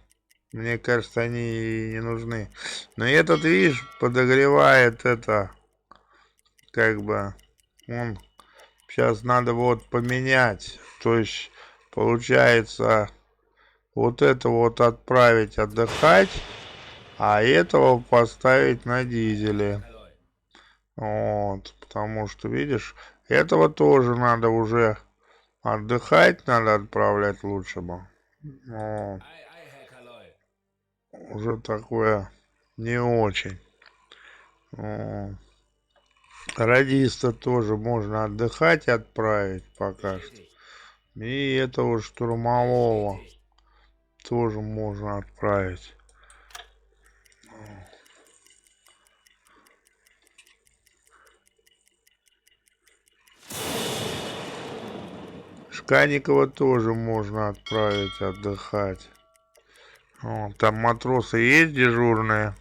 мне кажется, они не нужны. Но этот, видишь, подогревает это, как бы, он сейчас надо вот поменять. То есть получается вот это вот отправить отдыхать, а этого поставить на дизеле. Вот, потому что, видишь, этого тоже надо уже отдыхать, надо отправлять лучше бы. Вот. Уже такое не очень. Вот. Радиста тоже можно отдыхать, отправить пока что. И этого штурмового тоже можно отправить. Механикова тоже можно отправить отдыхать. О, там матросы есть дежурные.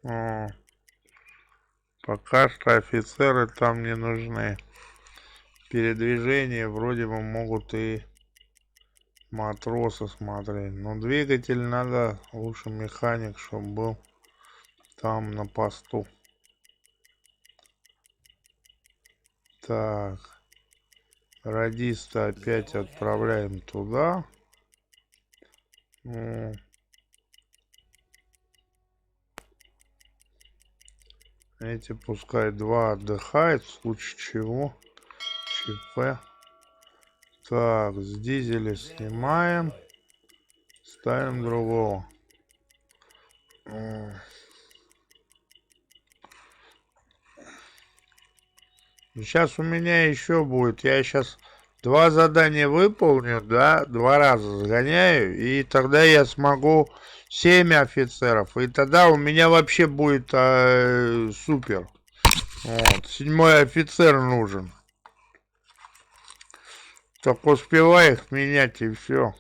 О, пока что офицеры там не нужны. Передвижение вроде бы могут и матросы смотреть. Но двигатель надо лучше механик, чтобы был там на посту. Так. Радиста опять отправляем туда. Ну, эти пускай два отдыхают, в случае чего. ЧП. Так, с дизеля снимаем. Ставим другого. Сейчас у меня еще будет. Я сейчас два задания выполню, да, два раза сгоняю, и тогда я смогу 7 офицеров, и тогда у меня вообще будет супер. Вот, 7-й офицер нужен. Так успевай их менять, и все.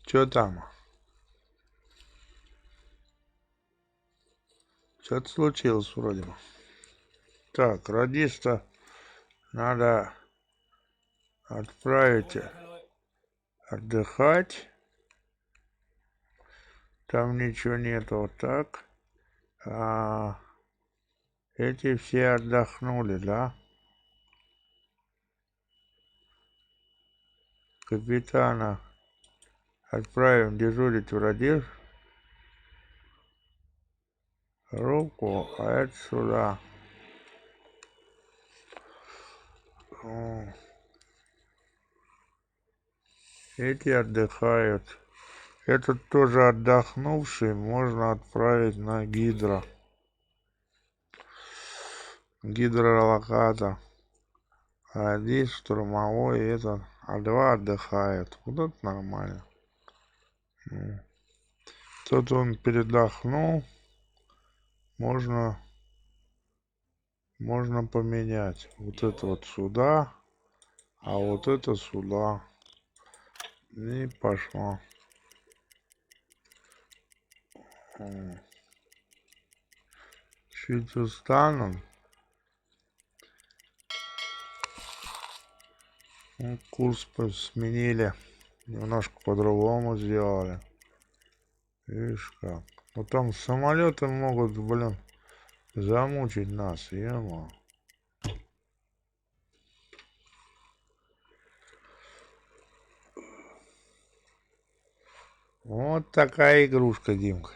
Что там? Что-то случилось вроде бы. Так, радиста надо отправить отдыхать. Там ничего нету. Вот так. Эти все отдохнули, да? Капитана отправим дежурить в радист. Руку, а это сюда. О. Эти отдыхают. Этот тоже отдохнувший можно отправить на гидролокатор. Один штурмовой, этот, а два отдыхают. Вот это нормально. Тут он передохнул. Можно поменять. Вот это вот сюда, а вот это сюда. И пошло. Чуть устану. Курс сменили. Немножко по-другому сделали. Видишь как. Потом самолеты могут, блин, замучить нас, ема. Вот такая игрушка, Димка.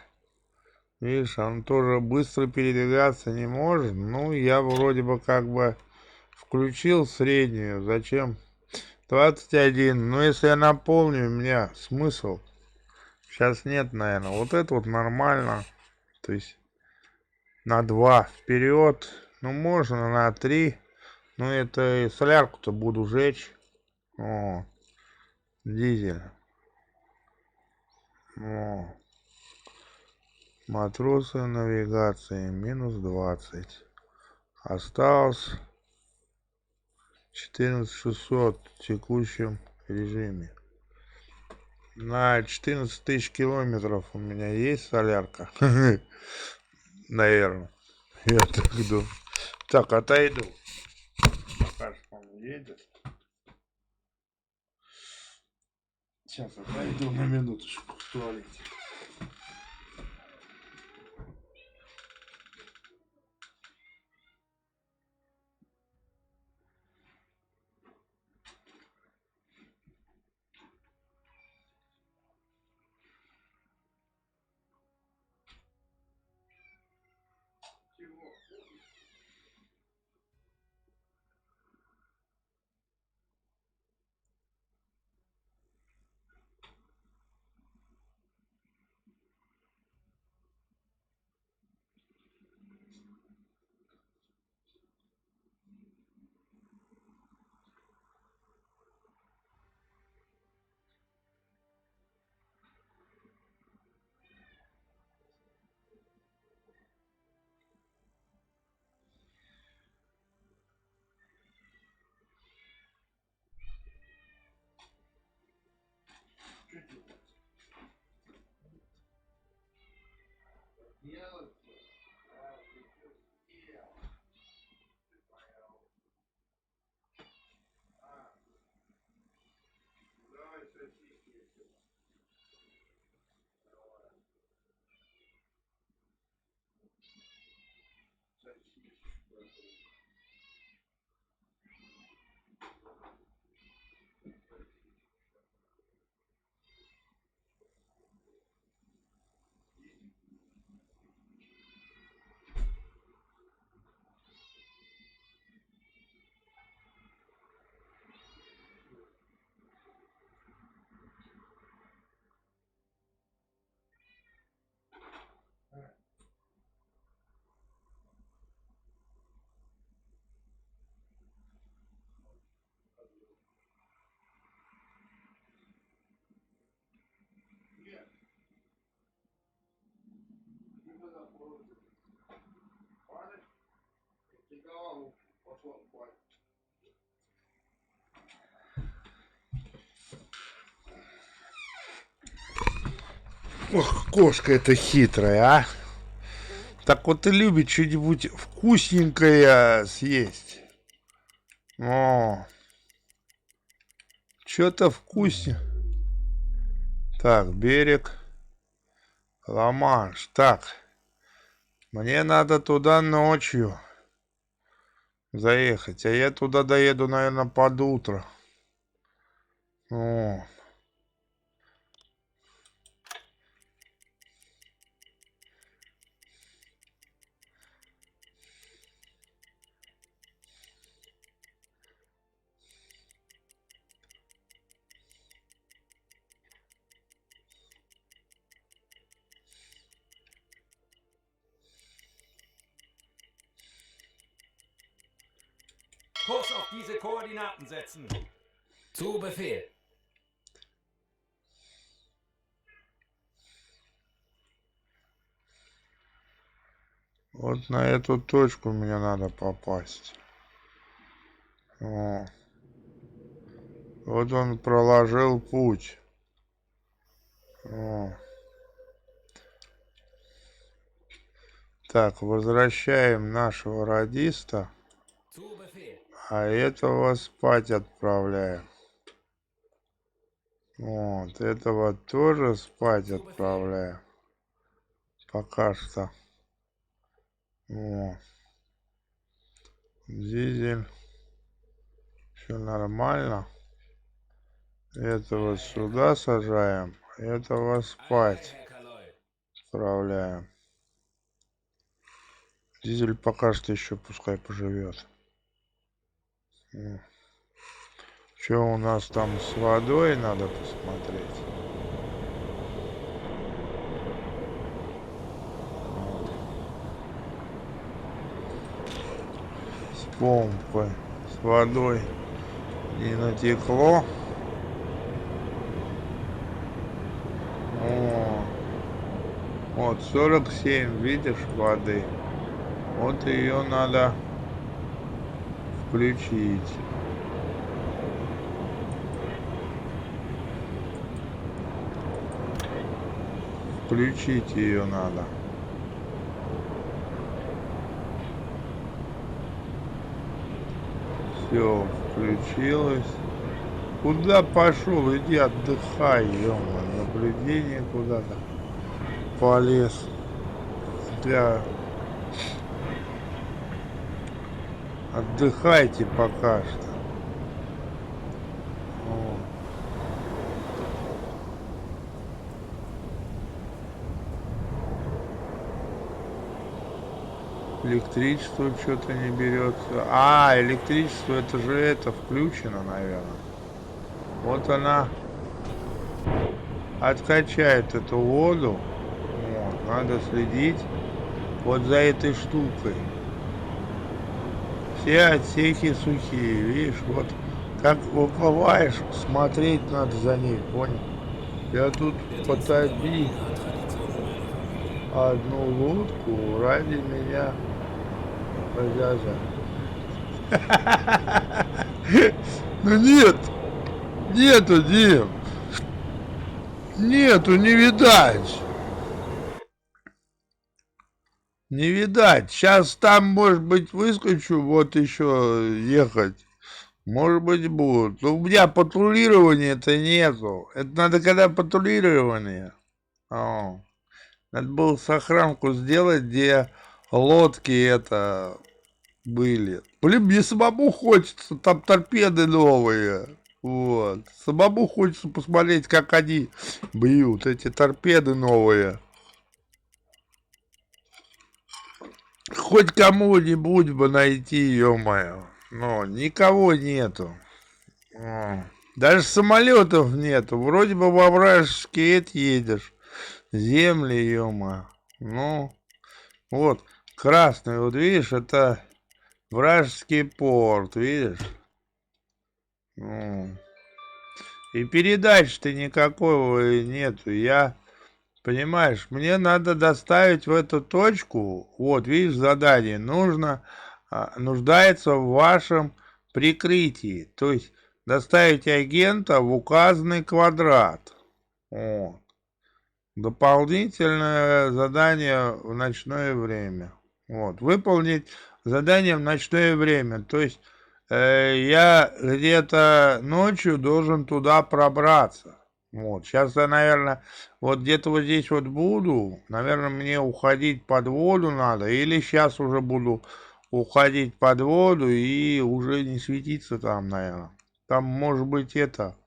Видишь, он тоже быстро передвигаться не может. Ну, я вроде бы как бы включил среднюю. Зачем? 21. Но если я наполню, у меня смысл. Сейчас нет, наверное. Вот это вот нормально. То есть на 2 вперед. Ну, можно на 3. Но это и солярку-то буду жечь. О, дизель. О. Матросы навигации минус 20. Осталось 14600 в текущем режиме. На 14 тысяч километров у меня есть солярка. Наверное. Я так думаю. Так, отойду. Пока что он едет. Сейчас отойду на минуточку в туалете. Ох, кошка это хитрая, а. Так вот и любит что-нибудь вкусненькое съесть. О, что-то вкуснее. Так, берег. Ла-Манш. Так, мне надо туда ночью заехать, а я туда доеду, наверное, под утро. О. Kurs auf diese Koordinaten setzen. Zu Befehl. Вот на эту точку мне надо попасть. О. Вот он проложил путь. О. Так, возвращаем нашего радиста. Zu Befehl. А этого спать отправляем. Вот, этого тоже спать отправляем. Пока что. О. Дизель. Все нормально. Этого сюда сажаем. Этого спать Herr Kaloi. отправляем. Дизель пока что еще пускай поживет. Что у нас там с водой, надо посмотреть. С помпой, с водой не натекло. О, вот 47, видишь, воды. Вот ее надо включить. Включить ее надо. Все, включилось. Куда пошел? Иди отдыхай, ё-моё, наблюдение куда-то полез. Да. Отдыхайте пока что. О. Электричество что-то не берется. А, электричество, это же это включено, наверное. Вот она откачает эту воду. Вот, надо следить вот за этой штукой. Все отсеки сухие, видишь, вот как уплываешь, смотреть надо за ней, понял? Я тут потопил одну лодку ради меня подвязать. Ну нет, нету, Дим, нету, не видать. Не видать. Сейчас там, может быть, выскочу, вот еще ехать. Может быть, будут. Но у меня патрулирования-то нету. Это надо когда патрулирование. О, надо было сохранку сделать, где лодки это были. Блин, мне самому хочется, там торпеды новые. Вот. Самому хочется посмотреть, как они бьют, эти торпеды новые. Хоть кому-нибудь бы найти, ё-моё. Но никого нету. О, даже самолетов нету. Вроде бы во вражеский эти едешь. Земли, ё-моё. Ну, вот, красный, вот видишь, это вражеский порт, видишь? Ну, и передач-то никакого нету. Я, понимаешь, мне надо доставить в эту точку, вот, видишь, задание, нуждается в вашем прикрытии. То есть, доставить агента в указанный квадрат. Вот. Дополнительное задание в ночное время. Вот. Выполнить задание в ночное время. То есть я где-то ночью должен туда пробраться. Вот. Сейчас я, наверное, вот где-то вот здесь вот буду. Наверное, мне уходить под воду надо. Или сейчас уже буду уходить под воду и уже не светиться там, наверное. Там может быть это...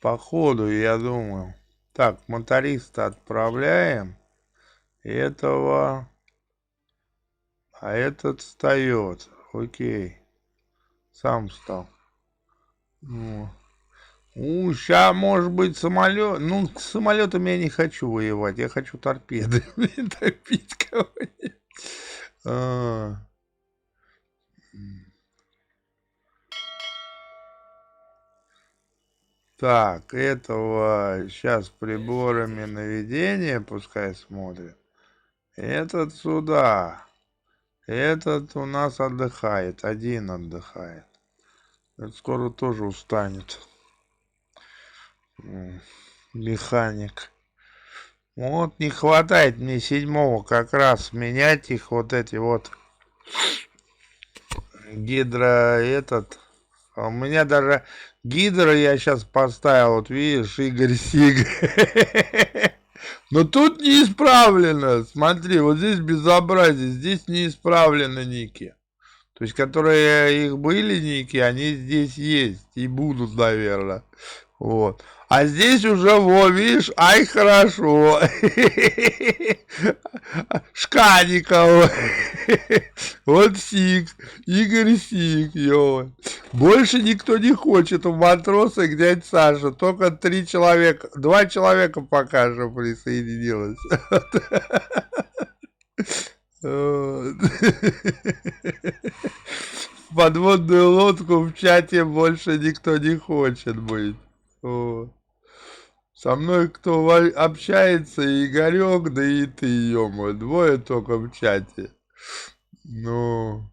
Походу, я думаю. Так, моториста отправляем. Этого. А этот встает. Окей. Сам встал. Ну, сейчас может быть самолет. Ну, с самолетом я не хочу воевать. Я хочу торпеды. Топить кого-нибудь. А. Так, этого сейчас приборами наведения пускай смотрит. Этот сюда. Этот у нас отдыхает. Один отдыхает. Этот скоро тоже устанет. Механик. Вот не хватает мне седьмого как раз менять их вот эти вот гидро этот. А у меня даже гидро я сейчас поставил, вот видишь, Игорь Сиг. Но тут не исправлено. Смотри, вот здесь безобразие, здесь не исправлены ники. То есть, которые их были ники, они здесь есть и будут, наверное. Вот. А здесь уже, во, видишь, ай, хорошо. Шкаников. Вот Сик. Игорь Сик, ё. Больше никто не хочет в матросы к дядь Саша. Только 3 человека, 2 человека пока что присоединилось. Вот. Подводную лодку в чате больше никто не хочет быть. Вот. Со мной кто общается, Игорек, да и ты, ё-моё, 2 только в чате. Ну...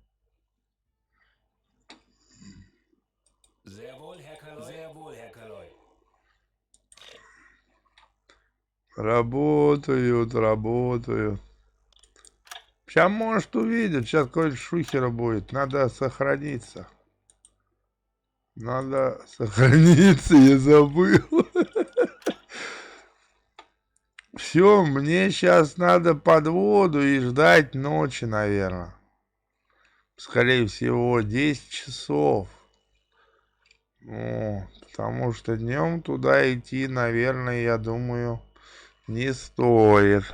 Sehr wohl, Herr Kaloi. Sehr wohl, Herr Kaloi. Работают, работают. Сейчас, может, увидят. Сейчас какой-то шухера будет. Надо сохраниться. Надо сохраниться, я забыл. Все, мне сейчас надо под воду и ждать ночи, наверное. Скорее всего, 10 часов. Ну, потому что днем туда идти, наверное, я думаю, не стоит.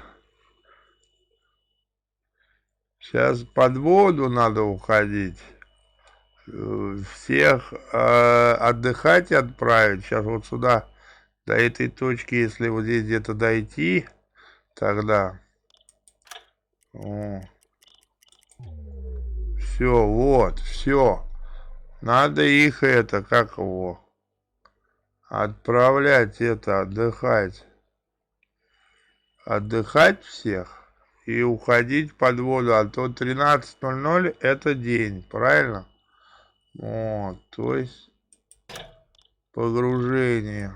Сейчас под воду надо уходить. Всех отдыхать отправить. Сейчас вот сюда, до этой точки, если вот здесь где-то дойти, тогда... Все, вот, все. Надо их это, как его, отправлять это, отдыхать. Отдыхать всех и уходить под воду, а то 13:00 это день, правильно? Вот, то есть Погружение.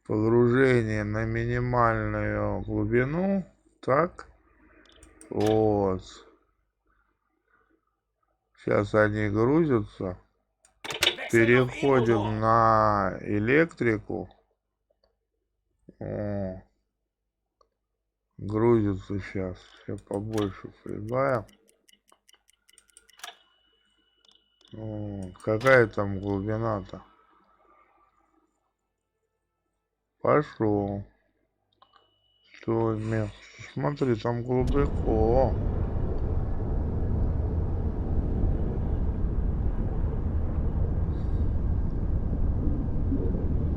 Погружение на минимальную глубину. Так. Вот. Сейчас они грузятся. Переходим на электрику. О, грузится сейчас. Сейчас побольше прибавим. О, какая там глубина-то? Пошел. Что, смотри, там глубоко.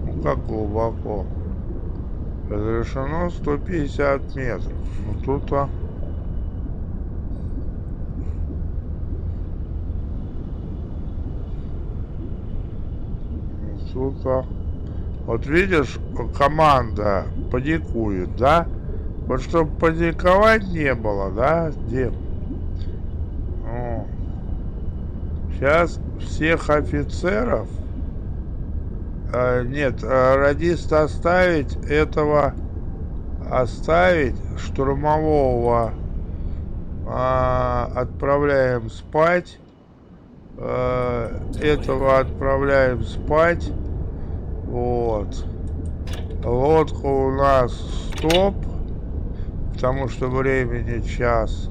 Ну как глубоко? Разрешено 150 метров. Ну тут-то... Тут-то... Вот видишь, команда паникует, да? Вот чтобы паниковать не было, да, Дим? Сейчас всех офицеров... нет, радист оставить этого... Оставить штурмового отправляем спать. Этого отправляем спать. Вот. Лодка у нас стоп. Потому что времени час.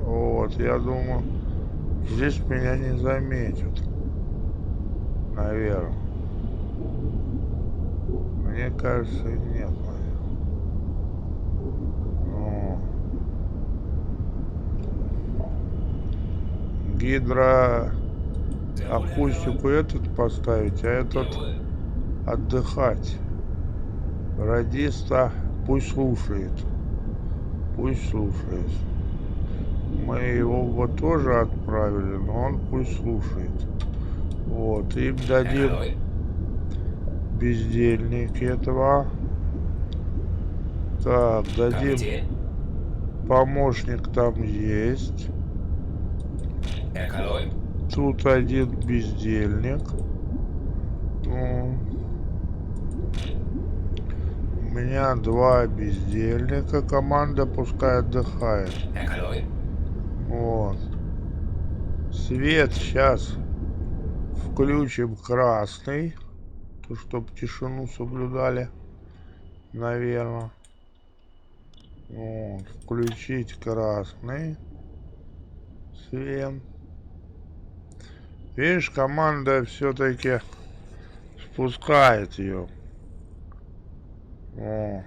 Вот, я думаю, здесь меня не заметят. Наверное. Мне кажется, нет, наверное. Гидроакустику этот поставить, а этот отдыхать. Радиста пусть слушает. Пусть слушает. Мы его вот тоже отправили, но он пусть слушает. Вот, им дадим бездельник этого. Так, дадим. Помощник там есть. Тут один бездельник. Ну, у меня 2 бездельника. Команда пускай отдыхает. Вот. Свет сейчас включим красный. То, чтобы тишину соблюдали. Наверное. Вот. Включить красный свет. Видишь, команда все-таки спускает ее. О.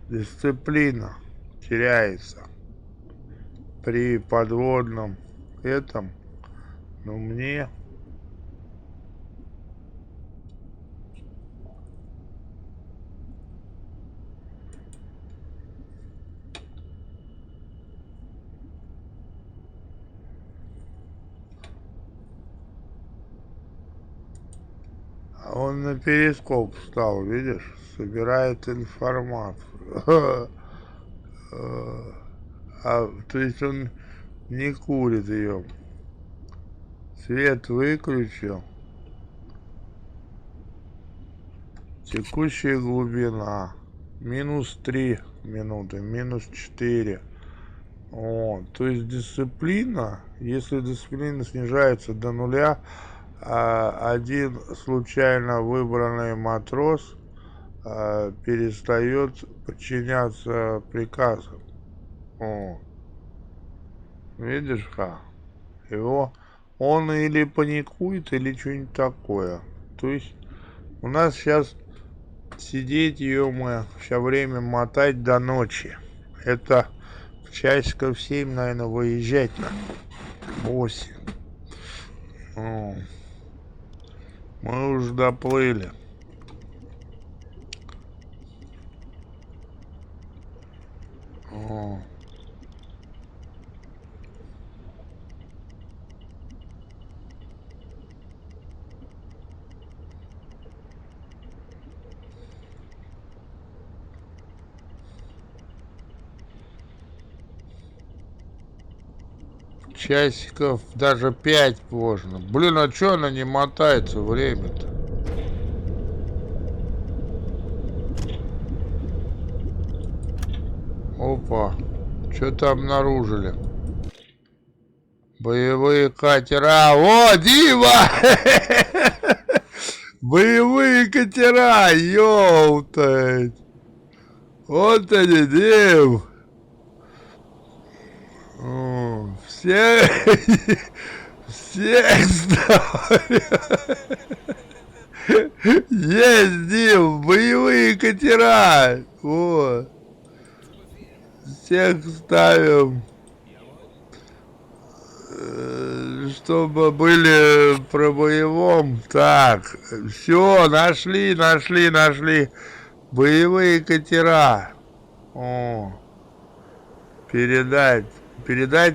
Дисциплина теряется при подводном этом. Но мне он на перископ встал, видишь, собирает информацию. То есть он не курит ее. Свет выключил. Текущая глубина. -3 минуты, -4. Вот. То есть дисциплина, если дисциплина снижается до нуля, один случайно выбранный матрос перестает подчиняться приказам. Вот. Видишь как? Он или паникует, или что-нибудь такое. То есть у нас сейчас сидеть, ё-моё, все время мотать до ночи. Это часиков 7, наверное, выезжать на 8. Мы уже доплыли. часиков даже 5 можно. Блин, а чё она не мотается время-то? Опа, что-то обнаружили. Боевые катера. О, Дима! Боевые катера, ёлтать. Вот они, Дим. О, все есть, Дим, боевые катера. Вот. Всех ставим, чтобы были про боевом. Так, все, нашли. Боевые катера. О, передать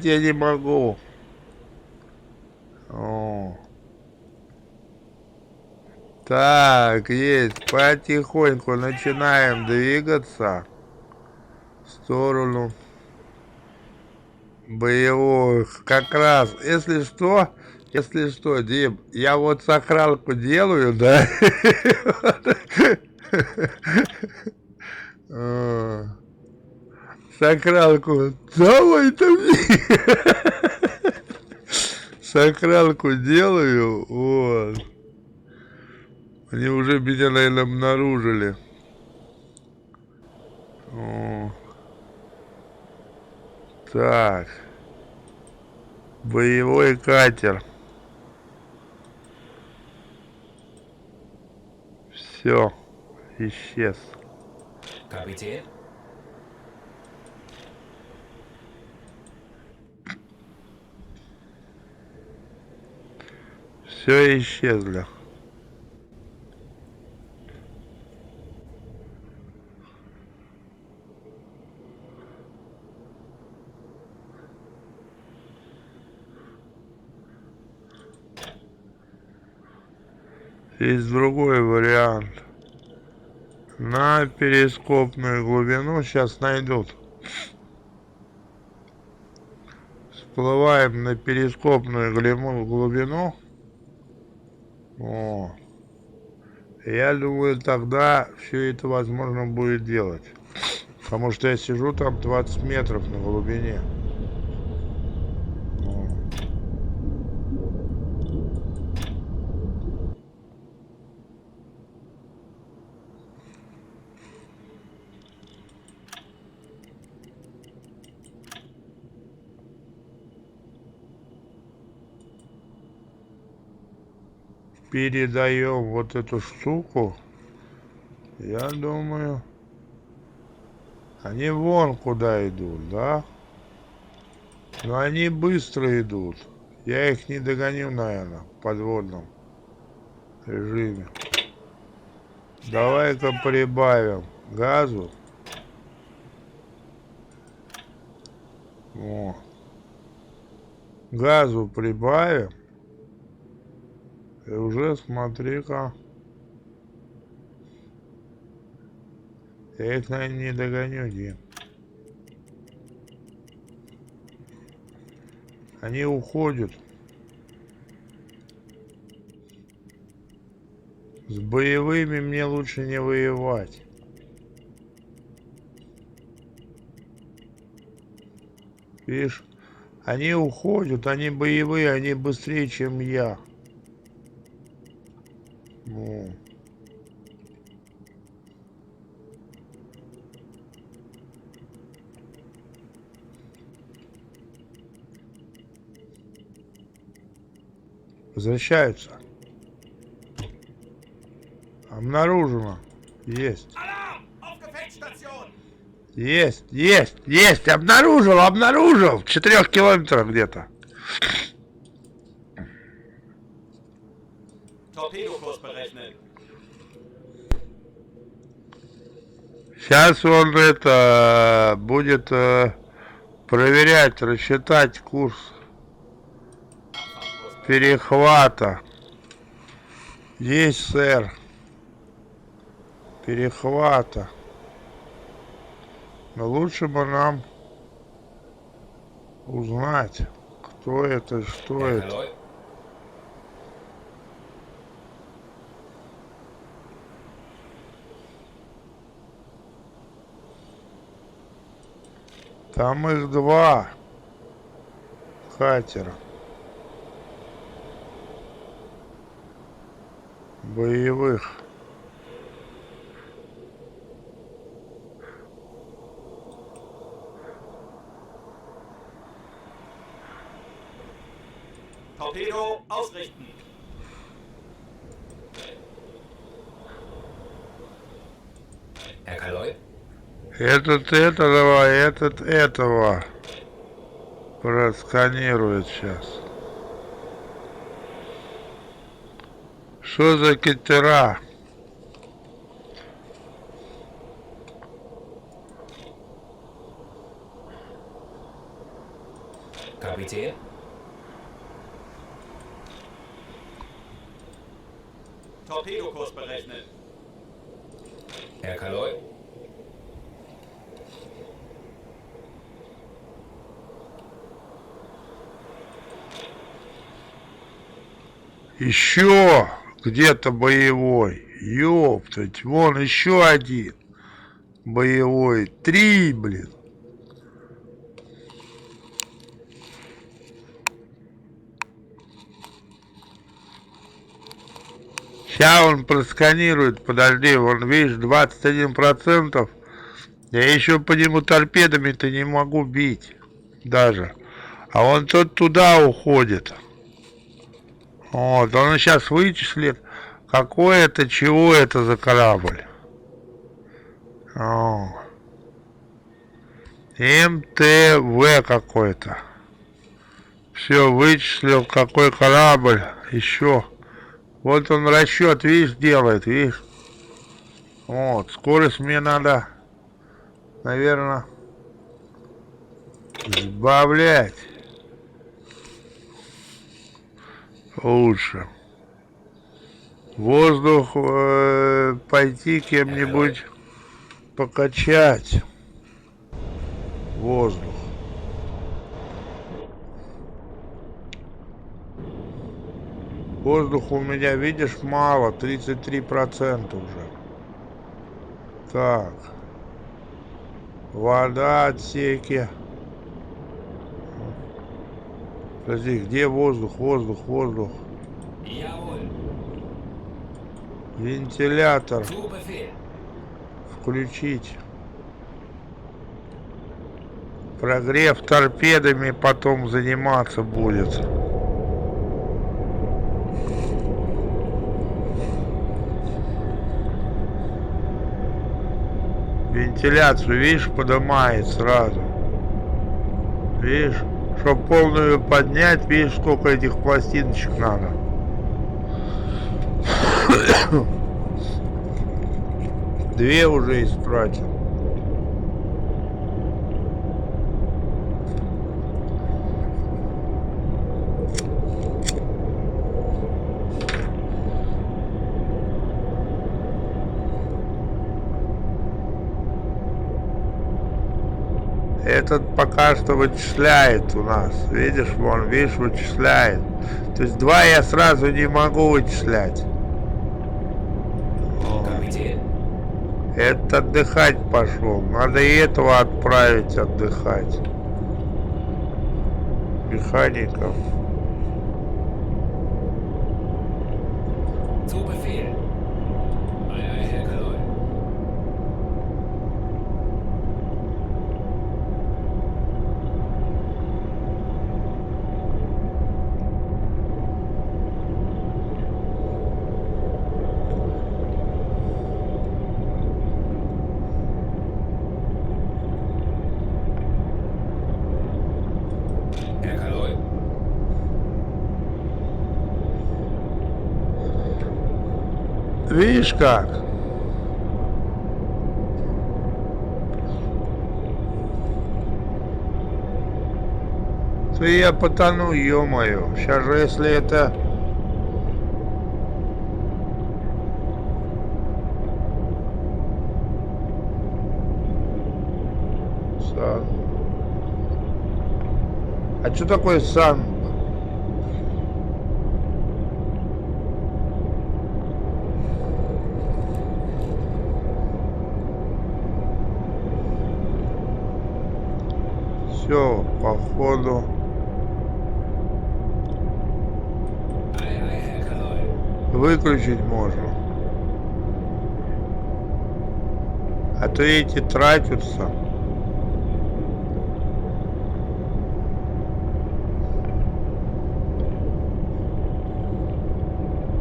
я не могу. О. Так, есть, потихоньку начинаем двигаться в сторону боевых. Как раз, если что, Дим, я вот сохранку делаю, да? Сохранку, давай там. Сохранку делаю, вот. Они уже меня, наверное, обнаружили. О. Так. Боевой катер. Все, исчез. Kapitän? Все исчезли. Есть другой вариант. На перископную глубину сейчас найдут. Всплываем на перископную глубину. О. Я думаю, тогда все это возможно будет делать. Потому что я сижу там 20 метров на глубине. О. Передаем вот эту штуку. Я думаю, они вон куда идут, да? Но они быстро идут. Я их не догоню, наверное, в подводном режиме. Давай-ка прибавим газу. О. Газу прибавим. И уже смотри-ка. Я их, наверное, не догоню, Дим. Они уходят. С боевыми мне лучше не воевать. Видишь, они уходят, они боевые, они быстрее, чем я. Ну. Возвращаются. Обнаружено. Есть. Есть. Обнаружил. В 4 километрах где-то. Torpedokurs berechnen. Сейчас он это будет проверять, рассчитать курс перехвата. Есть, сэр. Перехвата. Но лучше бы нам узнать, Что это? Что Herr это? Kaloi? Там их два катера. Боевых. Torpedo ausrichten. Herr Kaloi? Этот этого, этот этого просканирует сейчас. Что за катера? Kapitän? Torpedokurs berechnen. Herr Kaloi? Еще где-то боевой. Ёптать, вон еще один боевой. 3, блин. Сейчас он просканирует, подожди, вон, видишь, 21%. Я еще по нему торпедами-то не могу бить даже. А он тот туда уходит. Вот, он сейчас вычислит, какой это, чего это за корабль. О. МТВ какой-то. Все, вычислил, какой корабль. Еще. Вот он расчет, видишь, делает, видишь. Вот, скорость мне надо, наверное, сбавлять. Лучше. Воздух пойти кем-нибудь покачать. Воздух. Воздуха у меня, видишь, мало, 33% уже. Так. Вода, отсеки. Подожди, где воздух, воздух, воздух? Jawohl. Вентилятор Zu Befehl. включить. Прогрев торпедами потом заниматься будет. Вентиляцию, видишь, поднимает сразу. Видишь, чтобы полную поднять, видишь, сколько этих пластиночек надо. Две уже истратил. Этот пока что вычисляет у нас. Видишь, вон, видишь, вычисляет. То есть два я сразу не могу вычислять. Kapitän? Этот отдыхать пошел. Надо и этого отправить отдыхать. Механиков. Zu Befehl. Ei, ei, Herr Kaloi. Herr Kaloi? Видишь как? То я потону, ё-моё. Сейчас же, если это... А что такое сан? Все, походу. Ei, ei, Herr Kaloi. Выключить можно. А то эти тратятся.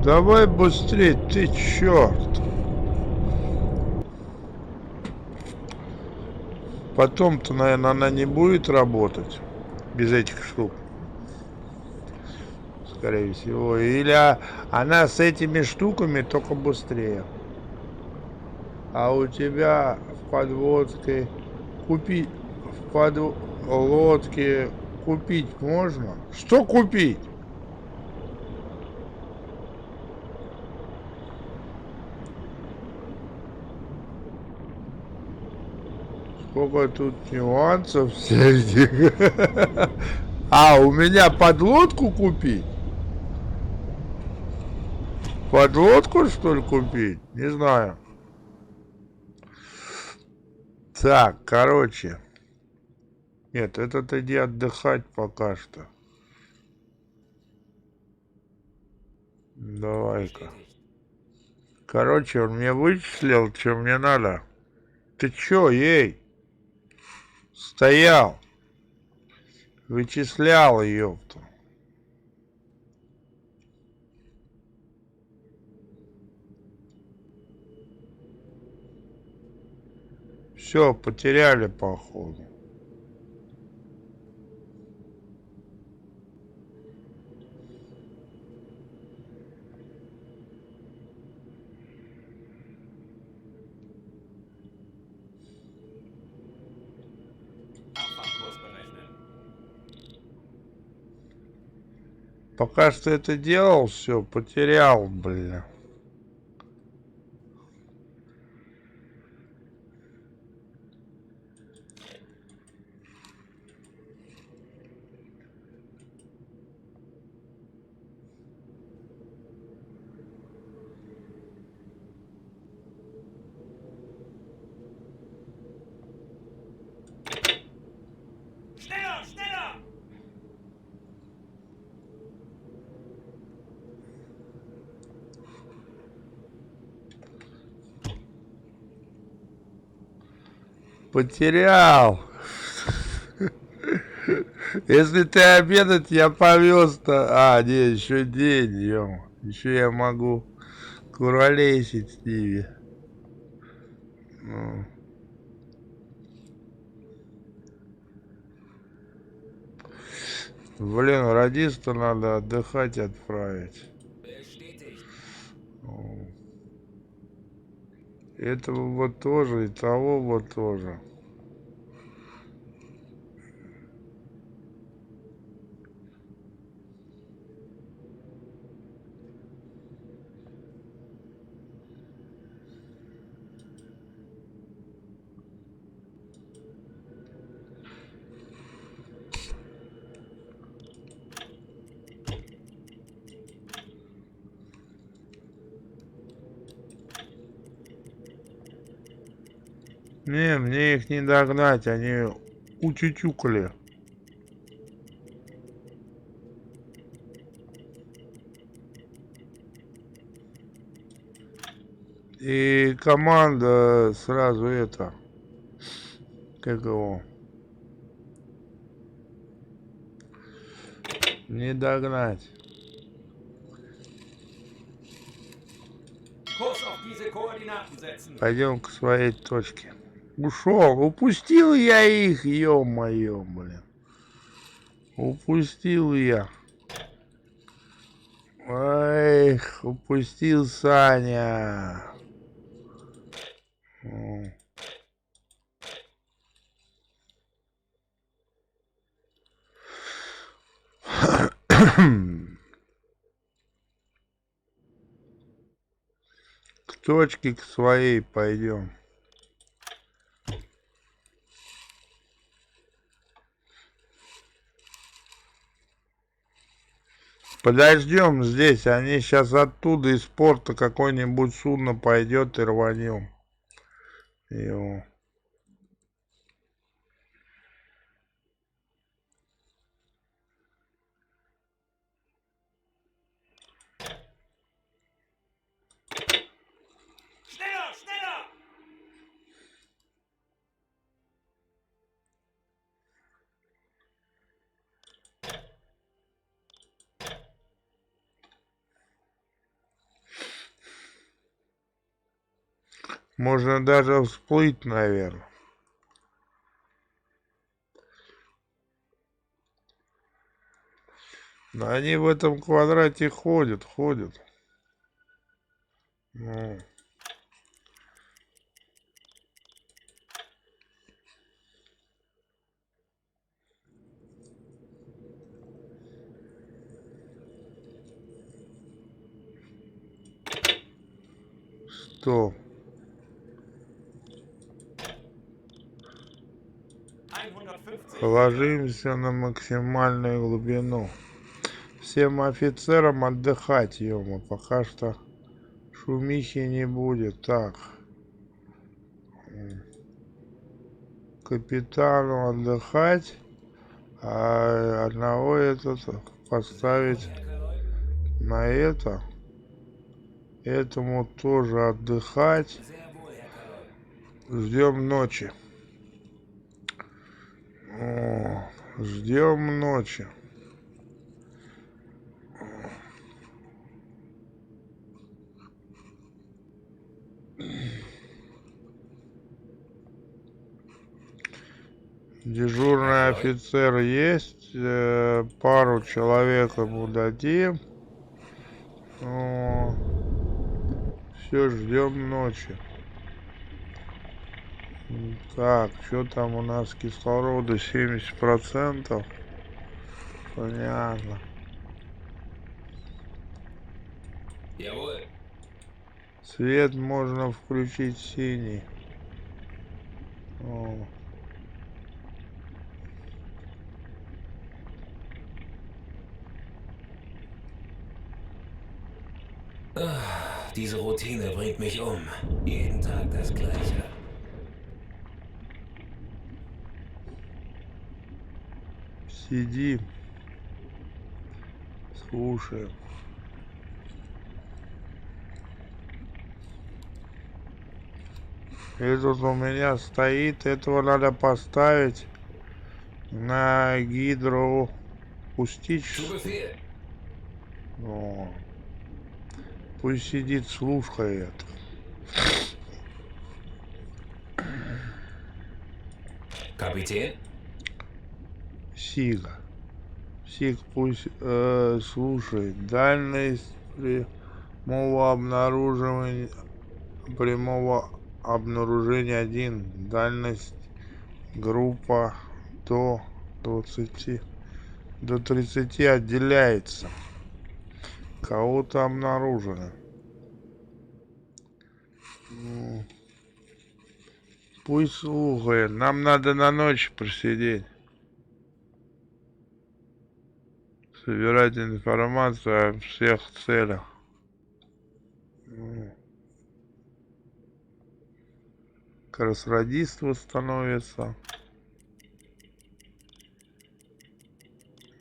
Давай быстрее, ты черт. Потом-то, наверное, она не будет работать без этих штук. Скорее всего. Или она с этими штуками только быстрее. А у тебя в подводке купить, в подлодке купить можно? Что купить? Сколько тут нюансов всяких. А, у меня подлодку купить? Подлодку, что ли, купить? Не знаю. Так, короче. Нет, этот иди отдыхать пока что. Давай-ка. Короче, он мне вычислил, что мне надо. Ты чё, ей? Стоял. Вычислял, ёпту. Все, потеряли, походу. Abfahrtkurs berechnen. Пока что это делал, все, потерял, блин. Schneller, schneller! Потерял. Если ты обедать, я повез-то. А, не, еще день, ё. Еще я могу куролесить с ними. Ну. Блин, радиста надо отдыхать отправить. Bestätigt. Ну. Этого вот тоже, и того вот тоже. Не, мне их не догнать, они учучукали. И команда сразу это, как его, не догнать. Kurs auf diese Koordinaten setzen. Пойдем к своей точке. Ушел, упустил я их, ё-моё, блин. Упустил я. Эх, упустил Саня. К точке к своей пойдем. Подождем здесь, они сейчас оттуда из порта какое-нибудь судно пойдет и рванем. Его. Schneller, schneller! Можно даже всплыть, наверное. Но они в этом квадрате ходят. Ну. Что? 150. Ложимся на максимальную глубину. Всем офицерам отдыхать, ё-моё, пока что шумихи не будет. Так. Капитану отдыхать, а одного этот поставить на это. Этому тоже отдыхать. Sehr wohl, Herr Kaloi. Ждем ночи. О, ждем ночи. Дежурный офицер есть, пару человек ему дадим. Все, ждем ночи. Так, что там у нас кислорода 70%. Понятно. Jawohl. Свет можно включить синий. О. Diese Routine bringt mich um. Jeden Tag das Gleiche. Сидим. Слушаем. Этот у меня стоит, этого надо поставить на гидро пустить. Zu Befehl. О. Пусть сидит, слушает. Kapitän? Сига. Сиг пусть слушает. Дальность прямого обнаружения 1. Дальность группа до 20. До 30 отделяется. Кого-то обнаружено. Пусть слухает. Нам надо на ночь просидеть. Собирать информацию о всех целях. Как раз радиство становится.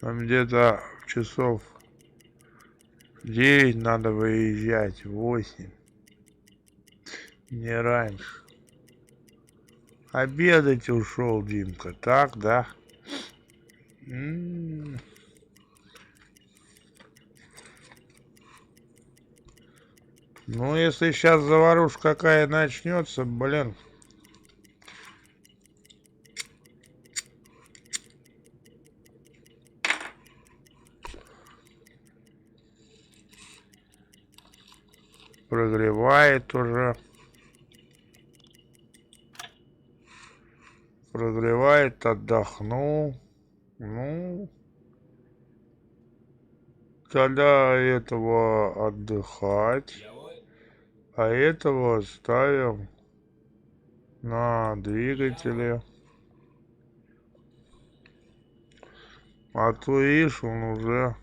Там где-то в часов 9 надо выезжать, 8. Не раньше. Обедать ушел Димка, так, да? Ну, если сейчас заварушка какая начнется, блин. Прогревает уже. Прогревает, отдохнул. Ну, тогда этого отдыхать. Jawohl. А этого ставим на двигателе. А то ишь он уже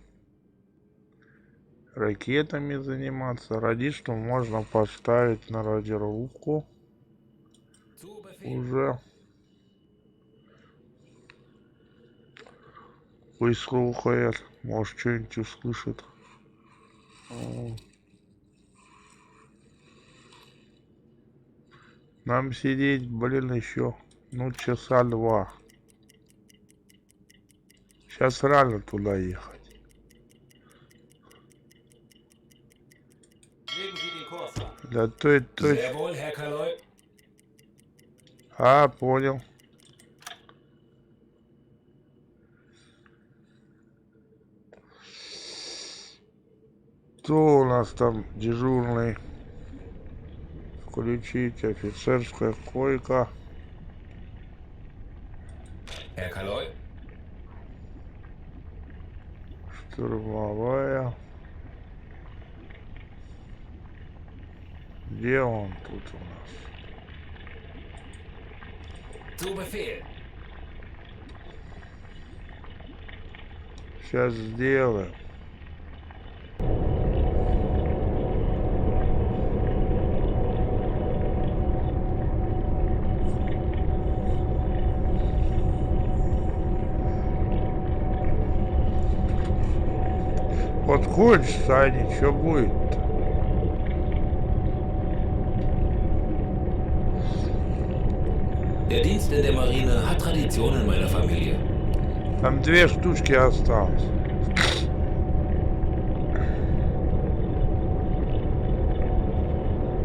ракетами заниматься. Радисту можно поставить на радиорубку. Zu Befehl. Уже. Пусть слухает. Может, что-нибудь услышит. О. Нам сидеть, блин, еще, ну, часа 2. Сейчас рано туда ехать. Legen Sie den Kurs an. Да то и Sehr точно. wohl, Herr Kaloi. А, понял. Кто у нас там дежурный? Включить офицерская койка. Herr Kaloi. Штурмовая. Где он тут у нас? Zu Befehl. Сейчас сделаем. Вот хочется, а ничего будет-то. Der Dienst in der Marine hat Tradition in meiner Familie. Там 2 штучки осталось.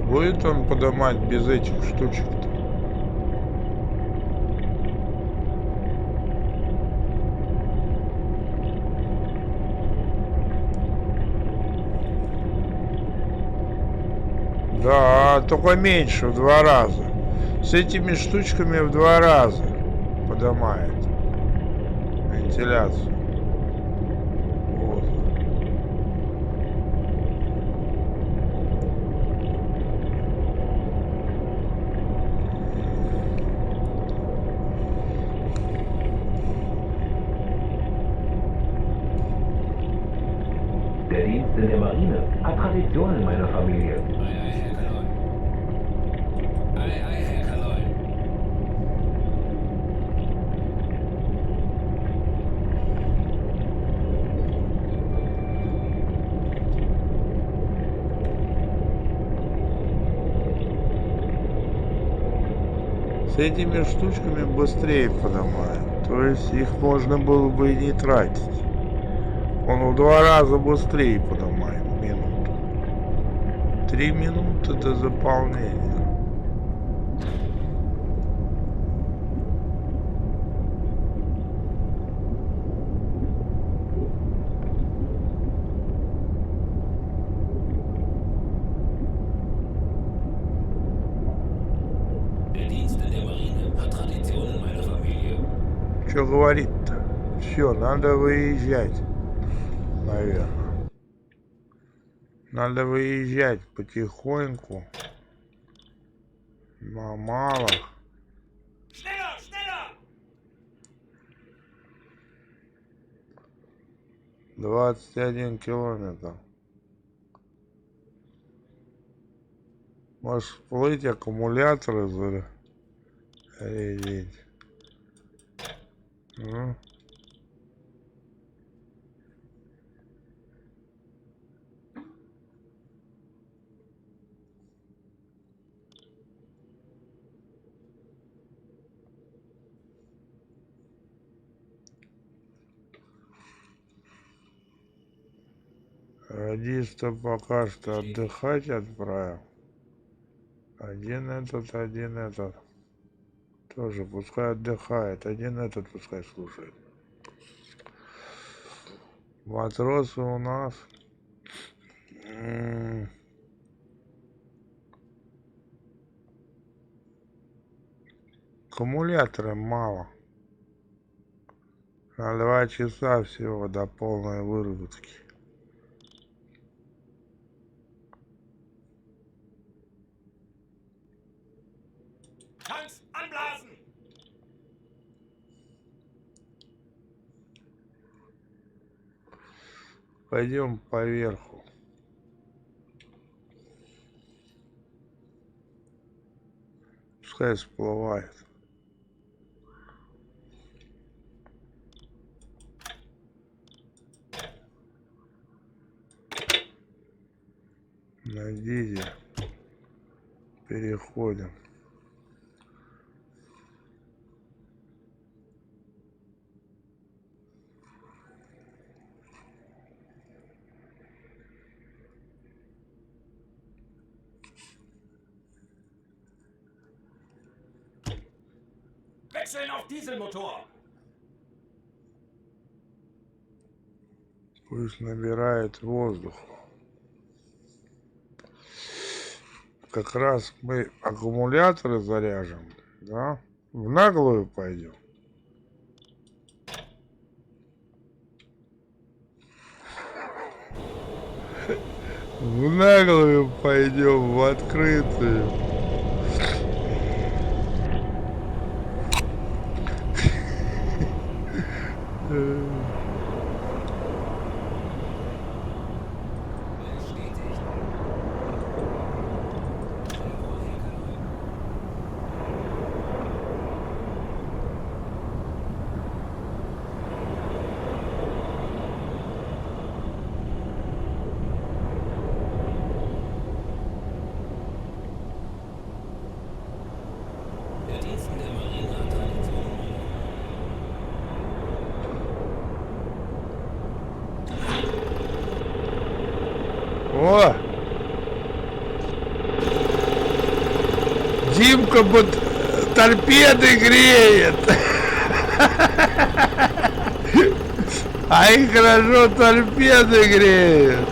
Будет он подымать без этих штучек-то? Да, только меньше, в 2 раза. С этими штучками в 2 раза подымает вентиляцию. Вот. Der Dienst in der Marine hat Tradition in meiner Familie. Ei, ei, Herr Kaloi. Ei, ei, Herr Kaloi. С этими штучками быстрее поднимает. То есть их можно было бы и не тратить. Он в 2 раза быстрее поднимает в минуту. 3 минуты до заполнения. Der Dienst in der Marine hat Tradition in meiner Familie. Что говорит-то? Все, надо выезжать. Наверное. Надо выезжать потихоньку. На малых. Schneller, schneller! 21 километр. Может всплыть аккумуляторы зарядить. Ну. Радиста пока что отдыхать отправил. Один этот. Тоже пускай отдыхает. Один этот пускай слушает. Матросы у нас. Аккумулятора мало. На 2 часа всего до полной выработки. Tanks anblasen! Пойдем поверху. Пускай всплывает. На дизель переходим. Wechseln auf Dieselmotor. Пусть набирает воздух. Как раз мы аккумуляторы заряжем, да? В наглую пойдем. В наглую пойдем, в открытую. Bestätigt. Der Dienst in der Marine hat Tradition. О! Димка торпеды греет. А их хорошо торпеды греют.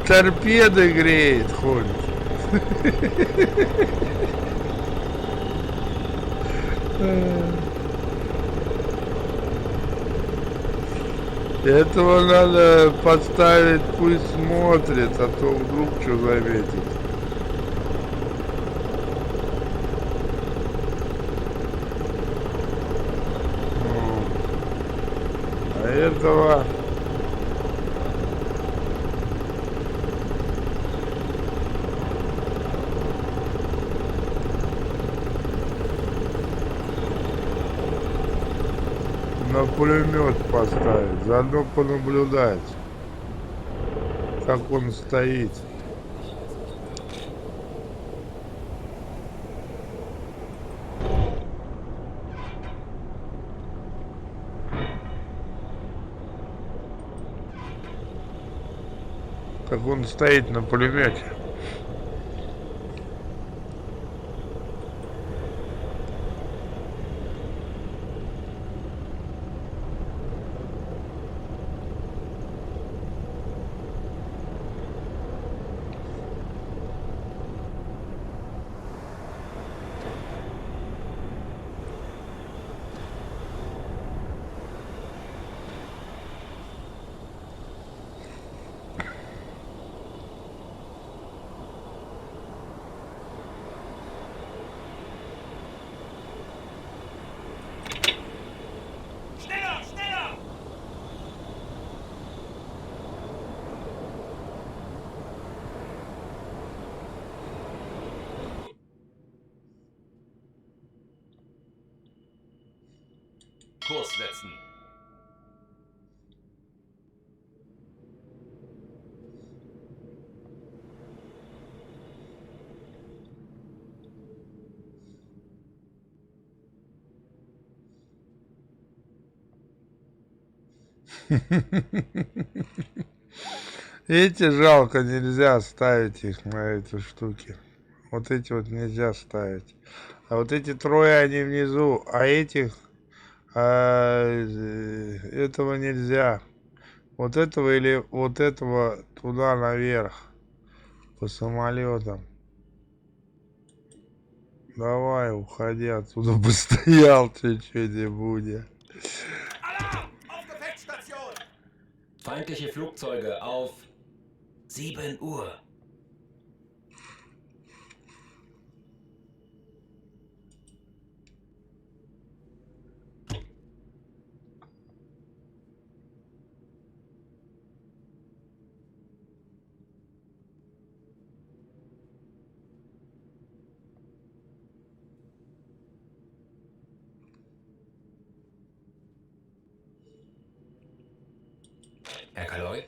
Торпеды греет, ходит. Этого надо подставить, пусть смотрит, а то вдруг что заметит. А этого... на пулемет поставить, заодно понаблюдать, как он стоит. Как он стоит на пулемете. Kurs setzen. Эти жалко, нельзя ставить их на эти штуки. Вот эти вот нельзя ставить. А вот эти трое, они внизу. А этих... этого нельзя. Вот этого или вот этого туда наверх. По самолетам. Давай, уходи отсюда. Постоял чуть-чуть и будет. Alarm! Auf Gefechtsstation! Feindliche Flugzeuge auf 7 Uhr. Herr Kaloi?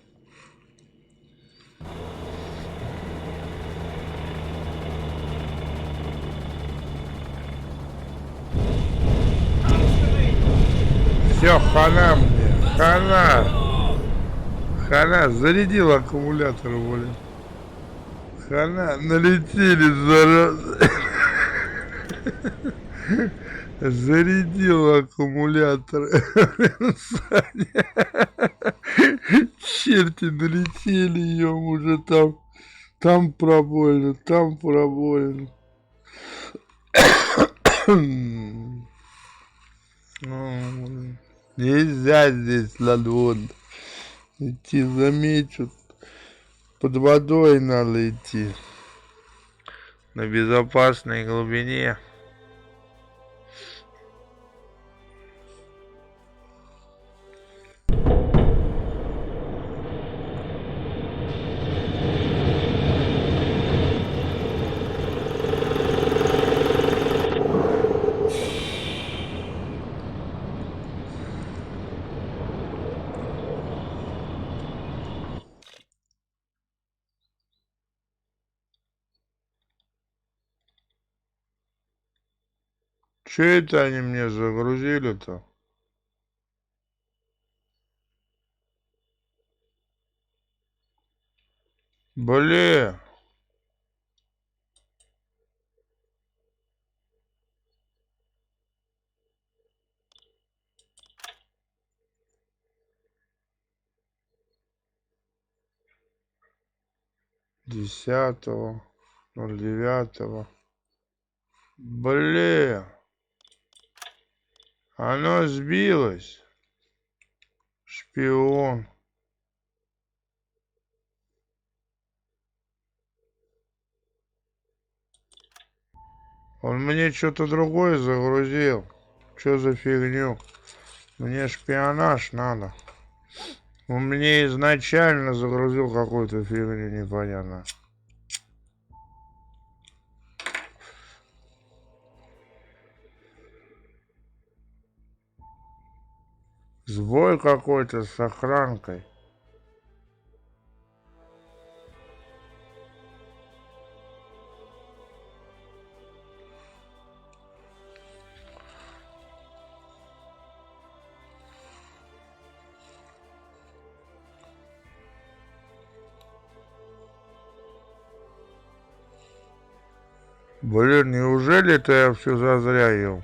Все, хана мне. Хана. Хана. Зарядил аккумулятор, блин. Хана. Налетели, зараза. Зарядил аккумулятор. Черти налетели, ее уже там. Там пробоина, там пробоина. Ну, нельзя здесь над водой идти, замечут. Под водой надо идти. На безопасной глубине. Че это они мне загрузили-то? Блин. Десятого, 09. Блин. Оно сбилось. Шпион. Он мне что-то другое загрузил. Что за фигню? Мне шпионаж надо. Он мне изначально загрузил какую-то фигню непонятно. Сбой какой-то с охранкой. Блин, неужели это я все зазря ел?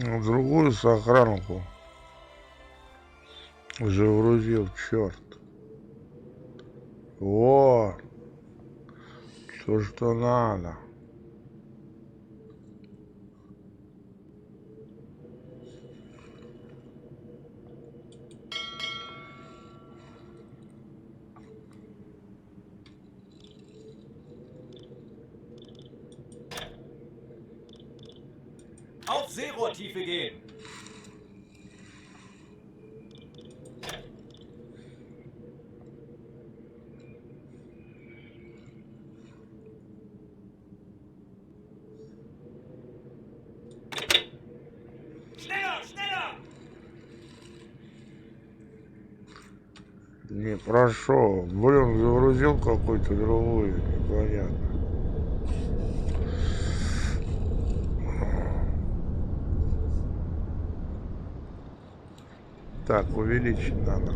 Ну, другую сохранку загрузил, черт. О, то, что надо. Auf Seerohrtiefe gehen! Schneller, schneller! Не прошел. Блин, загрузил какой-то другой, непонятно. Так, увеличить надо.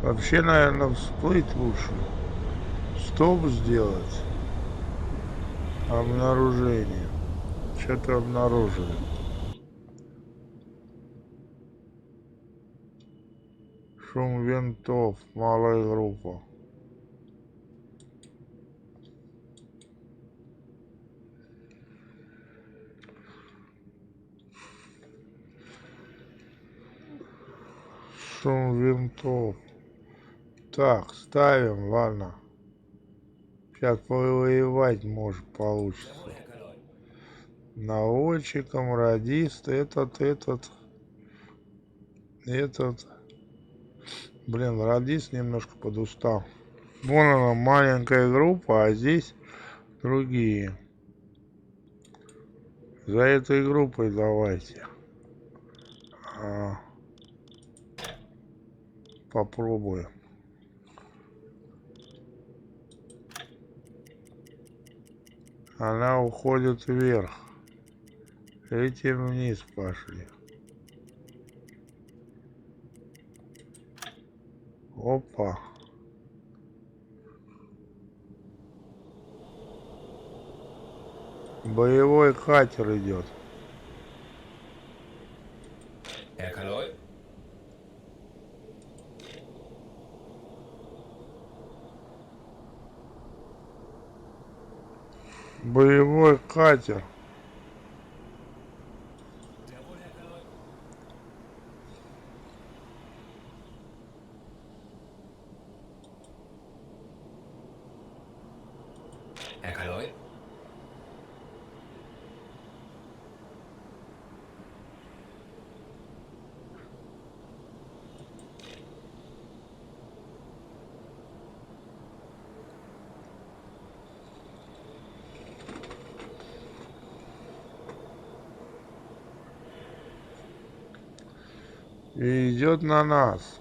Вообще, наверное, всплыть лучше. Стоп сделать. Обнаружение. Что-то обнаружили. Шум винтов. Малая группа. Шум винтов. Так, ставим, ладно. Сейчас повоевать может получится. Jawohl, Herr Kaloi. Наводчиком, радист, этот. Блин, радист немножко подустал. Вон она, маленькая группа, а здесь другие. За этой группой давайте. Попробуем. Она уходит вверх. Эти вниз пошли. Опа. Боевой катер идет. Herr Kaloi? Боевой катер. Jawohl, Herr Kaloi. Herr Kaloi? И идет на нас.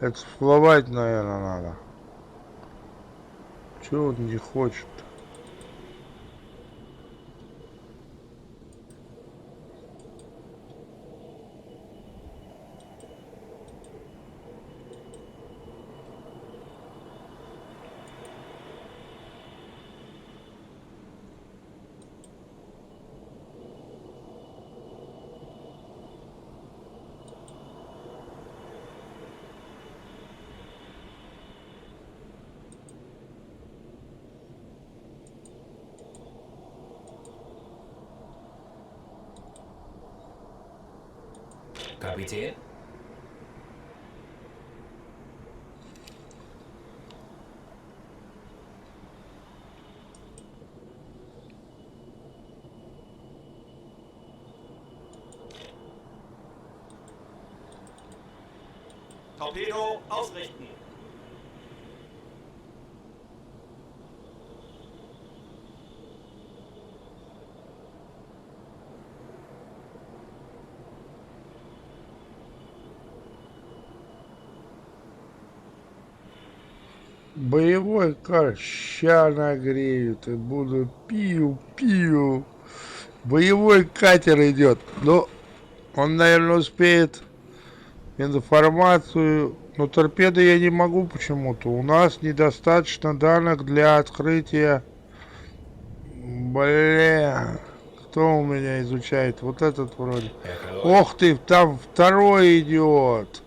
Это всплывать, наверное, надо. Чего он не хочет? Kapitän? Torpedo ausrichten. Боевой кар, ща нагреют и буду пью. Боевой катер идет. Но он, наверное, успеет информацию. Но торпеды я не могу почему-то. У нас недостаточно данных для открытия. Бля. Кто у меня изучает? Вот этот вроде. Herr Kaloi? Ох ты, там второй идет.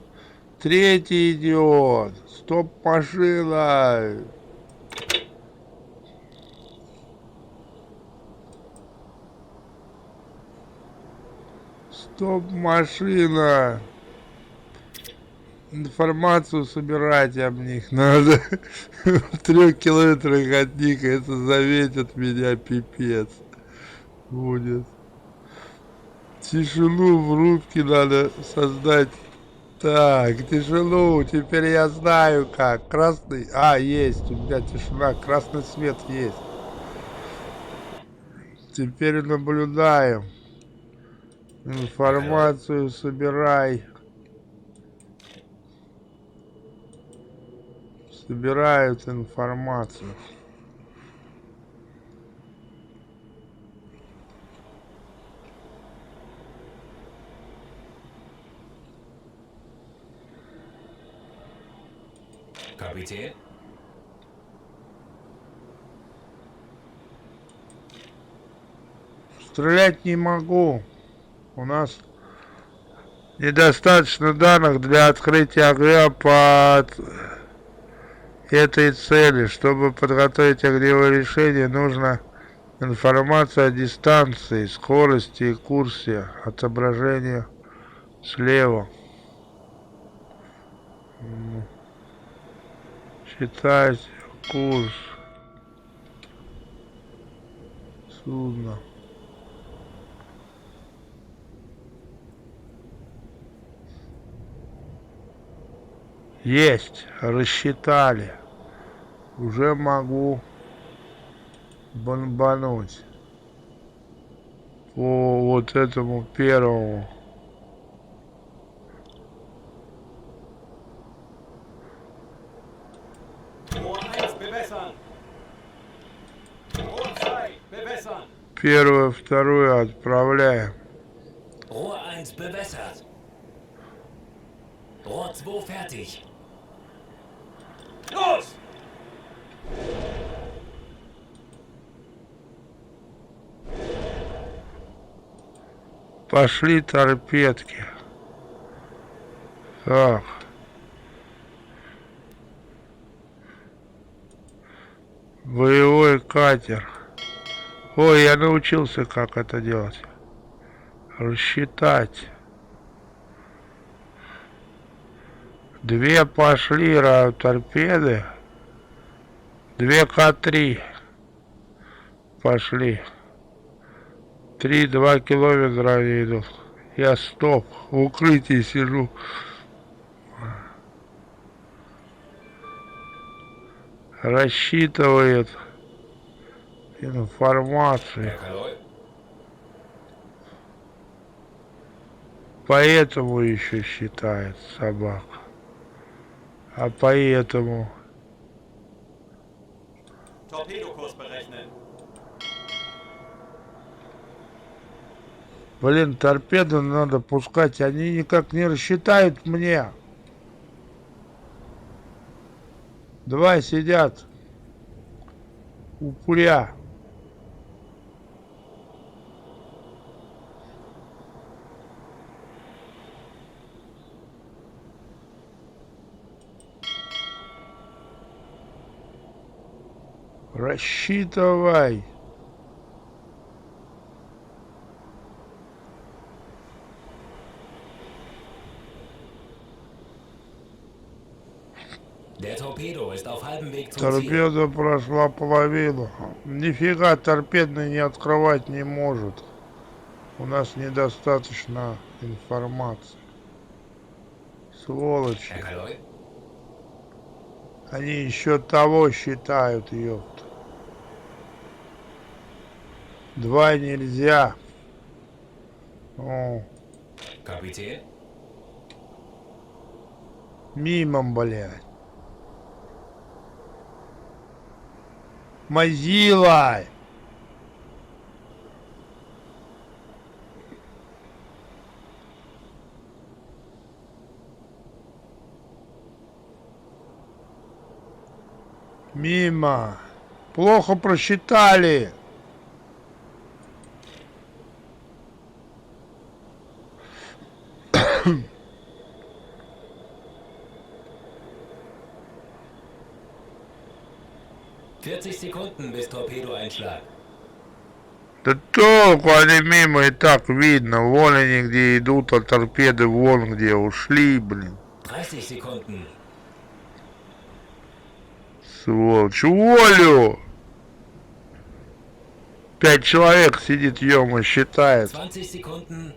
Третий идет. Стоп, машина. Стоп, машина. Информацию собирать об них надо. В 3 километрах от них, это заметят меня, пипец будет. Тишину в рубке надо создать Так, тишину, теперь я знаю как. Красный... А, есть, у меня тишина, красный свет есть. Теперь наблюдаем. Информацию собирай. Собирают информацию. Kapitän? Стрелять не могу. У нас недостаточно данных для открытия огня под этой цели. Чтобы подготовить огневое решение, нужна информация о дистанции, скорости и курсе. Отображение слева. Считать курс судна. Есть, рассчитали. Уже могу бомбануть по вот этому первому. Rohr 1 bewässern. Rohr 2 bewässern. Первую, вторую отправляем. Rohr 1 bewässert. Rohr 2 fertig. Los! Пошли торпедки. Так. Боевой катер. Ой, я научился, как это делать. Рассчитать. 2 пошли торпеды. 2 К3 пошли. 2 километра они идут. Я стоп. В укрытии сижу. Рассчитывает информацию. Herr Поэтому еще считает собака. А поэтому... Torpedokurs berechnen. Блин, торпеды надо пускать. Они никак не рассчитают мне. 2 сидят. Упыря. Рассчитывай. Der Torpedo ist auf halbem Weg zum Ziel. Торпеда прошла половину. Нифига торпедный не открывать не может. У нас недостаточно информации. Сволочи. Herr Kaloi? Они еще того считают, ёпта. 2 нельзя. О, Kapitän? мимо, блядь. Мазила! Мимо. Плохо просчитали. Sekunden bis Torpedoeinschlag. Да толку, они мимо и так видно. Вон они где идут, а торпеды вон где ушли, блин. 30 Sekunden. Сволочь, уволю! 5 человек сидит, ёма, считает. 20 Sekunden.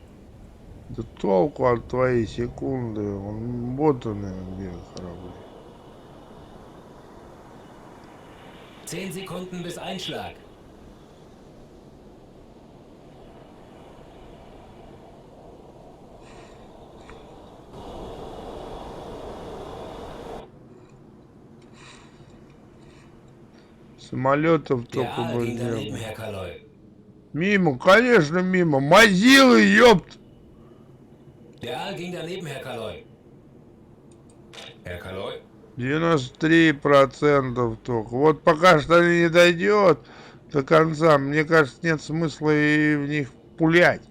Да толку от твоей секунды. Вот он, где корабли. 10 Sekunden bis Einschlag. Самолетов Der только Aal бы ging не daneben, было. Herr Kaloi. Мимо, конечно, мимо. Мазилы, ёпт! Der Aal ging daneben, Herr Kaloi. Herr Kaloi? 93% только. Вот пока что не дойдет до конца, мне кажется, нет смысла и в них пулять.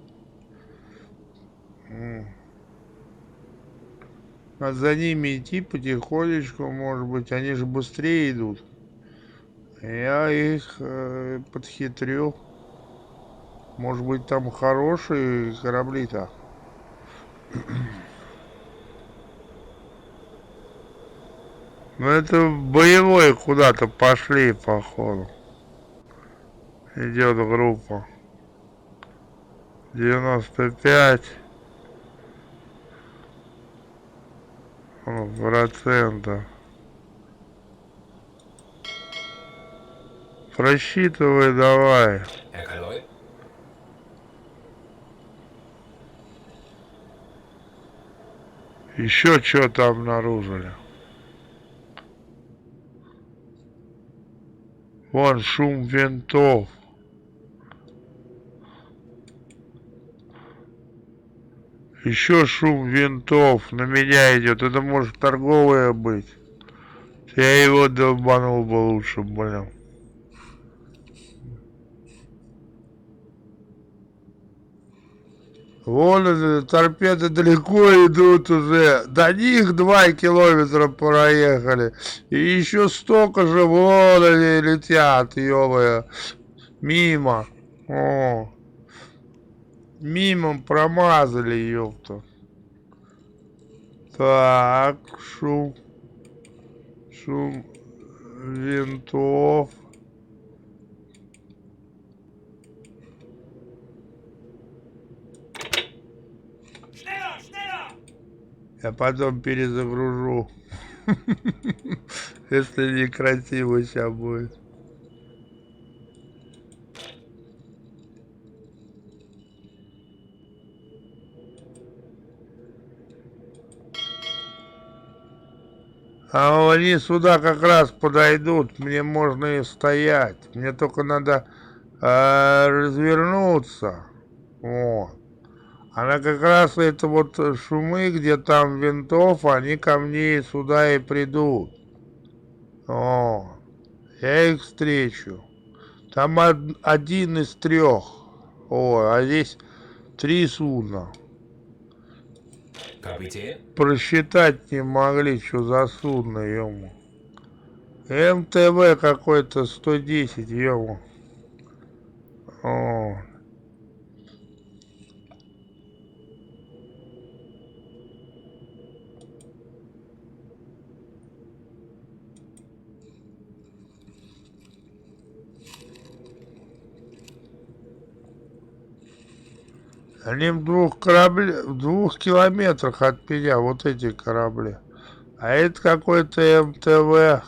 А за ними идти потихонечку, может быть, они же быстрее идут. Я их подхитрю. Может быть, там хорошие корабли-то. Ну это боевой куда-то пошли, походу. Идет группа. 95 процентов. Просчитывай давай. Herr Kaloi? Еще что-то обнаружили. Вон шум винтов. Еще шум винтов на меня идет. Это может торговая быть. Я его долбанул бы лучше, блин. Вон торпеды далеко идут уже. До них 2 километра проехали. И еще столько же вон они летят, ё-моё. Мимо. О. Мимо промазали, ёпта. Так, шум. Шум винтов. Я потом перезагружу. Если некрасиво сейчас будет. А они сюда как раз подойдут. Мне можно и стоять. Мне только надо развернуться. Вот. Она как раз это вот шумы, где там винтов, они ко мне сюда и придут. О, я их встречу. Там один из 3. О, а здесь 3 судна. Kapitän? Просчитать не могли, что за судно, ему. МТВ какой-то 110, ему. О. Они в 2 километрах от меня, вот эти корабли. А это какой-то МТВ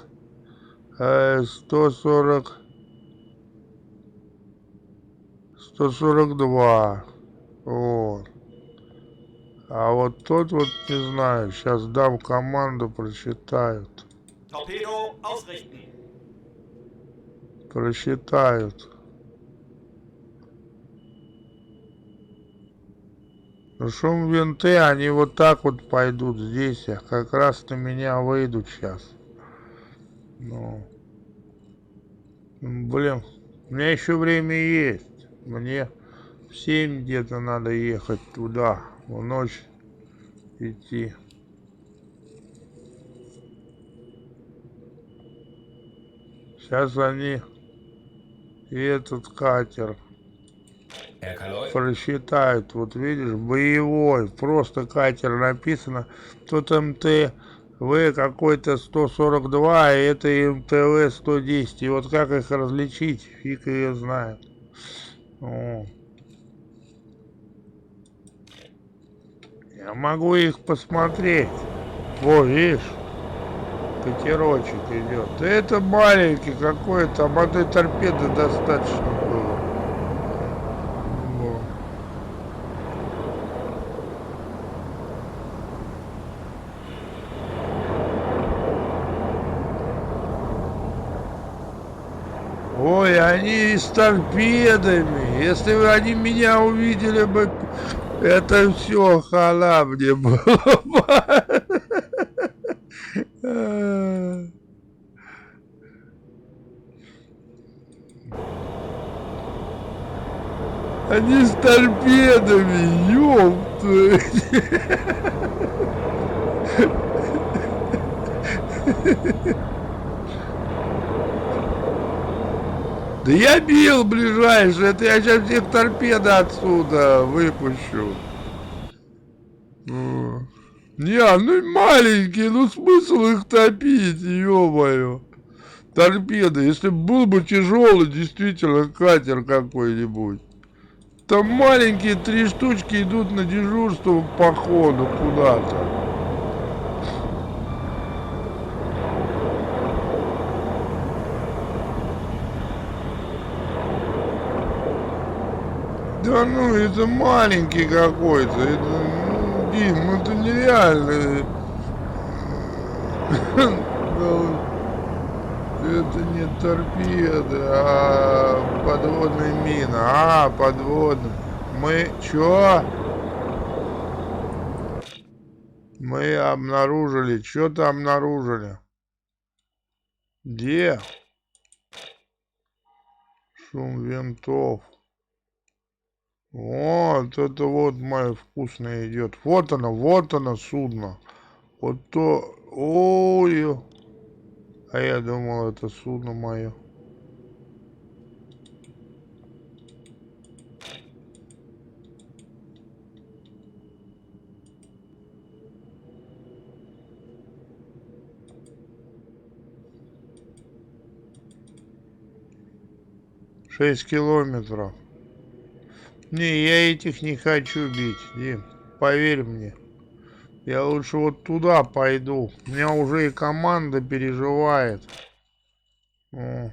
142. Вот. А вот тот вот не знаю, сейчас дам команду, прочитают. Torpedo ausrichten. Просчитают. Ну, шум винты, они вот так вот пойдут здесь, а как раз на меня выйдут сейчас. Ну, блин, у меня еще время есть. Мне в 7 где-то надо ехать туда, в ночь идти. Сейчас они и этот катер Herr Kaloi? просчитают. Вот видишь, боевой, просто катер написано. Тут МТВ какой-то 142, а это МТВ 110. И вот как их различить, фиг ее знает. О. Я могу их посмотреть. Во, видишь? Катерочек идет. Да это маленький какой-то, там одной торпеды достаточно было. Во. Ой, они с торпедами. Если бы они меня увидели бы, это все хана мне было бы. Они с торпедами, ёпта. Да я бил ближайший, это я сейчас всех торпеды отсюда выпущу. Не, ну маленькие, ну смысл их топить, ё-моё. Торпеды, если бы был бы тяжелый, действительно, катер какой-нибудь. Там маленькие 3 штучки идут на дежурство по ходу куда-то. Да ну, это маленький какой-то. Это, ну, Дим, ну это нереально. Это не торпеда, а подводная мина. А, подводная. Мы чё? Мы обнаружили. Что-то обнаружили. Где? Шум винтов. Вот это вот мое вкусное идет. Вот оно судно. Вот то. Ой. А я думал, это судно мое. Шесть километров. Не, я этих не хочу бить, Дим. Поверь мне. Я лучше вот туда пойду. У меня уже и команда переживает. О.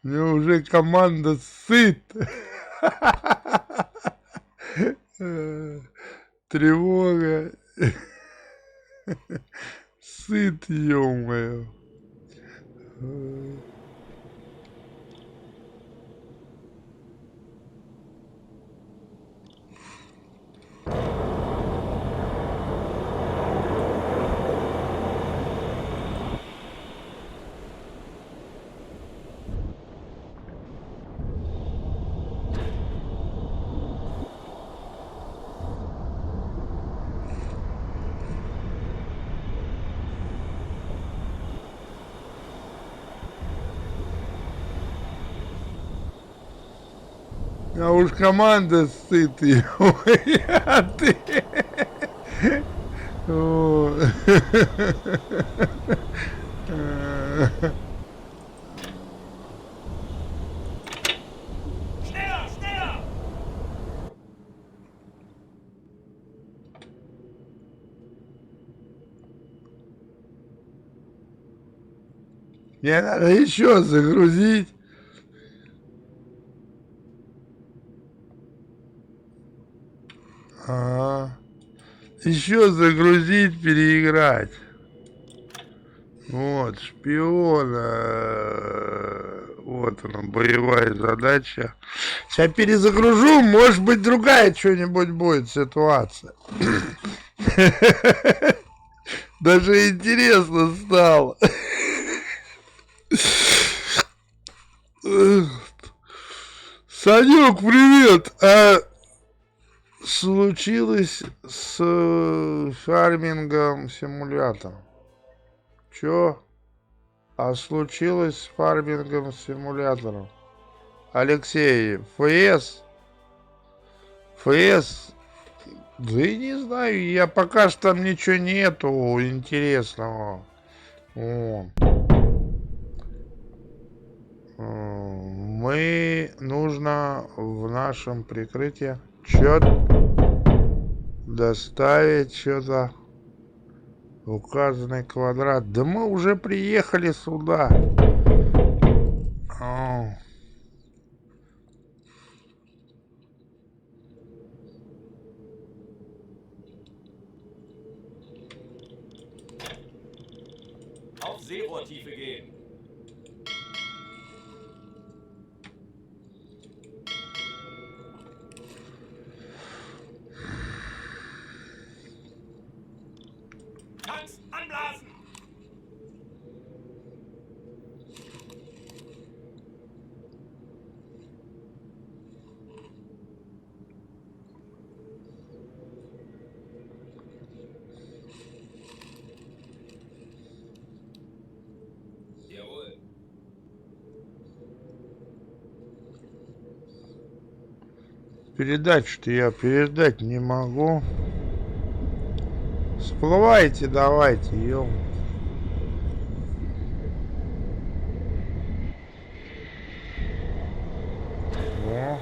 Мне уже команда сыт. Тревога. Сыт, ё-моё. А уж команда сытый, а ты... О. Мне надо еще загрузить. Еще загрузить, переиграть. Вот, шпиона. Вот она, боевая задача. Сейчас перезагружу, может быть, другая что-нибудь будет ситуация. Даже интересно стало. Санек, привет! А случилось с фармингом симулятором? Чё? А случилось с фармингом симулятором? Алексей, ФС? ФС? Да и не знаю, я пока что там ничего нету интересного. Вон. Мы нужно в нашем прикрытии доставить что-то в указанный квадрат. Да мы уже приехали сюда. О. Auf Seerohrtiefe gehen. Tanks anblasen! Jawohl. Передачу-то я передать не могу. Всплывайте давайте, ё. Во.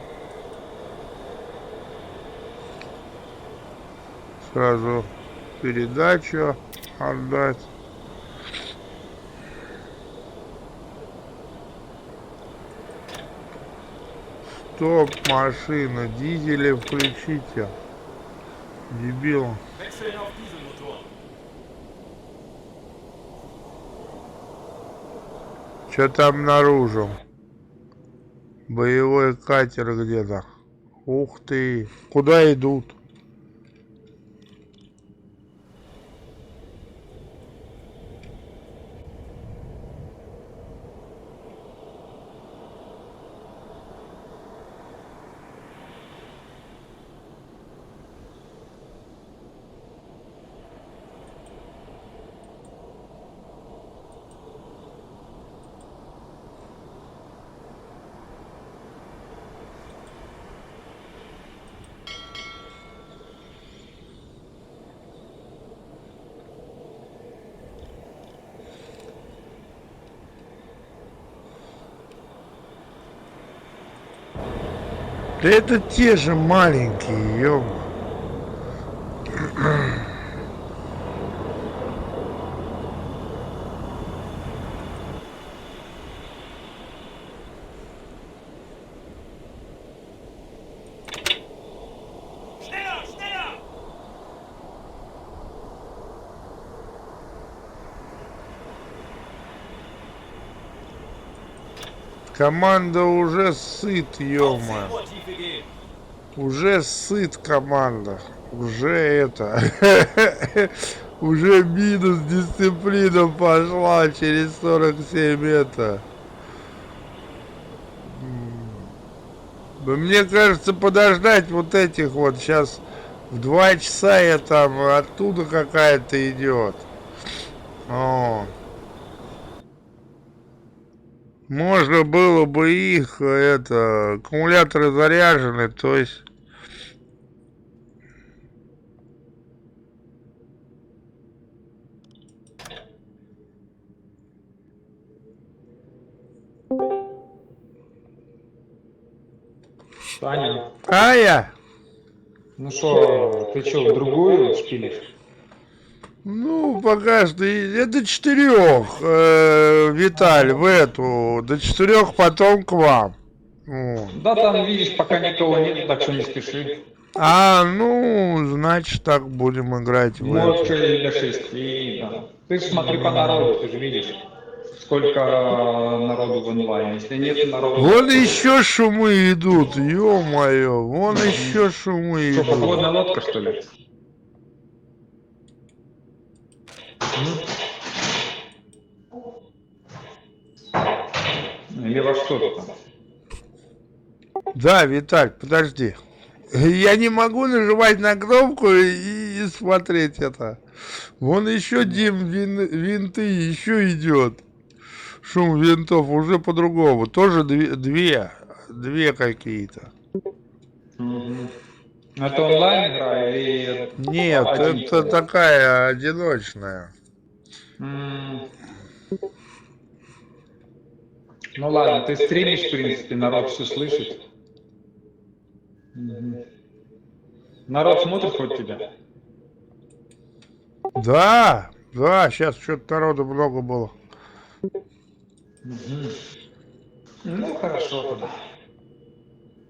Сразу передачу отдать. Стоп, машина, дизели включите. Дебил. Wechseln auf Dieselmotor. Что там обнаружил? Боевой катер где-то. Ух ты. Куда идут? Да это те же маленькие, ё. Schneller, schneller! Команда уже сыт, Auf ё-моё. Seerohrtiefe gehen. Уже сыт команда. Уже это. Уже минус дисциплина пошла через 47 это. Да мне кажется, подождать вот этих вот сейчас в 2 часа я там оттуда какая-то идет. О. Можно было бы их, это, аккумуляторы заряжены, то есть... Таня, Ая! ну что, ты что, в другую шпилишь? Ну, пока что до 4, Виталь, в эту, до 4 потом к вам. Вот. Да, там, видишь, пока никого нет, так что не спеши. А, ну, значит, так будем играть в Может, это. что и до 6, да. Ты ж смотри по народу, ты же видишь, сколько народу в онлайне. Если нет народу... Вон еще шумы идут, ё-моё, вон еще шумы Что, идут. подводная лодка, что ли? Или во что-то там? Да, Виталь, подожди. Я не могу нажимать на кнопку и смотреть это. Вон еще дым, винты, еще идет. Шум винтов уже по-другому. Тоже две какие-то. Это онлайн игра или... Нет, один это человек? такая одиночная. Ну ладно, ты стримишь, в принципе, народ все слышит. Мгм. Народ смотрит хоть тебя? Да, да, сейчас что-то народу много было. Ну хорошо тогда.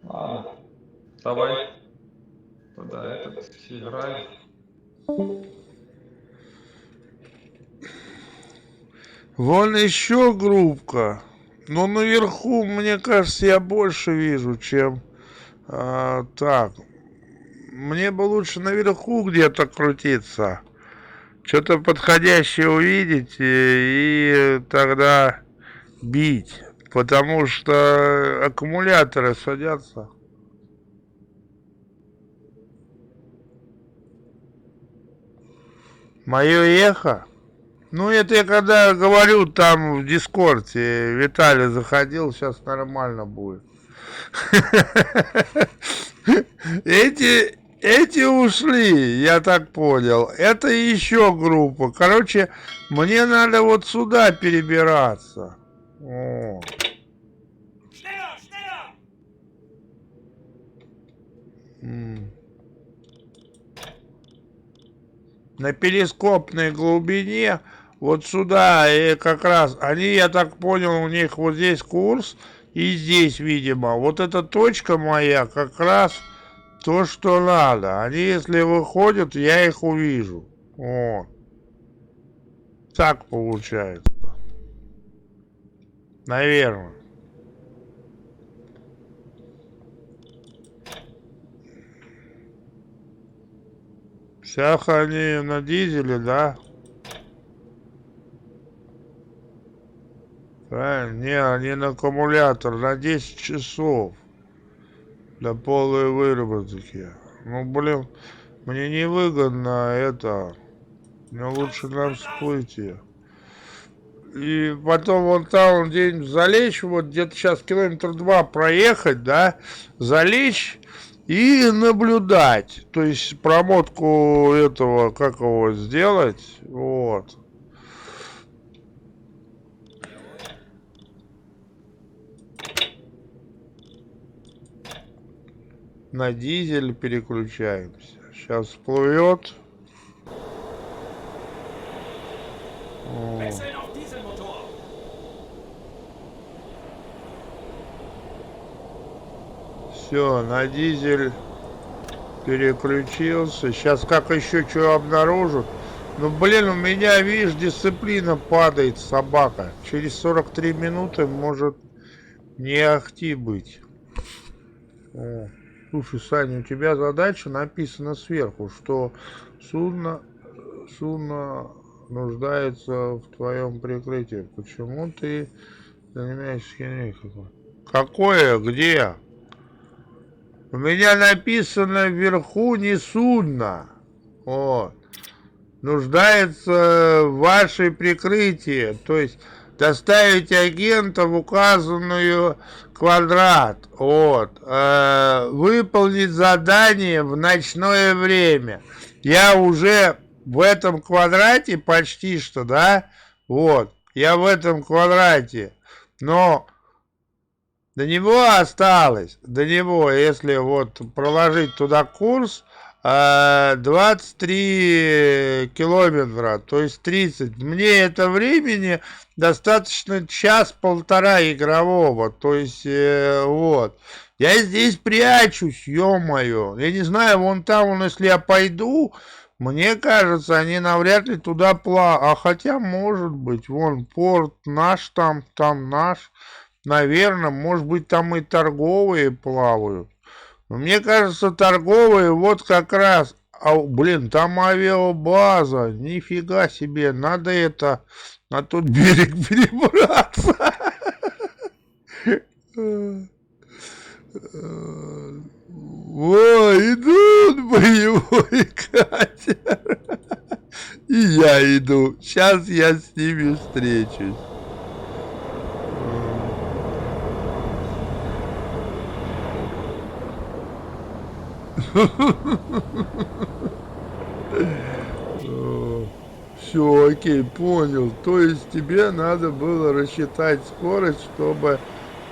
Ладно, давай. Тогда этот играй. Вон еще группка. Но наверху, мне кажется, я больше вижу, чем так. Мне бы лучше наверху где-то крутиться. Что-то подходящее увидеть и тогда бить. Потому что аккумуляторы садятся. Мое эхо? Ну, это я когда говорю там в Дискорде, Виталий заходил, сейчас нормально будет. Эти ушли, я так понял. Это еще группа. Короче, мне надо вот сюда перебираться. О. На перископной глубине вот сюда и как раз они, я так понял, у них вот здесь курс и здесь, видимо, вот эта точка моя как раз то, что надо. Они, если выходят, я их увижу. Вот. Так получается. Наверное. Сейчас они на дизеле, да? Правильно? Не, они на аккумулятор на 10 часов. Для полной выработки. Ну, блин, мне невыгодно это. Мне лучше на всплытие. И потом вон там где-нибудь залечь, вот где-то сейчас километр 2 проехать, да, залечь и наблюдать. То есть промотку этого, как его сделать, вот. На дизель переключаемся. Сейчас всплывет. Wechseln auf Dieselmotor. Все, на дизель переключился. Сейчас как еще что обнаружат. Ну, блин, у меня, видишь, дисциплина падает, собака. Через 43 минуты может не ахти быть. О. Слушай, Саня, у тебя задача написана сверху, что судно нуждается в твоем прикрытии. Почему ты занимаешься херней какой? Какое? Где? У меня написано вверху не судно. Вот. Нуждается в вашей прикрытии. То есть доставить агента в указанную квадрат. Вот. Выполнить задание в ночное время. Я уже в этом квадрате почти что, да? Вот. Я в этом квадрате. Но до него осталось. До него, если вот проложить туда курс, 23 километра, то есть 30. Мне это времени достаточно час-полтора игрового, то есть вот. Я здесь прячусь, ё-моё. Я не знаю, вон там, если я пойду, мне кажется, они навряд ли туда плавают. А хотя, может быть, вон порт наш там наш. Наверное, может быть, там и торговые плавают. Но мне кажется, торговые вот как раз... А, блин, там авиабаза. Нифига себе. Надо это... На тот берег перебраться. О, идут боевой катер. И я иду. Сейчас я с ними встречусь. Все, окей, понял. То есть тебе надо было рассчитать скорость, чтобы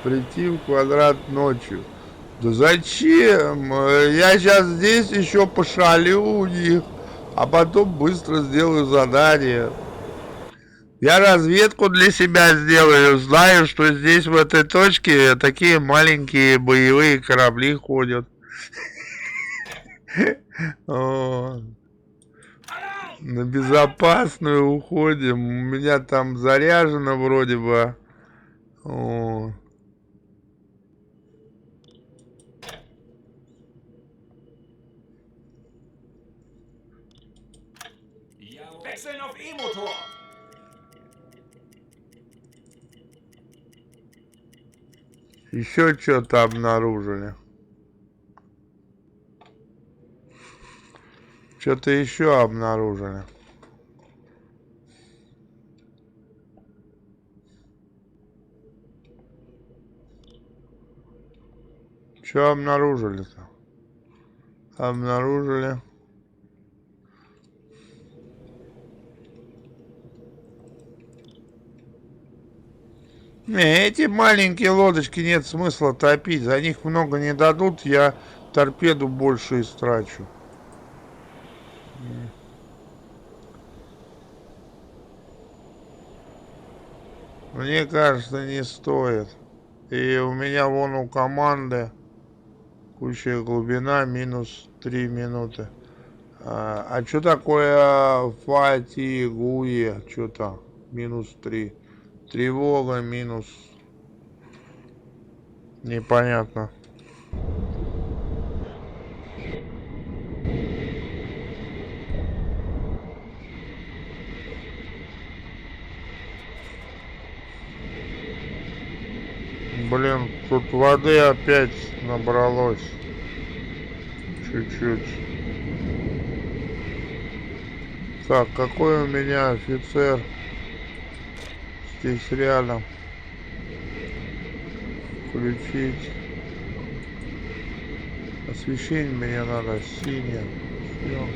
прийти в квадрат ночью. Да зачем? Я сейчас здесь еще пошалю у них, а потом быстро сделаю задание. Я разведку для себя сделаю. Знаю, что здесь в этой точке такие маленькие боевые корабли ходят. О, на безопасную уходим. У меня там заряжено вроде бы. О. Wechseln auf E-Motor! Еще что-то обнаружили. Что-то еще обнаружили. Что обнаружили-то? Обнаружили. Не, эти маленькие лодочки нет смысла топить. За них много не дадут, я торпеду больше истрачу. Мне кажется, не стоит. И у меня вон у команды куча глубина минус 3 минуты. А что такое фатигуе? Что-то минус 3. Тревога минус. Непонятно. Блин, тут воды опять набралось. Чуть-чуть. Так, какой у меня офицер здесь рядом? Включить. Освещение мне надо синее. Всё.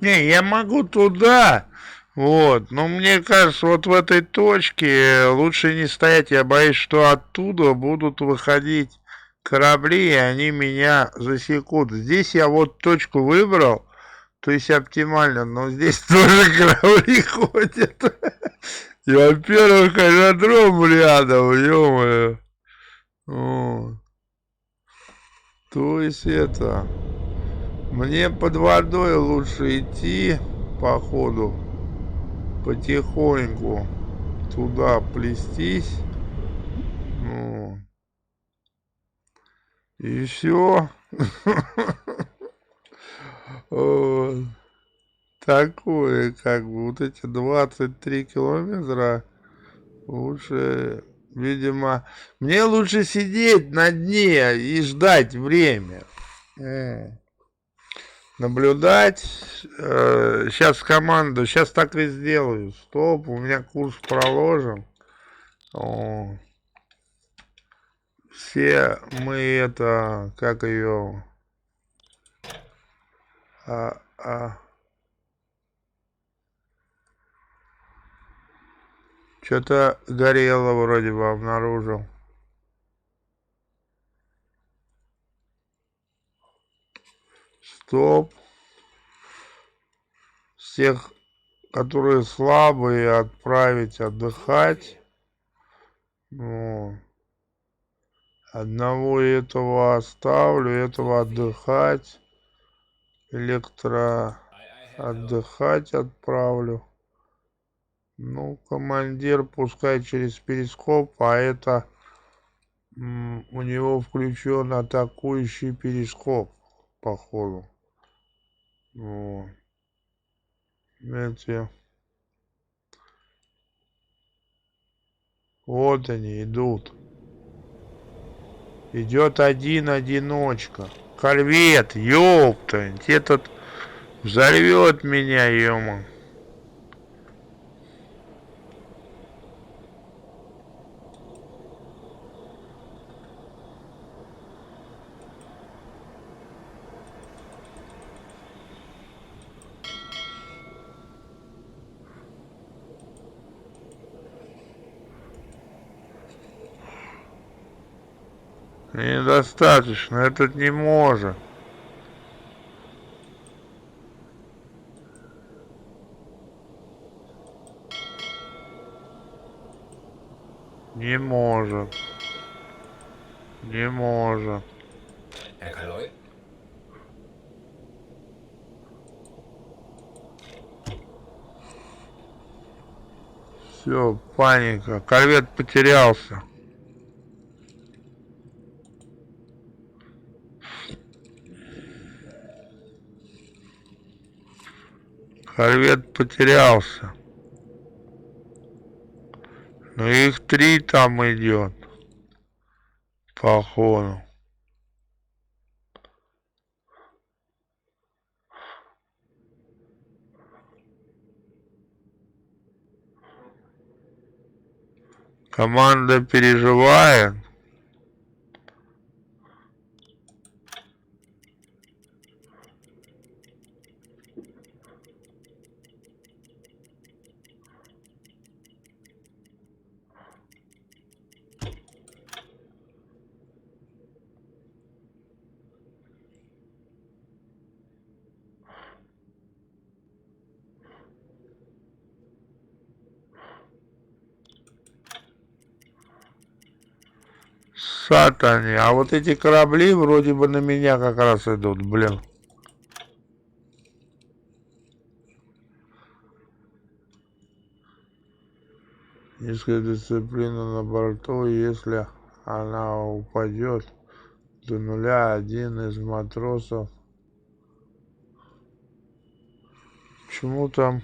Не, я могу туда, вот, но мне кажется, вот в этой точке лучше не стоять, я боюсь, что оттуда будут выходить корабли, и они меня засекут. Здесь я вот точку выбрал, то есть оптимально, но здесь тоже корабли ходят. И, во-первых, аэродром рядом, ё-моё. Вот. То есть это... Мне под водой лучше идти, походу, потихоньку туда плестись. Ну, и все. Такое, как бы, вот эти 23 километра лучше, видимо, мне лучше сидеть на дне и ждать время. Наблюдать. Сейчас команду, сейчас так и сделаю. Стоп, у меня курс проложен. О, все мы это, как ее... Что-то горело вроде бы обнаружил. Стоп. Всех, которые слабые, отправить отдыхать. Ну, одного этого оставлю, этого отдыхать. Электро отдыхать отправлю. Ну, командир пускай через перископ, а это у него включен атакующий перископ, походу. Вот. Эти Вот они идут. Идет один одиночка. Корвет, ёпта. Этот взорвет меня, ёма. Недостаточно, этот не может. Не может. Не может. Herr Kaloi? Все, паника. Корвет потерялся. Корвет потерялся. Но их 3 там идет. Походу. Команда переживает. Сатане, а вот эти корабли вроде бы на меня как раз идут, блин. Низкая дисциплина на борту, если она упадет до нуля, один из матросов. Почему там?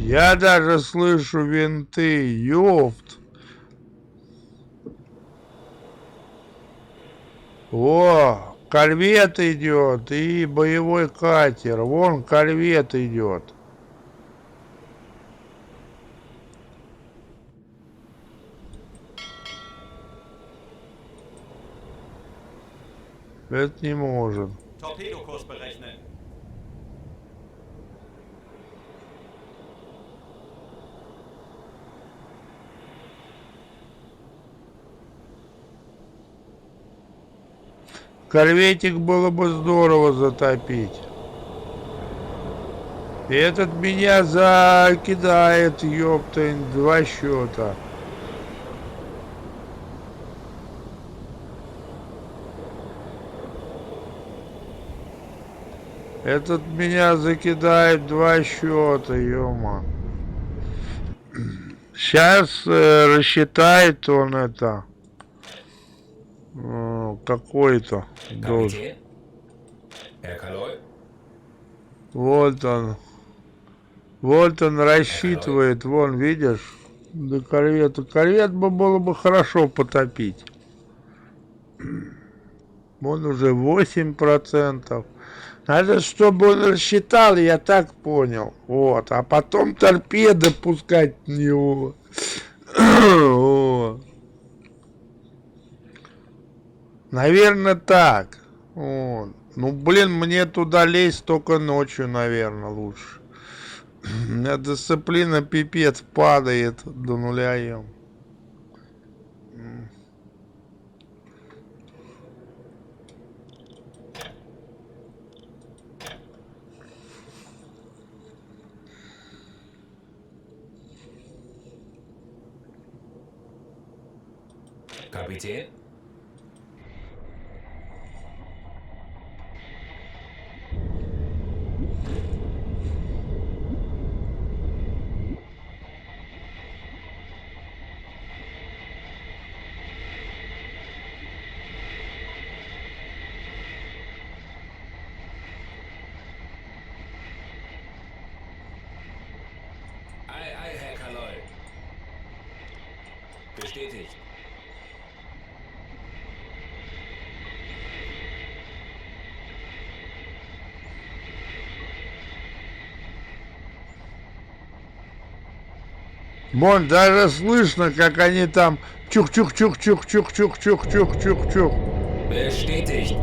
Я даже слышу винты, ёпт. О, корвет идет и боевой катер. Вон корвет идет. Это не может. Torpedokurs berechnen. Корветик было бы здорово затопить. И этот меня закидает, ёпта, 2 счета. Этот меня закидает 2 счета, ёма. Сейчас рассчитает он это. Какой-то должен. Kapitän? Herr Kaloi? Вот он. Вот он рассчитывает. Вон, видишь? До корвета. Корвет бы было бы хорошо потопить. Вон уже 8%. Надо, чтобы он рассчитал, я так понял. Вот. А потом торпеды пускать в него. Наверное, так. Вот. Ну, блин, мне туда лезть только ночью, наверное, лучше. У меня дисциплина пипец падает до нуля ем. Kapitän? Ei, ei, Herr Kaloy. Bestätigt. Вон, даже слышно, как они там чух-чух-чух-чух-чух-чух-чух-чух-чух. Bestätigt.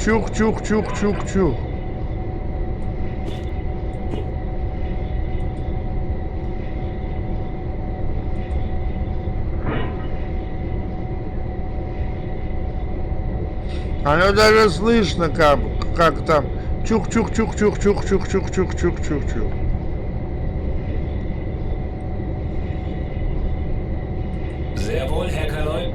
Чух-чух-чух-чух-чух. Оно даже слышно, как там чух-чух-чух-чух-чух-чух-чух-чух-чух-чух-чух. Sehr wohl, Herr Kaloy.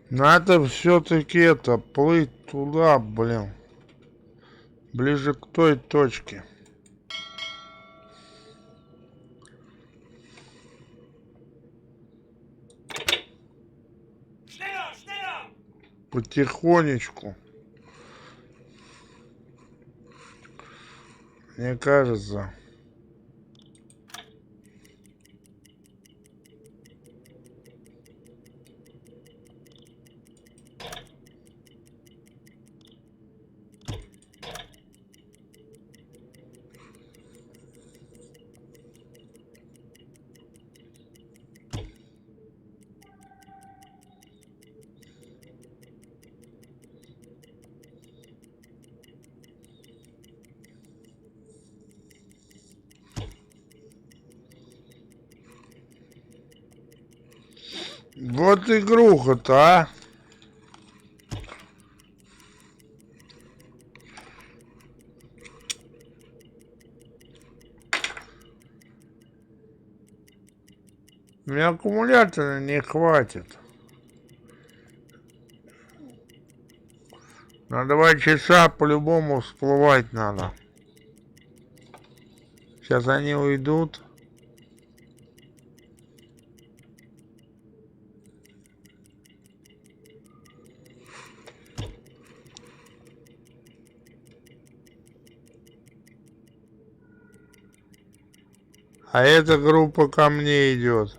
Надо все-таки это плыть туда, блин. Ближе к той точке. Потихонечку. Мне кажется. Вот игруха-то, а. Мне аккумулятора не хватит. На 2 часа по-любому всплывать надо. Сейчас они уйдут. А эта группа ко мне идет.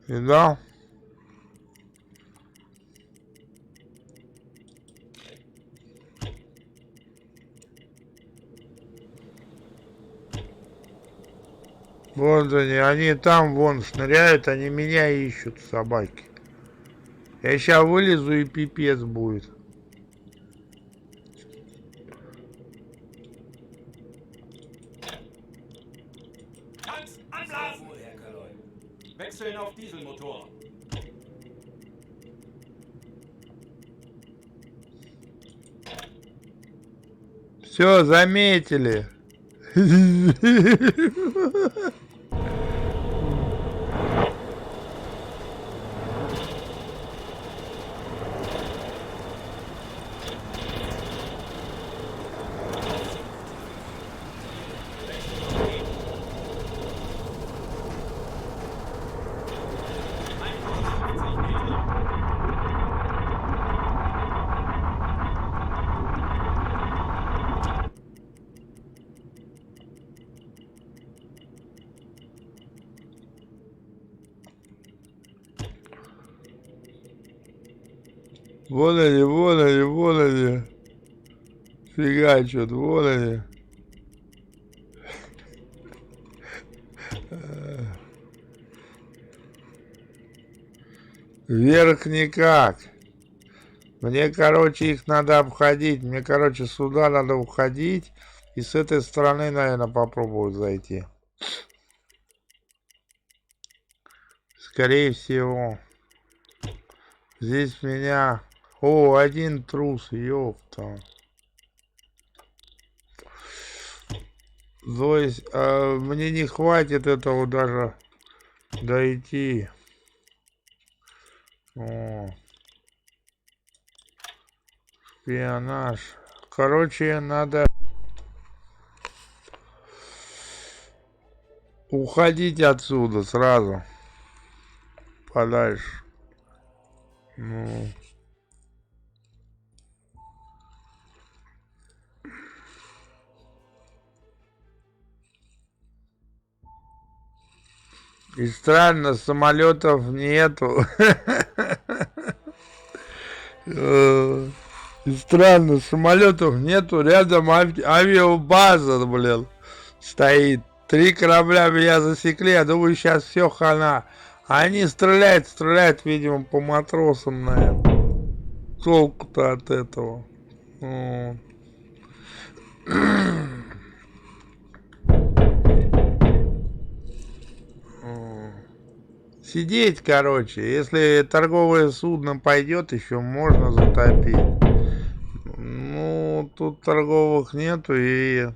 Видал? Вот они там вон шныряют, они меня ищут, собаки. Я сейчас вылезу и пипец будет. Sehr wohl, Herr Kaloy. Wechseln auf Dieselmotor. Все, заметили. Вон они, вон они, вон они. Фигачут, вон они. Вверх никак. Мне, короче, их надо обходить. Мне, короче, сюда надо уходить. И с этой стороны, наверное, попробую зайти. Скорее всего. Здесь меня... О, один трус, ёпта. То есть, мне не хватит этого даже дойти. О. Шпионаж. Короче, надо уходить отсюда сразу. Подальше. Ну. И странно, самолетов нету. И странно, самолетов нету. Рядом авиабаза, блин, стоит. 3 корабля меня засекли. Я думаю, сейчас все хана. А они стреляют, видимо, по матросам, наверное. Толку-то от этого. Вот. Сидеть, короче. Если торговое судно пойдет, еще можно затопить. Ну, тут торговых нету и...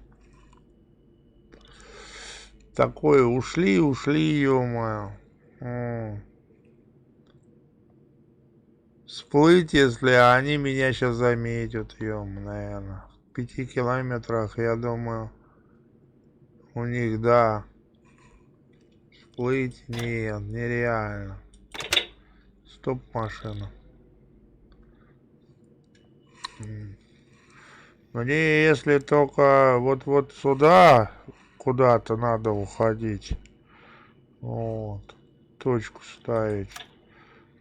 Такое, ушли, ё-моё. Всплыть, если они меня сейчас заметят, наверное. В 5 километрах, я думаю, у них, да. Всплыть, нет, нереально. Стоп, машина. Мне, если только вот сюда куда-то надо уходить. Вот. Точку ставить.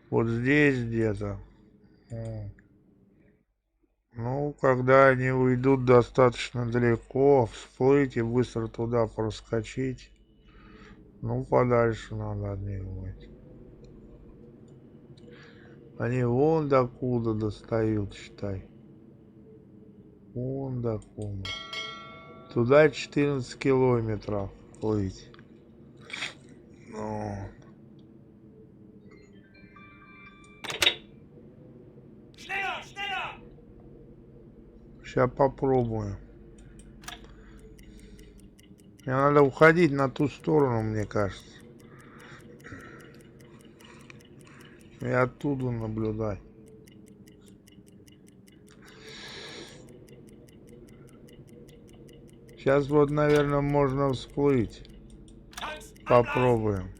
Вот здесь где-то. Ну, когда они уйдут достаточно далеко, всплыть и быстро туда проскочить. Ну, подальше надо от них быть. Они вон докуда достают, считай. Вон докуда. Туда 14 километров плыть. Ну. Сейчас попробую. Мне надо уходить на ту сторону, мне кажется. И оттуда наблюдать. Сейчас вот, наверное, можно всплыть. Попробуем.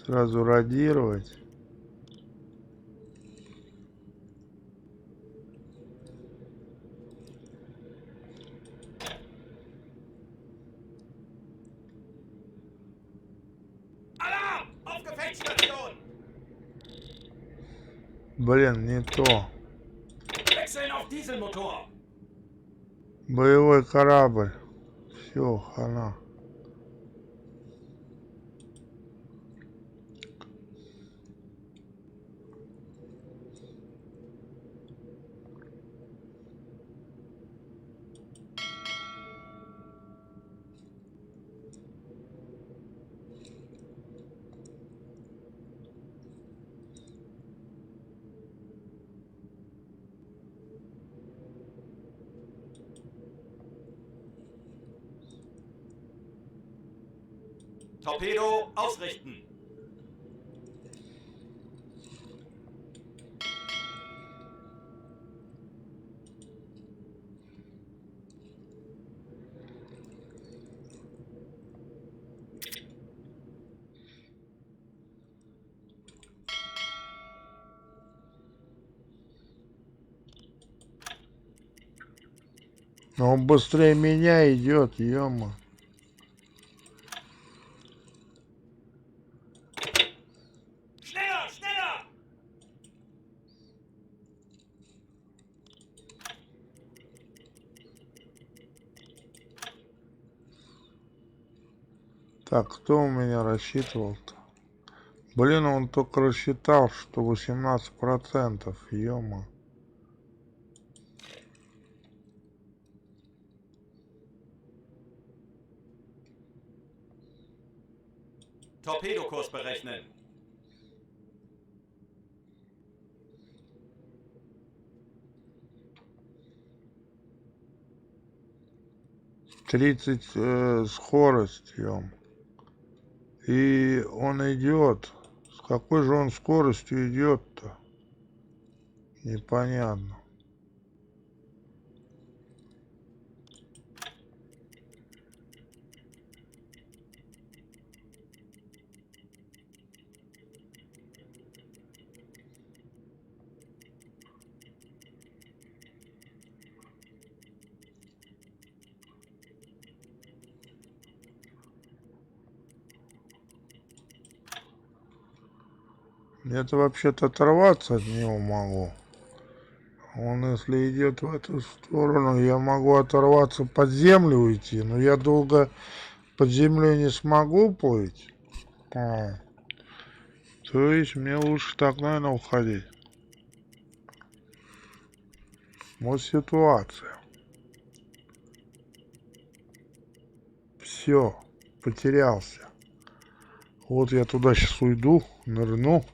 Сразу радировать. Блин, не то. Боевой корабль. Все, хана. Torpedo ausrichten. Но он быстрее меня идет, ё-мо. Schneller, schneller! Так, кто у меня рассчитывал-то? Блин, он только рассчитал, что 18%, ё-мо. Torpedokurs berechnen. Тридцать скорость, ё-мо. И он идет. С какой же он скоростью идет-то? Непонятно. Я-то вообще-то оторваться от него могу. Он, если идет в эту сторону, я могу оторваться под землю уйти, но я долго под землей не смогу плыть. То есть мне лучше так, наверное, уходить. Вот ситуация. Все, потерялся. Вот я туда сейчас уйду, нырну.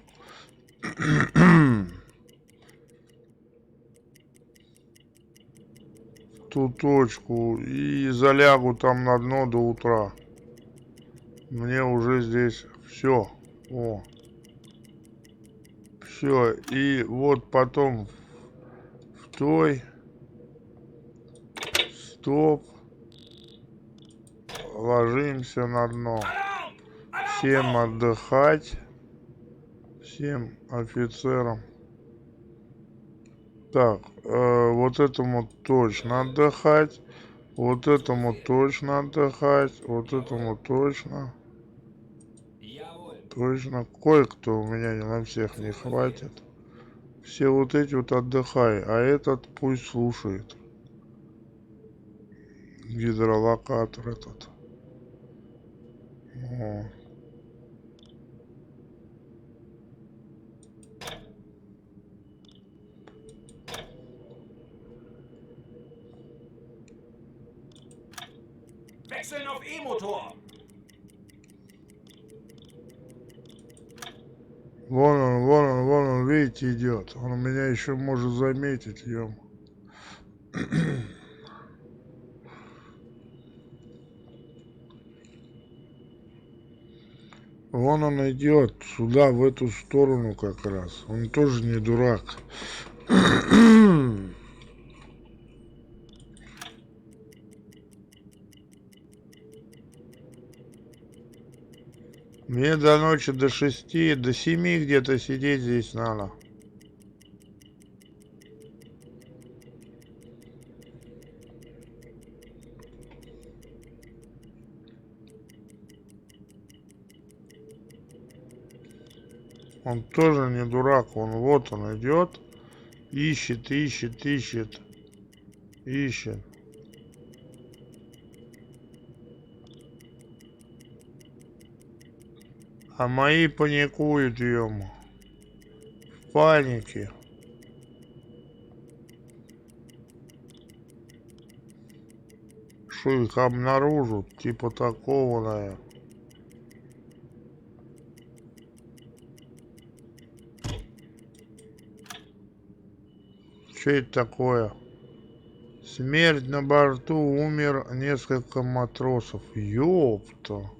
Ту точку и залягу там на дно до утра. Мне уже здесь все. О. Все. И вот потом в той. Стоп. Ложимся на дно. Всем отдыхать. Всем офицерам. Так, вот этому точно отдыхать. Вот этому точно отдыхать. Вот этому точно. Точно. Кое-кто у меня на всех не хватит. Все вот эти вот отдыхай. А этот пусть слушает. Гидролокатор этот. О. Wechseln auf E-Motor. Вон он, видите, идет. Он меня еще может заметить, ем. Вон он идет, сюда, в эту сторону как раз. Он тоже не дурак. Мне до ночи, до 6, до 7 где-то сидеть здесь надо. Он тоже не дурак, он вот он идет, ищет. А мои паникуют, ему. В панике. Что их обнаружат, типа такого, наверное. Что это такое? Смерть на борту, умер несколько матросов. Ёпта.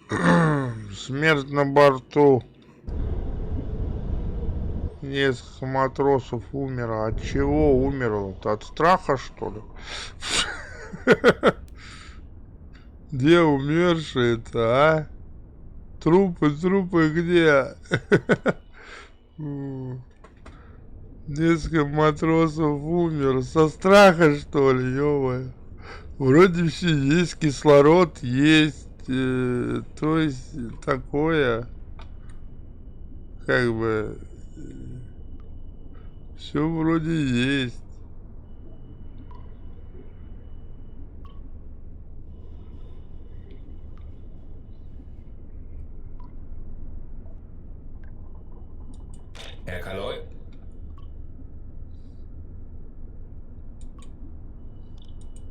Смерть на борту. Несколько матросов умерло. От чего умерло? От страха, что ли? Где умершие-то, а? Трупы где? Несколько матросов умер. Со страха, что ли, ё-моё? Вроде все есть, кислород есть. То есть такое. Как бы... Все вроде есть. Herr Kaloi?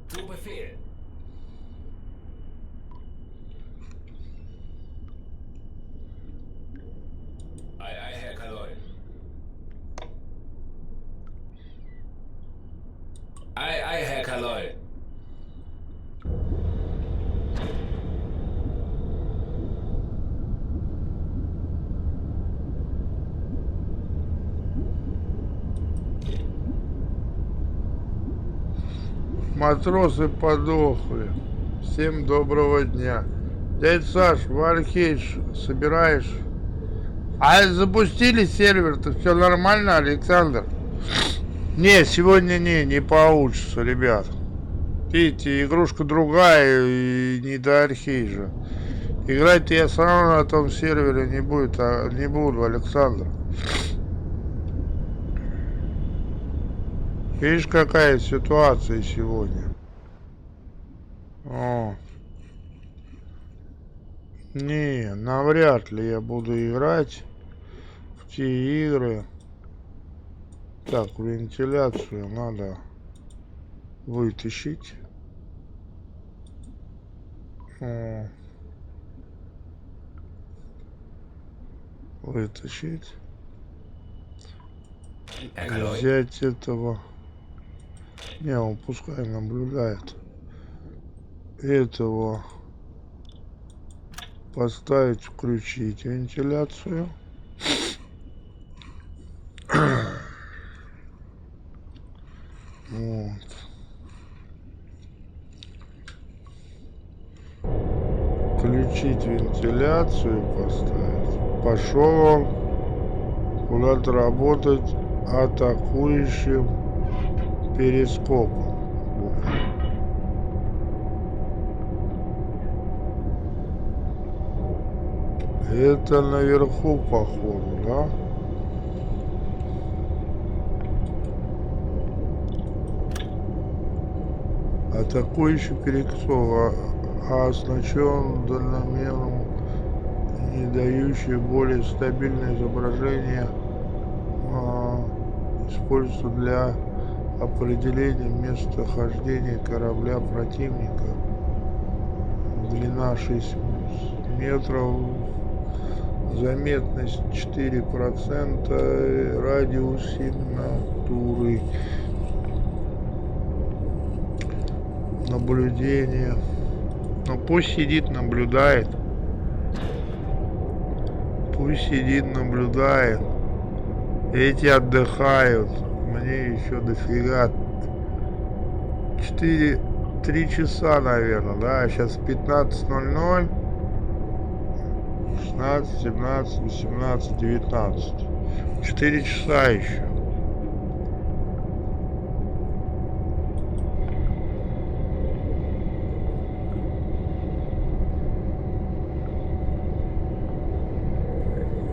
Zu Befehl. Ei, Herr Kaloi. Ei, Herr Kaloi. Матросы подохли. Всем доброго дня. Дядь Саш, в Архейдж собираешь? А запустили сервер-то, все нормально, Александр? Не, сегодня не получится, ребят. Видите, игрушка другая и не до Архейджа. Играть я все равно на том сервере не буду, Александр. Видишь, какая ситуация сегодня? О. Не, навряд ли я буду играть в те игры. Так, вентиляцию надо вытащить. О. Вытащить. Взять этого. Не, он пускай наблюдает. Этого поставить, включить вентиляцию. Вот. Включить вентиляцию, поставить. Пошел он куда-то работать атакующим перископом. Это наверху, походу, да? Атакующий перископ оснащен дальномером, не дающий более стабильное изображение, используется для определения местохождения корабля противника. Длина 6 метров, заметность 4%, радиус сигнатуры, наблюдение. Ну пусть сидит, наблюдает. Пусть сидит, наблюдает. Эти отдыхают. Мне еще дофига. 3 часа, наверное, да? Сейчас 15:00. 16, 17, 18, 19. 4 часа еще.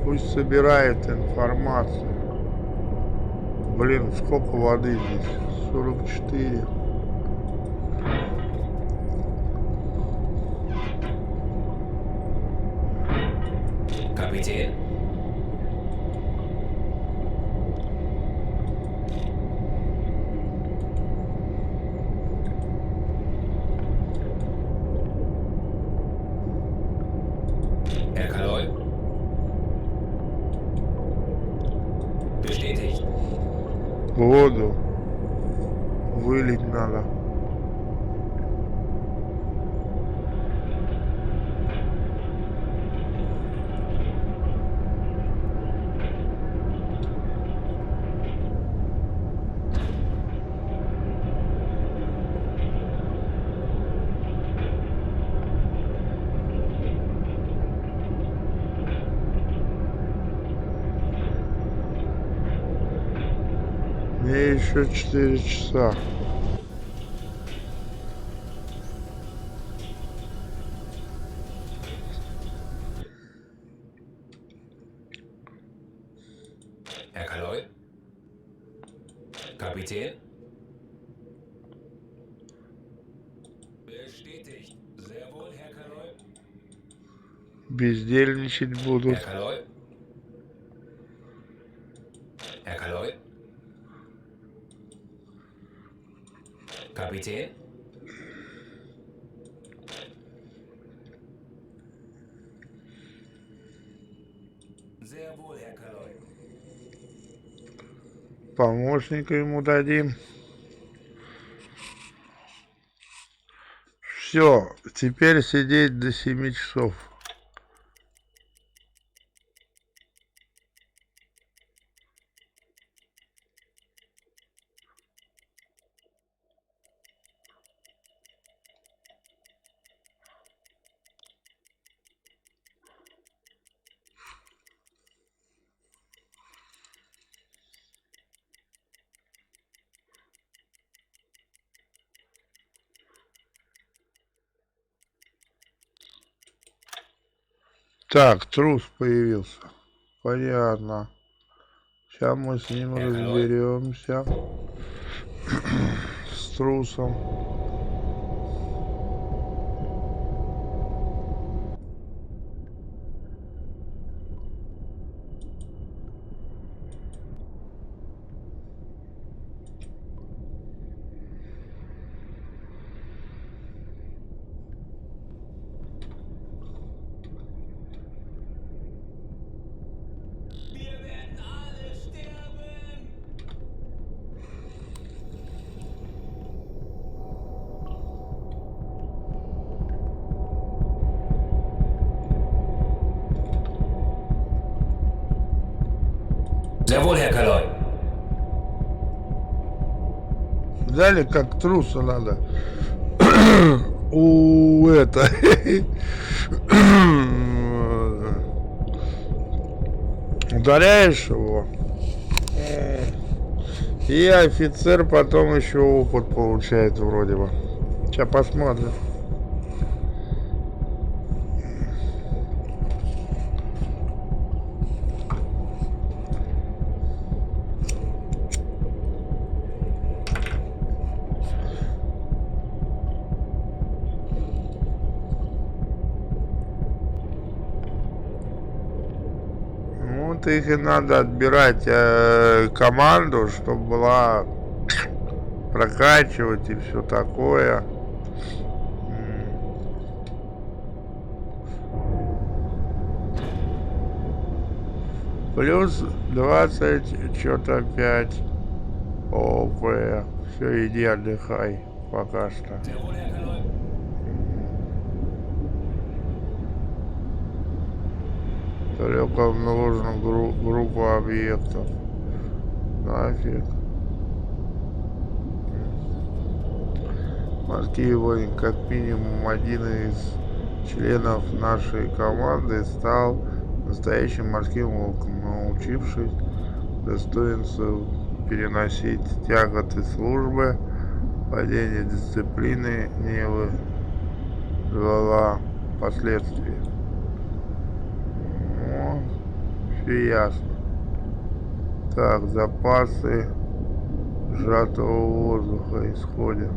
Пусть собирает информацию. Блин, сколько воды здесь? 44. Kapitän. Herr Kaloi. Bestätigt. Воду вылить надо. мне еще 4 часа. Herr Kaloi? Kapitän? Bestätigt. Sehr wohl, Herr Kaloi. Бездельничать будут. Herr Kaloi? Herr Kaloi? Kapitän? Sehr wohl, Herr Kaloi. Помощника ему дадим. Все, теперь сидеть до 7 часов. Так, трус появился. Понятно. Сейчас мы с ним разберемся. С трусом. Wir werden alle sterben! Sehr wohl, Herr Kaloi. Дали как труса надо. У это. Ударяешь его. И офицер потом еще опыт получает вроде бы. Сейчас посмотрим. Вот их и надо отбирать команду, чтобы была прокачивать и все такое. Плюс 20 что-то 5 ОП. Все, иди отдыхай пока что. Sehr wohl, Herr Kaloi. Только в нужную группу объектов. Нафиг. Морские войны, как минимум один из членов нашей команды стал настоящим морским волком, научившись достоинству переносить тяготы службы, падение дисциплины не вызвало последствий. Ну, все ясно. Так, запасы сжатого воздуха исходят.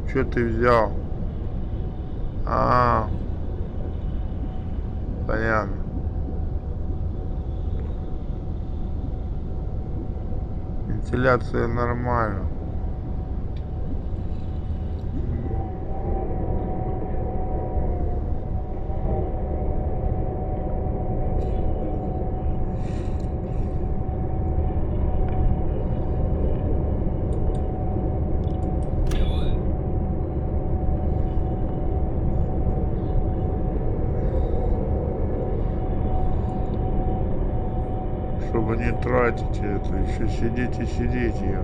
Что ты взял? Понятно. Вентиляция нормально. Чтобы не тратить это, еще сидеть ее.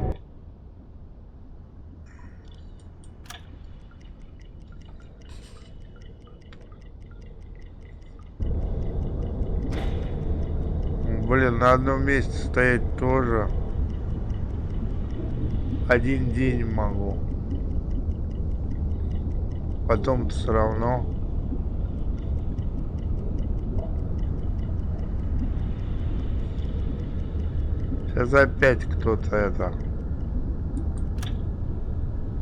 Блин, на одном месте стоять тоже один день могу. Потом все равно. Сейчас опять кто-то это.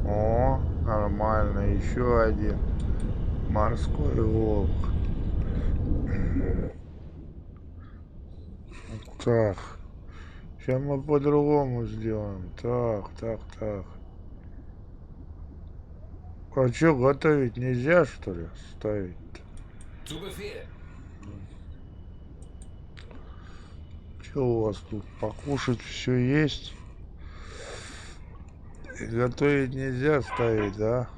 О, нормально, еще один. Морской волк. Так. Сейчас мы по-другому сделаем. Так. А что, готовить нельзя, что ли, ставить? Zu Befehl. Что у вас тут? Покушать все есть? И готовить нельзя ставить, да?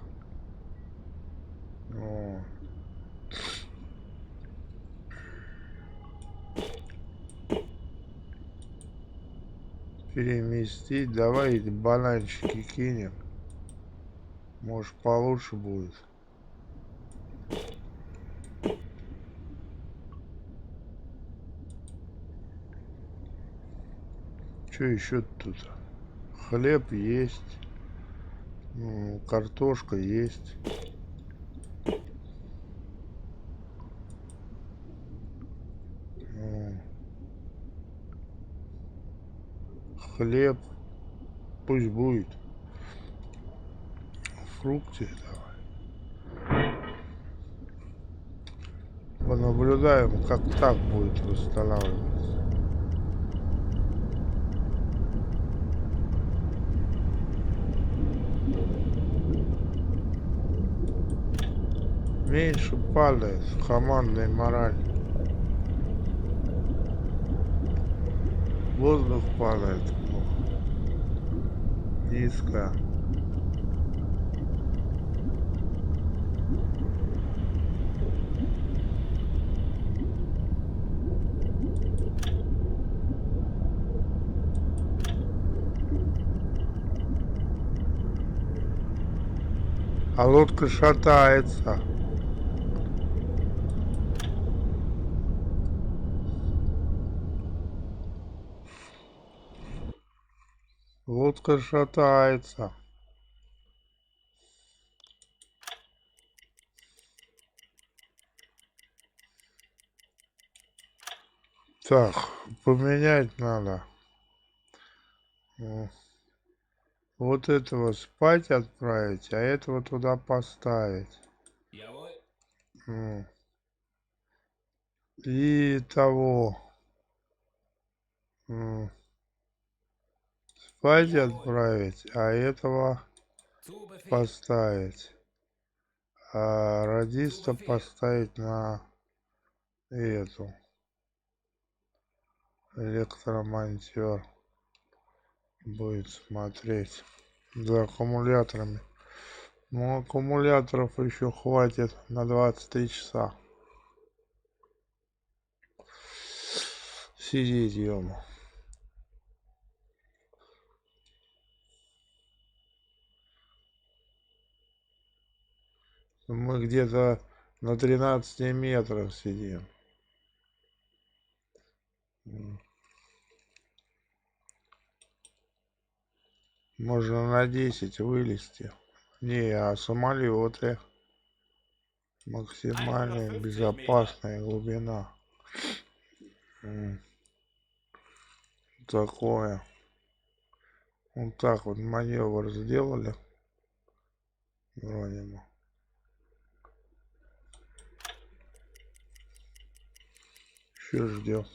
О. Переместить. Давай бананчики кинем. Может, получше будет. Что еще тут? Хлеб есть. Ну, картошка есть. Ну, хлеб. Пусть будет. Фрукты давай. Понаблюдаем, как так будет восстанавливаться. Меньше падает командная мораль. Воздух падает. Низко. А лодка шатается. Лодка шатается. Так, поменять надо. Вот этого спать отправить, а этого туда поставить. Jawohl. И того. Спать отправить, а этого Zu Befehl. поставить. А радиста поставить на эту. Электромонтер. Будет смотреть за аккумуляторами. Ну, аккумуляторов еще хватит на 23 часа. Сидеть, ё-моё. Мы где-то на 13 метрах сидим. Можно на 10 вылезти. Не, а самолеты. Максимальная безопасная глубина. Такое. Вот так вот маневр сделали. Вроде бы. Еще ждем.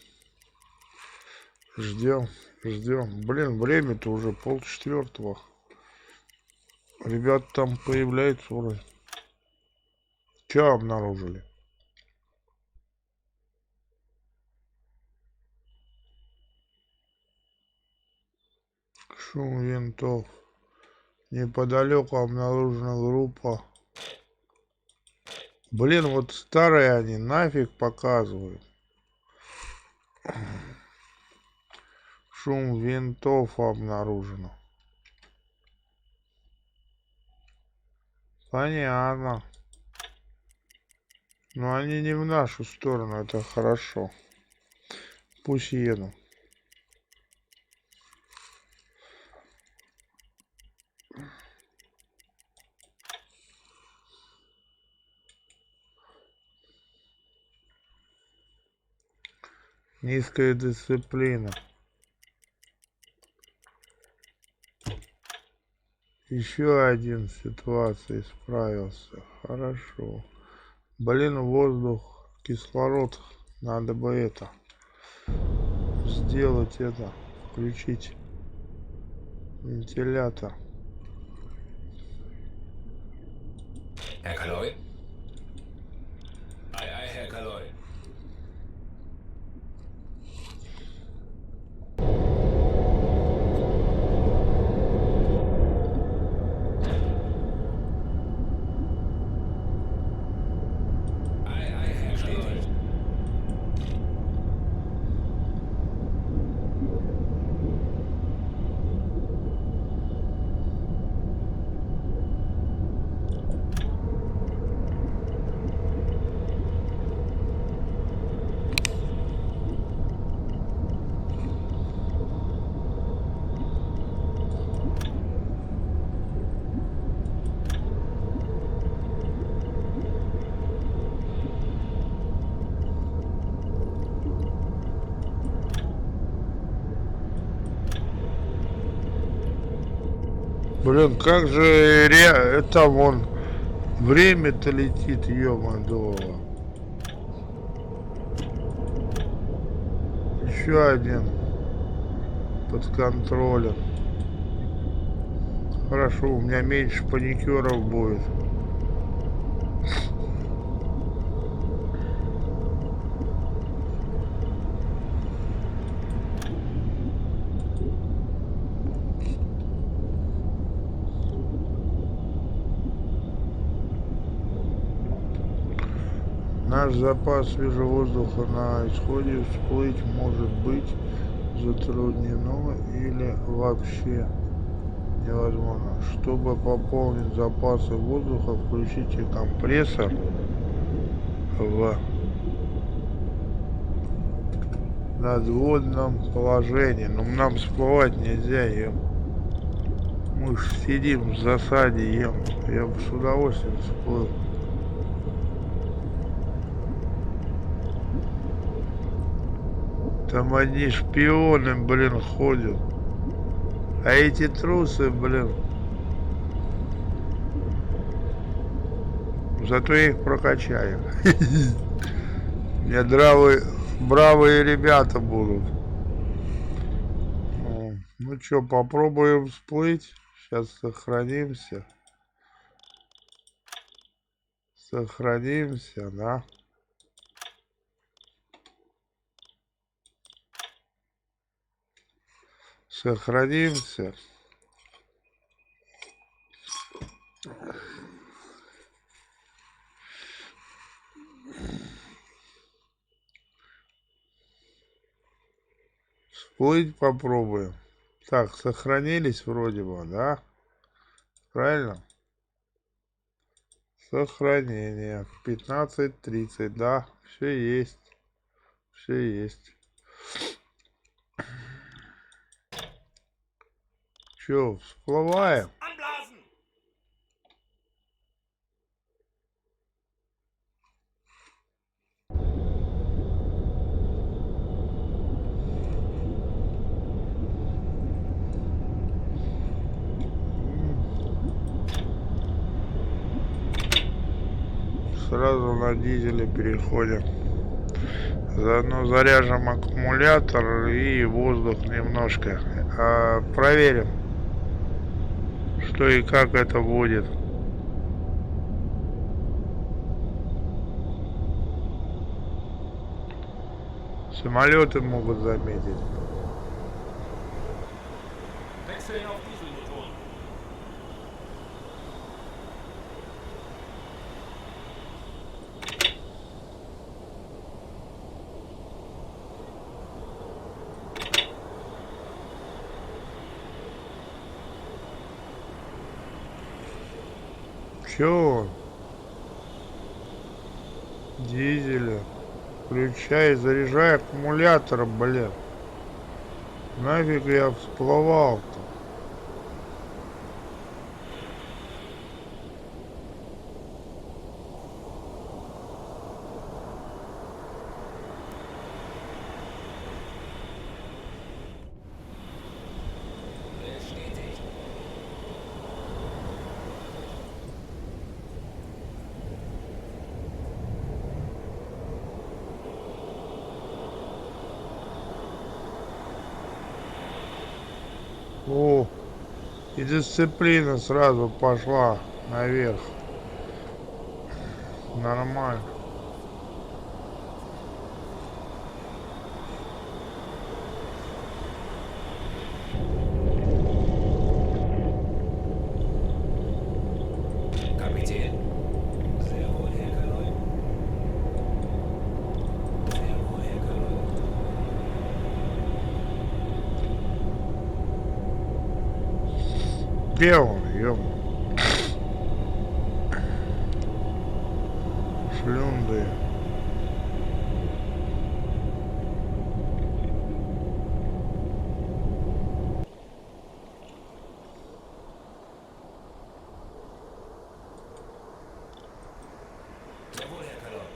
Блин, время-то уже 3:30. Ребята там появляются вроде. Че обнаружили? Шум винтов. Неподалеку обнаружена группа. Блин, вот старые они нафиг показывают. Шум винтов обнаружено. Понятно. Но они не в нашу сторону, это хорошо. Пусть едут. Низкая дисциплина. Еще один в ситуации справился. Хорошо. Блин, воздух, кислород. Надо бы это сделать это. Включить вентилятор. Herr Kaloi? Ei, ei, Herr Kaloi. Ei, ei, Herr Kaloi. Блин, как же это вон время-то летит, ё-моё. Еще один под контролем. Хорошо, у меня меньше паникеров будет. Наш запас свежего воздуха на исходе, всплыть может быть затруднено или вообще невозможно. Чтобы пополнить запасы воздуха, включите компрессор в надводном положении. Но нам всплывать нельзя, мы ж сидим в засаде, я бы с удовольствием всплыл. Там одни шпионы, блин, ходят. А эти трусы, блин. Зато я их прокачаю. У меня бравые ребята будут. Ну что, попробуем всплыть. Сейчас сохранимся. Сохранимся, да. Сохранимся. Всплыть попробуем. Так, сохранились вроде бы, да? Правильно? Сохранение. 15:30, да. Все есть. Все есть. Че, всплываем? Anblasen! Сразу на дизеле переходим. Заодно заряжем аккумулятор и воздух немножко. Проверим, что и как это будет. Самолеты могут заметить. Wechseln auf Dieselmotoren. Че он? Дизеля. Включай, заряжай аккумулятор, блин. Нафиг я всплывал-то? О, и дисциплина сразу пошла наверх. Нормально. Kapitän? Sehr wohl, Herr Kaloi. Sehr wohl, Herr Kaloi. Где он, ё? Шлюнды. Sehr wohl, Herr Kaloi.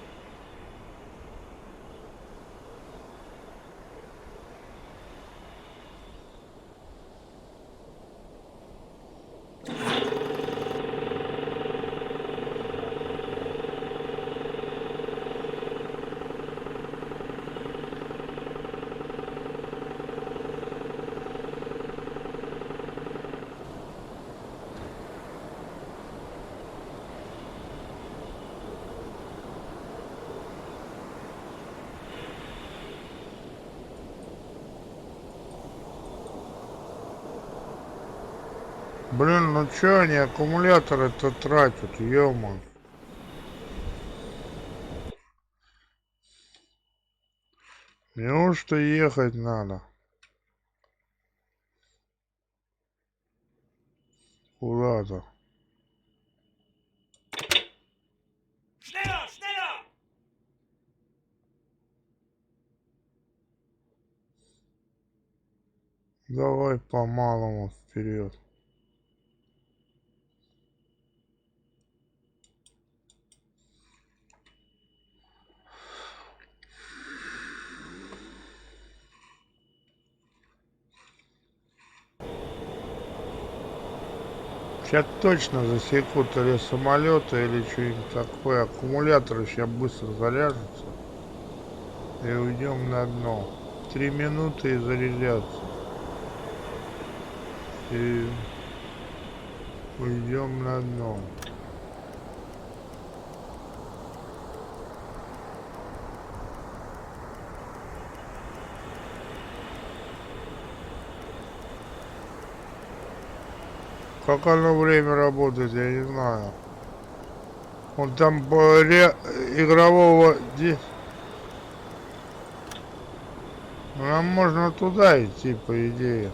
Блин, ну чё они аккумуляторы-то тратят, ё-моё. Неужто ехать надо? Куда-то. Schneller, schneller! Давай по-малому вперед. Сейчас точно засекут или самолеты, или что-нибудь такое. Аккумуляторы сейчас быстро заряжутся. И уйдем на дно. 3 минуты и зарядятся. И уйдем на дно. Как оно время работает, я не знаю. Он там по игрового... Нам можно туда идти, по идее.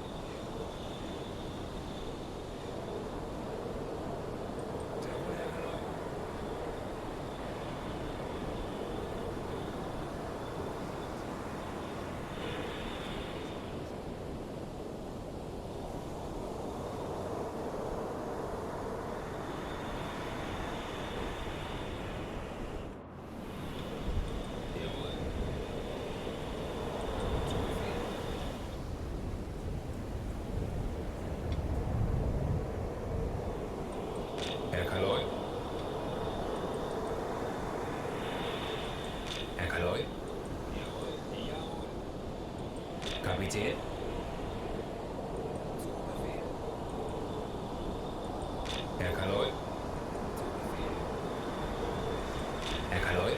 Herr Kaloi? Herr Kaloi? Kapitän? Herr Kaloi? Herr Kaloi?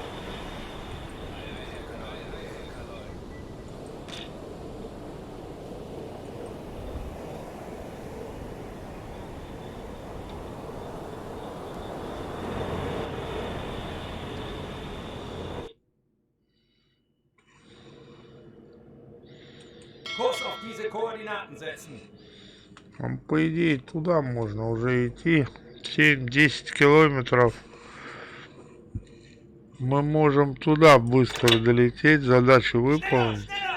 Kurs auf diese Koordinaten setzen. По идее, туда можно уже идти. 7-10 километров. Мы можем туда быстро долететь, задачу Schneller, выполнить. schneller!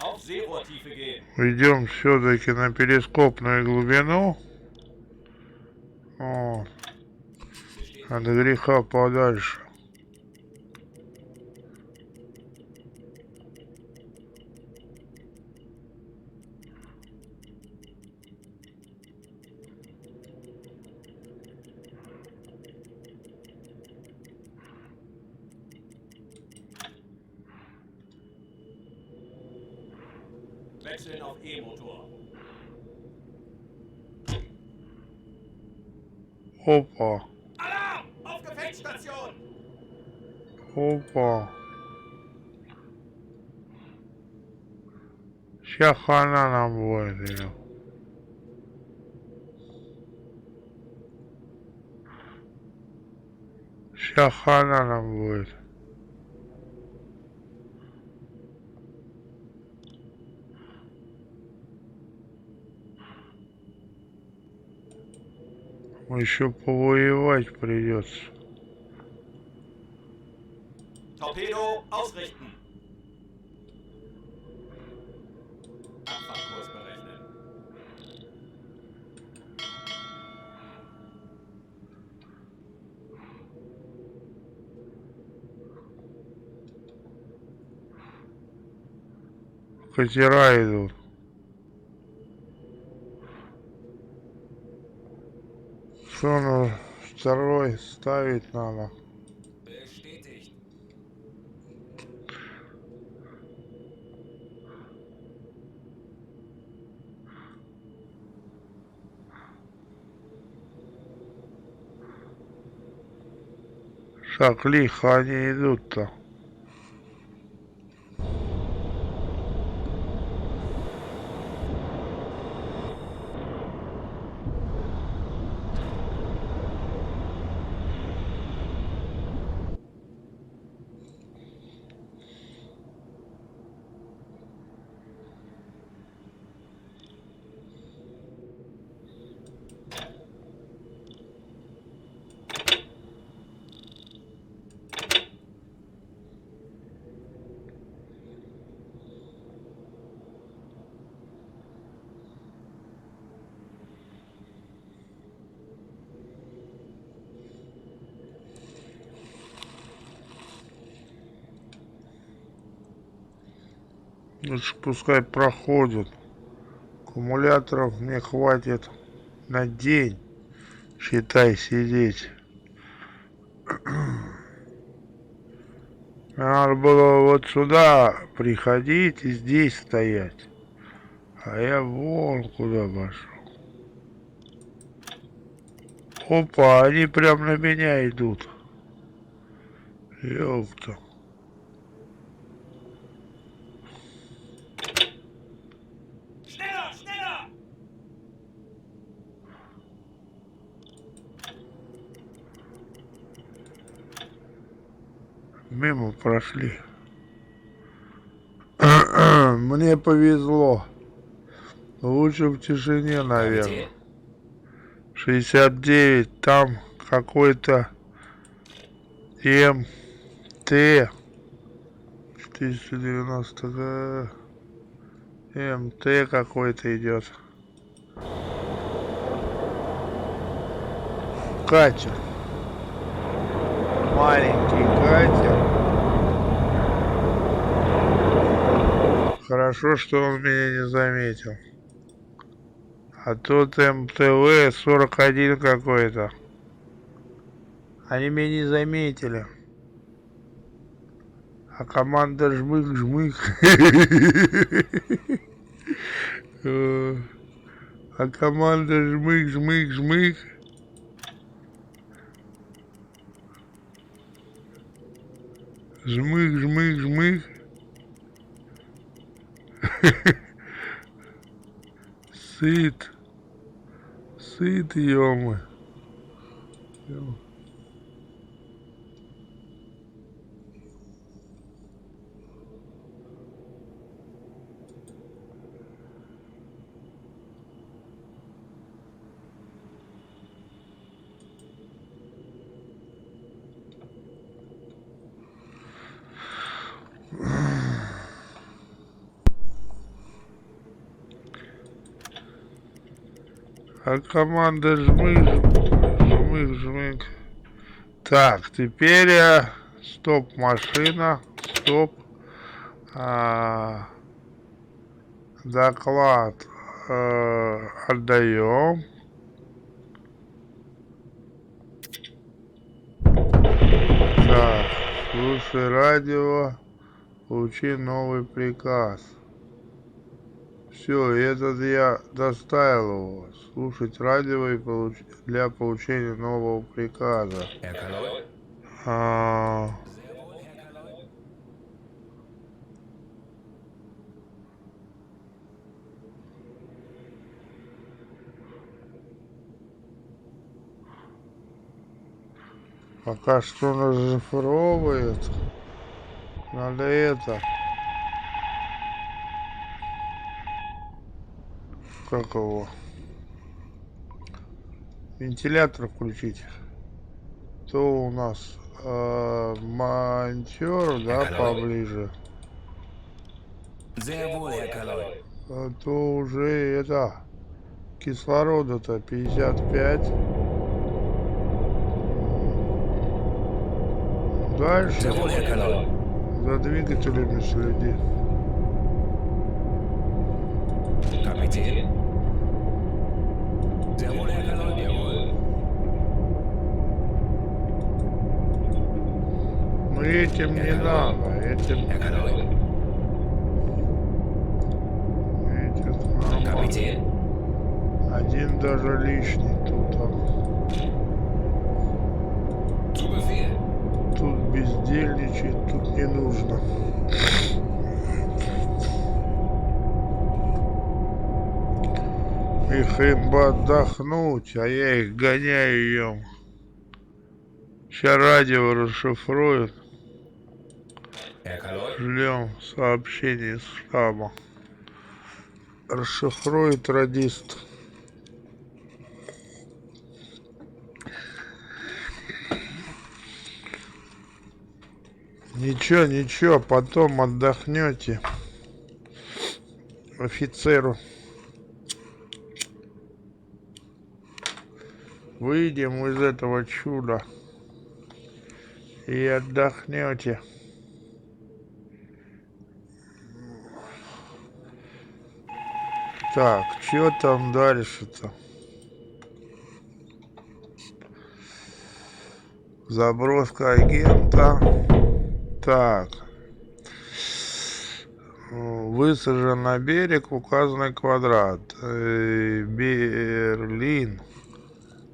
Auf Seerohrtiefe gehen. Идем все-таки на перископную глубину. О, от греха подальше. Wechseln auf E-Motor. Опа. Alarm! Auf Gefechtsstation! Опа. Сейчас хана нам будет, или? Сейчас хана нам будет. Еще повоевать придется. Torpedo ausrichten. Abfahrtkurs berechnen. Катера идут. Что, ну, второй ставить надо. Bestätigt. Так лихо они идут-то. Лучше пускай проходят. Аккумуляторов мне хватит на день. Считай, сидеть. Надо было вот сюда приходить и здесь стоять. А я вон куда пошел. Опа, они прям на меня идут. Ёпта. Schneller, schneller! Мимо прошли. Мне повезло. Лучше в тишине, наверное. 69, там какой-то МТ 490 МТ какой-то идет. Катер. Маленький катер. Хорошо, что он меня не заметил. А тут МТВ-41 какой-то. Они меня не заметили. А команда жмых-жмых. А команда жмых-жмых-жмых. Жмых-жмых-жмых. Сыт. Сыт, ё-моё. А команда жмых. Так, теперь стоп, машина, стоп. Доклад отдаем. Так, слушай радио, получи новый приказ. Все, этот я доставил его. Слушать радио и для получения нового приказа. Herr Kaloi? А, Sehr wohl, Herr Kaloi. пока что разшифровывает. Надо это. Как его? Вентилятор включить. То у нас монтер, да, поближе. Sehr wohl, Herr Kaloi. А то уже это кислорода-то 55. Дальше Sehr wohl, Herr Kaloi. за двигателями следи. Kapitän? Sehr wohl, Herr Kaloi. Jawohl. Но этим не надо, этим Herr Kaloi. нормально. Kapitän? Один даже лишний тут. Zu Befehl. Тут бездельничать тут не нужно. Их им бы отдохнуть, а я их гоняю ем. Сейчас радио расшифруют. Herr Kaloi? Ждем сообщений с штаба. Расшифрует радист. Ничего, ничего, потом отдохнете. Офицеру. Выйдем из этого чуда. И отдохнете. Так, что там дальше-то? Заброска агента. Так. Высажен на берег указанный квадрат. Берлин.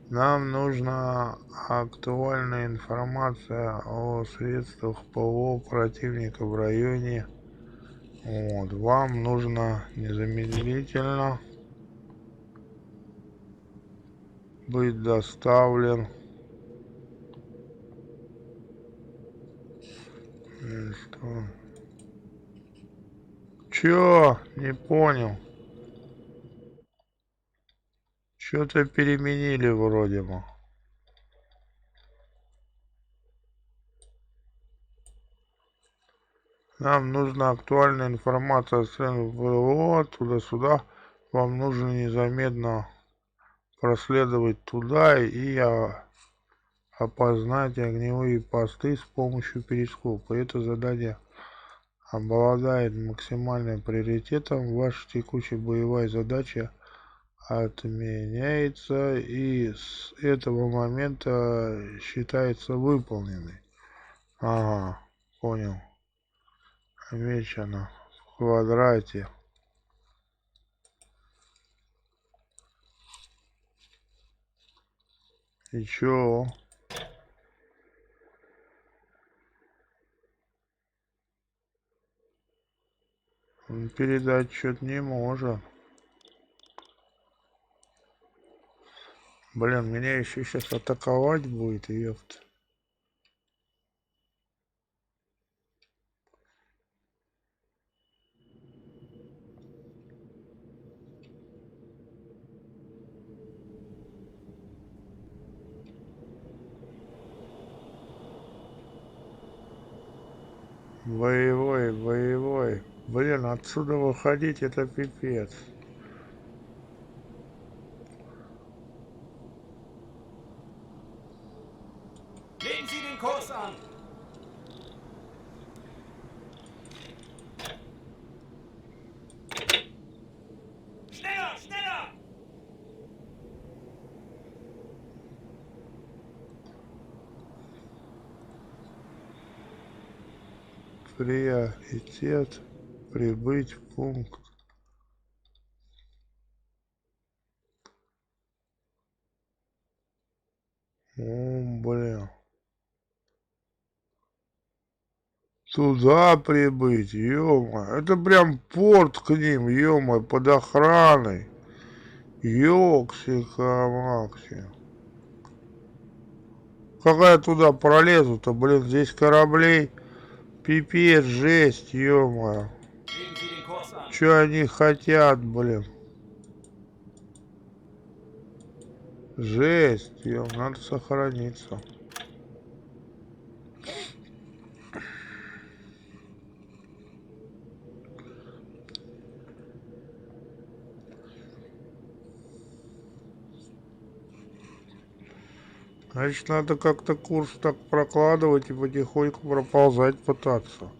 Нам нужна актуальная информация о средствах ПВО противника в районе. Вот. Вам нужно незамедлительно быть доставлен. Что? Чё? Не понял. Что-то переменили вроде бы. Нам нужна актуальная информация о средствах ПВО, туда-сюда. Вам нужно незаметно проследовать туда и опознать огневые посты с помощью перископа. Это задание обладает максимальным приоритетом. Ваша текущая боевая задача отменяется и с этого момента считается выполненной. Ага, понял. Отмечено в квадрате. И чё? Он передать что-то не может. Блин, меня еще сейчас атаковать будет, ёпт. Боевой, боевой. Блин, отсюда выходить это пипец. Legen Sie den Kurs an. Schneller, schneller! Приоритет прибыть в пункт Блин. Туда прибыть, ё-моё. Это прям порт к ним, ё-моё, под охраной. Ёкси-камакси. Как я туда пролезу-то, блин, здесь кораблей. Пипец, жесть, ё-моё. Legen Sie den Kurs an. Чё они хотят, блин? Жесть, надо сохраниться. Значит, надо как-то курс так прокладывать и потихоньку проползать пытаться.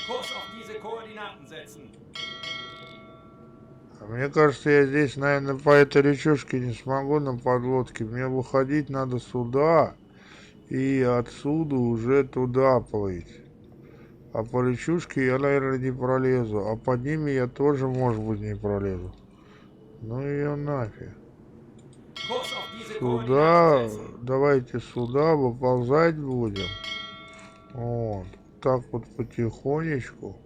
Kurs auf diese Koordinaten setzen. А мне кажется, я здесь, наверное, по этой речушке не смогу на подлодке. Мне выходить надо сюда и отсюда уже туда плыть. А по речушке я, наверное, не пролезу. А под ними я тоже, может быть, не пролезу. Ну ее нафиг. Kurs auf diese Сюда, Koordinaten setzen. давайте сюда выползать будем. Вот. Так вот потихонечку.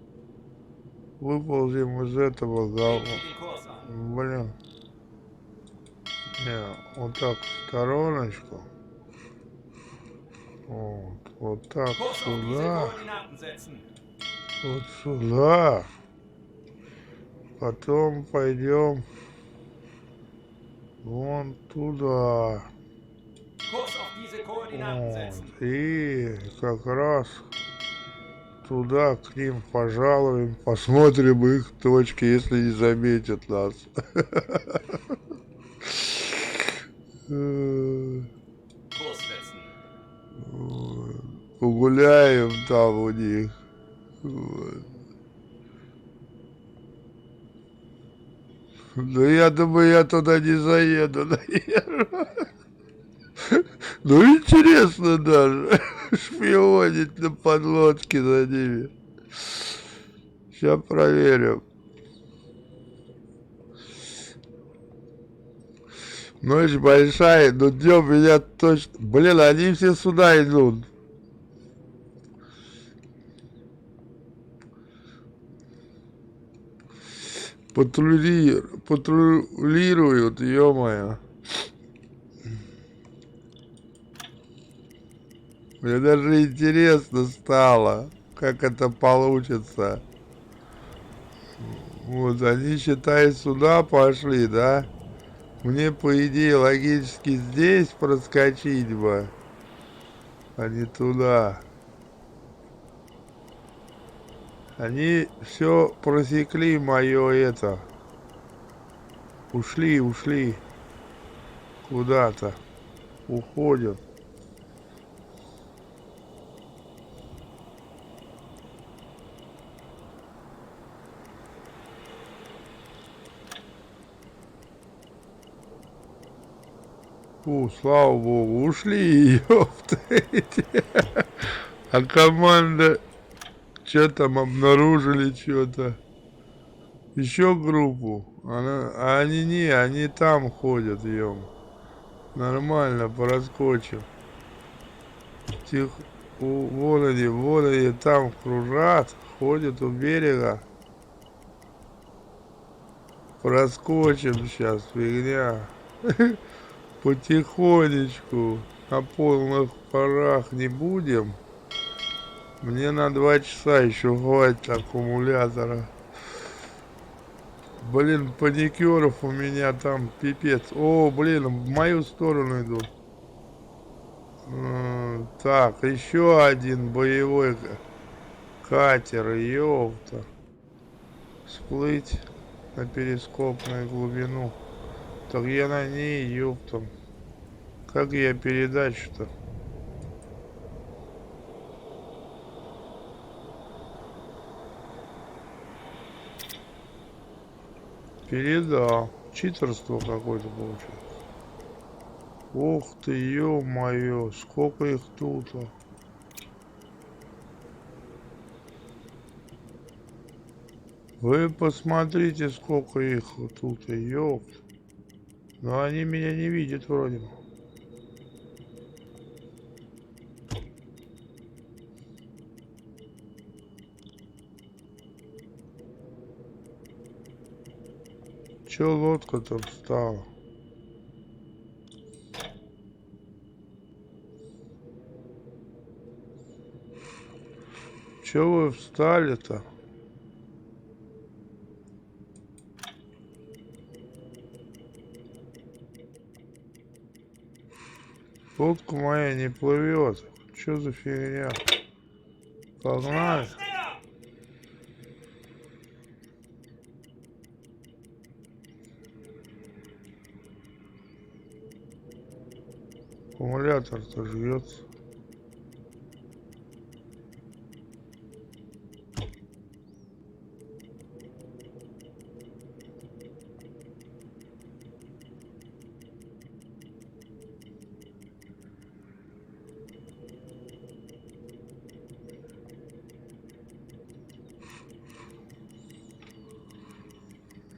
Выползем из этого Legen говна. Sie den Kurs an. Блин. Не, вот так в стороночку. Вот так Kurs auf diese сюда. Koordinaten setzen. Вот сюда. Потом пойдем вон туда. Kurs auf diese Koordinaten Вот. setzen. И как раз туда к ним пожалуем, посмотрим их точки, если не заметят нас. Kurs setzen. Погуляем там у них. Вот. Ну, я думаю, я туда не заеду, наверное. Ну, интересно даже. Шпионить на подлодке за ними. Сейчас проверим. Ночь большая, но днем меня точно... Блин, они все сюда идут. Патрулируют, ё-моё. Мне даже интересно стало, как это получится. Вот, они, считай, сюда пошли, да? Мне, по идее, логически здесь проскочить бы, а не туда. Они все просекли мое это. Ушли куда-то. Уходят. Слава богу, ушли, ёптайте. А команда, что там обнаружили, что-то. Еще группу. А они не, они там ходят, ём. Нормально, проскочим. Тихо. Вон они там кружат, ходят у берега. Проскочим сейчас, фигня. Потихонечку, на полных парах не будем. Мне на 2 часа еще хватит аккумулятора. Блин, паникеров у меня там пипец. О, блин, в мою сторону идут. Так, еще один боевой катер, ёпта. Всплыть на перископную глубину. Так я на ней, ёптам. Как я передачу-то? Передал. Читерство какое-то получилось. Ух ты, ё-моё, сколько их тут. Вы посмотрите, сколько их тут, ёпт. Но они меня не видят вроде бы. Чё лодка там встала? Чё вы встали-то? Лодка моя не плывет. Чё за фигня? Погнали. Аккумулятор-то жгется.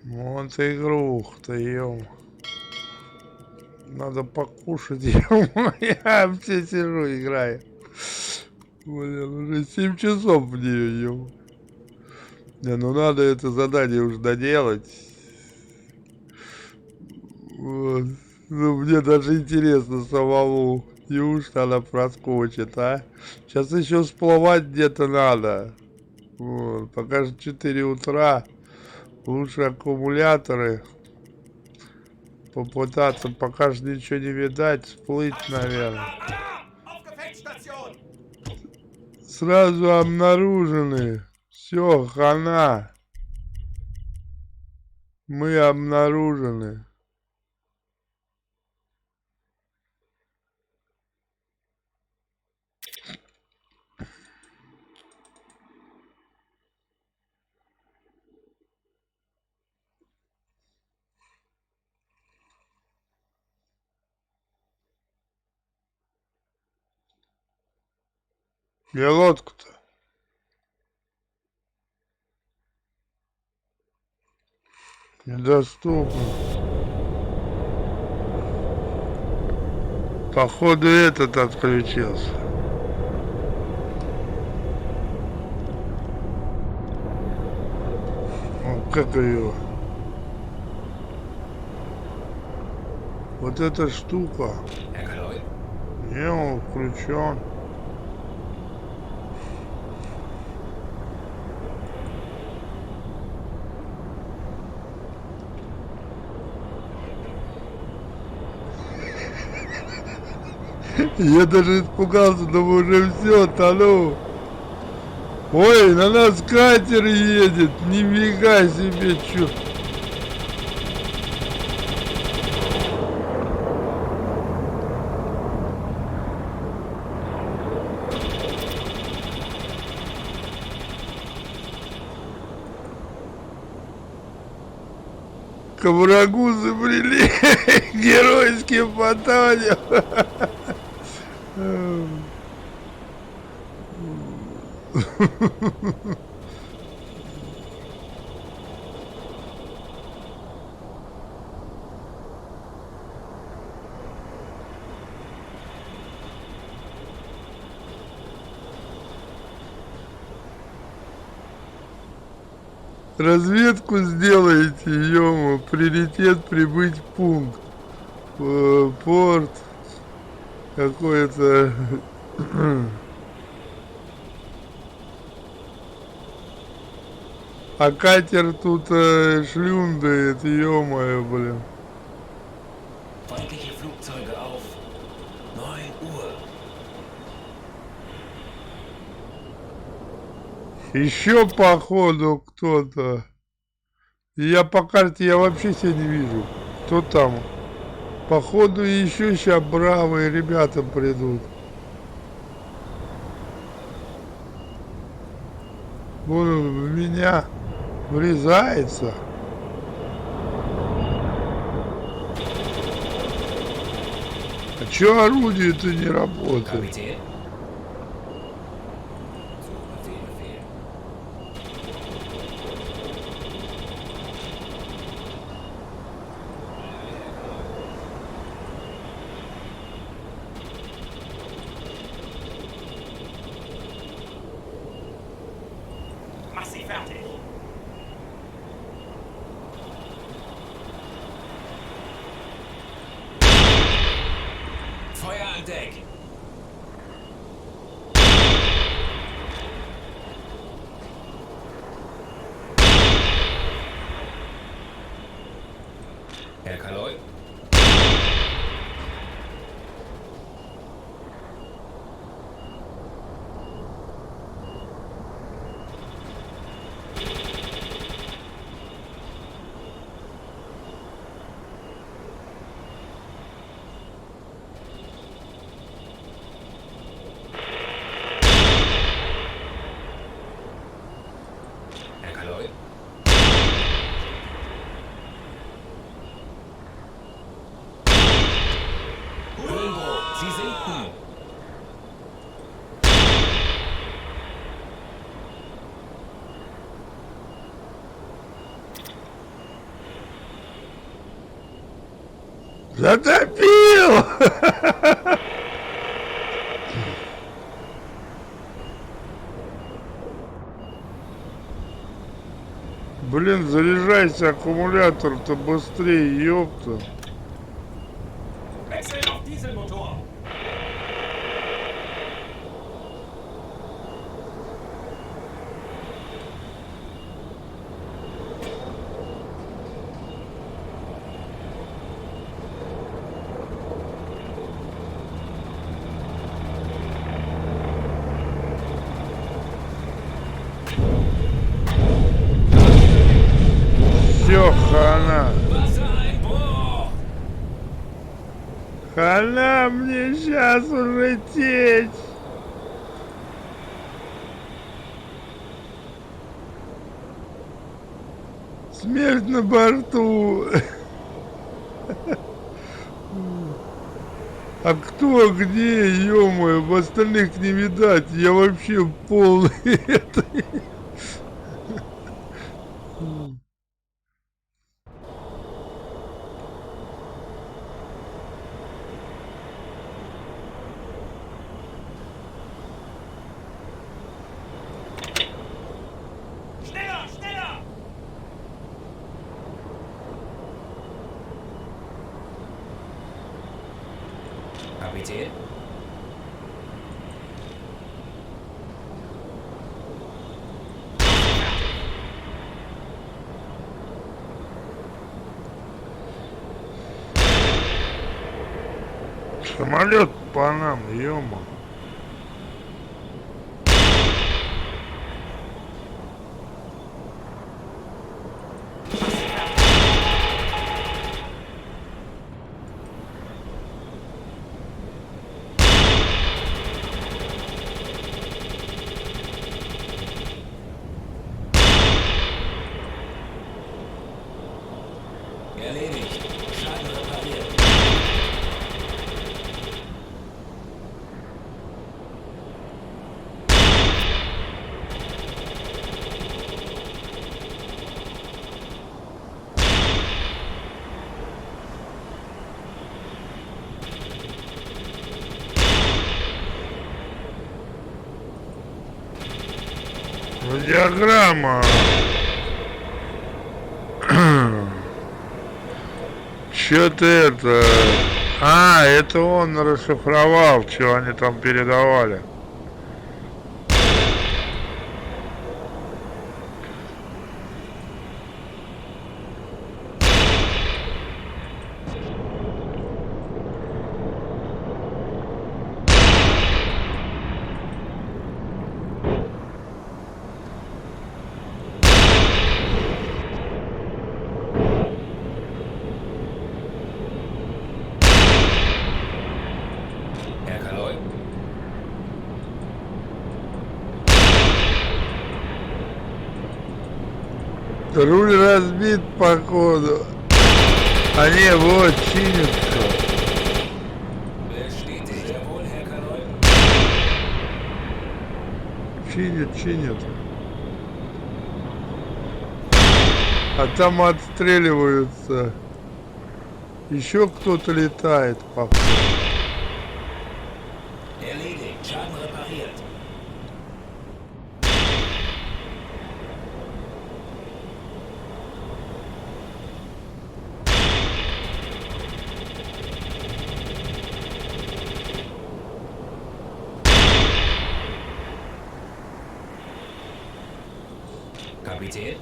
Вот игруха-то, ё. Надо покушать, ё. Я вообще сижу, играю. Блин, уже 7 часов в нее, ё. Не, ну надо это задание уже доделать. Вот. Ну, мне даже интересно самому. Неужто она проскочит, а? Сейчас еще всплывать где-то надо. Вот. Пока же 4 утра. Лучше аккумуляторы попытаться, пока же ничего не видать, всплыть, наверное. Сразу обнаружены. Все, хана. Мы обнаружены. Где лодку-то? Недоступно. Походу этот отключился. О, как ее? Вот эта штука. Herr Kaloy? Не, он включен. Я даже испугался, думаю, уже все, тону. Ой, на нас катер едет, нифига себе, чё. К врагу забрели, геройским потонем. Разведку сделаете, ё-моё, приоритет прибыть в пункт. Порт какой-то. А катер тут шлюндает, ё-моё, блин. Feindliche Flugzeuge auf. 9 Uhr. Еще походу кто-то. Я по карте я вообще себя не вижу. Кто там? Походу еще сейчас бравые ребята придут. Он в меня врезается. А чё орудие-то не работает? Kapitän? Zu Befehl. fertig. Feuer an Deck. Herr Kaloi. Herr Kaloi. Höhenbruch, Sie sinken. Затопил! Блин, заряжайся аккумулятор-то быстрее, ёпта. Wechseln auf Dieselmotor. Всё, хана. Wassereinbruch. Хана мне сейчас уже течь. Смерть на борту. А кто где, ё-моё, остальных не видать. Я вообще полный этой. Schneller, schneller. Kapitän. Самолет по нам, ё-моё. Erledigt. Schaden repariert. Диаграмма. Чё-то это... А, это он расшифровал, что они там передавали. Herr Kaloi. Руль разбит, походу. А не, вот, чинится. Bestätigt. Jawohl, Herr Kaloi. Чинит. А там отстреливаются. Еще кто-то летает, походу. Erledigt. Schaden repariert. Kapitän?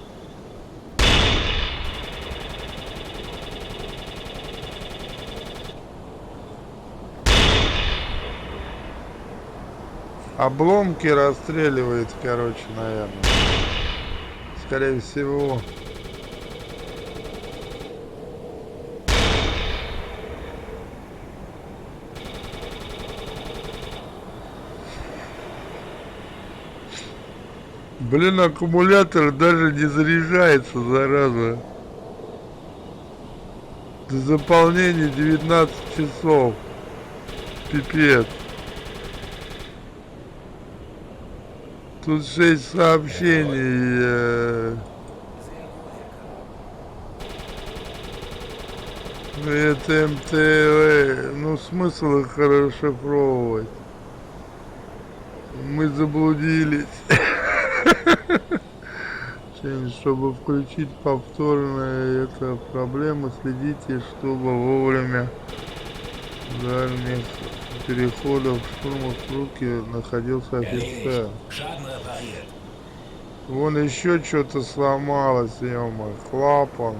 Обломки расстреливает, короче, наверное. Скорее всего. Блин, аккумулятор даже не заряжается, зараза. До заполнения 19 часов. Пипец. Тут 6 сообщений. Это МТВ. Ну, смысл их расшифровывать. Мы заблудились. Чтобы включить повторно это проблема, следите, чтобы вовремя дальних переходов штурмов руки находился офицер. Schaden repariert. Вон еще что-то сломалось, ё-моё, клапан.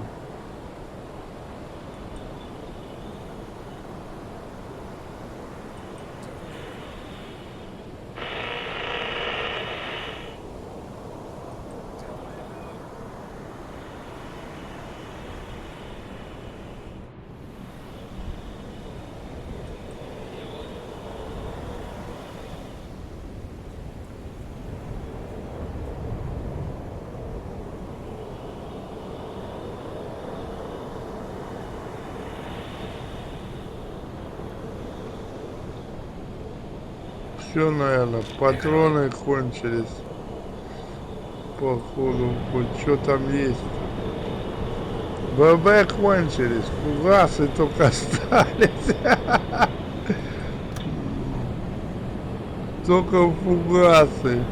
Все, наверное, патроны кончились. Походу, хоть что там есть. ББ кончились, фугасы только остались. Только фугасы.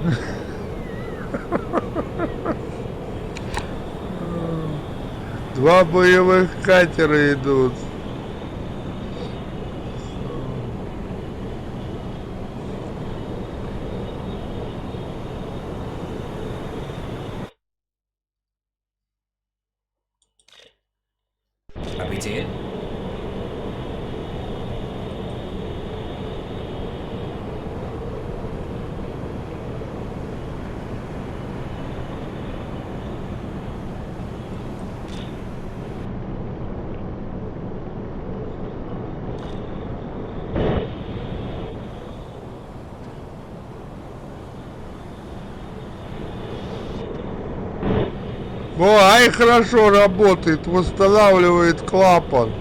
Два боевых катера идут. Kapitän? О, ай, хорошо работает, восстанавливает клапан.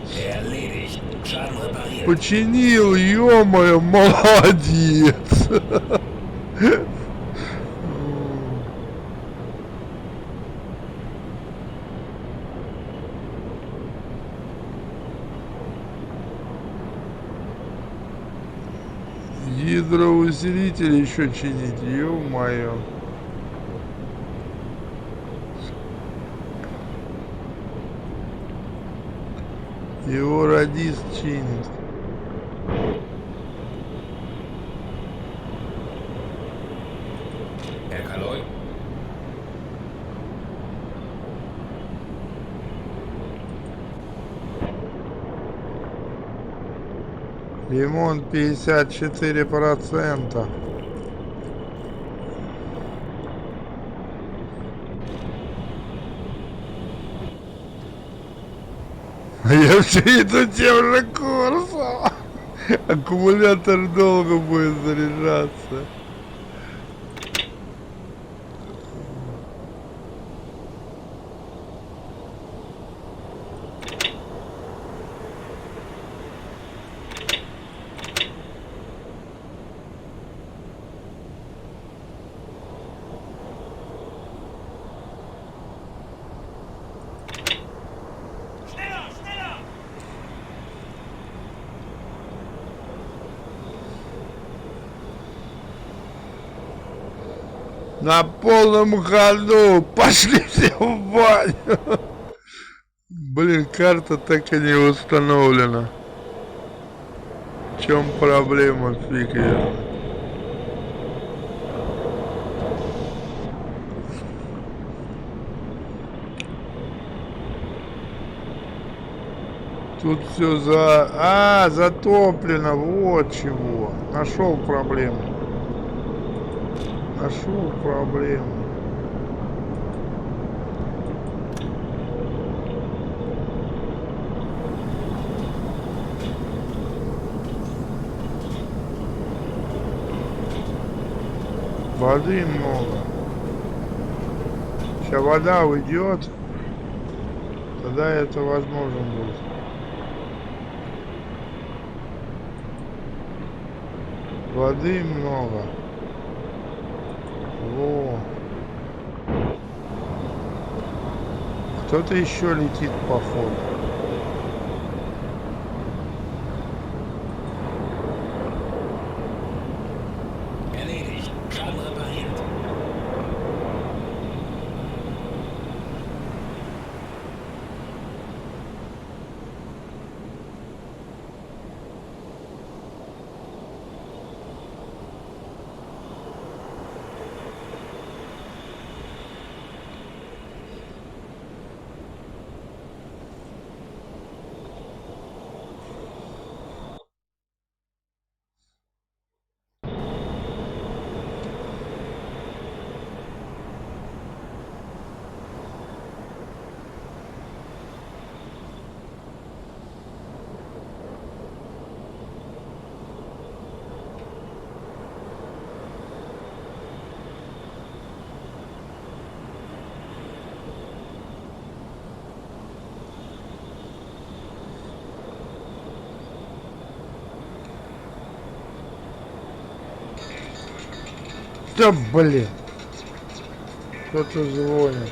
Erledigt. Schaden repariert. Починил, ё-моё, молодец. Гидроусилитель еще чинить, ё-моё. Его радист чинит. Herr Kaloy? Ремонт 54%. Я все иду тем же курсом. Аккумулятор долго будет заряжаться. Schneller, schneller! На полном ходу. Пошли все в баню. Блин, карта так и не установлена. В чем проблема, фиг ее. Тут все затоплено, вот чего. Нашел проблему. Нашел проблему. Воды много. Сейчас вода уйдет, тогда это возможно будет. Воды много. Во. Кто-то еще летит походу. Erledigt. Schaden repariert. Да блин. Кто-то звонит.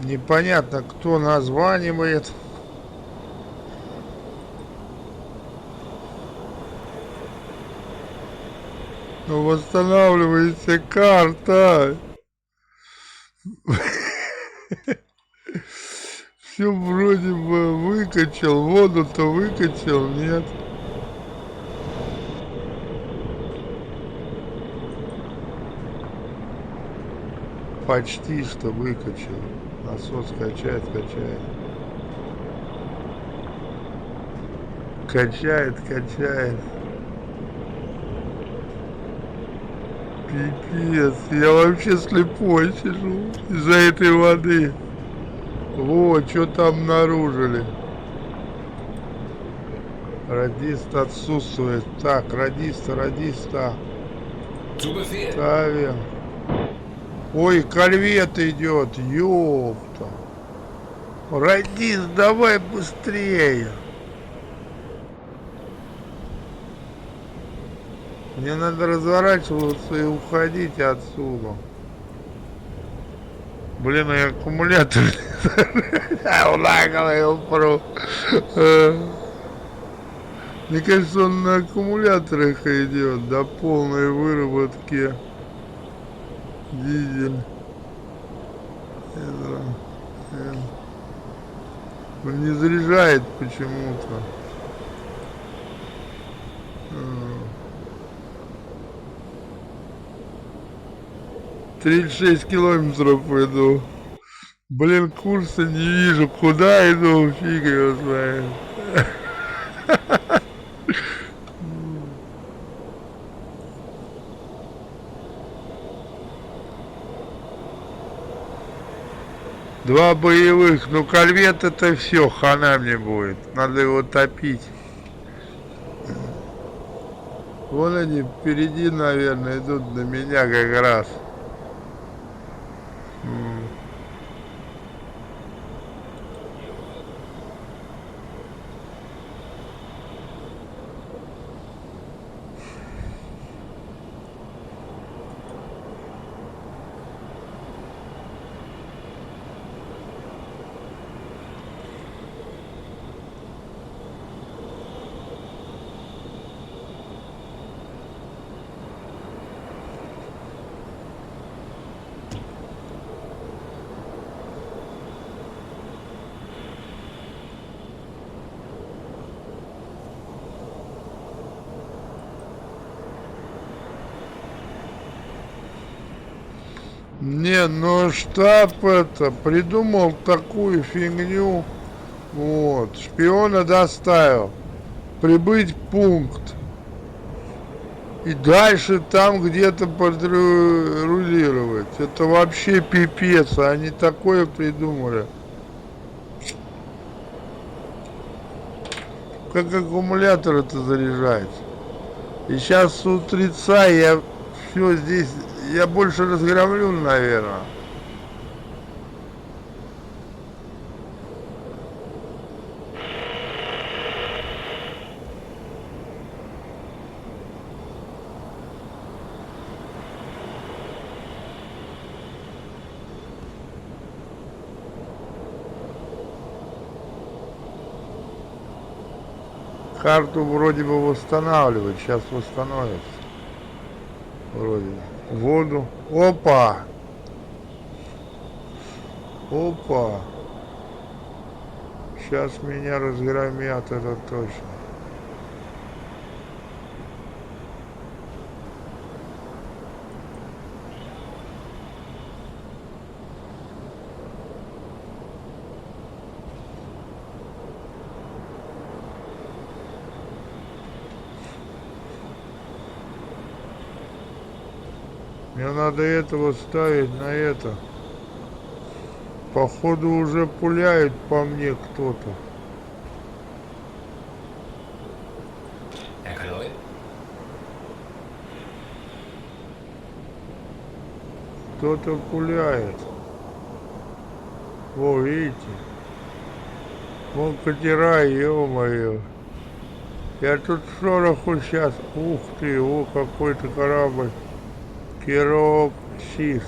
Непонятно, кто названивает. Но восстанавливается карта. Все вроде бы выкачал, воду-то выкачал, нет. Почти что выкачал. Насос качает. Качает. Пипец, я вообще слепой сижу из-за этой воды. Вот, что там обнаружили. Радист отсутствует. Так, радиста. Zu Befehl. Ставим. Ой, корвет идет, ёпта. Радист, давай быстрее. Мне надо разворачиваться и уходить отсюда. Блин, я аккумулятор улагал упру. Мне кажется, он на аккумуляторах идет до полной выработки. Дизель. Он не заряжает почему-то. 36 километров иду. Блин, курса не вижу. Куда иду? Фиг его знает. Два боевых. Ну, корвет это все, хана мне будет. Надо его топить. Вон они впереди, наверное, идут на меня как раз. Не, ну штаб это придумал такую фигню. Вот, шпиона доставил. Прибыть в пункт. И дальше там где-то патрулировать. Это вообще пипец. Они такое придумали. Как аккумулятор это заряжается. И сейчас с утреца я все здесь, я больше разгромлю, наверное. Карту вроде бы восстанавливать, сейчас восстановится. Вроде. Воду. Опа! Опа! Сейчас меня разгромят, это точно. Мне надо этого ставить на это. Походу уже пуляет по мне кто-то. Herr Kaloi? Кто-то пуляет. О, видите? Вон катера, ё-моё. Я тут в шороху сейчас. Ух ты, о, какой-то корабль. Кироксис.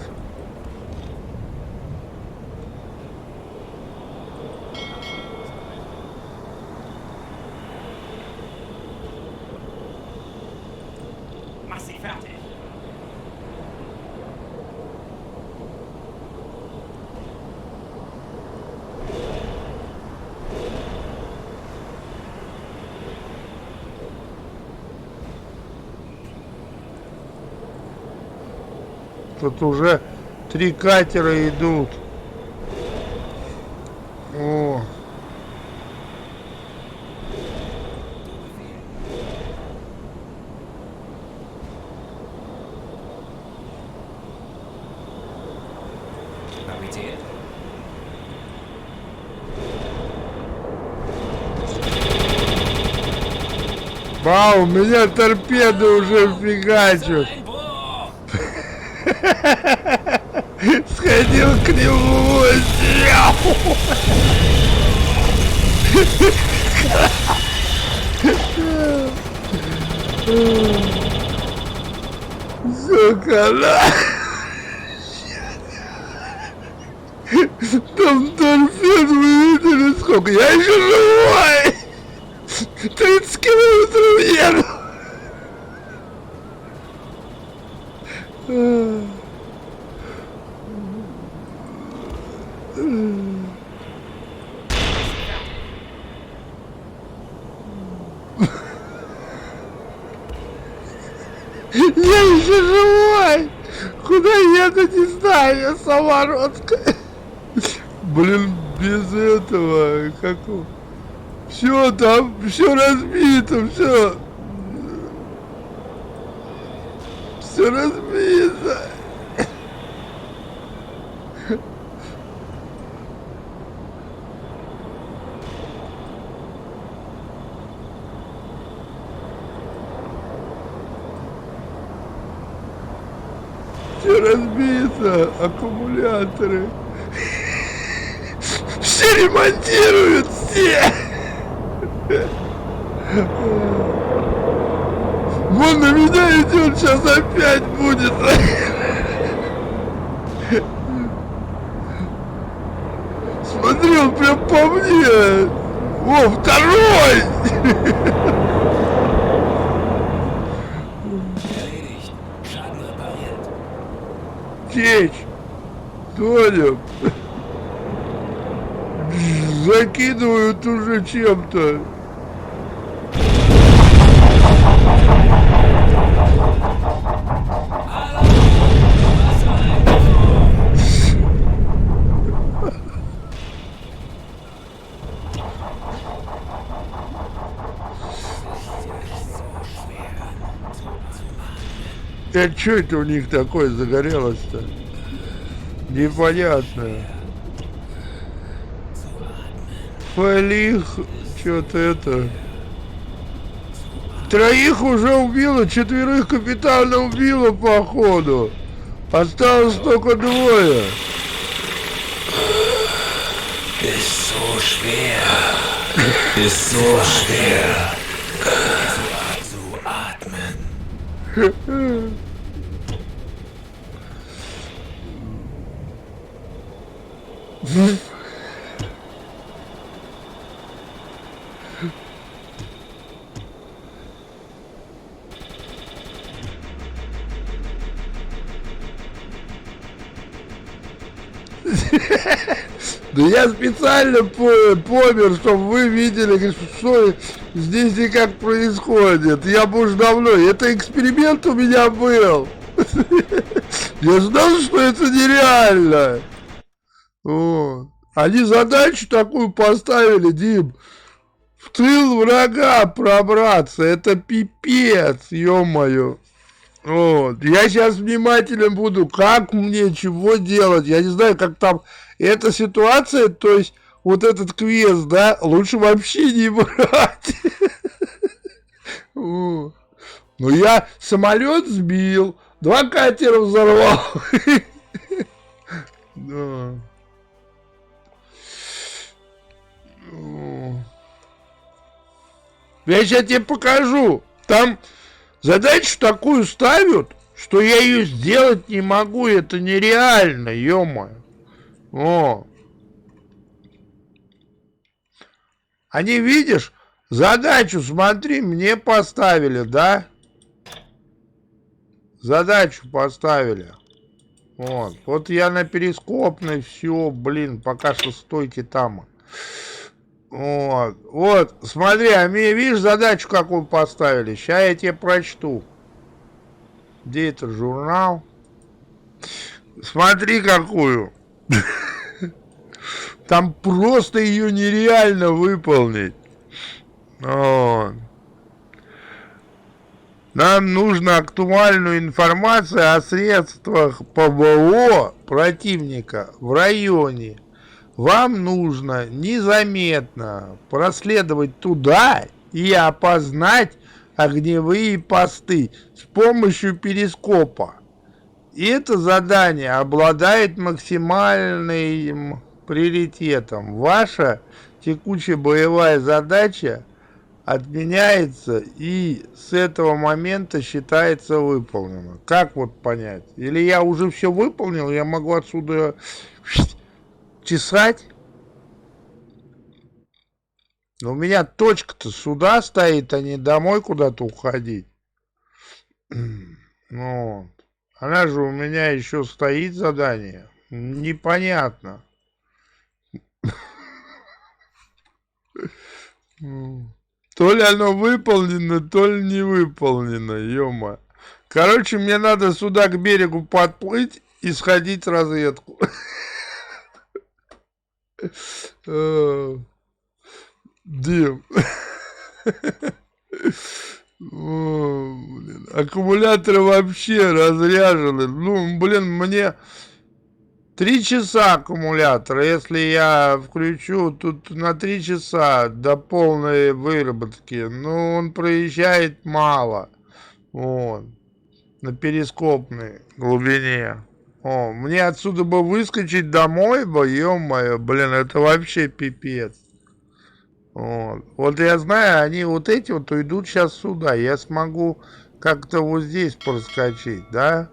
Mach sie fertig. Тут уже 3 катера идут. О. Kapitän? Вау, меня торпеды уже фигачат. Einbruch! Сходил к нему. Сука, да. Там торпед, вы видели сколько? Я еще живой. 30 километров еду. Я еще живой! Куда еду, не знаю, я самородка. Блин, без этого, как... Все там, все разбито, все. Все разбито. разбито, аккумуляторы. Все ремонтируют, все. Вон на меня идет, сейчас опять будет. Смотри, он прям по мне. О, второй! Erledigt. Schaden repariert. Течь. Тоня. Закидывают уже чем-то. А что это у них такое загорелось-то? Непонятно. Фалих, что-то это... Троих уже убило, 4 капитально убило, походу. Осталось только 2. Ist so schwer. Ist so schwer. Zu atmen. Да я специально помер, чтобы вы видели, что здесь и как происходит. Я бы уж давно... Это эксперимент у меня был. Я знал, что это нереально. Вот. Они задачу такую поставили, Дим. В тыл врага пробраться. Это пипец, ё-моё. Вот. Я сейчас внимателен буду, как мне чего делать. Я не знаю, как там эта ситуация, то есть вот этот квест, да, лучше вообще не брать. Но я самолет сбил, 2 катера взорвал. Я сейчас тебе покажу. Там задачу такую ставят, что я ее сделать не могу. Это нереально, ё-моё. О. Они, видишь, задачу, смотри, мне поставили, да? Задачу поставили. Вот я на перископной, все, блин, пока что стойте там. Вот, смотри, а мне, видишь, задачу какую поставили? Сейчас я тебе прочту. Где этот журнал? Смотри, какую. Там просто ее нереально выполнить. Нам нужна актуальная информация о средствах ПВО противника в районе. Вам нужно незаметно проследовать туда и опознать огневые посты с помощью перископа. Это задание обладает максимальным приоритетом. Ваша текущая боевая задача отменяется и с этого момента считается выполнена. Как вот понять? Или я уже все выполнил, я могу отсюда чесать? Но у меня точка-то сюда стоит, а не домой куда-то уходить. Ну, она же у меня еще стоит задание. Непонятно. То ли оно выполнено, то ли не выполнено, ё-моё. Короче, мне надо сюда к берегу подплыть и сходить в разведку. Дим. Аккумуляторы вообще разряжены. Ну, блин, мне 3 часа аккумулятора. Если я включу тут на 3 часа до полной выработки, ну, он проезжает мало. Вот. На перископной глубине. О, мне отсюда бы выскочить домой бы, ё-моё, блин, это вообще пипец. Вот я знаю, они вот эти вот уйдут сейчас сюда. Я смогу как-то вот здесь проскочить, да?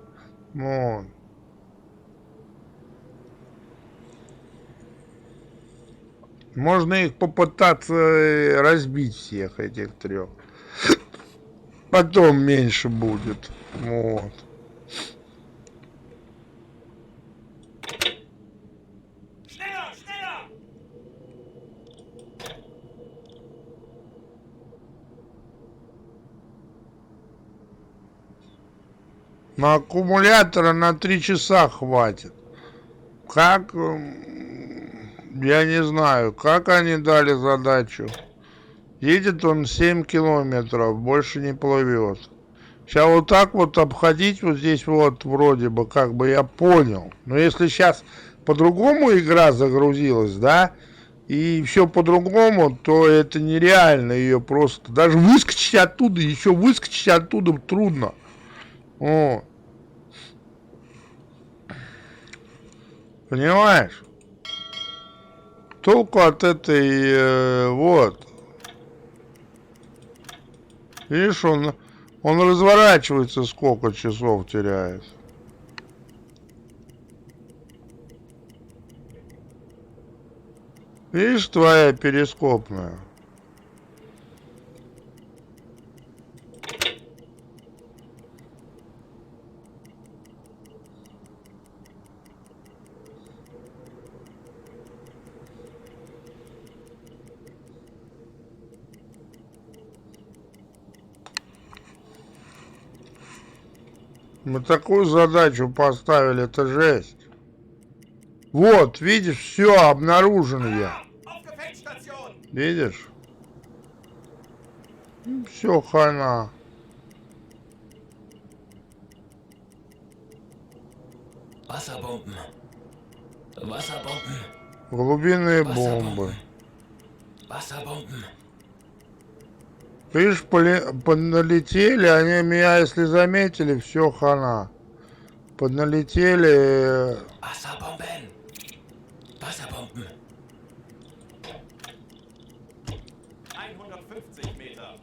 Вот. Можно их попытаться разбить всех этих трех. Потом меньше будет. Вот. Schneller, schneller! На аккумулятора на 3 часа хватит. Как? Я не знаю, как они дали задачу. Едет он 7 километров, больше не плывет. Сейчас вот так вот обходить вот здесь вот вроде бы как бы я понял. Но если сейчас по-другому игра загрузилась, да, и все по-другому, то это нереально ее просто. Даже выскочить оттуда, еще выскочить оттуда трудно. О. Понимаешь? Толку от этой, вот. Видишь, он разворачивается, сколько часов теряет. Видишь, твоя перископная? Мы такую задачу поставили, это жесть. Вот, видишь, все, обнаружен я. Aufgefängt-Station! Видишь? Все, хана. Wasserbomben. Wasserbomben. Глубинные бомбы. Wasserbomben. Видишь, подналетели, они меня, если заметили, все, хана. Подналетели. Wasserbomben. Wasserbomben. 150 Meter.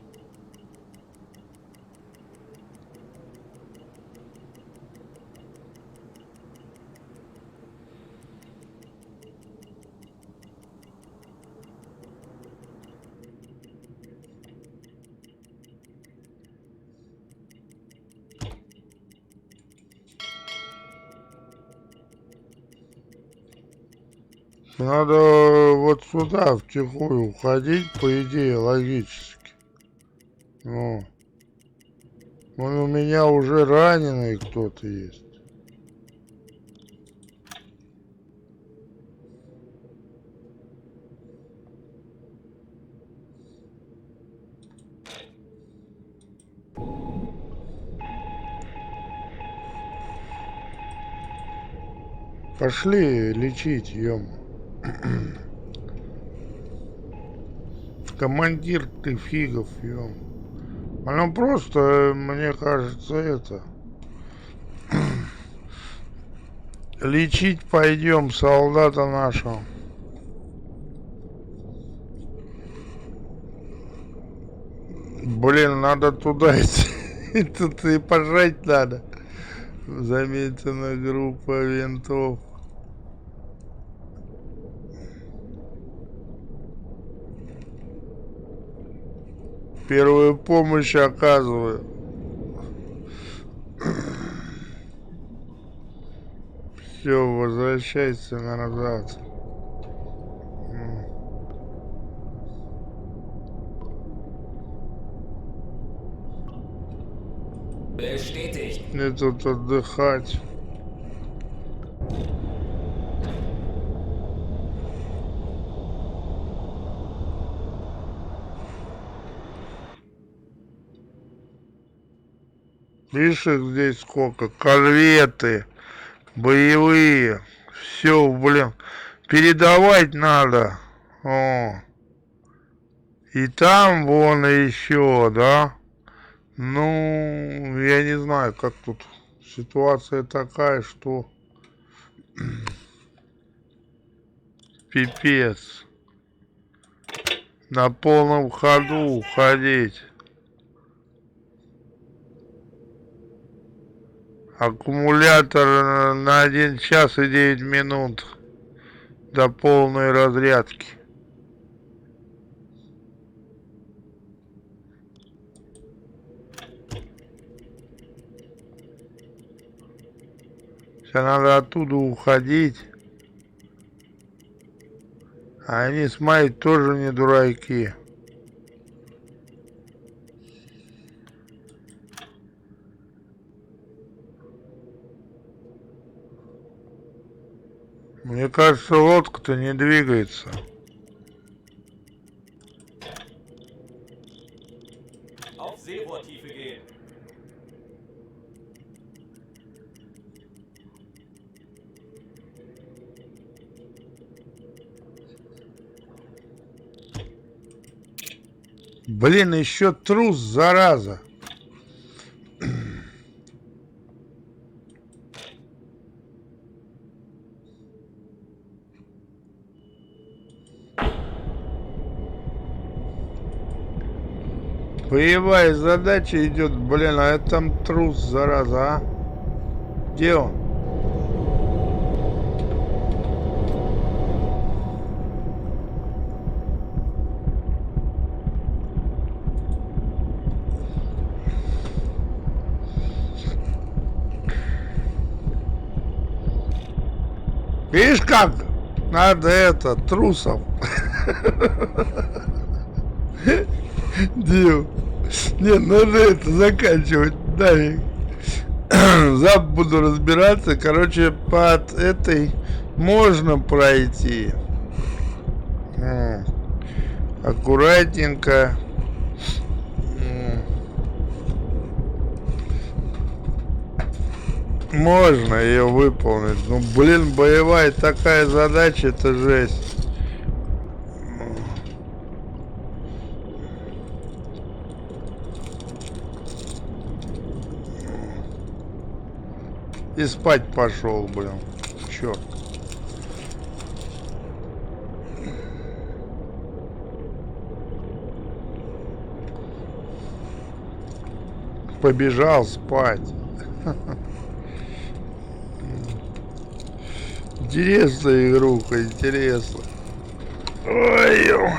Надо вот сюда втихую уходить, по идее, логически. Ну. Он у меня уже раненый кто-то есть. Пошли лечить, ем. Командир ты фигов, ем. Оно просто, мне кажется, это... Лечить пойдем солдата нашего. Блин, надо туда идти. Тут и пожать надо. Заметена группа винтов. Первую помощь оказываю. Все, возвращайся назад. Bestätigt. Мне тут отдыхать. Видишь, их здесь сколько? Корветы, боевые. Все, блин. Передавать надо. О. И там вон еще, да? Ну, я не знаю, как тут ситуация такая, что Пипец. На полном ходу ходить. Аккумулятор на 1 час и 9 минут до полной разрядки. Сейчас надо оттуда уходить. А они, смотри, тоже не дураки. Мне кажется, лодка-то не двигается. Auf Seerohrtiefe gehen. Блин, еще трус, зараза. Боевая задача идет, блин, а это там трус, зараза, а? Где он? Видишь как? Надо это, трусов. Дим. Не, надо это заканчивать. Нафиг. Завтра буду разбираться. Короче, под этой можно пройти. Аккуратненько. Можно ее выполнить. Ну, блин, боевая такая задача, это жесть. И спать пошел, блин. Черт. Побежал спать. Интересная игруха, интересно. Ой-ой.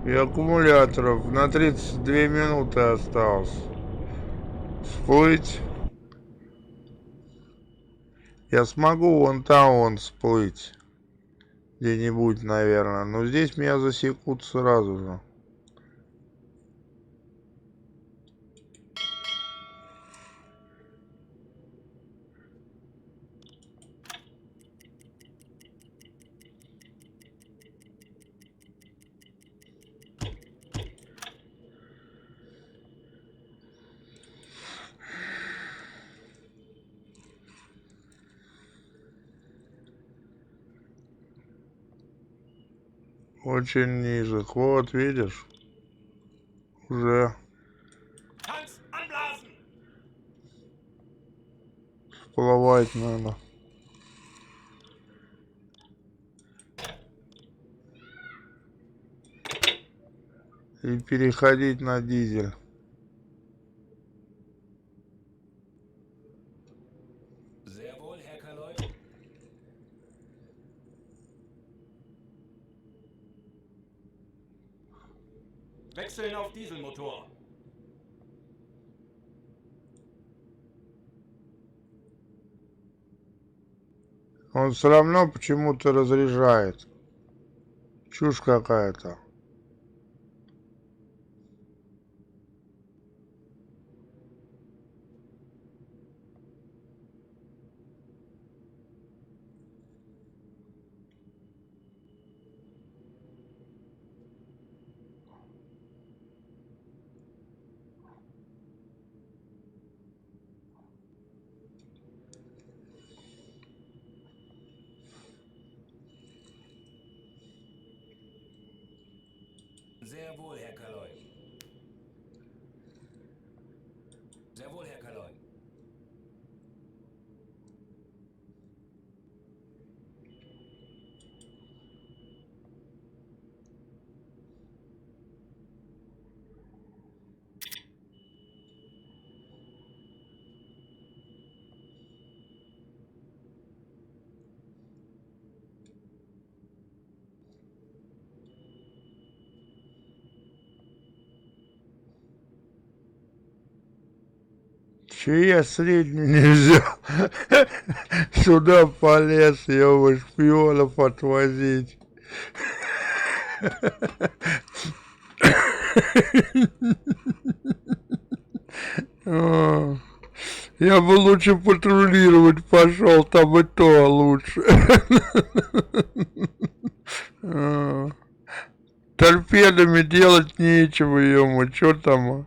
И аккумуляторов на 32 минуты осталось. Всплыть. Я смогу вон там вон всплыть. Где-нибудь, наверное. Но здесь меня засекут сразу же. Очень низок. Вот, видишь? Уже Tanks anblasen! всплывать надо. И переходить на дизель. Sehr wohl, Herr Kaloy. Wechseln auf Dieselmotor. Он все равно почему-то разряжает. Чушь какая-то. Jawohl, Herr Kaloy. Че я среднюю не взял? Сюда полез, его шпионов отвозить. Я бы лучше патрулировать пошел, там и то лучше. Торпедами делать нечего, ё-моё, чё там?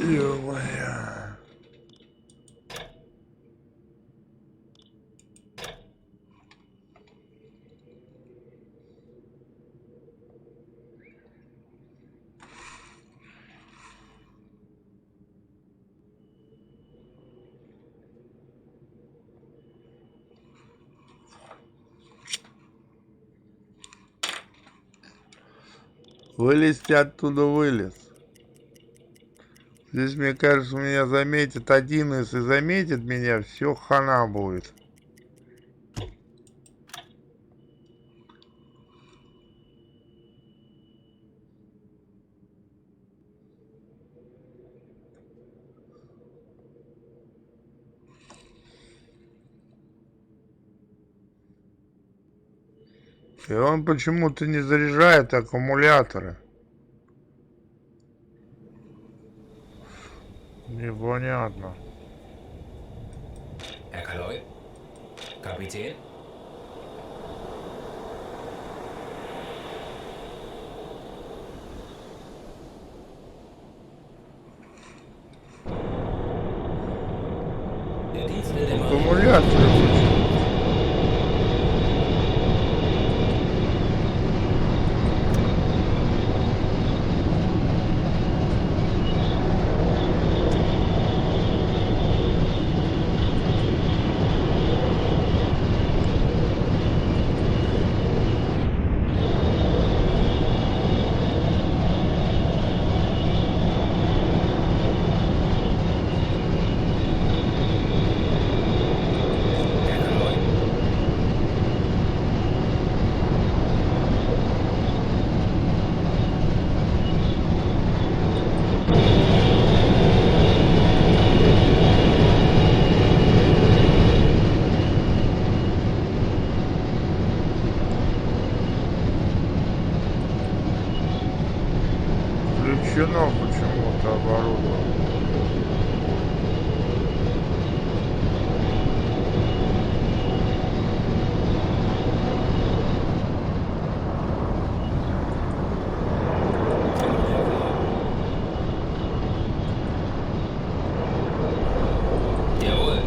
Ё-моё. Вылезти оттуда вылез. Здесь, мне кажется, меня заметит один, если заметит меня, все хана будет. И он почему-то не заряжает аккумуляторы. Непонятно. Herr Kaloy? Kapitän? Der Dienst in der Marine. Аккумуляторы. Herr Kaloy? Включено почему-то оборудование. Jawohl.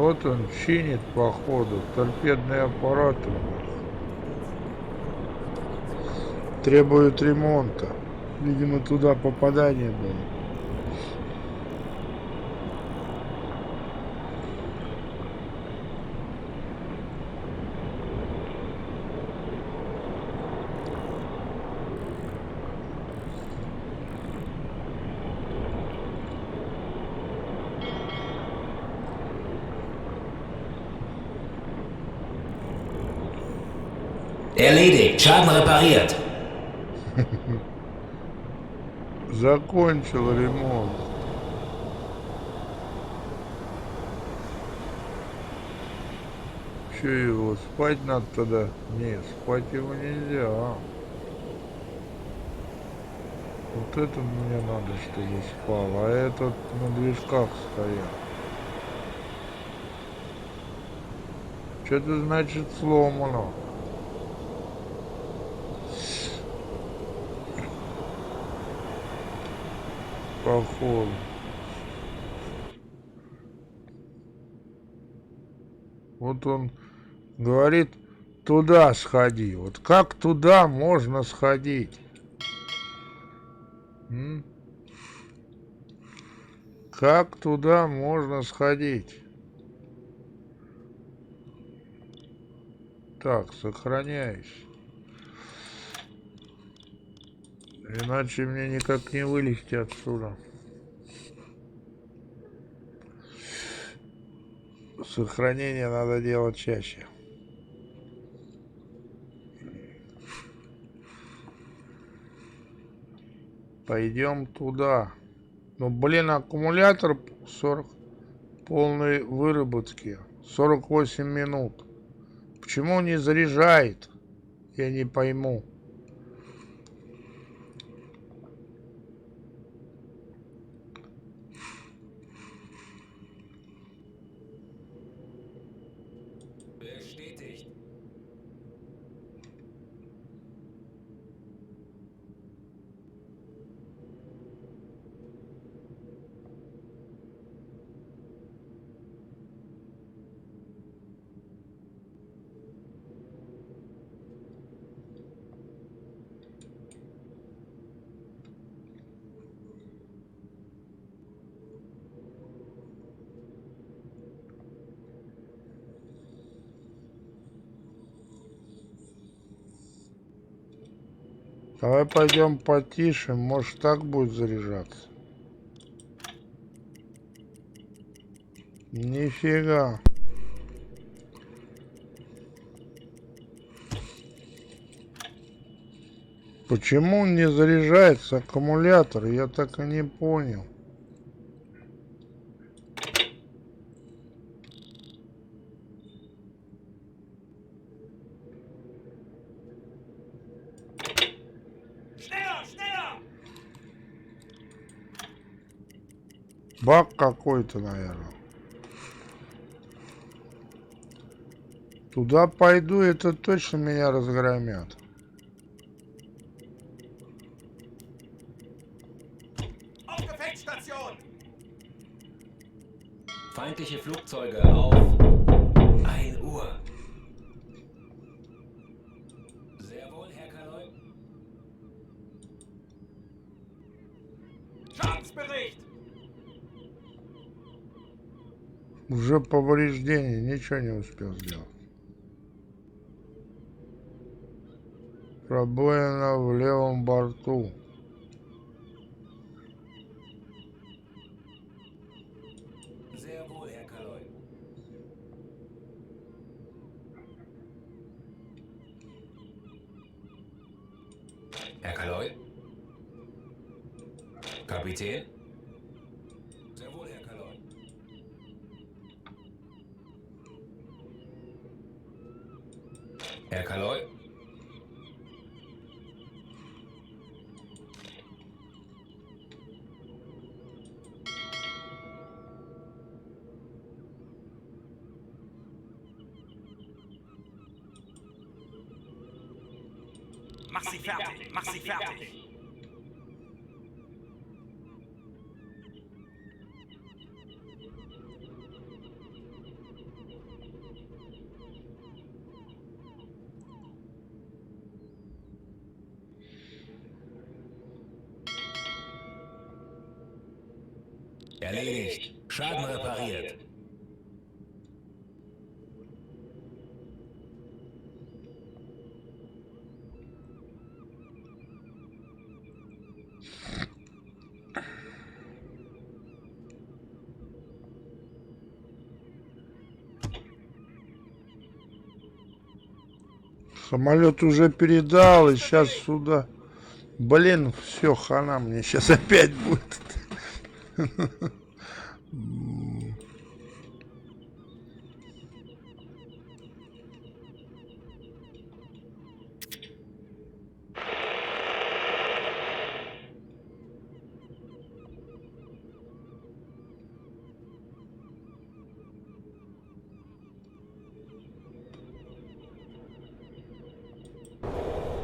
Вот он чинит, походу, торпедные аппараты. Требует ремонта. Видимо, туда попадание было. Erledigt. Schaden repariert. Закончил ремонт. Че его, спать надо тогда? Не, спать его нельзя. Вот это мне надо, чтобы спал, а этот на движках стоял. Что-то значит сломано. Походу. Вот он говорит, туда сходи. Вот как туда можно сходить? Как туда можно сходить? Так, сохраняюсь. Иначе мне никак не вылезти отсюда. Сохранение надо делать чаще. Пойдем туда. Ну, блин, аккумулятор 40 полной выработки. 48 минут. Почему не заряжает? Я не пойму. Bestätigt. Давай пойдем потише, может так будет заряжаться. Нифига. Почему не заряжается аккумулятор? Я так и не понял. Schneller, schneller! Баг какой-то, наверное. Туда пойду, это точно меня разгромят. Auf Gefechtsstation! Feindliche Flugzeuge auf 1 Uhr. Sehr wohl, Herr Kaloi. Schadensbericht! Уже повреждение, ничего не успел сделать. Пробоина в левом борту. Sehr wohl, Herr Kaloi. Herr Kaloi? Kapitän? Sehr wohl, Herr Kaloi. Herr Kaloi? Mach sie fertig! Mach sie fertig! Erledigt. Schaden repariert. Самолет уже передал, и сейчас сюда. Блин, все, хана мне сейчас опять будет.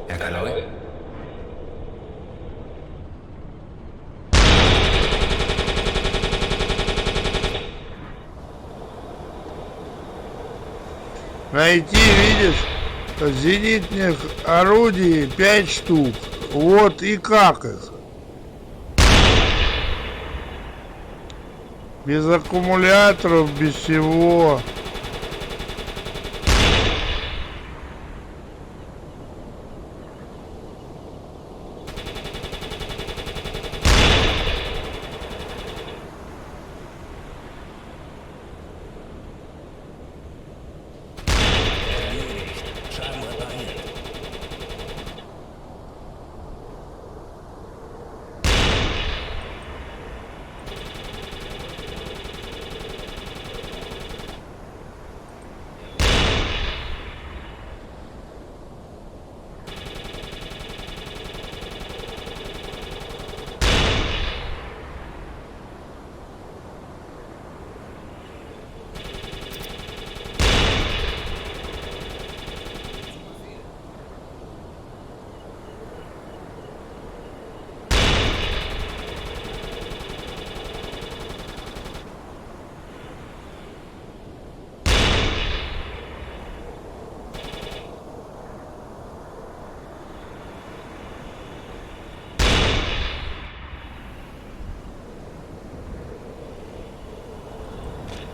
Herr Kaloy? Найти, видишь, зенитных орудий 5 штук. Вот и как их. Без аккумуляторов, без всего. Erledigt. Schaden repariert.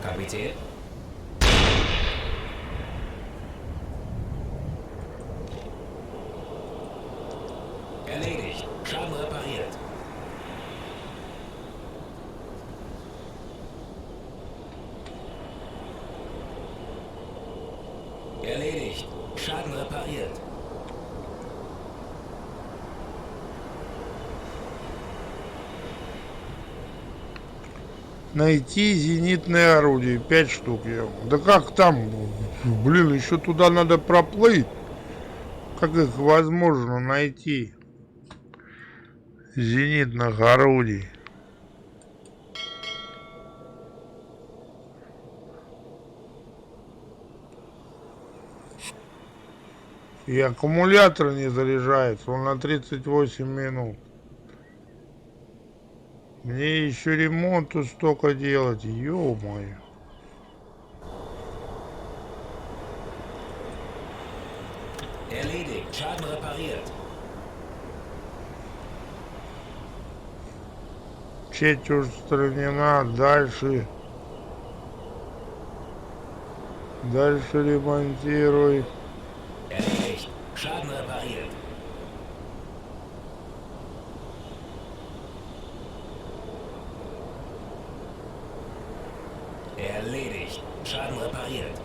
Kapitän? Erledigt. Schaden repariert. Erledigt. Schaden repariert. Найти зенитные орудия 5 штук. Да как там? Блин, еще туда надо проплыть. Как их возможно найти? Зенитных орудий. И аккумулятор не заряжается. Он на 38 минут. Мне еще ремонту столько делать, ё-моё. Erledigt. Schaden repariert. Четь устранена, дальше ремонтируй. Erledigt. Schaden repariert. Erledigt. Schaden repariert.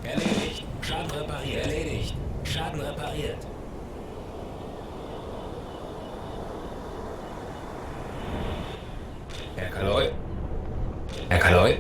Erledigt. Schaden repariert. Erledigt. Schaden repariert. Herr Kaloy? Herr Kaloy?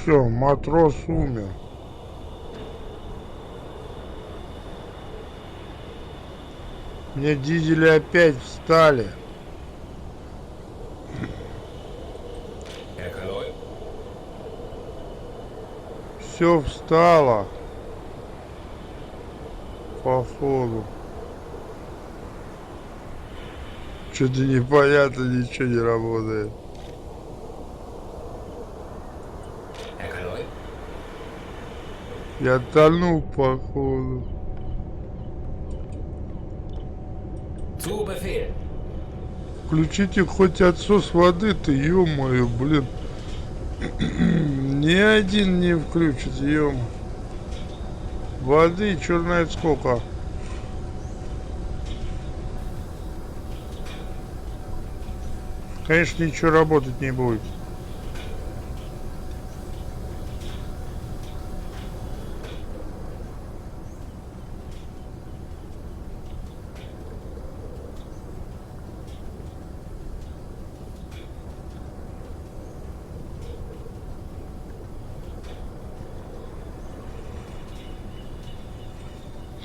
Все, матрос умер. Мне дизели опять встали. Herr Kaloi? Все встало. Походу. Что-то непонятно, ничего не работает. Herr Kaloi? Я тону, походу. Zu Befehl. Включите хоть отсос воды-то, ё-моё, блин. Ни один не включит, ё. Воды, чёрт знает сколько. Конечно, ничего работать не будет.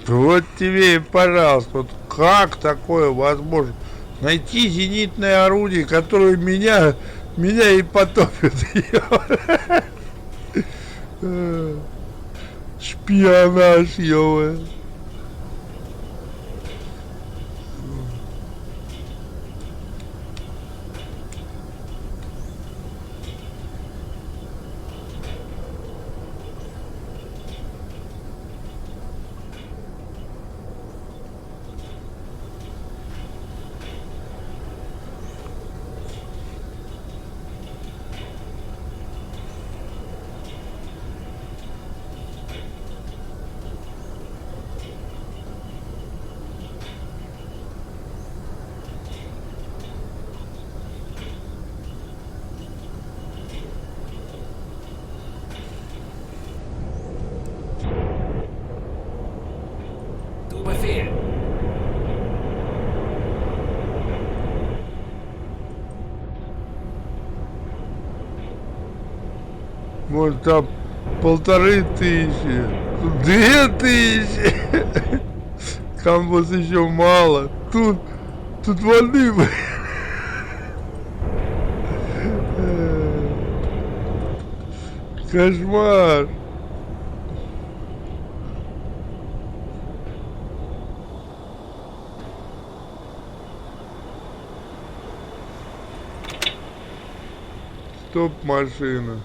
Вот тебе и пожалуйста, вот как такое возможно? Найти зенитное орудие, которое меня и потопит. Шпионаж, ё. Zu Befehl. Может там 1500, 2000. Камбус еще мало. Тут воды. Кошмар. Стоп, машина.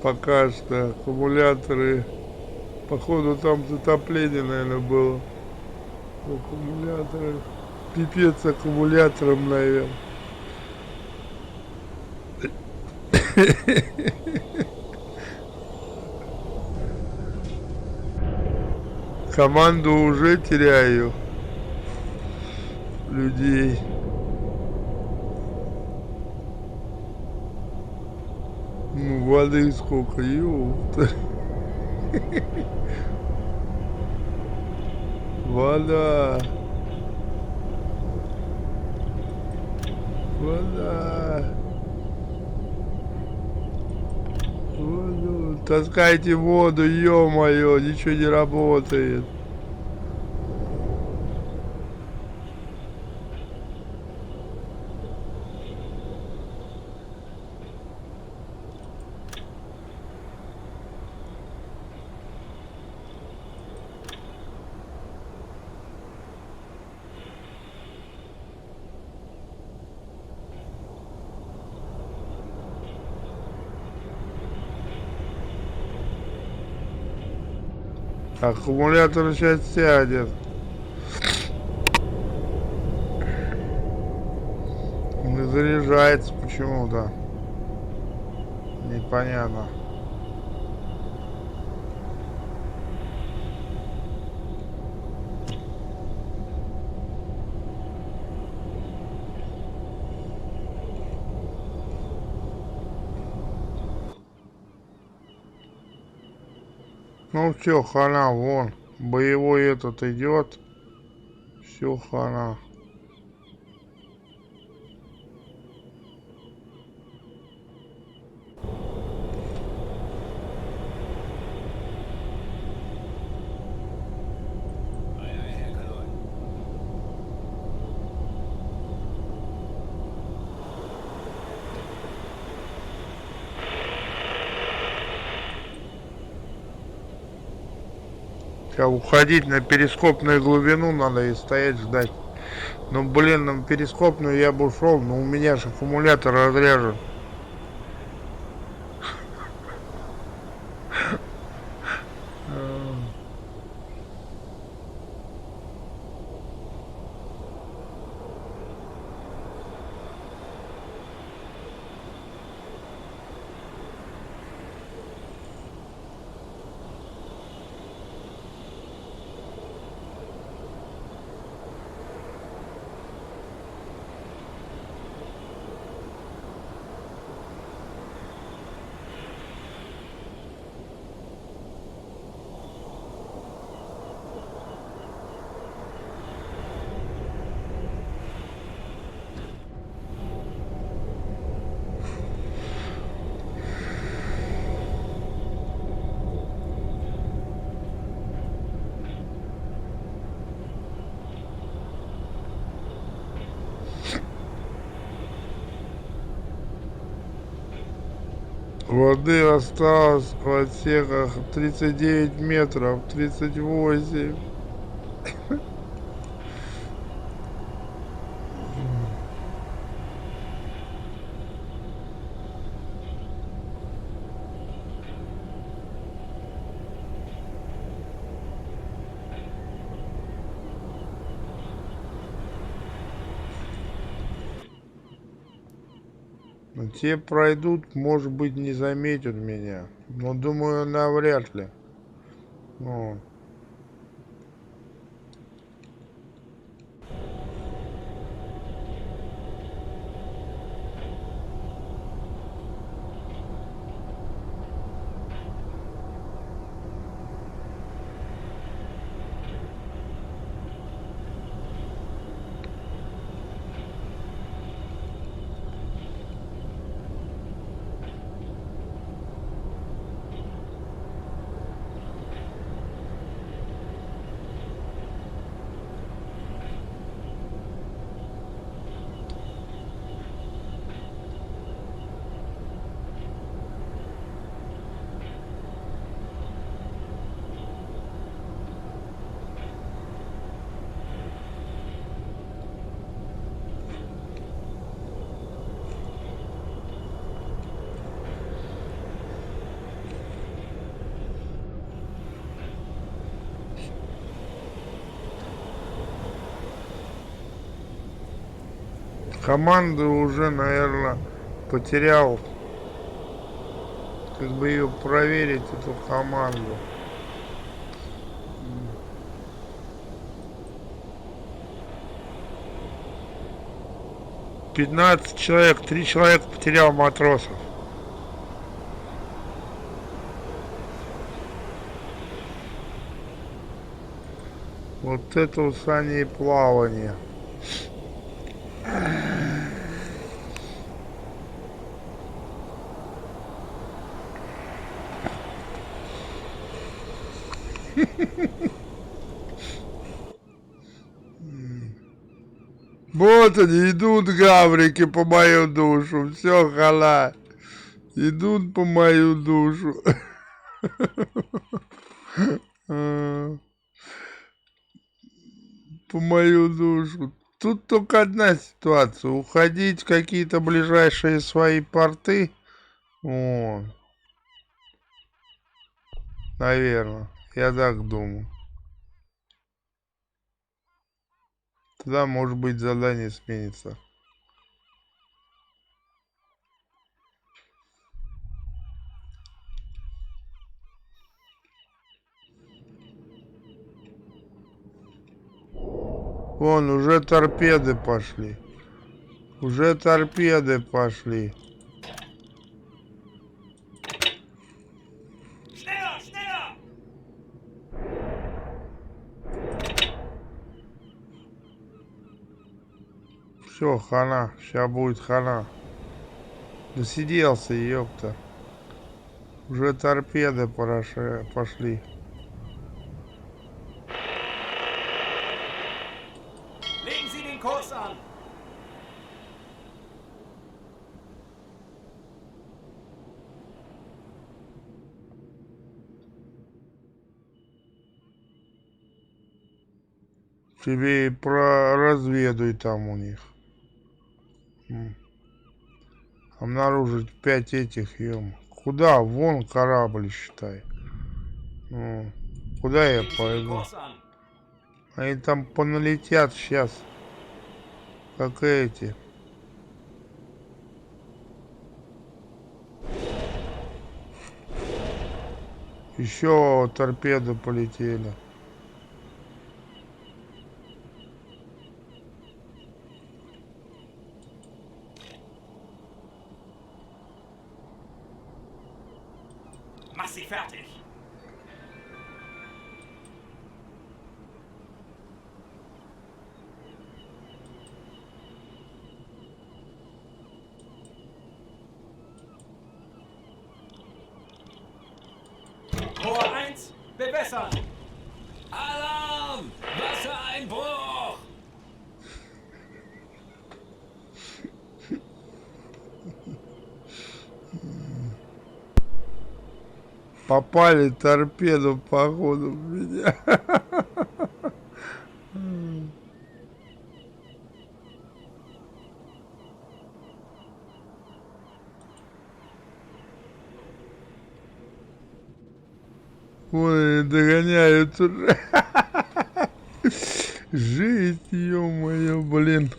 Пока что аккумуляторы. Походу там затопление, наверное, было. Аккумуляторы. Пипец аккумулятором, наверное. Команду уже теряю. Людей. Ну, воды сколько, ёпта. Вода. Вода. Воду. Таскайте воду, ё-моё, ничего не работает. Аккумулятор сейчас сядет. Не заряжается почему-то. Непонятно. Ну все, хана, вон. Боевой этот идет. Все, хана. Сейчас уходить на перископную глубину надо и стоять ждать. Ну блин, на перископную я бы ушел, но у меня же аккумулятор разряжен. Воды осталось в отсеках 39 метров, 38. Ну, те пройдут, может быть, не заметят меня. Но думаю, навряд ли. Ну. Команду уже, наверное, потерял. Как бы ее проверить, эту команду. «15 человек, 3 человека потерял матросов». Вот это у Сани и плавание. Вот они идут, гаврики, по мою душу. Все, хана. Идут по мою душу. По мою душу. Тут только одна ситуация. Уходить в какие-то ближайшие свои порты. О, наверное. Я так думаю. Тогда, может быть, задание сменится. Вон, уже торпеды пошли. Уже торпеды пошли. Schneller, schneller! Все, хана. Сейчас будет хана. Досиделся, ёпта. Уже торпеды пошли. Legen Sie den Kurs an! Тебе и проразведуй там у них. Обнаружить 5 этих, Куда? Вон корабль, считай. Куда я Legen Sie den пойду? Kurs an. Они там поналетят сейчас. Как эти. Еще торпеды полетели. Mach sie fertig. Rohr 1, bewässern. Alarm! Wassereinbruch! Попали торпеду, походу, в меня. Ой, догоняют уже. Жесть, ё-моё, блин.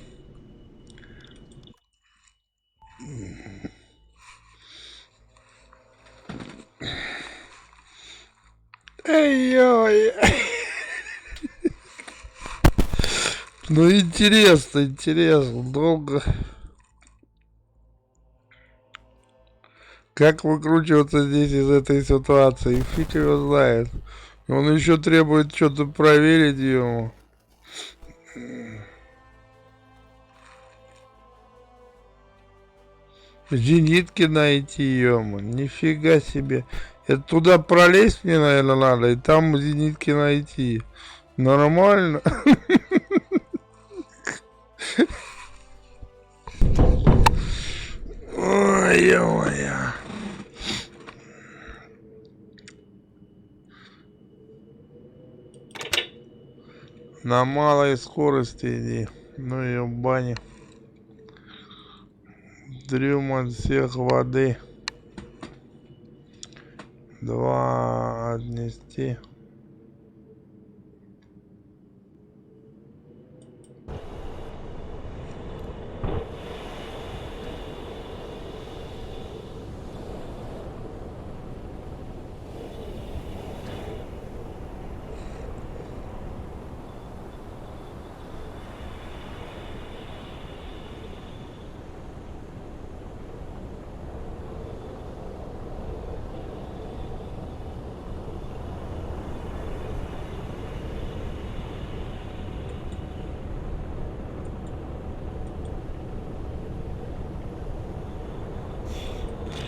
Ой-ой. Ну интересно, интересно, долго. Как выкручиваться здесь из этой ситуации? Фиг его знает. Он еще требует что-то проверить ему. Зенитки найти, ё-моё. Нифига себе. Это туда пролезть мне, наверное, надо, и там зенитки найти. Нормально. Ой, ё-моё. На малой скорости иди. Ну и в бане. Дрюм от всех воды. 2 отнести.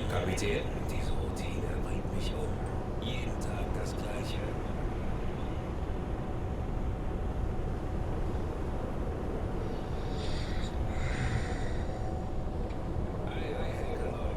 Kapitän, Diese Routine bringt mich um. Jeden Tag das Gleiche. ei, ei, Helkanoi.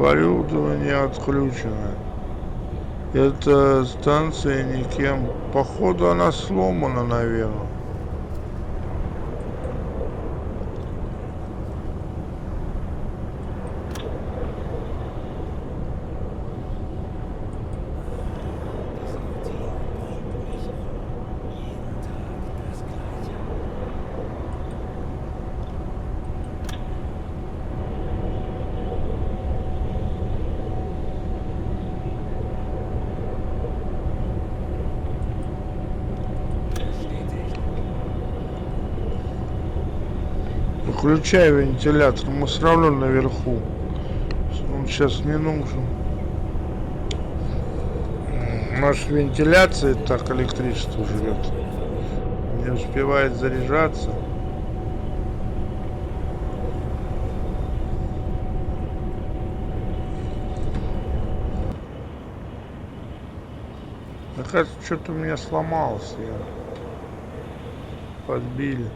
Оборудование отключено. Эта станция никем. Походу она сломана, наверное. Выключай вентилятор, мы все равно наверху. Он сейчас не нужен. Может, вентиляция так электричество жрет. Не успевает заряжаться. Оказывается, что-то у меня сломалось. Подбили.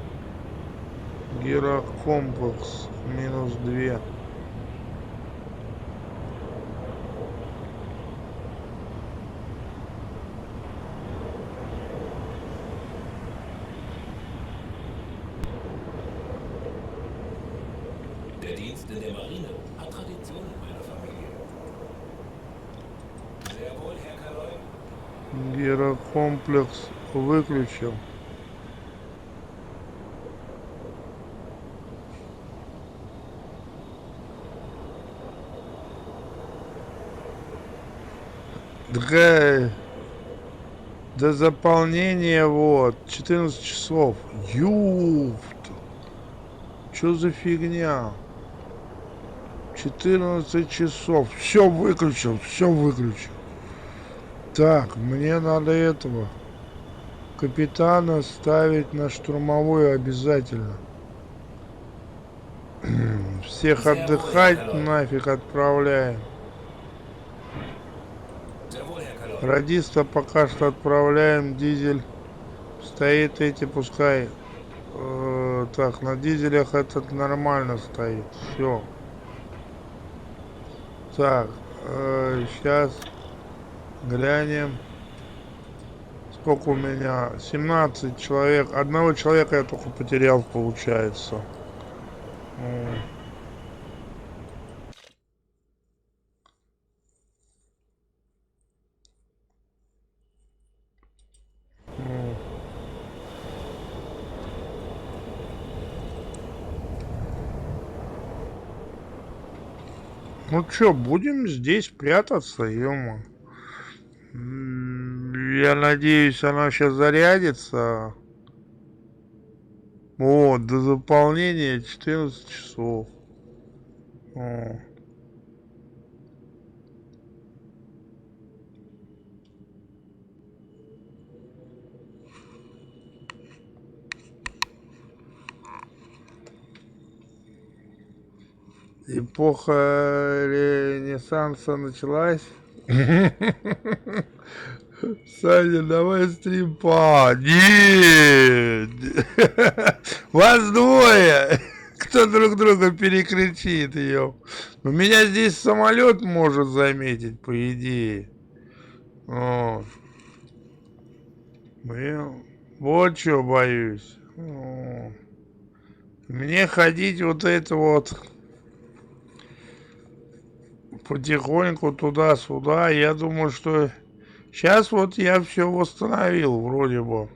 Гирокомплекс -2. Der Dienst in der Marine hat Tradition in meiner Familie. Sehr wohl, Herr Kaloi. Гирокомплекс выключил. До заполнения вот 14 часов. Юфт. Что за фигня? 14 часов. Все выключил, все выключил. Так, мне надо этого капитана ставить на штурмовой обязательно. Всех отдыхать нафиг отправляем. Радиста пока что отправляем. Дизель стоит, эти пускай. Так, на дизелях этот нормально стоит. Все. Так, сейчас глянем. Сколько у меня? 17 человек. Одного человека я только потерял, получается. Ну чё, будем здесь прятаться, ё-моё. Я надеюсь, она сейчас зарядится. О, до заполнения 14 часов. О. Эпоха Ренессанса началась. Саня, давай стрим Нет! Вас двое! Кто друг друга перекричит ее. У меня здесь самолет может заметить, по идее. Вот. Блин, вот что боюсь. Мне ходить вот это вот потихоньку туда-сюда. Я думаю, что сейчас вот я все восстановил вроде бы.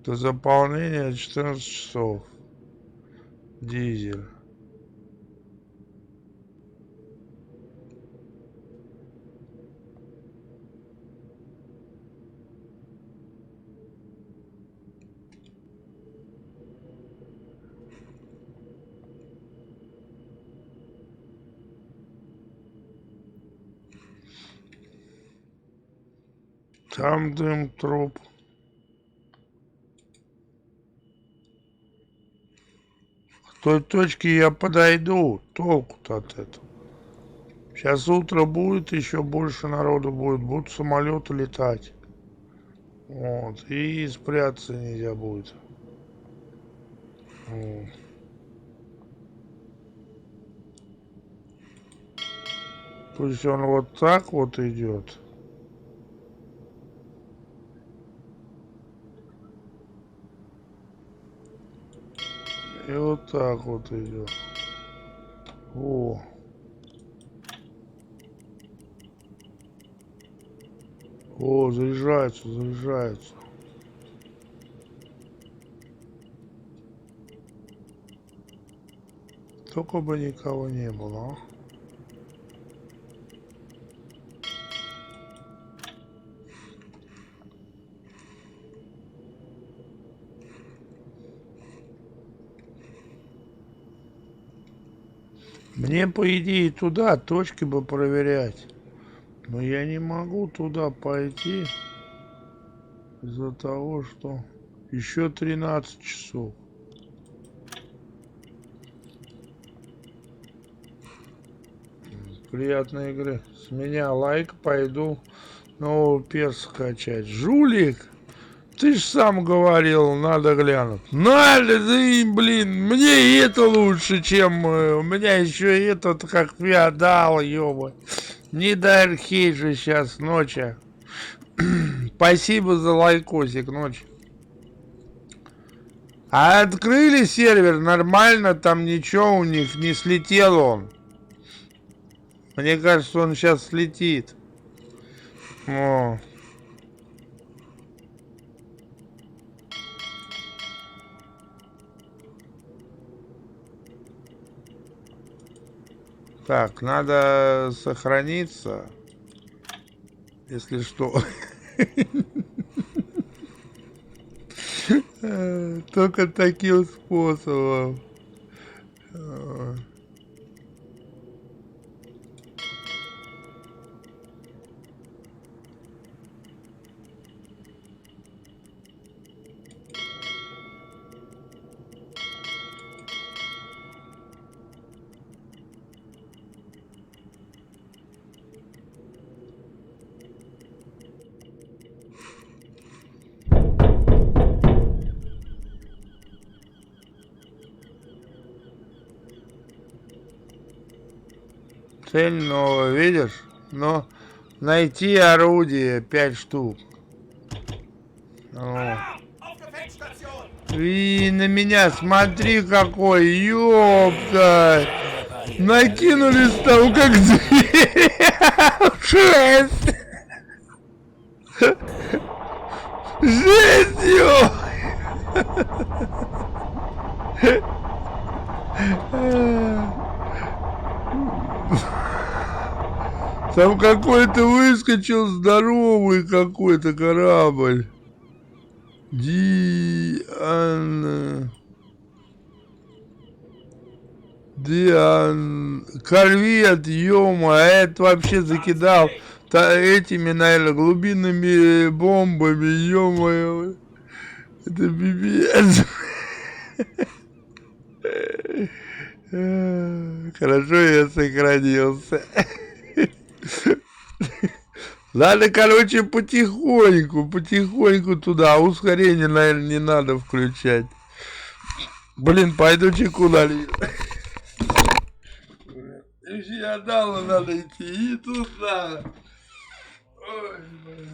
До заполнения 14 часов. Дизель. Там дым, труп. К той точке я подойду. Толку-то от этого. Сейчас утро будет, еще больше народу будет. Будут самолеты летать. Вот. И спрятаться нельзя будет. Вот. Пусть он вот так вот идет. И вот так вот идет. О. О, заряжается, заряжается. Только бы никого не было, а. Мне, по идее, туда точки бы проверять. Но я не могу туда пойти. Из-за того, что еще 13 часов. Приятной игры. С меня лайк, пойду нового перса качать. Жулик! Ты ж сам говорил, надо глянуть. Надо, да и, блин, мне и это лучше, чем у меня еще и этот, как феодал, ёба. Не до архей же сейчас, ночи. Спасибо за лайкосик, ночь. А открыли сервер нормально, там ничего у них не слетел он. Мне кажется, он сейчас слетит. О. Так, надо сохраниться. Если что. Только таким способом. Цель новая, видишь? Но найти орудие 5 штук. О. И на меня смотри какой, ёпта. Накинулись там как зверь. 6. Жестью. Там какой-то выскочил здоровый какой-то корабль. Корвет, ё-моё, это вообще закидал этими, наверное, глубинными бомбами, ё-моё. Это пипец. Хорошо я сохранился. Надо, короче, потихоньку туда. Ускорение, наверное, не надо включать. Блин, пойду чеку налью. Феодалу надо идти, и тут надо. Ой, блин.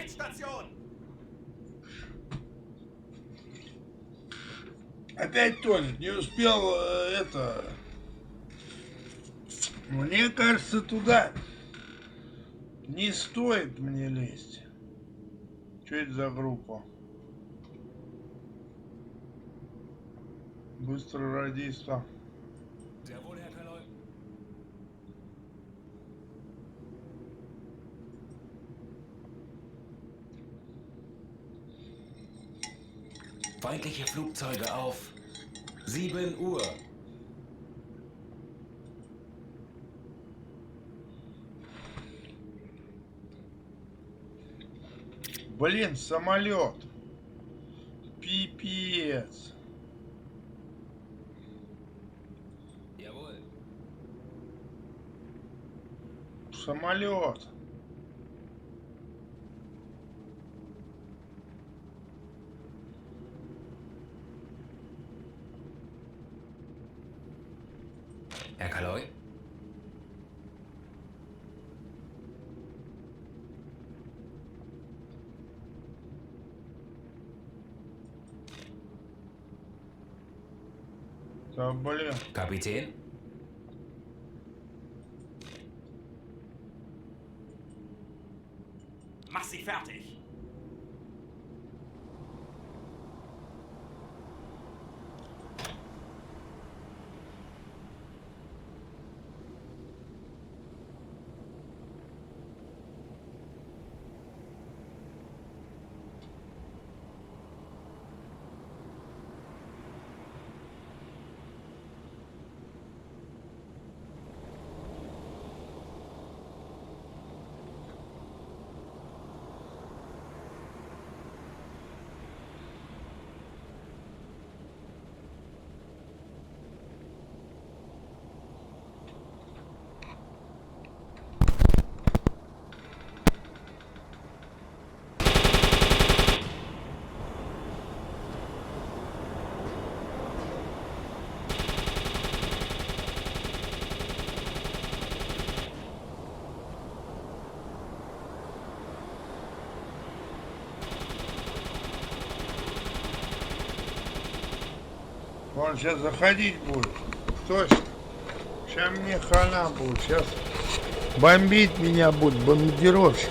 Endstation! Опять тонет, не успел это... Мне кажется, туда не стоит мне лезть. Что это за группа? Быстро радиста. Sehr wohl, Herr Kaloi. Feindliche Flugzeuge auf 7 Uhr. Блин, самолет. Пипец. Jawohl. Самолет. Herr Kaloi? Да блин. Kapitän? Mach sie fertig! Он сейчас заходить будет. Точно. Сейчас мне хана будет. Сейчас бомбить меня будет бомбардировщик.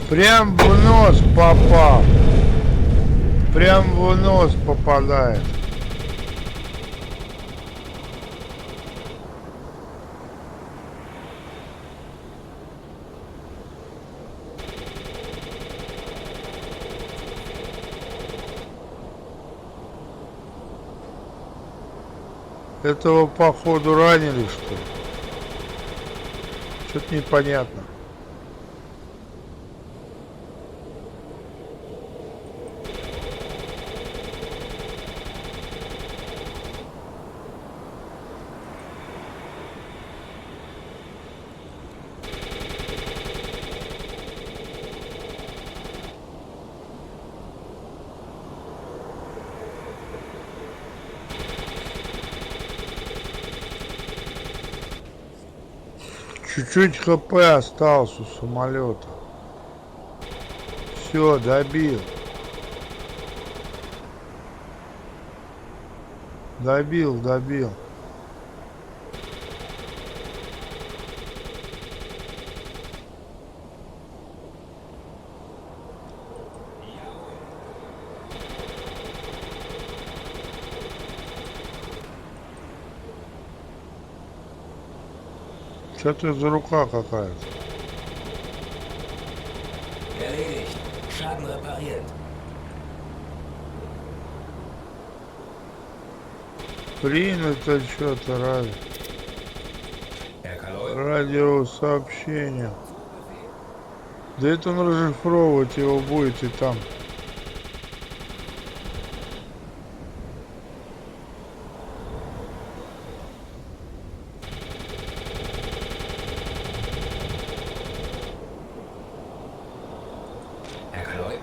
Прям в нос попал. Прям в нос попадает. Этого походу ранили, что ли? Что-то непонятно. Чуть-чуть ХП осталось у самолета. Все, добил. Добил. Что-то за рука какая-то. Erledigt. Schaden repariert. Принято что-то Herr Kaloi? радиосообщение. Да это он расшифровывать его будет и там. Herr Kaloi?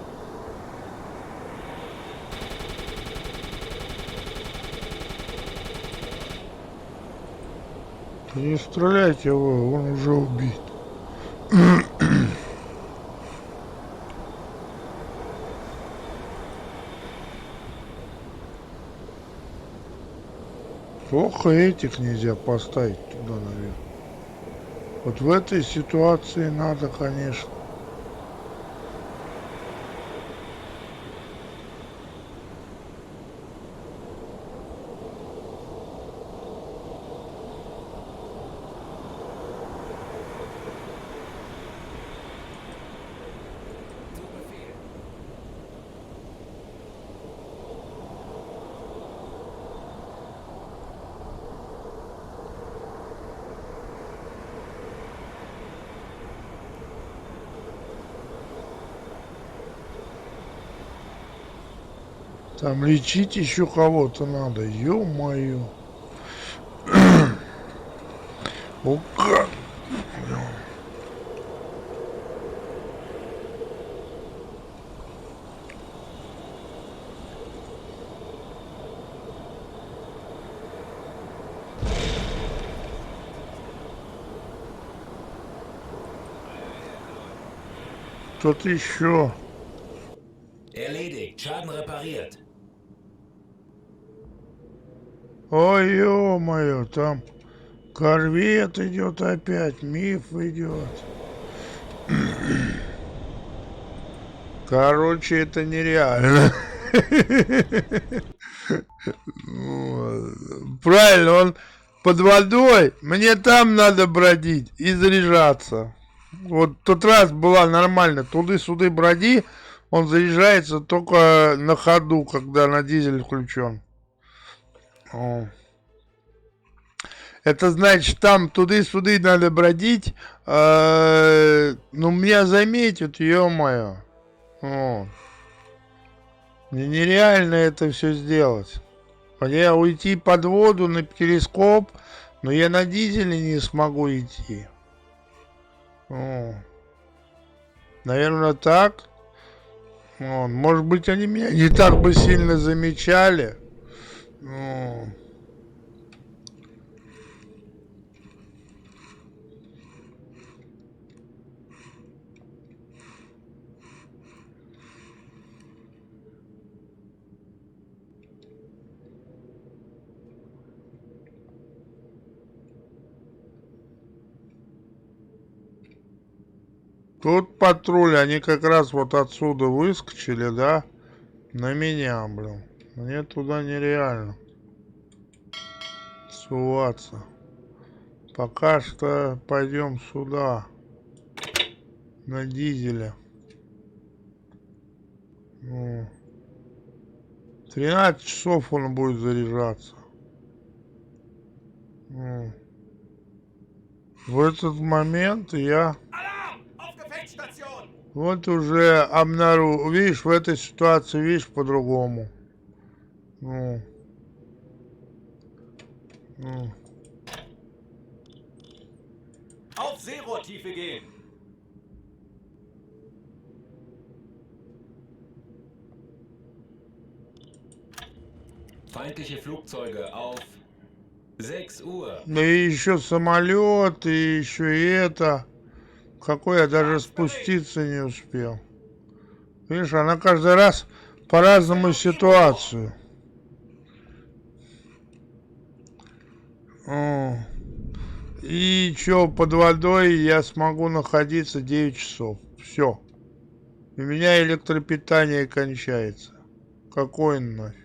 Не стреляйте его, он уже убит. Плохо этих нельзя поставить туда наверх. Вот в этой ситуации надо, конечно. Zu Befehl. Там лечить еще кого-то надо, ё-моё. О, как? Тут еще. Erledigt. Schaden repariert. Ой, ё-моё, там корвет идет опять, миф идет. Короче, это нереально. Правильно, он под водой, мне там надо бродить и заряжаться. Вот в тот раз была нормально, туды-суды броди, он заряжается только на ходу, когда на дизель включен. О. Это значит, там туды-суды надо бродить, ну меня заметят, ё-моё. О. Мне нереально это все сделать. Я уйти под воду на перископ, но я на дизеле не смогу идти. О. Наверное, так. О. Может быть, они меня не так бы сильно замечали. О. Тут патруль, они как раз вот отсюда выскочили, да? На меня, блин. Мне туда нереально суваться. Пока что пойдем сюда. На дизеле. 13 часов он будет заряжаться. В этот момент я... Alarm! Auf Gefechtsstation! Вот уже обнаружил, видишь, в этой ситуации, видишь, по-другому. Auf Seerohrtiefe gehen! Feindliche Flugzeuge auf 6 Uhr. Да и еще самолет, и еще и это. Какой я даже спуститься не успел. Видишь, она каждый раз по-разному ситуацию. И что, под водой я смогу находиться 9 часов. Все. У меня электропитание кончается. Какой нафиг?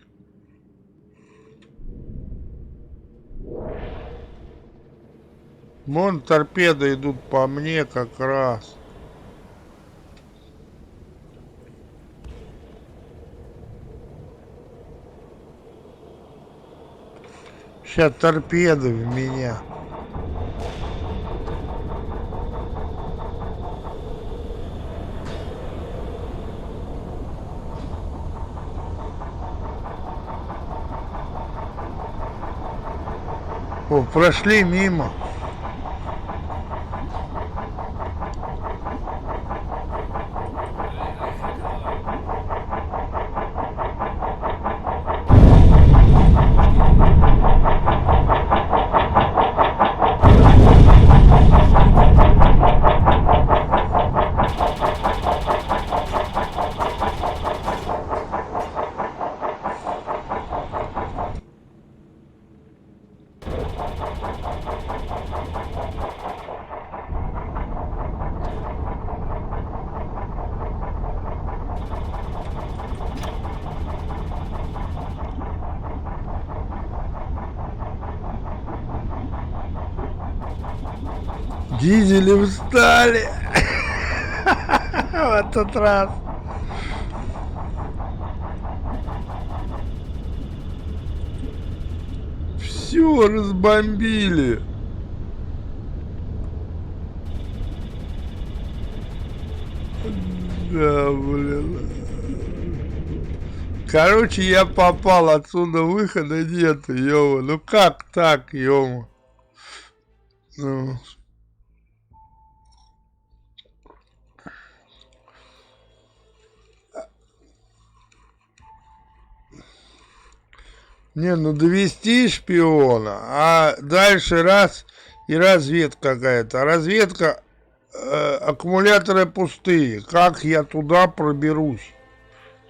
Вон торпеды идут по мне как раз. Сейчас торпеды в меня. О, прошли мимо. Дизели встали. В этот раз. Все разбомбили. Да, блин. Короче, я попал, отсюда выхода нет, ёма. Ну как так, ёма? Ну. Не, ну довести шпиона, а дальше раз и разведка какая-то. А разведка, аккумуляторы пустые. Как я туда проберусь?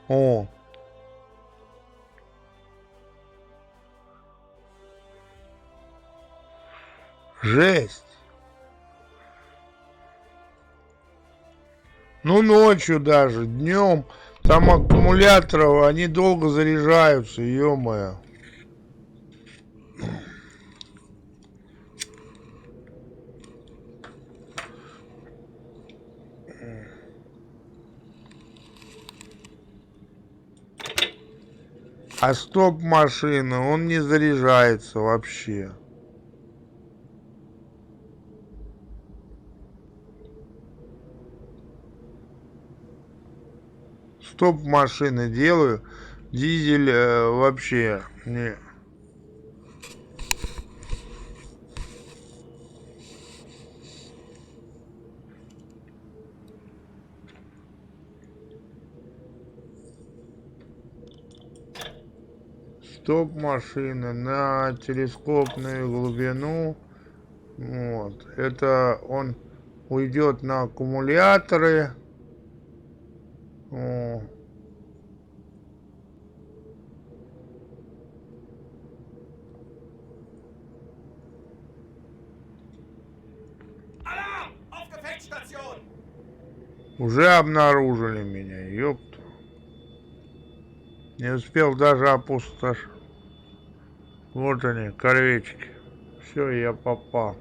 О. Жесть. Ну, ночью даже, днем. Там аккумуляторов, они долго заряжаются, ё-моё. А стоп машина, он не заряжается вообще. Стоп машины делаю, дизель вообще не. Стоп машины на телескопную глубину. Вот. Это он уйдет на аккумуляторы. О. Alarm! Auf Gefechtsstation! Уже обнаружили меня, ёпта. Не успел даже опустошить. Вот они, корвечки. Все, я попал.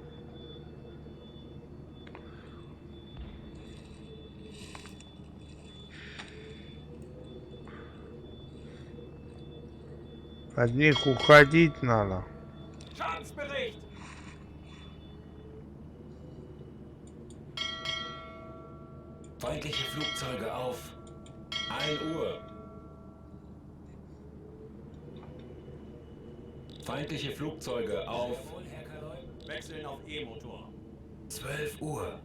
От них уходить надо. Schadensbericht! Feindliche Flugzeuge auf. 1 Uhr. Feindliche Flugzeuge auf. Jawohl, Herr Kaloi. Wechseln auf E-Motor. 12 Uhr.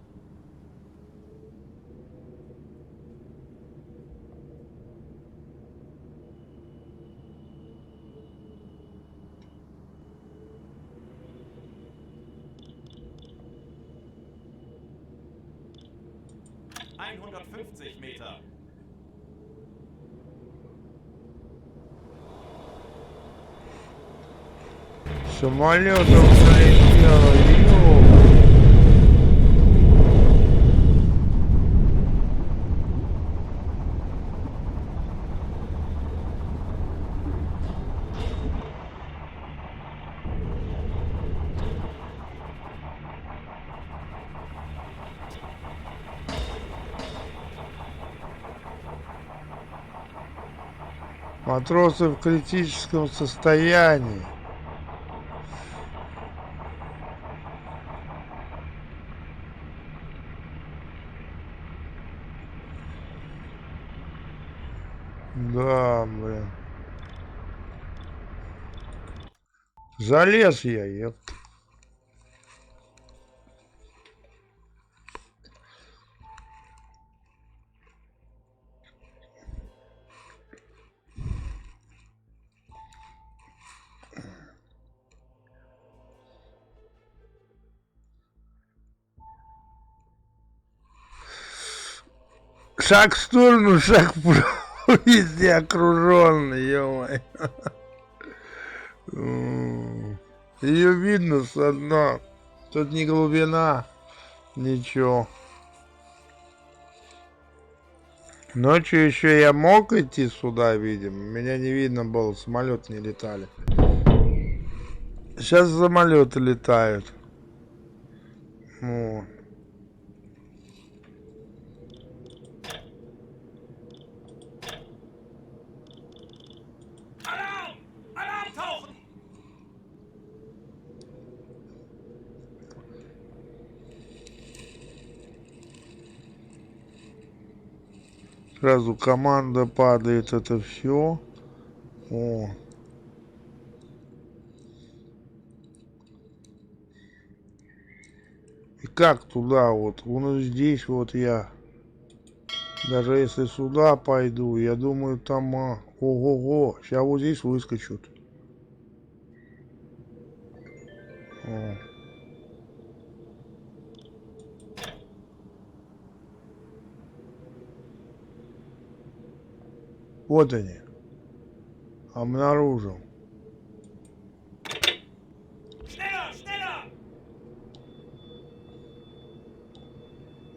Meter. Самолетом полетело, ё. Матросы в критическом состоянии. Да, блин. Залез я, ёпта. Шаг в сторону, шаг вправо, везде окруженный, ё-моё. Ее видно со дна. Тут не глубина, ничего. Ночью еще я мог идти сюда, видимо. Меня не видно было, самолеты не летали. Сейчас самолеты летают. Вот. Alarm! Alarm tauchen! Сразу команда падает, это все. О. И как туда вот? Вон здесь вот я. Даже если сюда пойду, я думаю, там... Ого-го. Сейчас вот здесь выскочут. О. Вот они. Обнаружил. Schneller, schneller!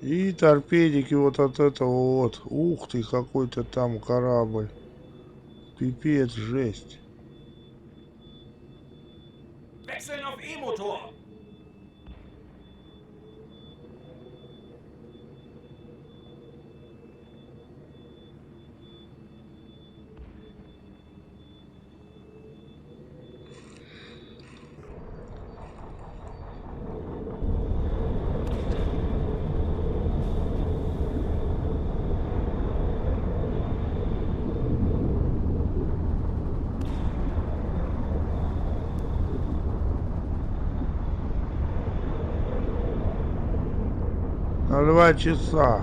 И торпедики вот от этого вот. Ух ты, какой-то там корабль. Пипец, жесть. Wechseln auf E-Motor! На 2 часа.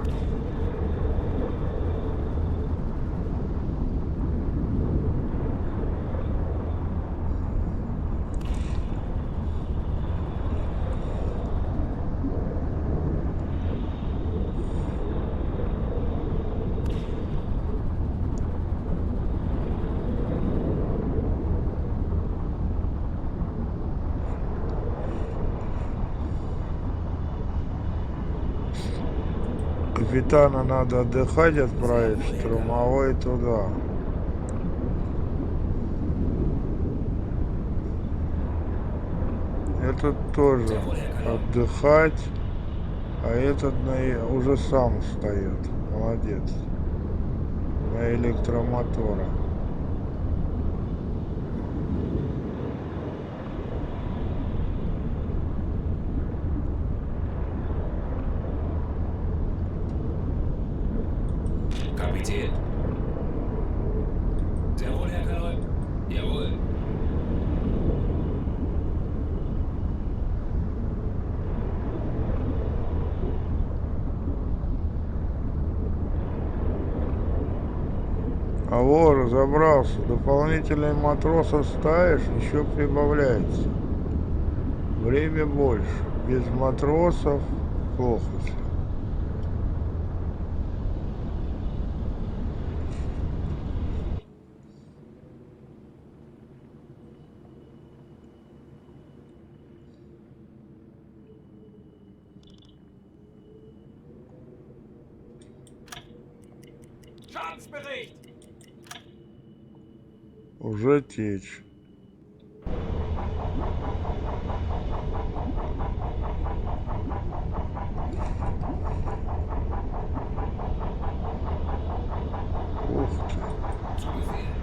Капитана надо отдыхать отправить, штурмовой туда. Этот тоже отдыхать, а этот уже сам встает. Молодец. На электромотора. Kapitän. Sehr wohl, Herr Kaloi. Jawohl. Алло, разобрался. Дополнительный матрос оставишь, еще прибавляется. Время больше. Без матросов плохо все. Schadensbericht! Уже течь. Ух ты. Zu Befehl.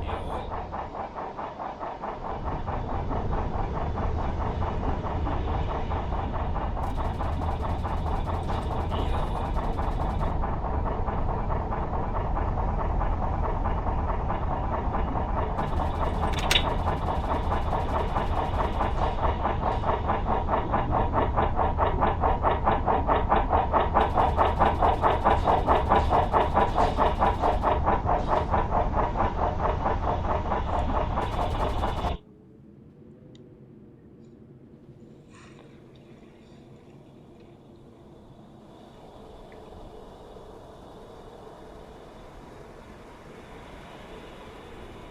Jawohl.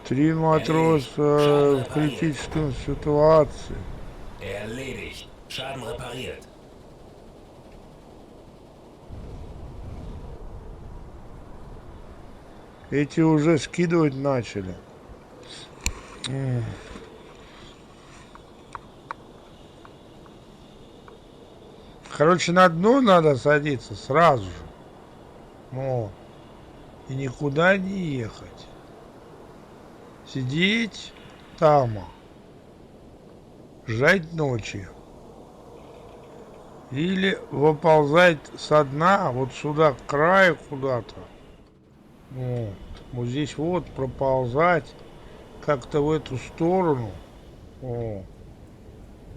Три матроса в критической ситуации. Erledigt. Schaden repariert. Эти уже скидывать начали. Короче, на дно надо садиться сразу же. Вот. И никуда не ехать. Сидеть там. Ждать ночи. Или выползать со дна вот сюда, к краю куда-то. Вот. Вот здесь вот проползать как-то в эту сторону. О.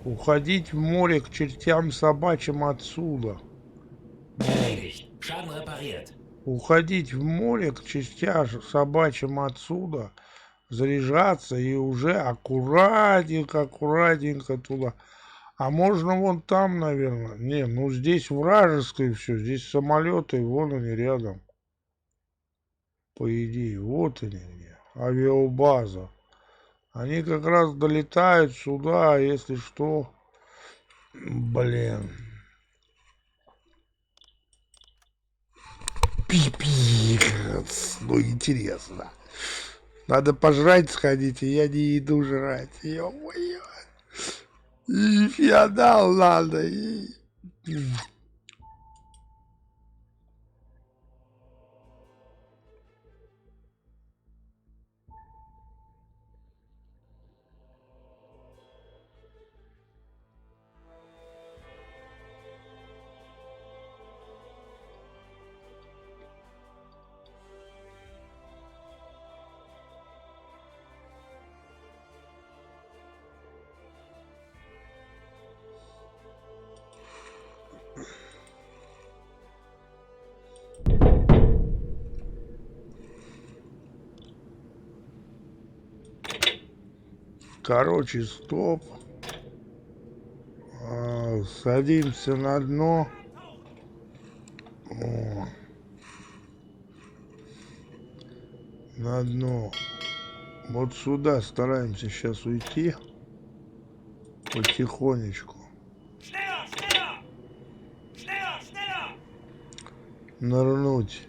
Уходить в море к чертям собачьим отсюда. Erledigt. Schaden repariert. Уходить в море к чертям собачьим отсюда. Заряжаться и уже аккуратненько туда. А можно вон там, наверное. Не, ну здесь вражеское все. Здесь самолеты, вон они рядом. По идее, вот они где. Авиабаза. Они как раз долетают сюда, если что. Блин. Пипец. Ну интересно. Надо пожрать сходить, и я не иду жрать. Ё-моё. И феодал надо. И... Короче, стоп. Садимся на дно. О. На дно. Вот сюда стараемся сейчас уйти. Потихонечку. Schneller, schneller! Schneller, schneller! Нырнуть.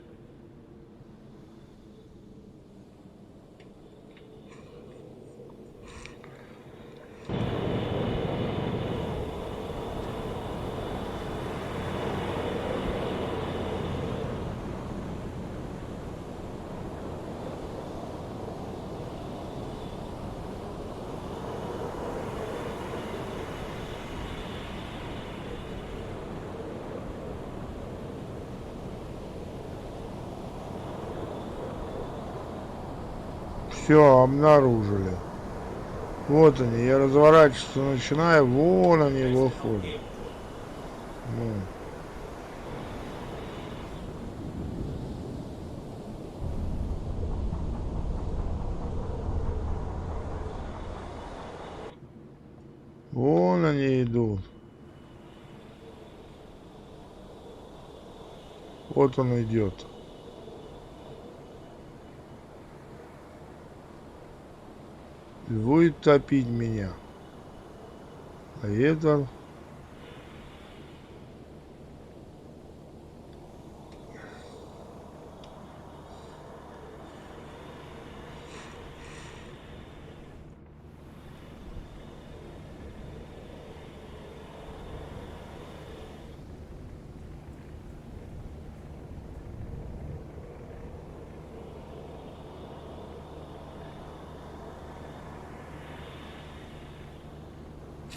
Все, обнаружили. Вот они, я разворачиваться начинаю, вон они выходят. Ну. Вон они идут. Вот он идет. И будет топить меня. А это...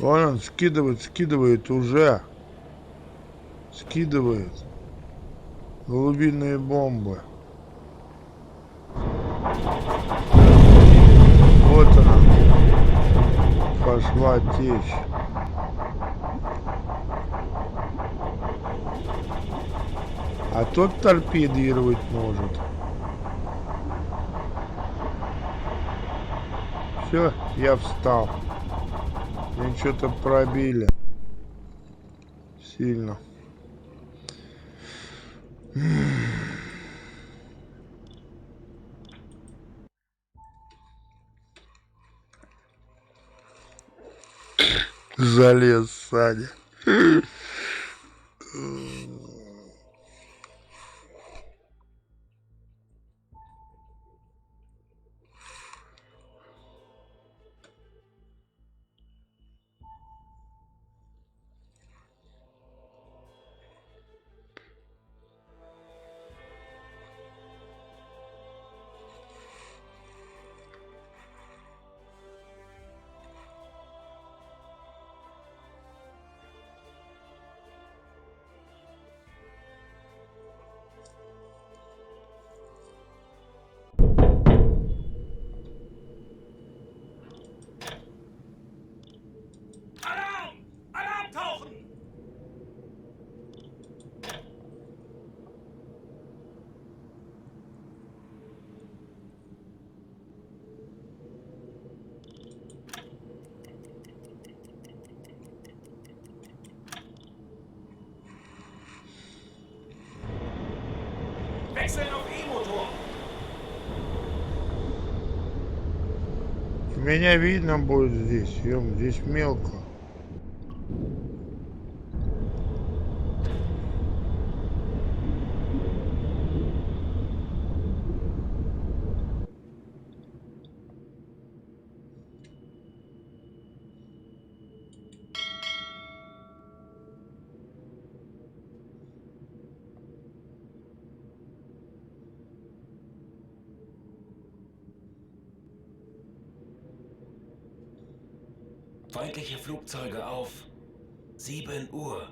Вон он скидывает уже. Скидывает. Глубинные бомбы. Вот она. Пошла течь. А тот торпедировать может. Все, я встал. Они что-то пробили. Сильно. Залез, Саня. Wechseln auf E-Motor. Меня видно будет здесь, здесь мелко. Feindliche Flugzeuge auf. 7 Uhr.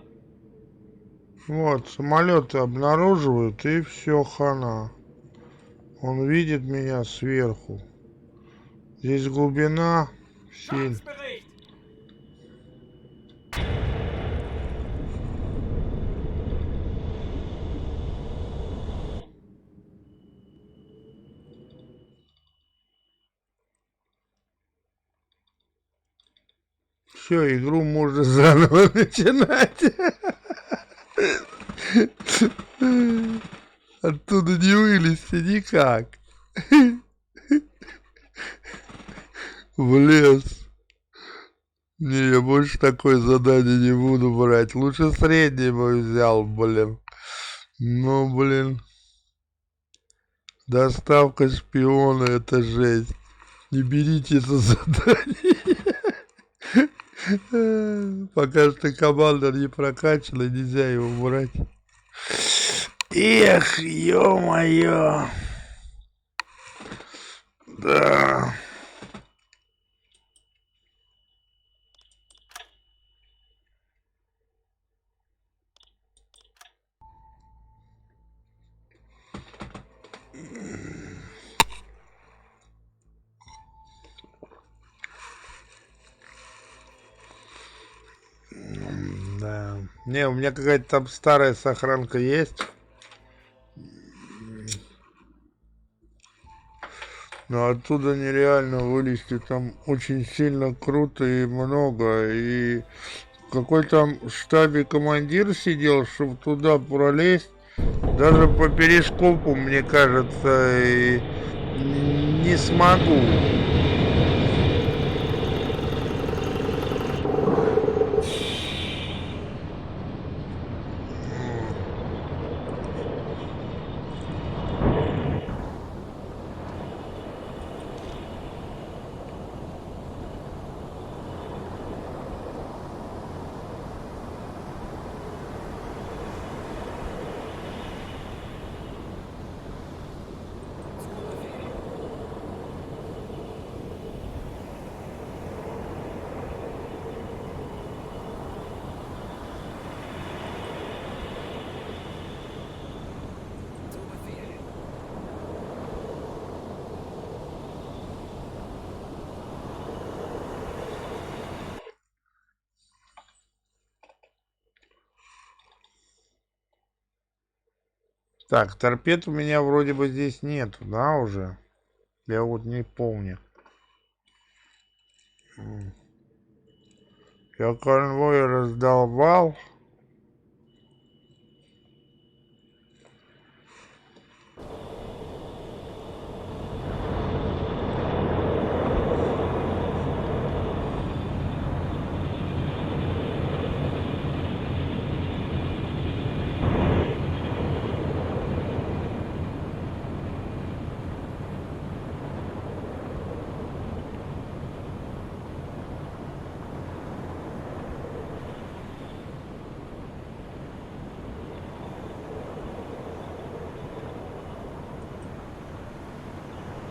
Вот, самолеты обнаруживают, и все, хана. Он видит меня сверху. Здесь глубина 7. Schadensbericht. Все, игру можно заново начинать. Оттуда не вылезти никак. В лес. Не, я больше такое задание не буду брать. Лучше средний бы взял, блин. Ну, блин. Доставка шпиона — это жесть. Не берите это задание. Пока что команда не прокачана, нельзя его брать. Эх, ё-моё. Да. Да. Не, у меня какая-то там старая сохранка есть. Но оттуда нереально вылезти. Там очень сильно круто и много. И какой там в штабе командир сидел, чтобы туда пролезть. Даже по перископу, мне кажется, и не смогу. Так, торпед у меня вроде бы здесь нету, да, уже? Я вот не помню. Я конвой раздолбал.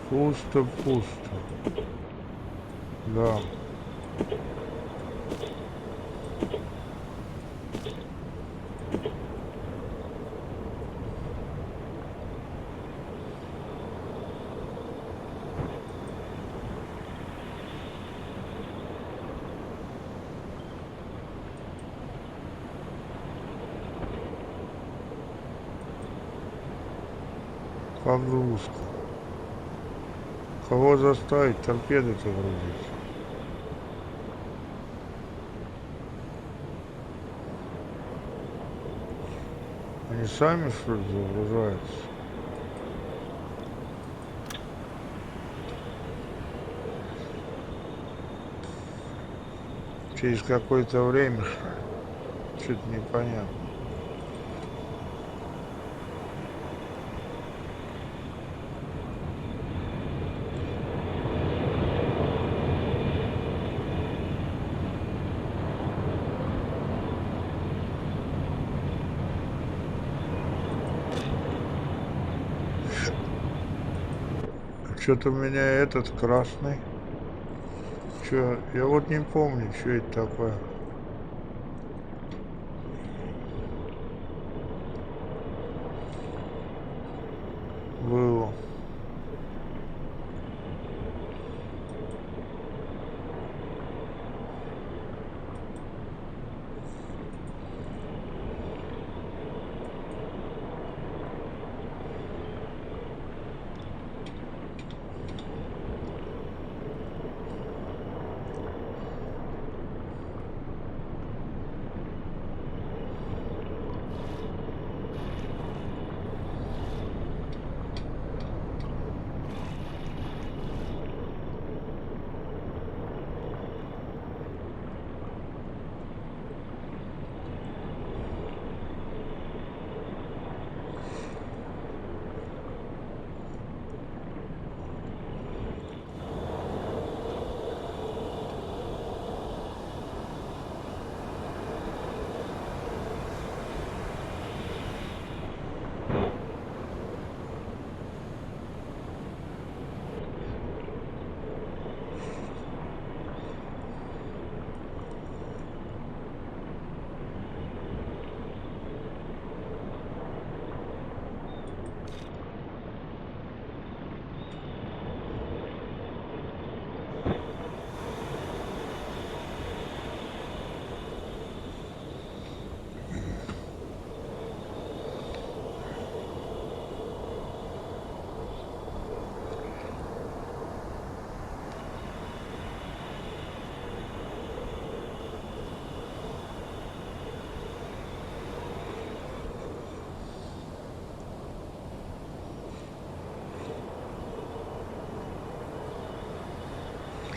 Пусто, пусто. Да. Погрузка. Кого заставить торпеды-то грузить? Они сами, что ли, загружаются? Через какое-то время, что ли? Что-то непонятно. Что-то у меня этот красный. Что? Я вот не помню, что это такое. Было.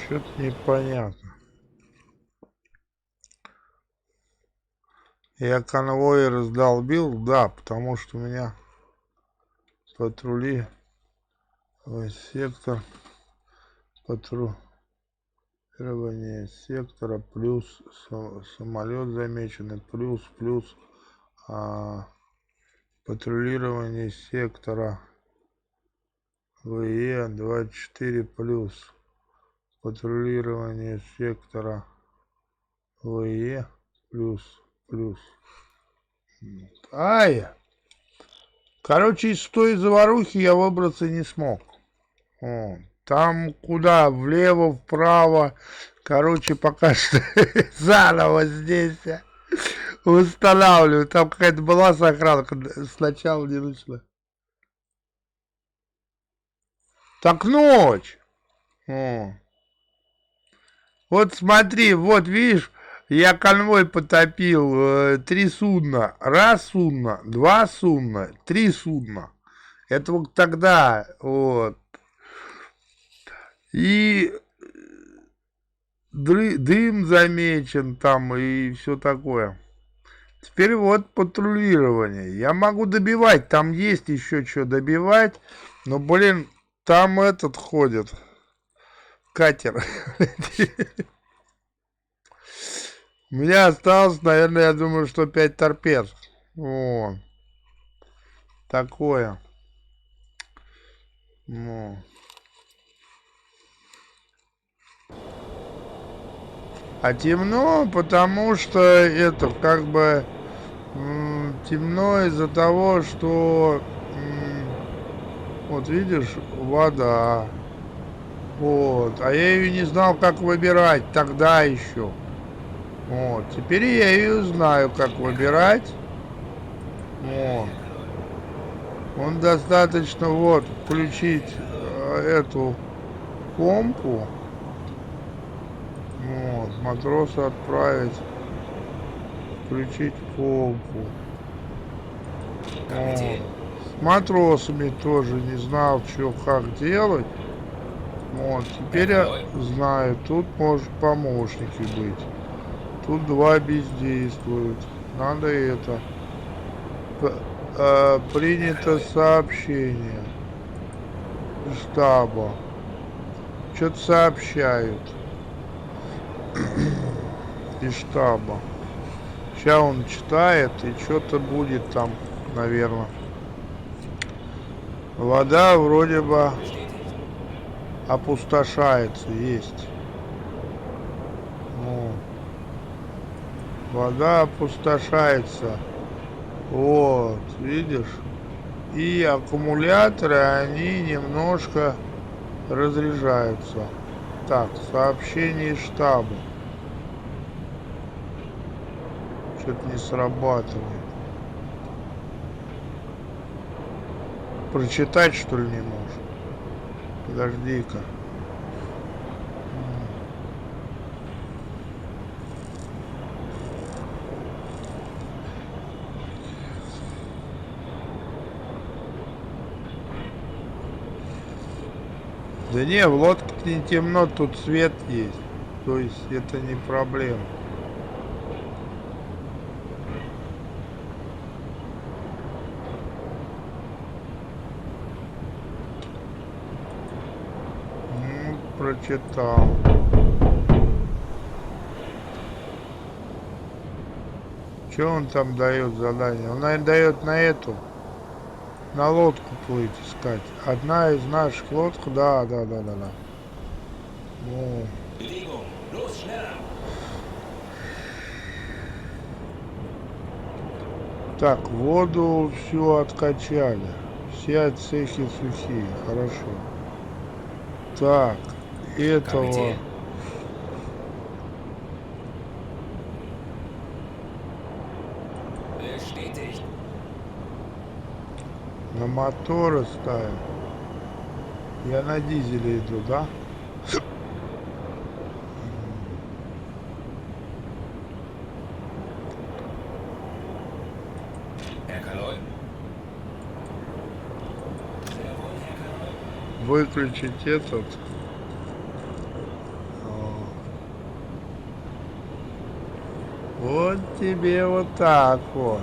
Что-то непонятно. Я конвой раздолбил, да, потому что у меня патрули, сектор, патрулирование сектора, плюс самолет замеченный, плюс, патрулирование сектора ВЕ-24 плюс. Патрулирование сектора ВЕ плюс. Ай! Короче, из той заварухи я выбраться не смог. Там куда? Влево, вправо. Короче, пока что заново здесь устанавливаю. Там какая-то была сохранка. Сначала не начала. Так ночь. Вот смотри, вот видишь, я конвой потопил, 3 судна, 1 судно, 2 судна, 3 судна. Это вот тогда, вот. И дым замечен там и все такое. Теперь вот патрулирование. Я могу добивать, там есть еще что добивать, но, блин, там этот ходит. Катер. У меня осталось, наверное, я думаю, что 5 торпед. Вот. Такое. А темно, потому что это как бы темно из-за того, что вот видишь, вода. Вот. А я ее не знал, как выбирать тогда еще. Вот. Теперь я ее знаю, как выбирать. Вот. Он достаточно вот включить эту помпу. Вот. Матроса отправить. Включить помпу. Вот. С матросами тоже не знал, что как делать. Вот, теперь я знаю, тут может помощники быть. Тут 2 бездействуют. Надо это. Принято сообщение штаба. Что-то сообщают из штаба. Сейчас он читает и что-то будет там, наверное. Вода вроде бы опустошается, есть. Ну, вода опустошается. Вот, видишь? И аккумуляторы, они немножко разряжаются. Так, сообщение из штаба. Что-то не срабатывает. Прочитать, что ли, не можешь? Подожди-ка. Да не, в лодке не темно, тут свет есть. То есть это не проблема. Прочитал. Что он там дает задание? Он, наверное, дает на эту, на лодку плыть искать. Одна из наших лодок, да. Ну. Bewegung! Los, schneller! Так, воду всю откачали. Все отсеки сухие, хорошо. Так, этого... Kapitän, bestätigt. На моторы ставим. Я на дизеле иду, да? Herr Kaloi. Выключить этот. Вот тебе вот так вот.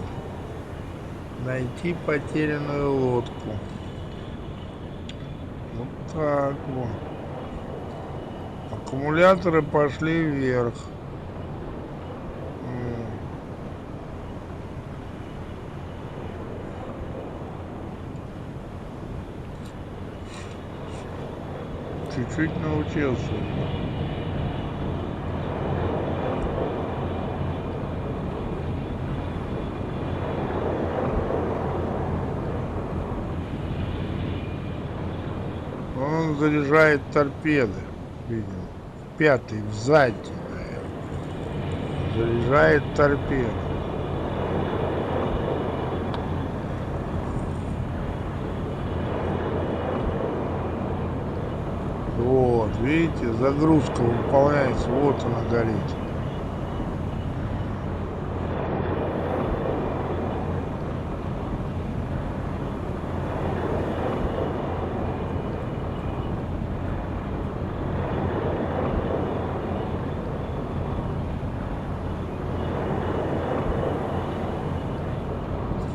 Найти потерянную лодку. Вот так вот. Аккумуляторы пошли вверх. Чуть-чуть научился. Он заряжает торпеды, видимо. Пятый, сзади, наверное. Заряжает торпеды. Вот, видите, загрузка выполняется, вот она горит.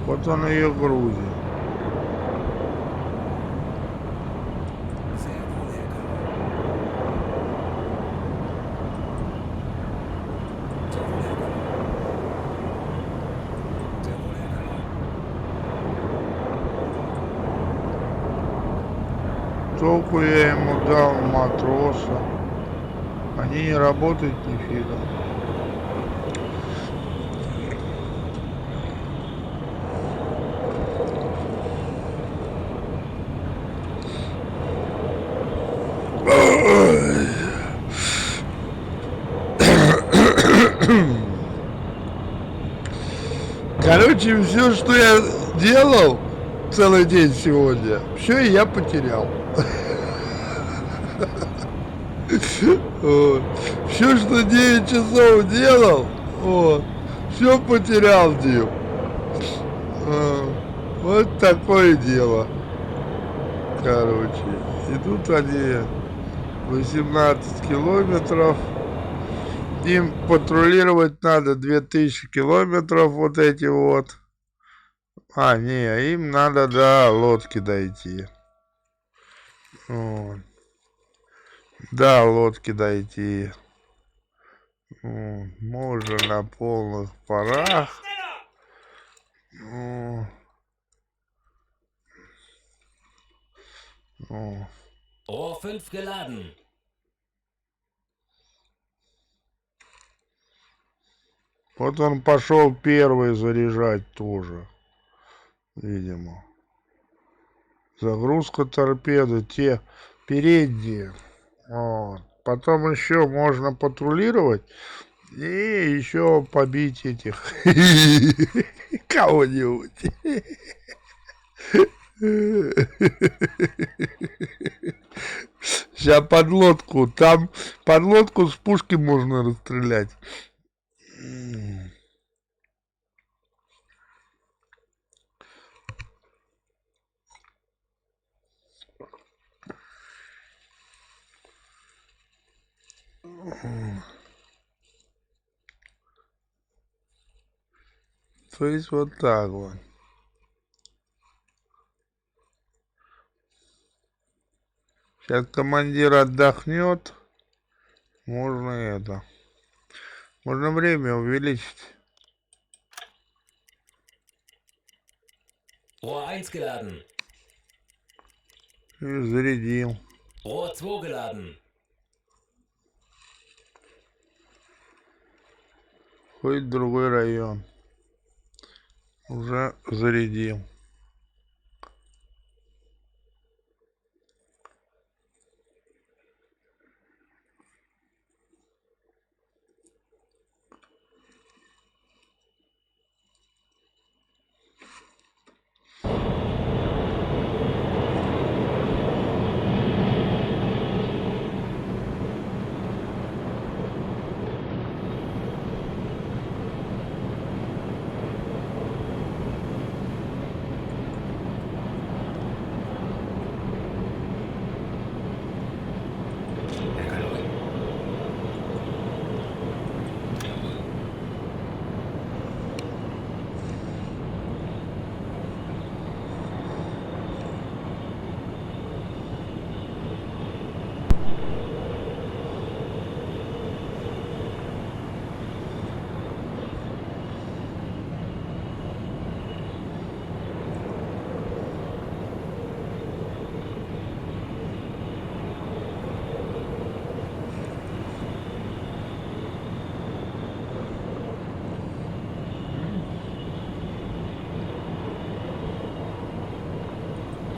Вот он ее грузит. Sehr wohl, Herr Kaloi. Sehr wohl, Herr Kaloi. Sehr wohl, Herr Kaloi. Толку я ему дал матроса. Они не работают нифига. Короче, все, что я делал целый день сегодня, все я потерял. Вот. Все, что 9 часов делал, вот, все потерял, Дим. Вот такое дело. Короче, идут они 18 километров. Им патрулировать надо 2000 километров вот эти вот. А, не, им надо до лодки дойти. Вот. До лодки дойти. Вот. Мы уже на полных парах. Вот. Вот. Rohr 5 geladen. Вот он пошел первый заряжать тоже, видимо. Загрузка торпеды, те передние. Вот. Потом еще можно патрулировать и еще побить этих кого-нибудь. Сейчас подлодку, там подлодку с пушки можно расстрелять. То есть вот так вот. Сейчас командир отдохнет. Можно это. Можно время увеличить. Rohr 1 geladen. И зарядил. Rohr 2 geladen. Хоть в другой район. Уже зарядил.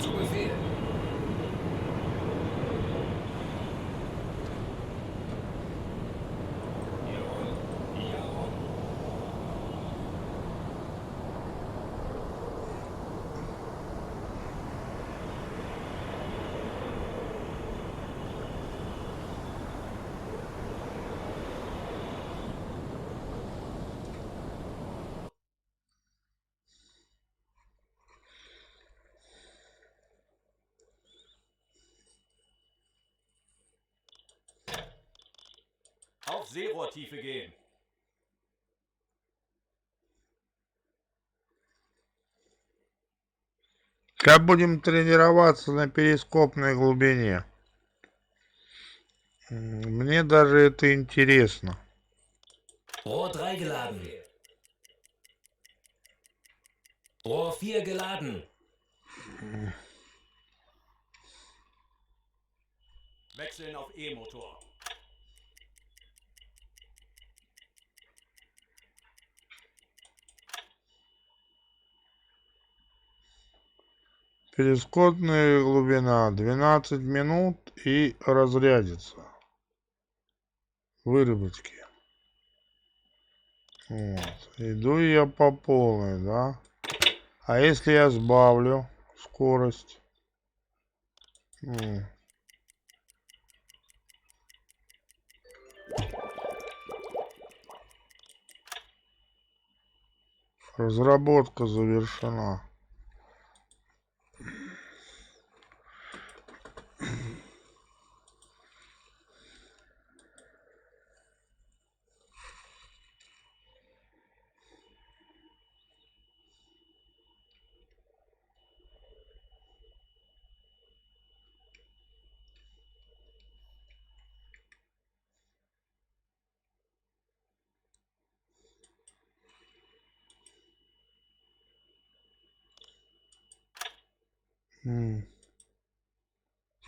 Zu Befehl. Auf Seerohrtiefe gehen. Как будем тренироваться на перископной глубине? Мне даже это интересно. Rohr 3 geladen. Rohr 4 geladen. Wechseln auf E-Motor. Перископная глубина 12 минут и разрядится. Выработки. Вот. Иду я по полной, да? А если я сбавлю скорость? Разработка завершена.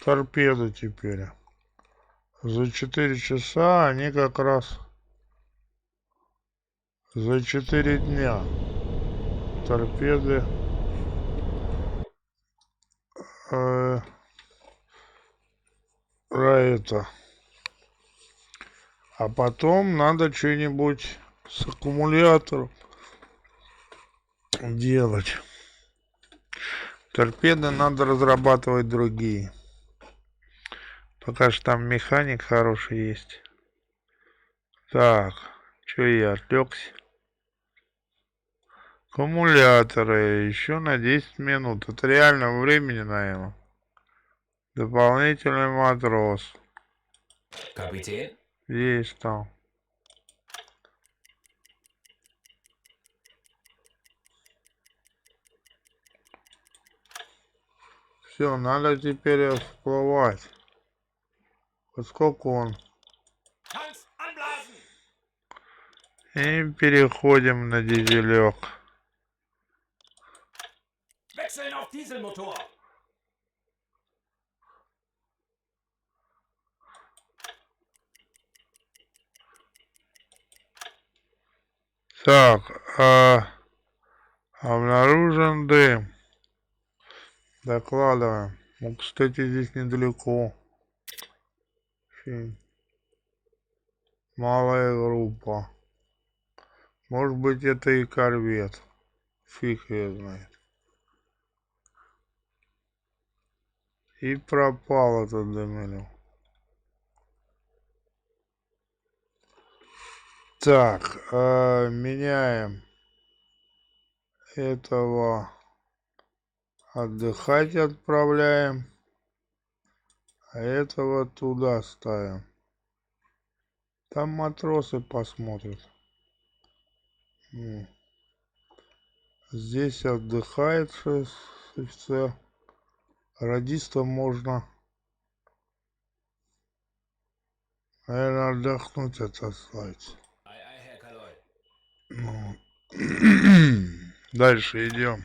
Торпеды теперь. За 4 часа они как раз за 4 дня. Торпеды это. А потом надо что-нибудь с аккумулятором делать. Торпеды надо разрабатывать другие. Пока что там механик хороший есть. Так, что я отвлекся? Аккумуляторы еще на 10 минут. Это реально времени, наверное. Дополнительный матрос. Kapitän? Есть там. Все, надо теперь всплывать. Вот сколько он? Tanks anblasen! И переходим на дизелек. Wechseln auf Dieselmotor. Так, обнаружен дым. Докладываем. Ну, кстати, здесь недалеко. Малая группа. Может быть, это и корвет. Фиг ее знает. И пропал этот дымелек. Так, меняем этого. Отдыхать отправляем. А этого туда ставим. Там матросы посмотрят. Здесь отдыхает офицер. Радиста можно, наверное, отдохнуть отослать. Herr Kaloi. Ну. Дальше идем.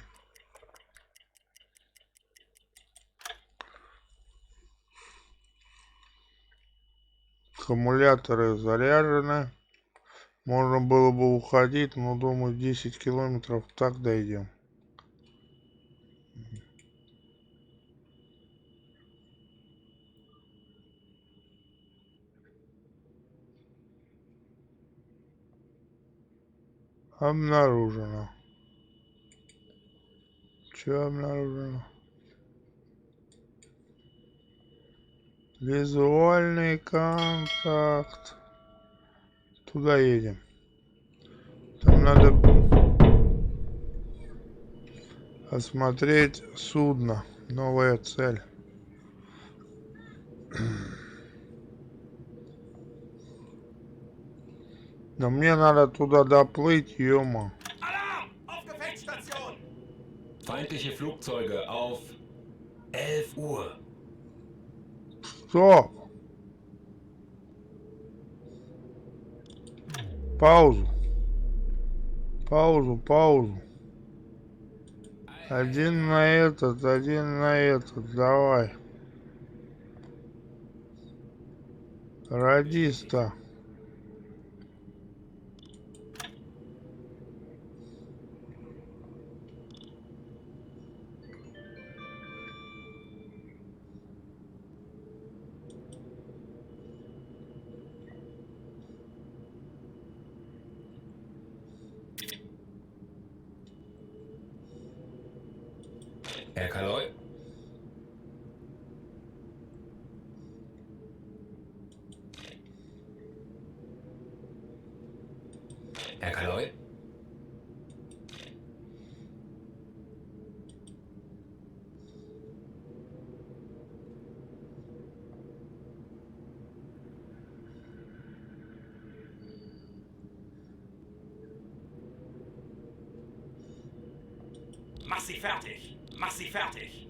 Аккумуляторы заряжены. Можно было бы уходить, но думаю 10 километров так дойдем. Обнаружено. Что обнаружено? Визуальный контакт. Туда едем. Там надо осмотреть судно. Новая цель. Но мне надо туда доплыть, ё-мо. Alarm! Auf Gefechtsstation! Feindliche Flugzeuge auf 11 Uhr. Стоп! Паузу. Паузу. Один на этот. Давай. Радиста. Herr Kaloi? Herr Kaloi? Mach sie fertig! Mach sie fertig!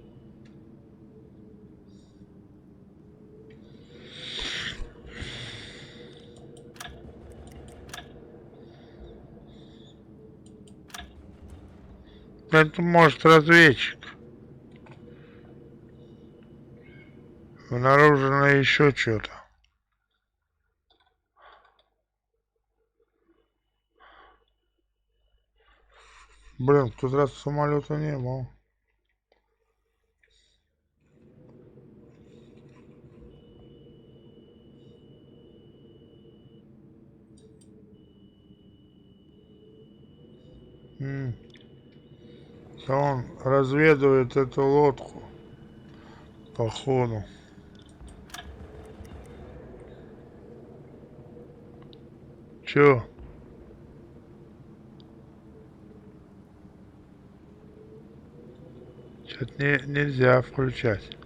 Это может разведчик. Обнаружено еще что-то. Блин, в тот раз самолета не было. Да он разведывает эту лодку, походу. Чё? Что-то нельзя включать.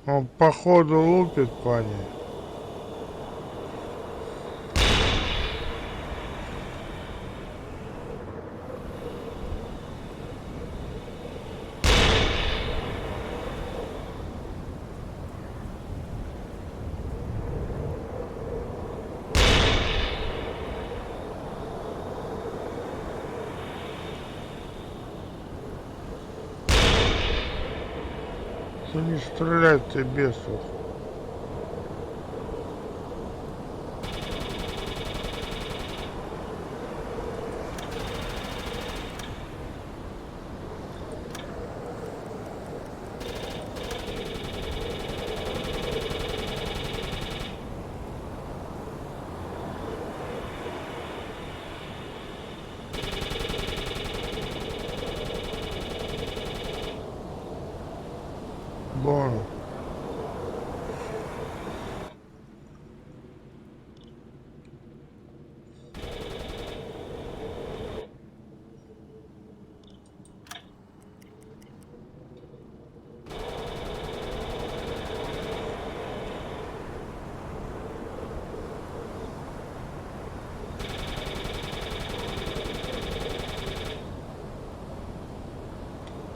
Он походу лупит по ней. Да не стрелять ты, бесов. Понял.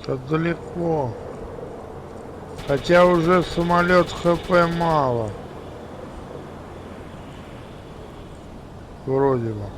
Это далеко. Хотя уже самолет ХП мало. Вроде бы.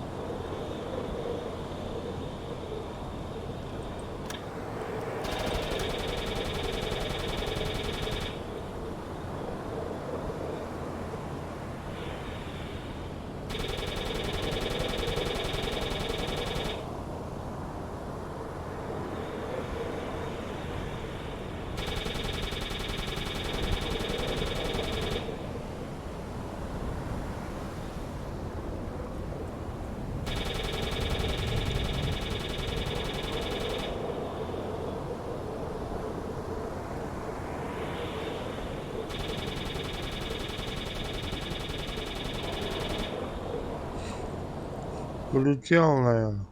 Улетел, наверное.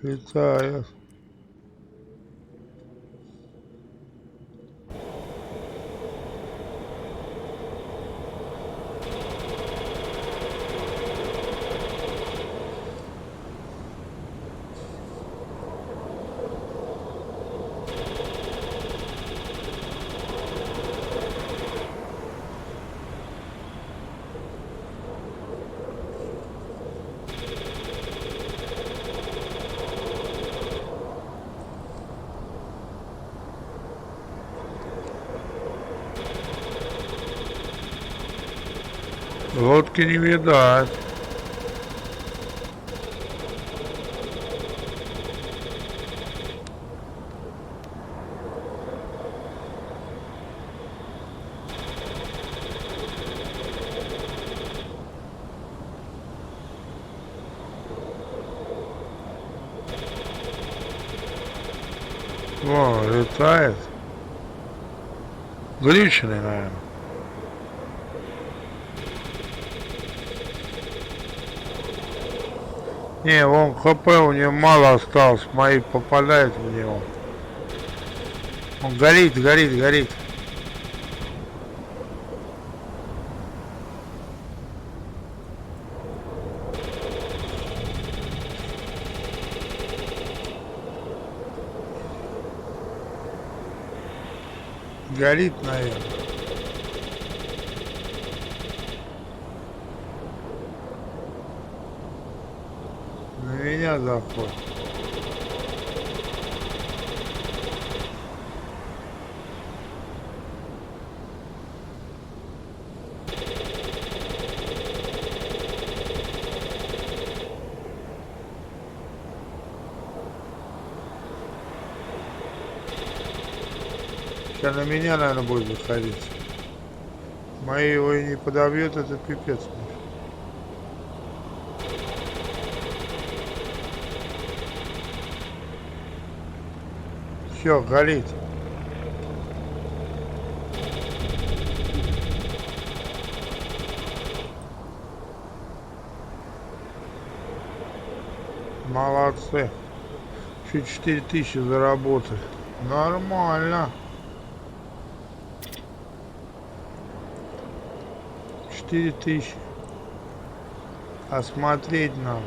Летает. Лодки не видать. О, летает. Глюченный, наверное. Не, вон ХП у него мало осталось, мои попадают в него. Он горит, горит, горит. Горит, наверное. На меня заходит. Сейчас на меня, наверное, будет заходить. Мои его и не подобьет, это пипец. Все, горит. Молодцы. Еще 4000 заработали. Нормально. 4000. Осмотреть надо.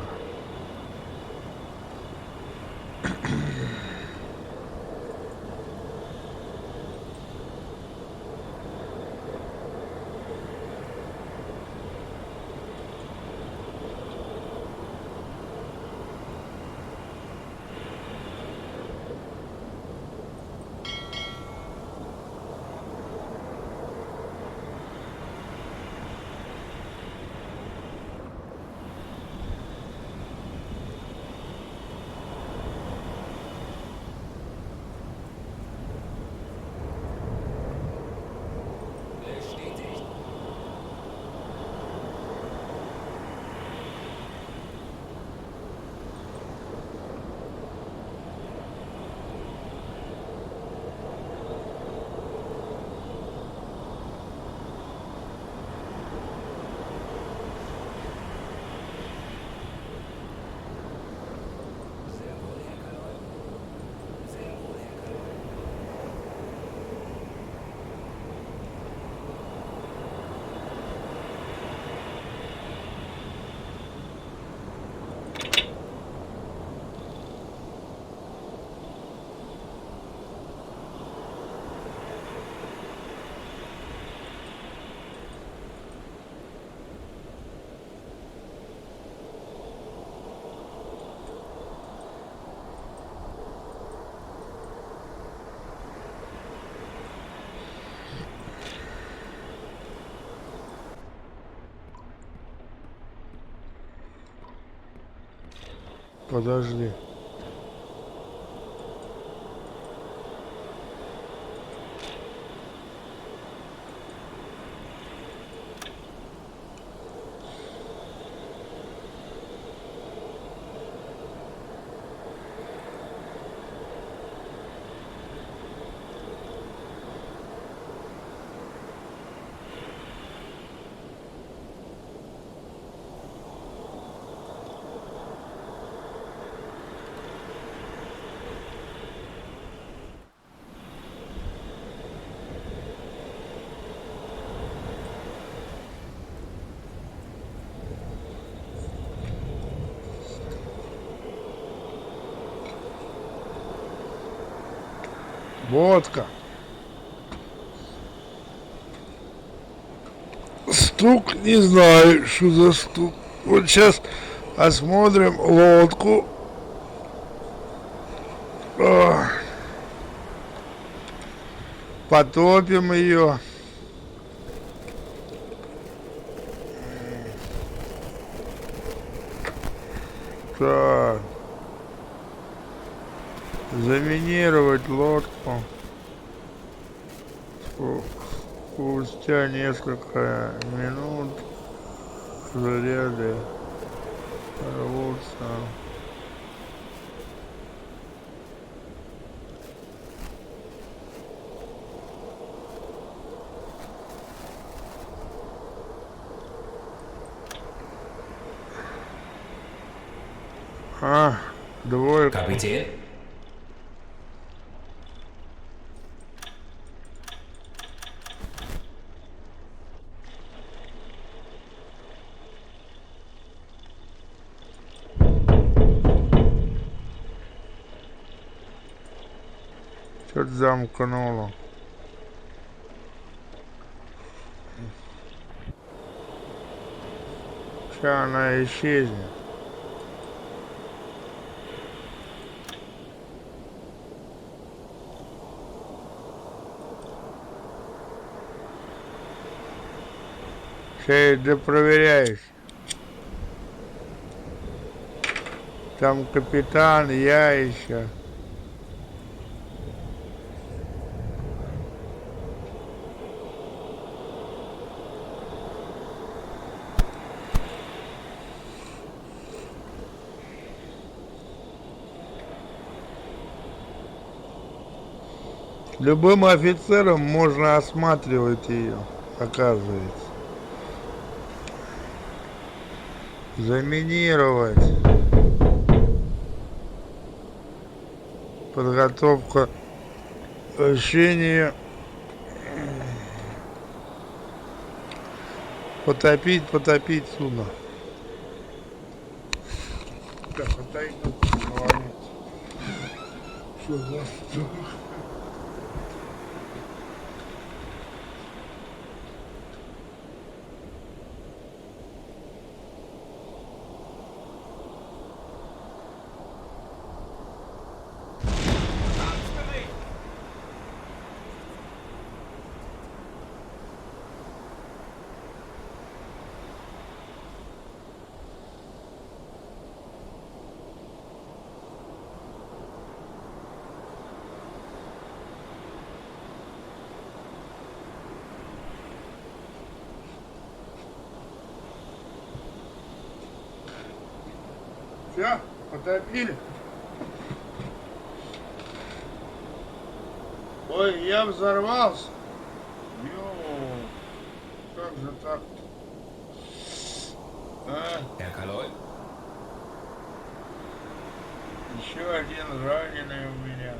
Bestätigt. Sehr wohl, Herr Kaloi. Sehr wohl, Herr Kaloi. Подожди. Водка. Стук, не знаю, что за стук. Вот сейчас осмотрим лодку. Потопим ее. Так. Заминировать лодку. Спустя несколько минут заряды рвутся. Двое. Kapitän? Что-то замкнуло. Сейчас она исчезнет. Сейчас допроверяешь. Там капитан, я еще. Любым офицером можно осматривать ее, оказывается. Заминировать. Подготовка к вращению. Потопить судно. Так, отойду. Молодец. Что за что? Angstbericht! Все, потопили. Ой, я взорвался. Ё, как же так? А, Herr Kaloy? еще один раненый у меня.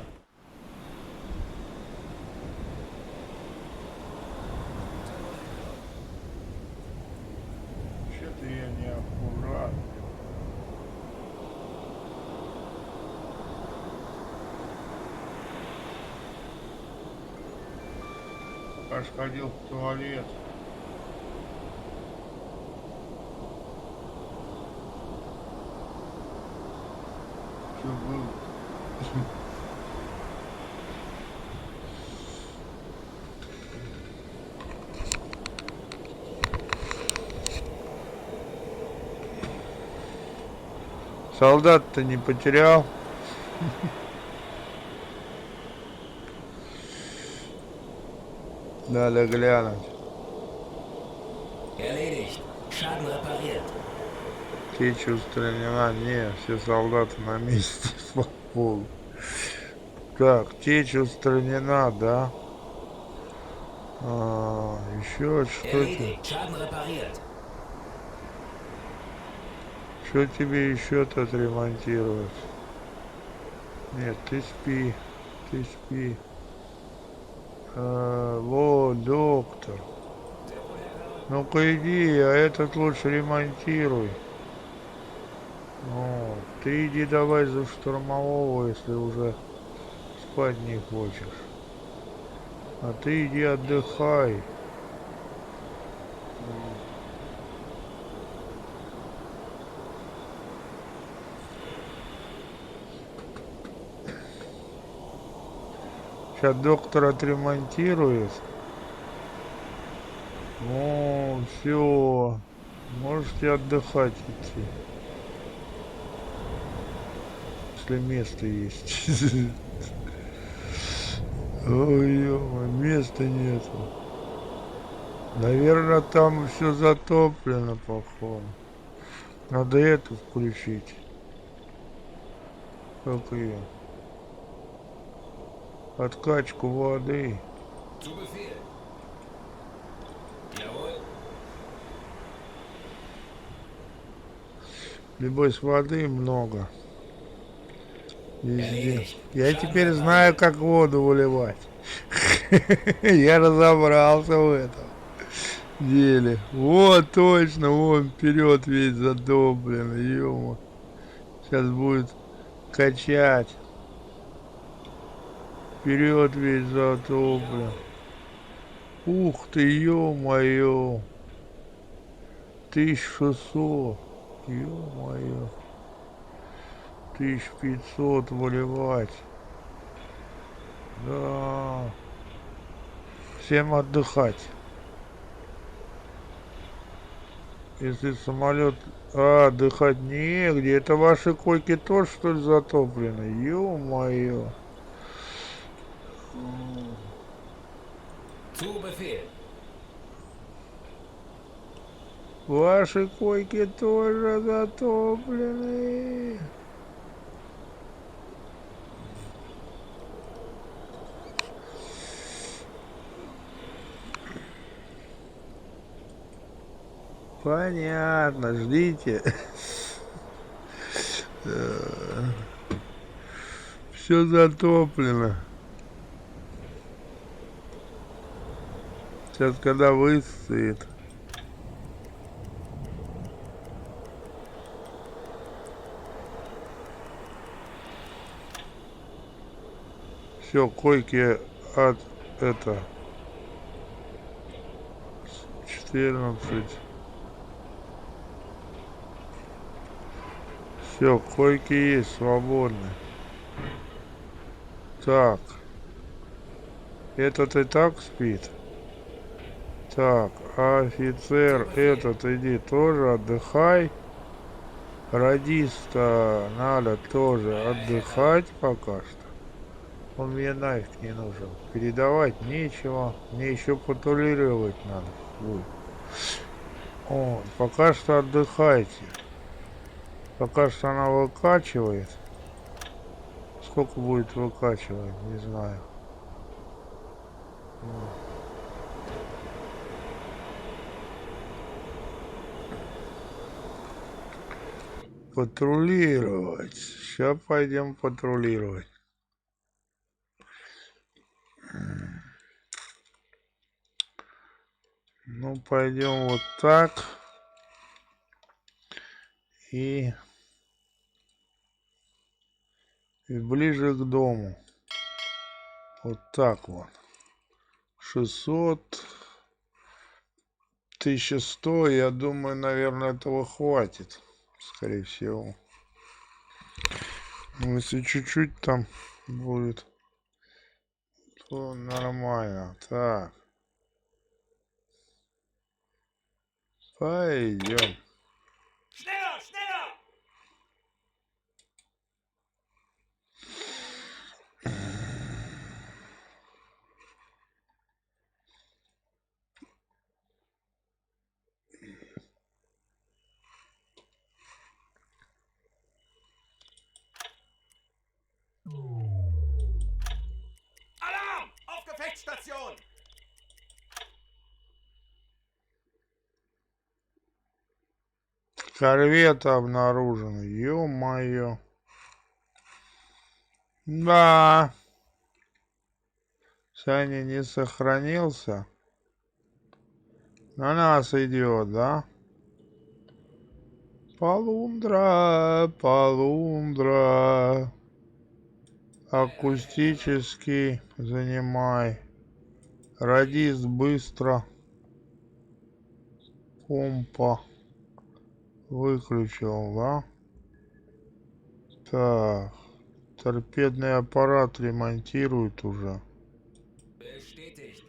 Что-то я не аккуратный. Аж ходил в туалет. Что было? Солдат-то не потерял. Надо глянуть. Erledigt. Schaden repariert. Течь устранена. Не, все солдаты на месте. Слава богу. Так, течь устранена, да? Еще что-то. Erledigt. Schaden repariert. Что тебе еще тут ремонтировать? Нет, ты спи. Ты спи. Вот, доктор. Ну-ка иди, а этот лучше ремонтируй. Вот. Ты иди давай за штурмового, если уже спать не хочешь. А ты иди отдыхай. Сейчас доктор отремонтирует. О, все. Можете отдыхать идти. Если место есть. Ой, места нету. Наверное, там все затоплено, походу. Надо эту включить. Как ее? Откачку воды. Zu Befehl. Jawohl. Небось, воды много. Везде. Erledigt. Я Schaden теперь repariert. знаю, как воду выливать. Я разобрался в этом деле. Вот точно, вон вперед весь задоблен. Ё-моё. Сейчас будет качать. Вперед весь затоплен. Ух ты, ё-моё. 1600. Ё-моё. 1500 выливать. Да. Всем отдыхать. Если самолет... отдыхать негде. Это ваши койки тоже, что ли, затоплены? Ё-моё. Zu Befehl. Ваши койки тоже затоплены. Понятно, ждите. Все затоплено. Сейчас когда высыет. Все, койки от 14. Все, койки есть, свободны. Так. Этот и так спит. Так, офицер, этот иди тоже отдыхай. Радиста надо тоже отдыхать пока что. Он мне нафиг не нужен. Передавать нечего. Мне еще патрулировать надо будет. О, пока что отдыхайте. Пока что она выкачивает. Сколько будет выкачивать, не знаю. Патрулировать. Сейчас пойдем патрулировать. Ну, пойдем вот так. И ближе к дому. Вот так вот. 600. 1100. Я думаю, наверное, этого хватит. Скорее всего. Ну, если чуть-чуть там будет, то нормально. Так. Пойдем. Schneller, schneller! Alarm! Auf Gefechtsstation! Корвета обнаружена. Ё-моё. Да. Саня не сохранился. На нас идет, да? Полундра, полундра. Акустический занимай. Радист быстро. Помпа. Выключил, да? Так. Торпедный аппарат ремонтируют уже. Bestätigt.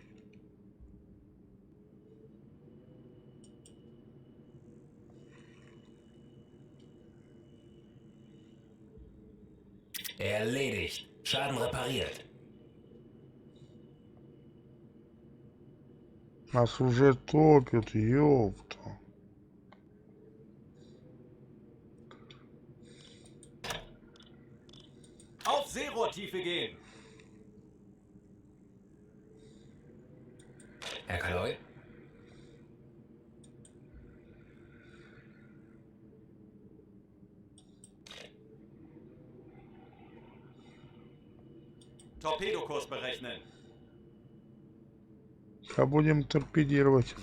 Erledigt. Schaden repariert. Нас уже топят, ёпта. Auf Seerohrtiefe gehen. Herr Kaloy? Torpedokurs berechnen. А будем торпедировать.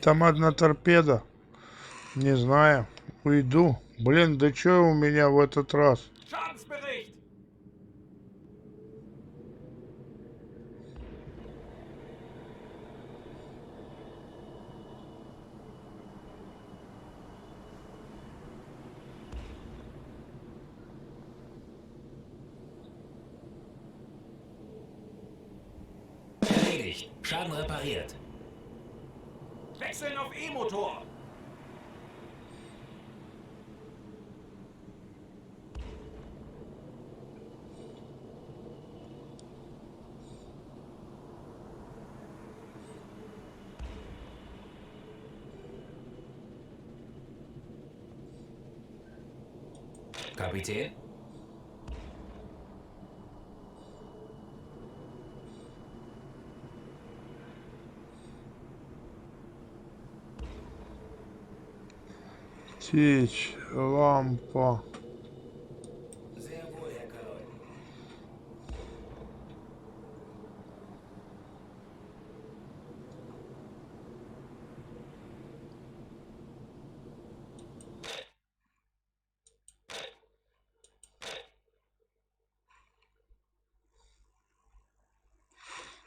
Там одна торпеда. Не знаю. Уйду. Блин, да чё у меня в этот раз? Schadensbericht! Schaden repariert. Wechseln auf E-Motor. Kapitän? Течь, лампа. Sehr wohl, Herr Kaloy.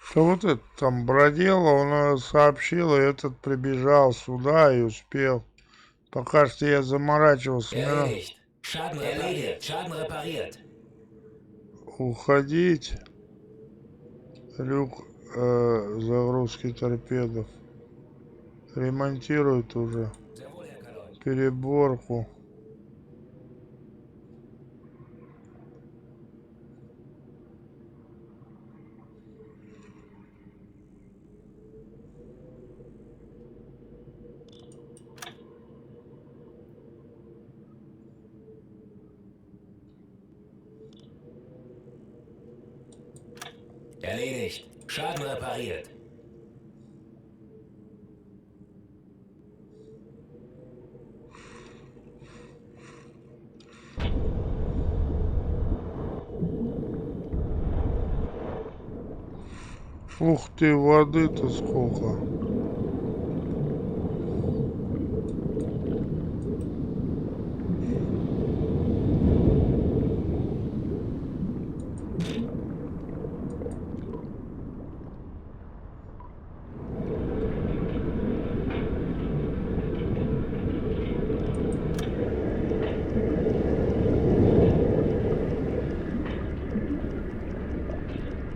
Что вот это там бродило, он сообщил, и этот прибежал сюда и успел. Пока что я заморачивался, мне надо Erledigt. Schaden repariert. Schaden repariert. уходить. Люк загрузки торпедов. Ремонтируют уже. Sehr wohl, Herr Kaloy. Переборку. Erledigt. Schaden repariert. Ух ты, воды-то сколько.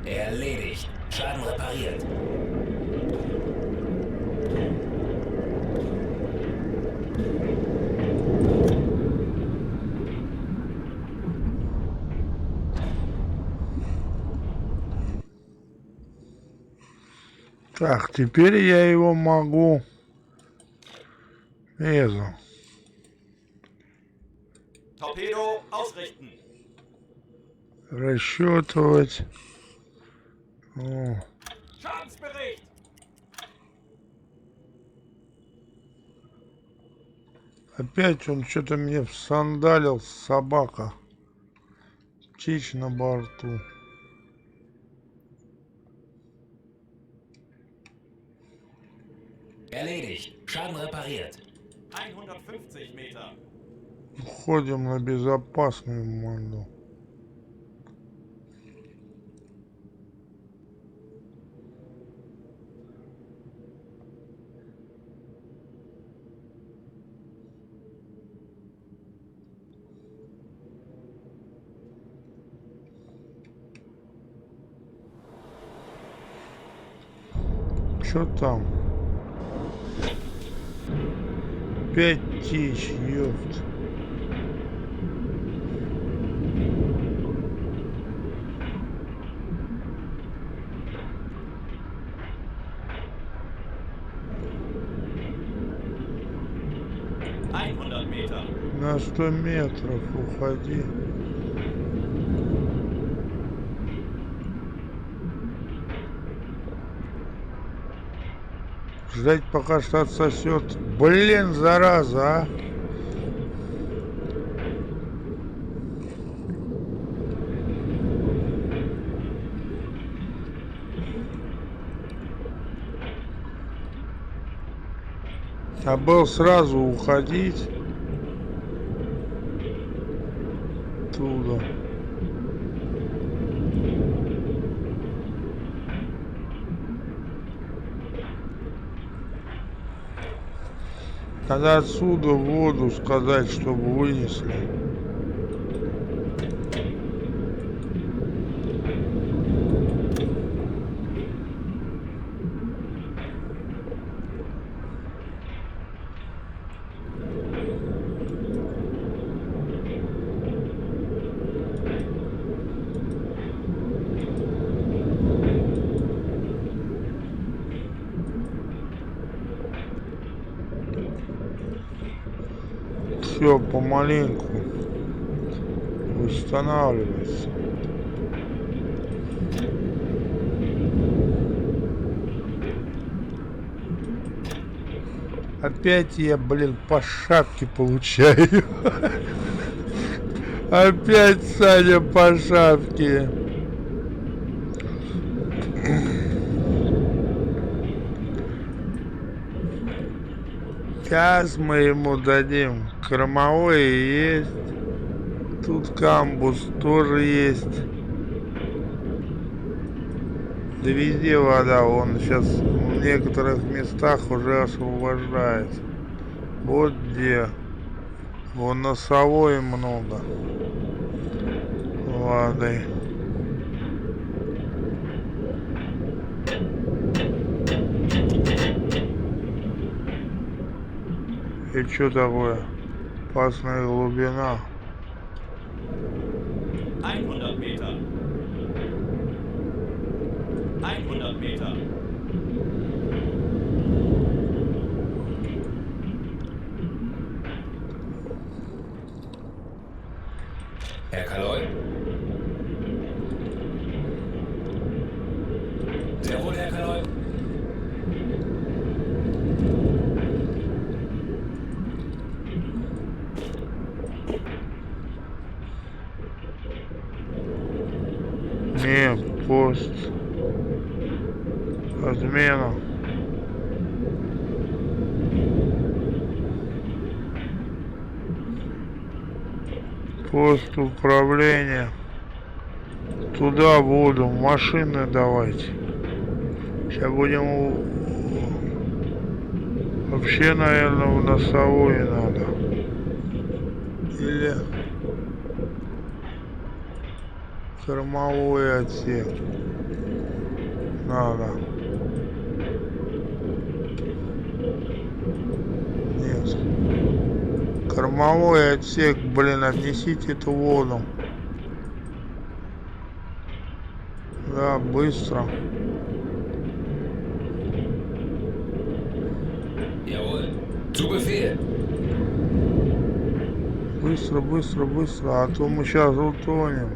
Erledigt. Schaden repariert. Так, теперь я его могу Torpedo ausrichten. расчетывать. О, Schadensbericht. опять он что-то мне всандалил, собака. Птичь на борту. Erledigt. Schaden repariert. 150 Meter. Уходим на безопасную манду. Чё там? 5000, ёпт. Meter. На 100 метров уходи. Ждать, пока что отсосет. Блин, зараза, а. А был сразу уходить оттуда. Надо отсюда воду сказать, чтобы вынесли. все помаленьку восстанавливается. Опять я, блин, по шапке получаю. Опять Саня по шапке. Сейчас мы ему дадим. Кормовое есть. Тут камбус тоже есть. Да везде вода. Он сейчас в некоторых местах уже освобождается. Вот где. Вон носовой много воды. И что такое? Опасная глубина. 100 Meter. 100 Meter. Herr Kaloy? Sehr wohl, Herr Kaloy. Не, пост. Отмена. Пост управления. Туда буду. Машины давайте. Сейчас будем вообще, наверное, в носовой надо. Или кормовой отсек. Надо. Нет. Кормовой отсек, блин, отнесите эту воду. Да, быстро. Jawohl. Zu Befehl. Быстро, быстро, быстро, а то мы сейчас утонем.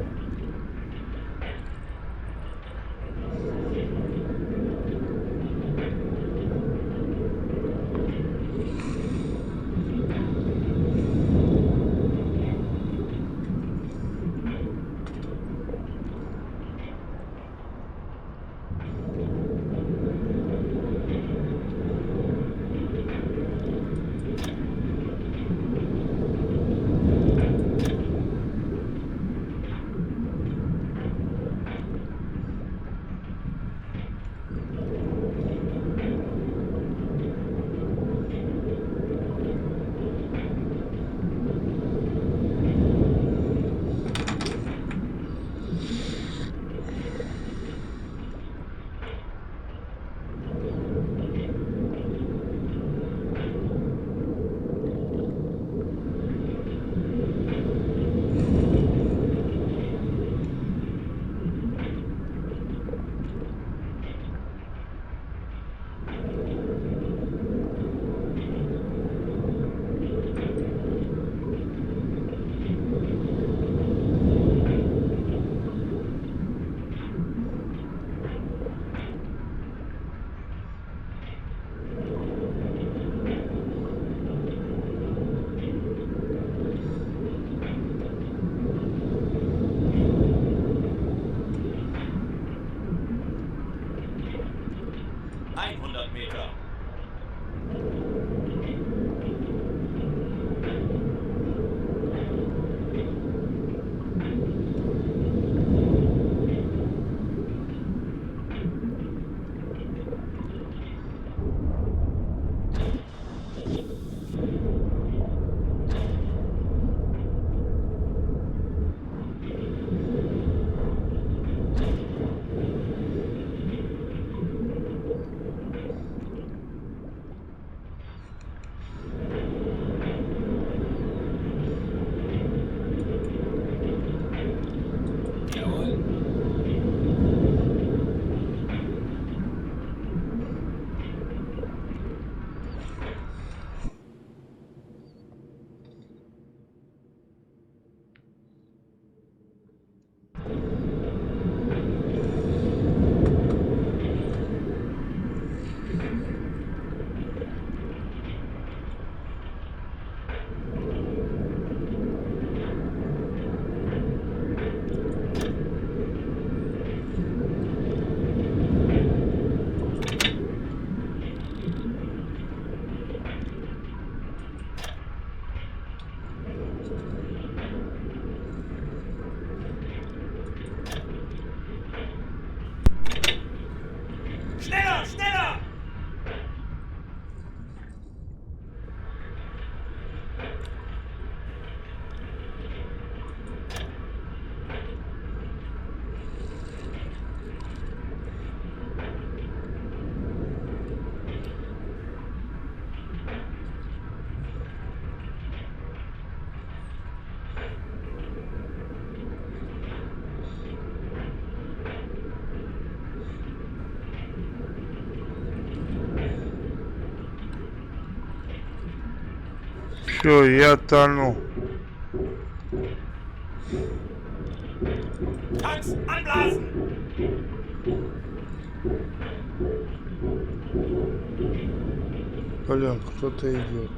Все, я тону. Tanks anblasen! Блин, кто-то идет.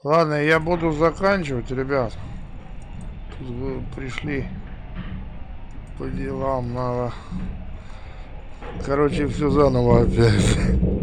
Ладно, я буду заканчивать, ребят. Тут вы пришли по делам, надо. Короче, все заново опять.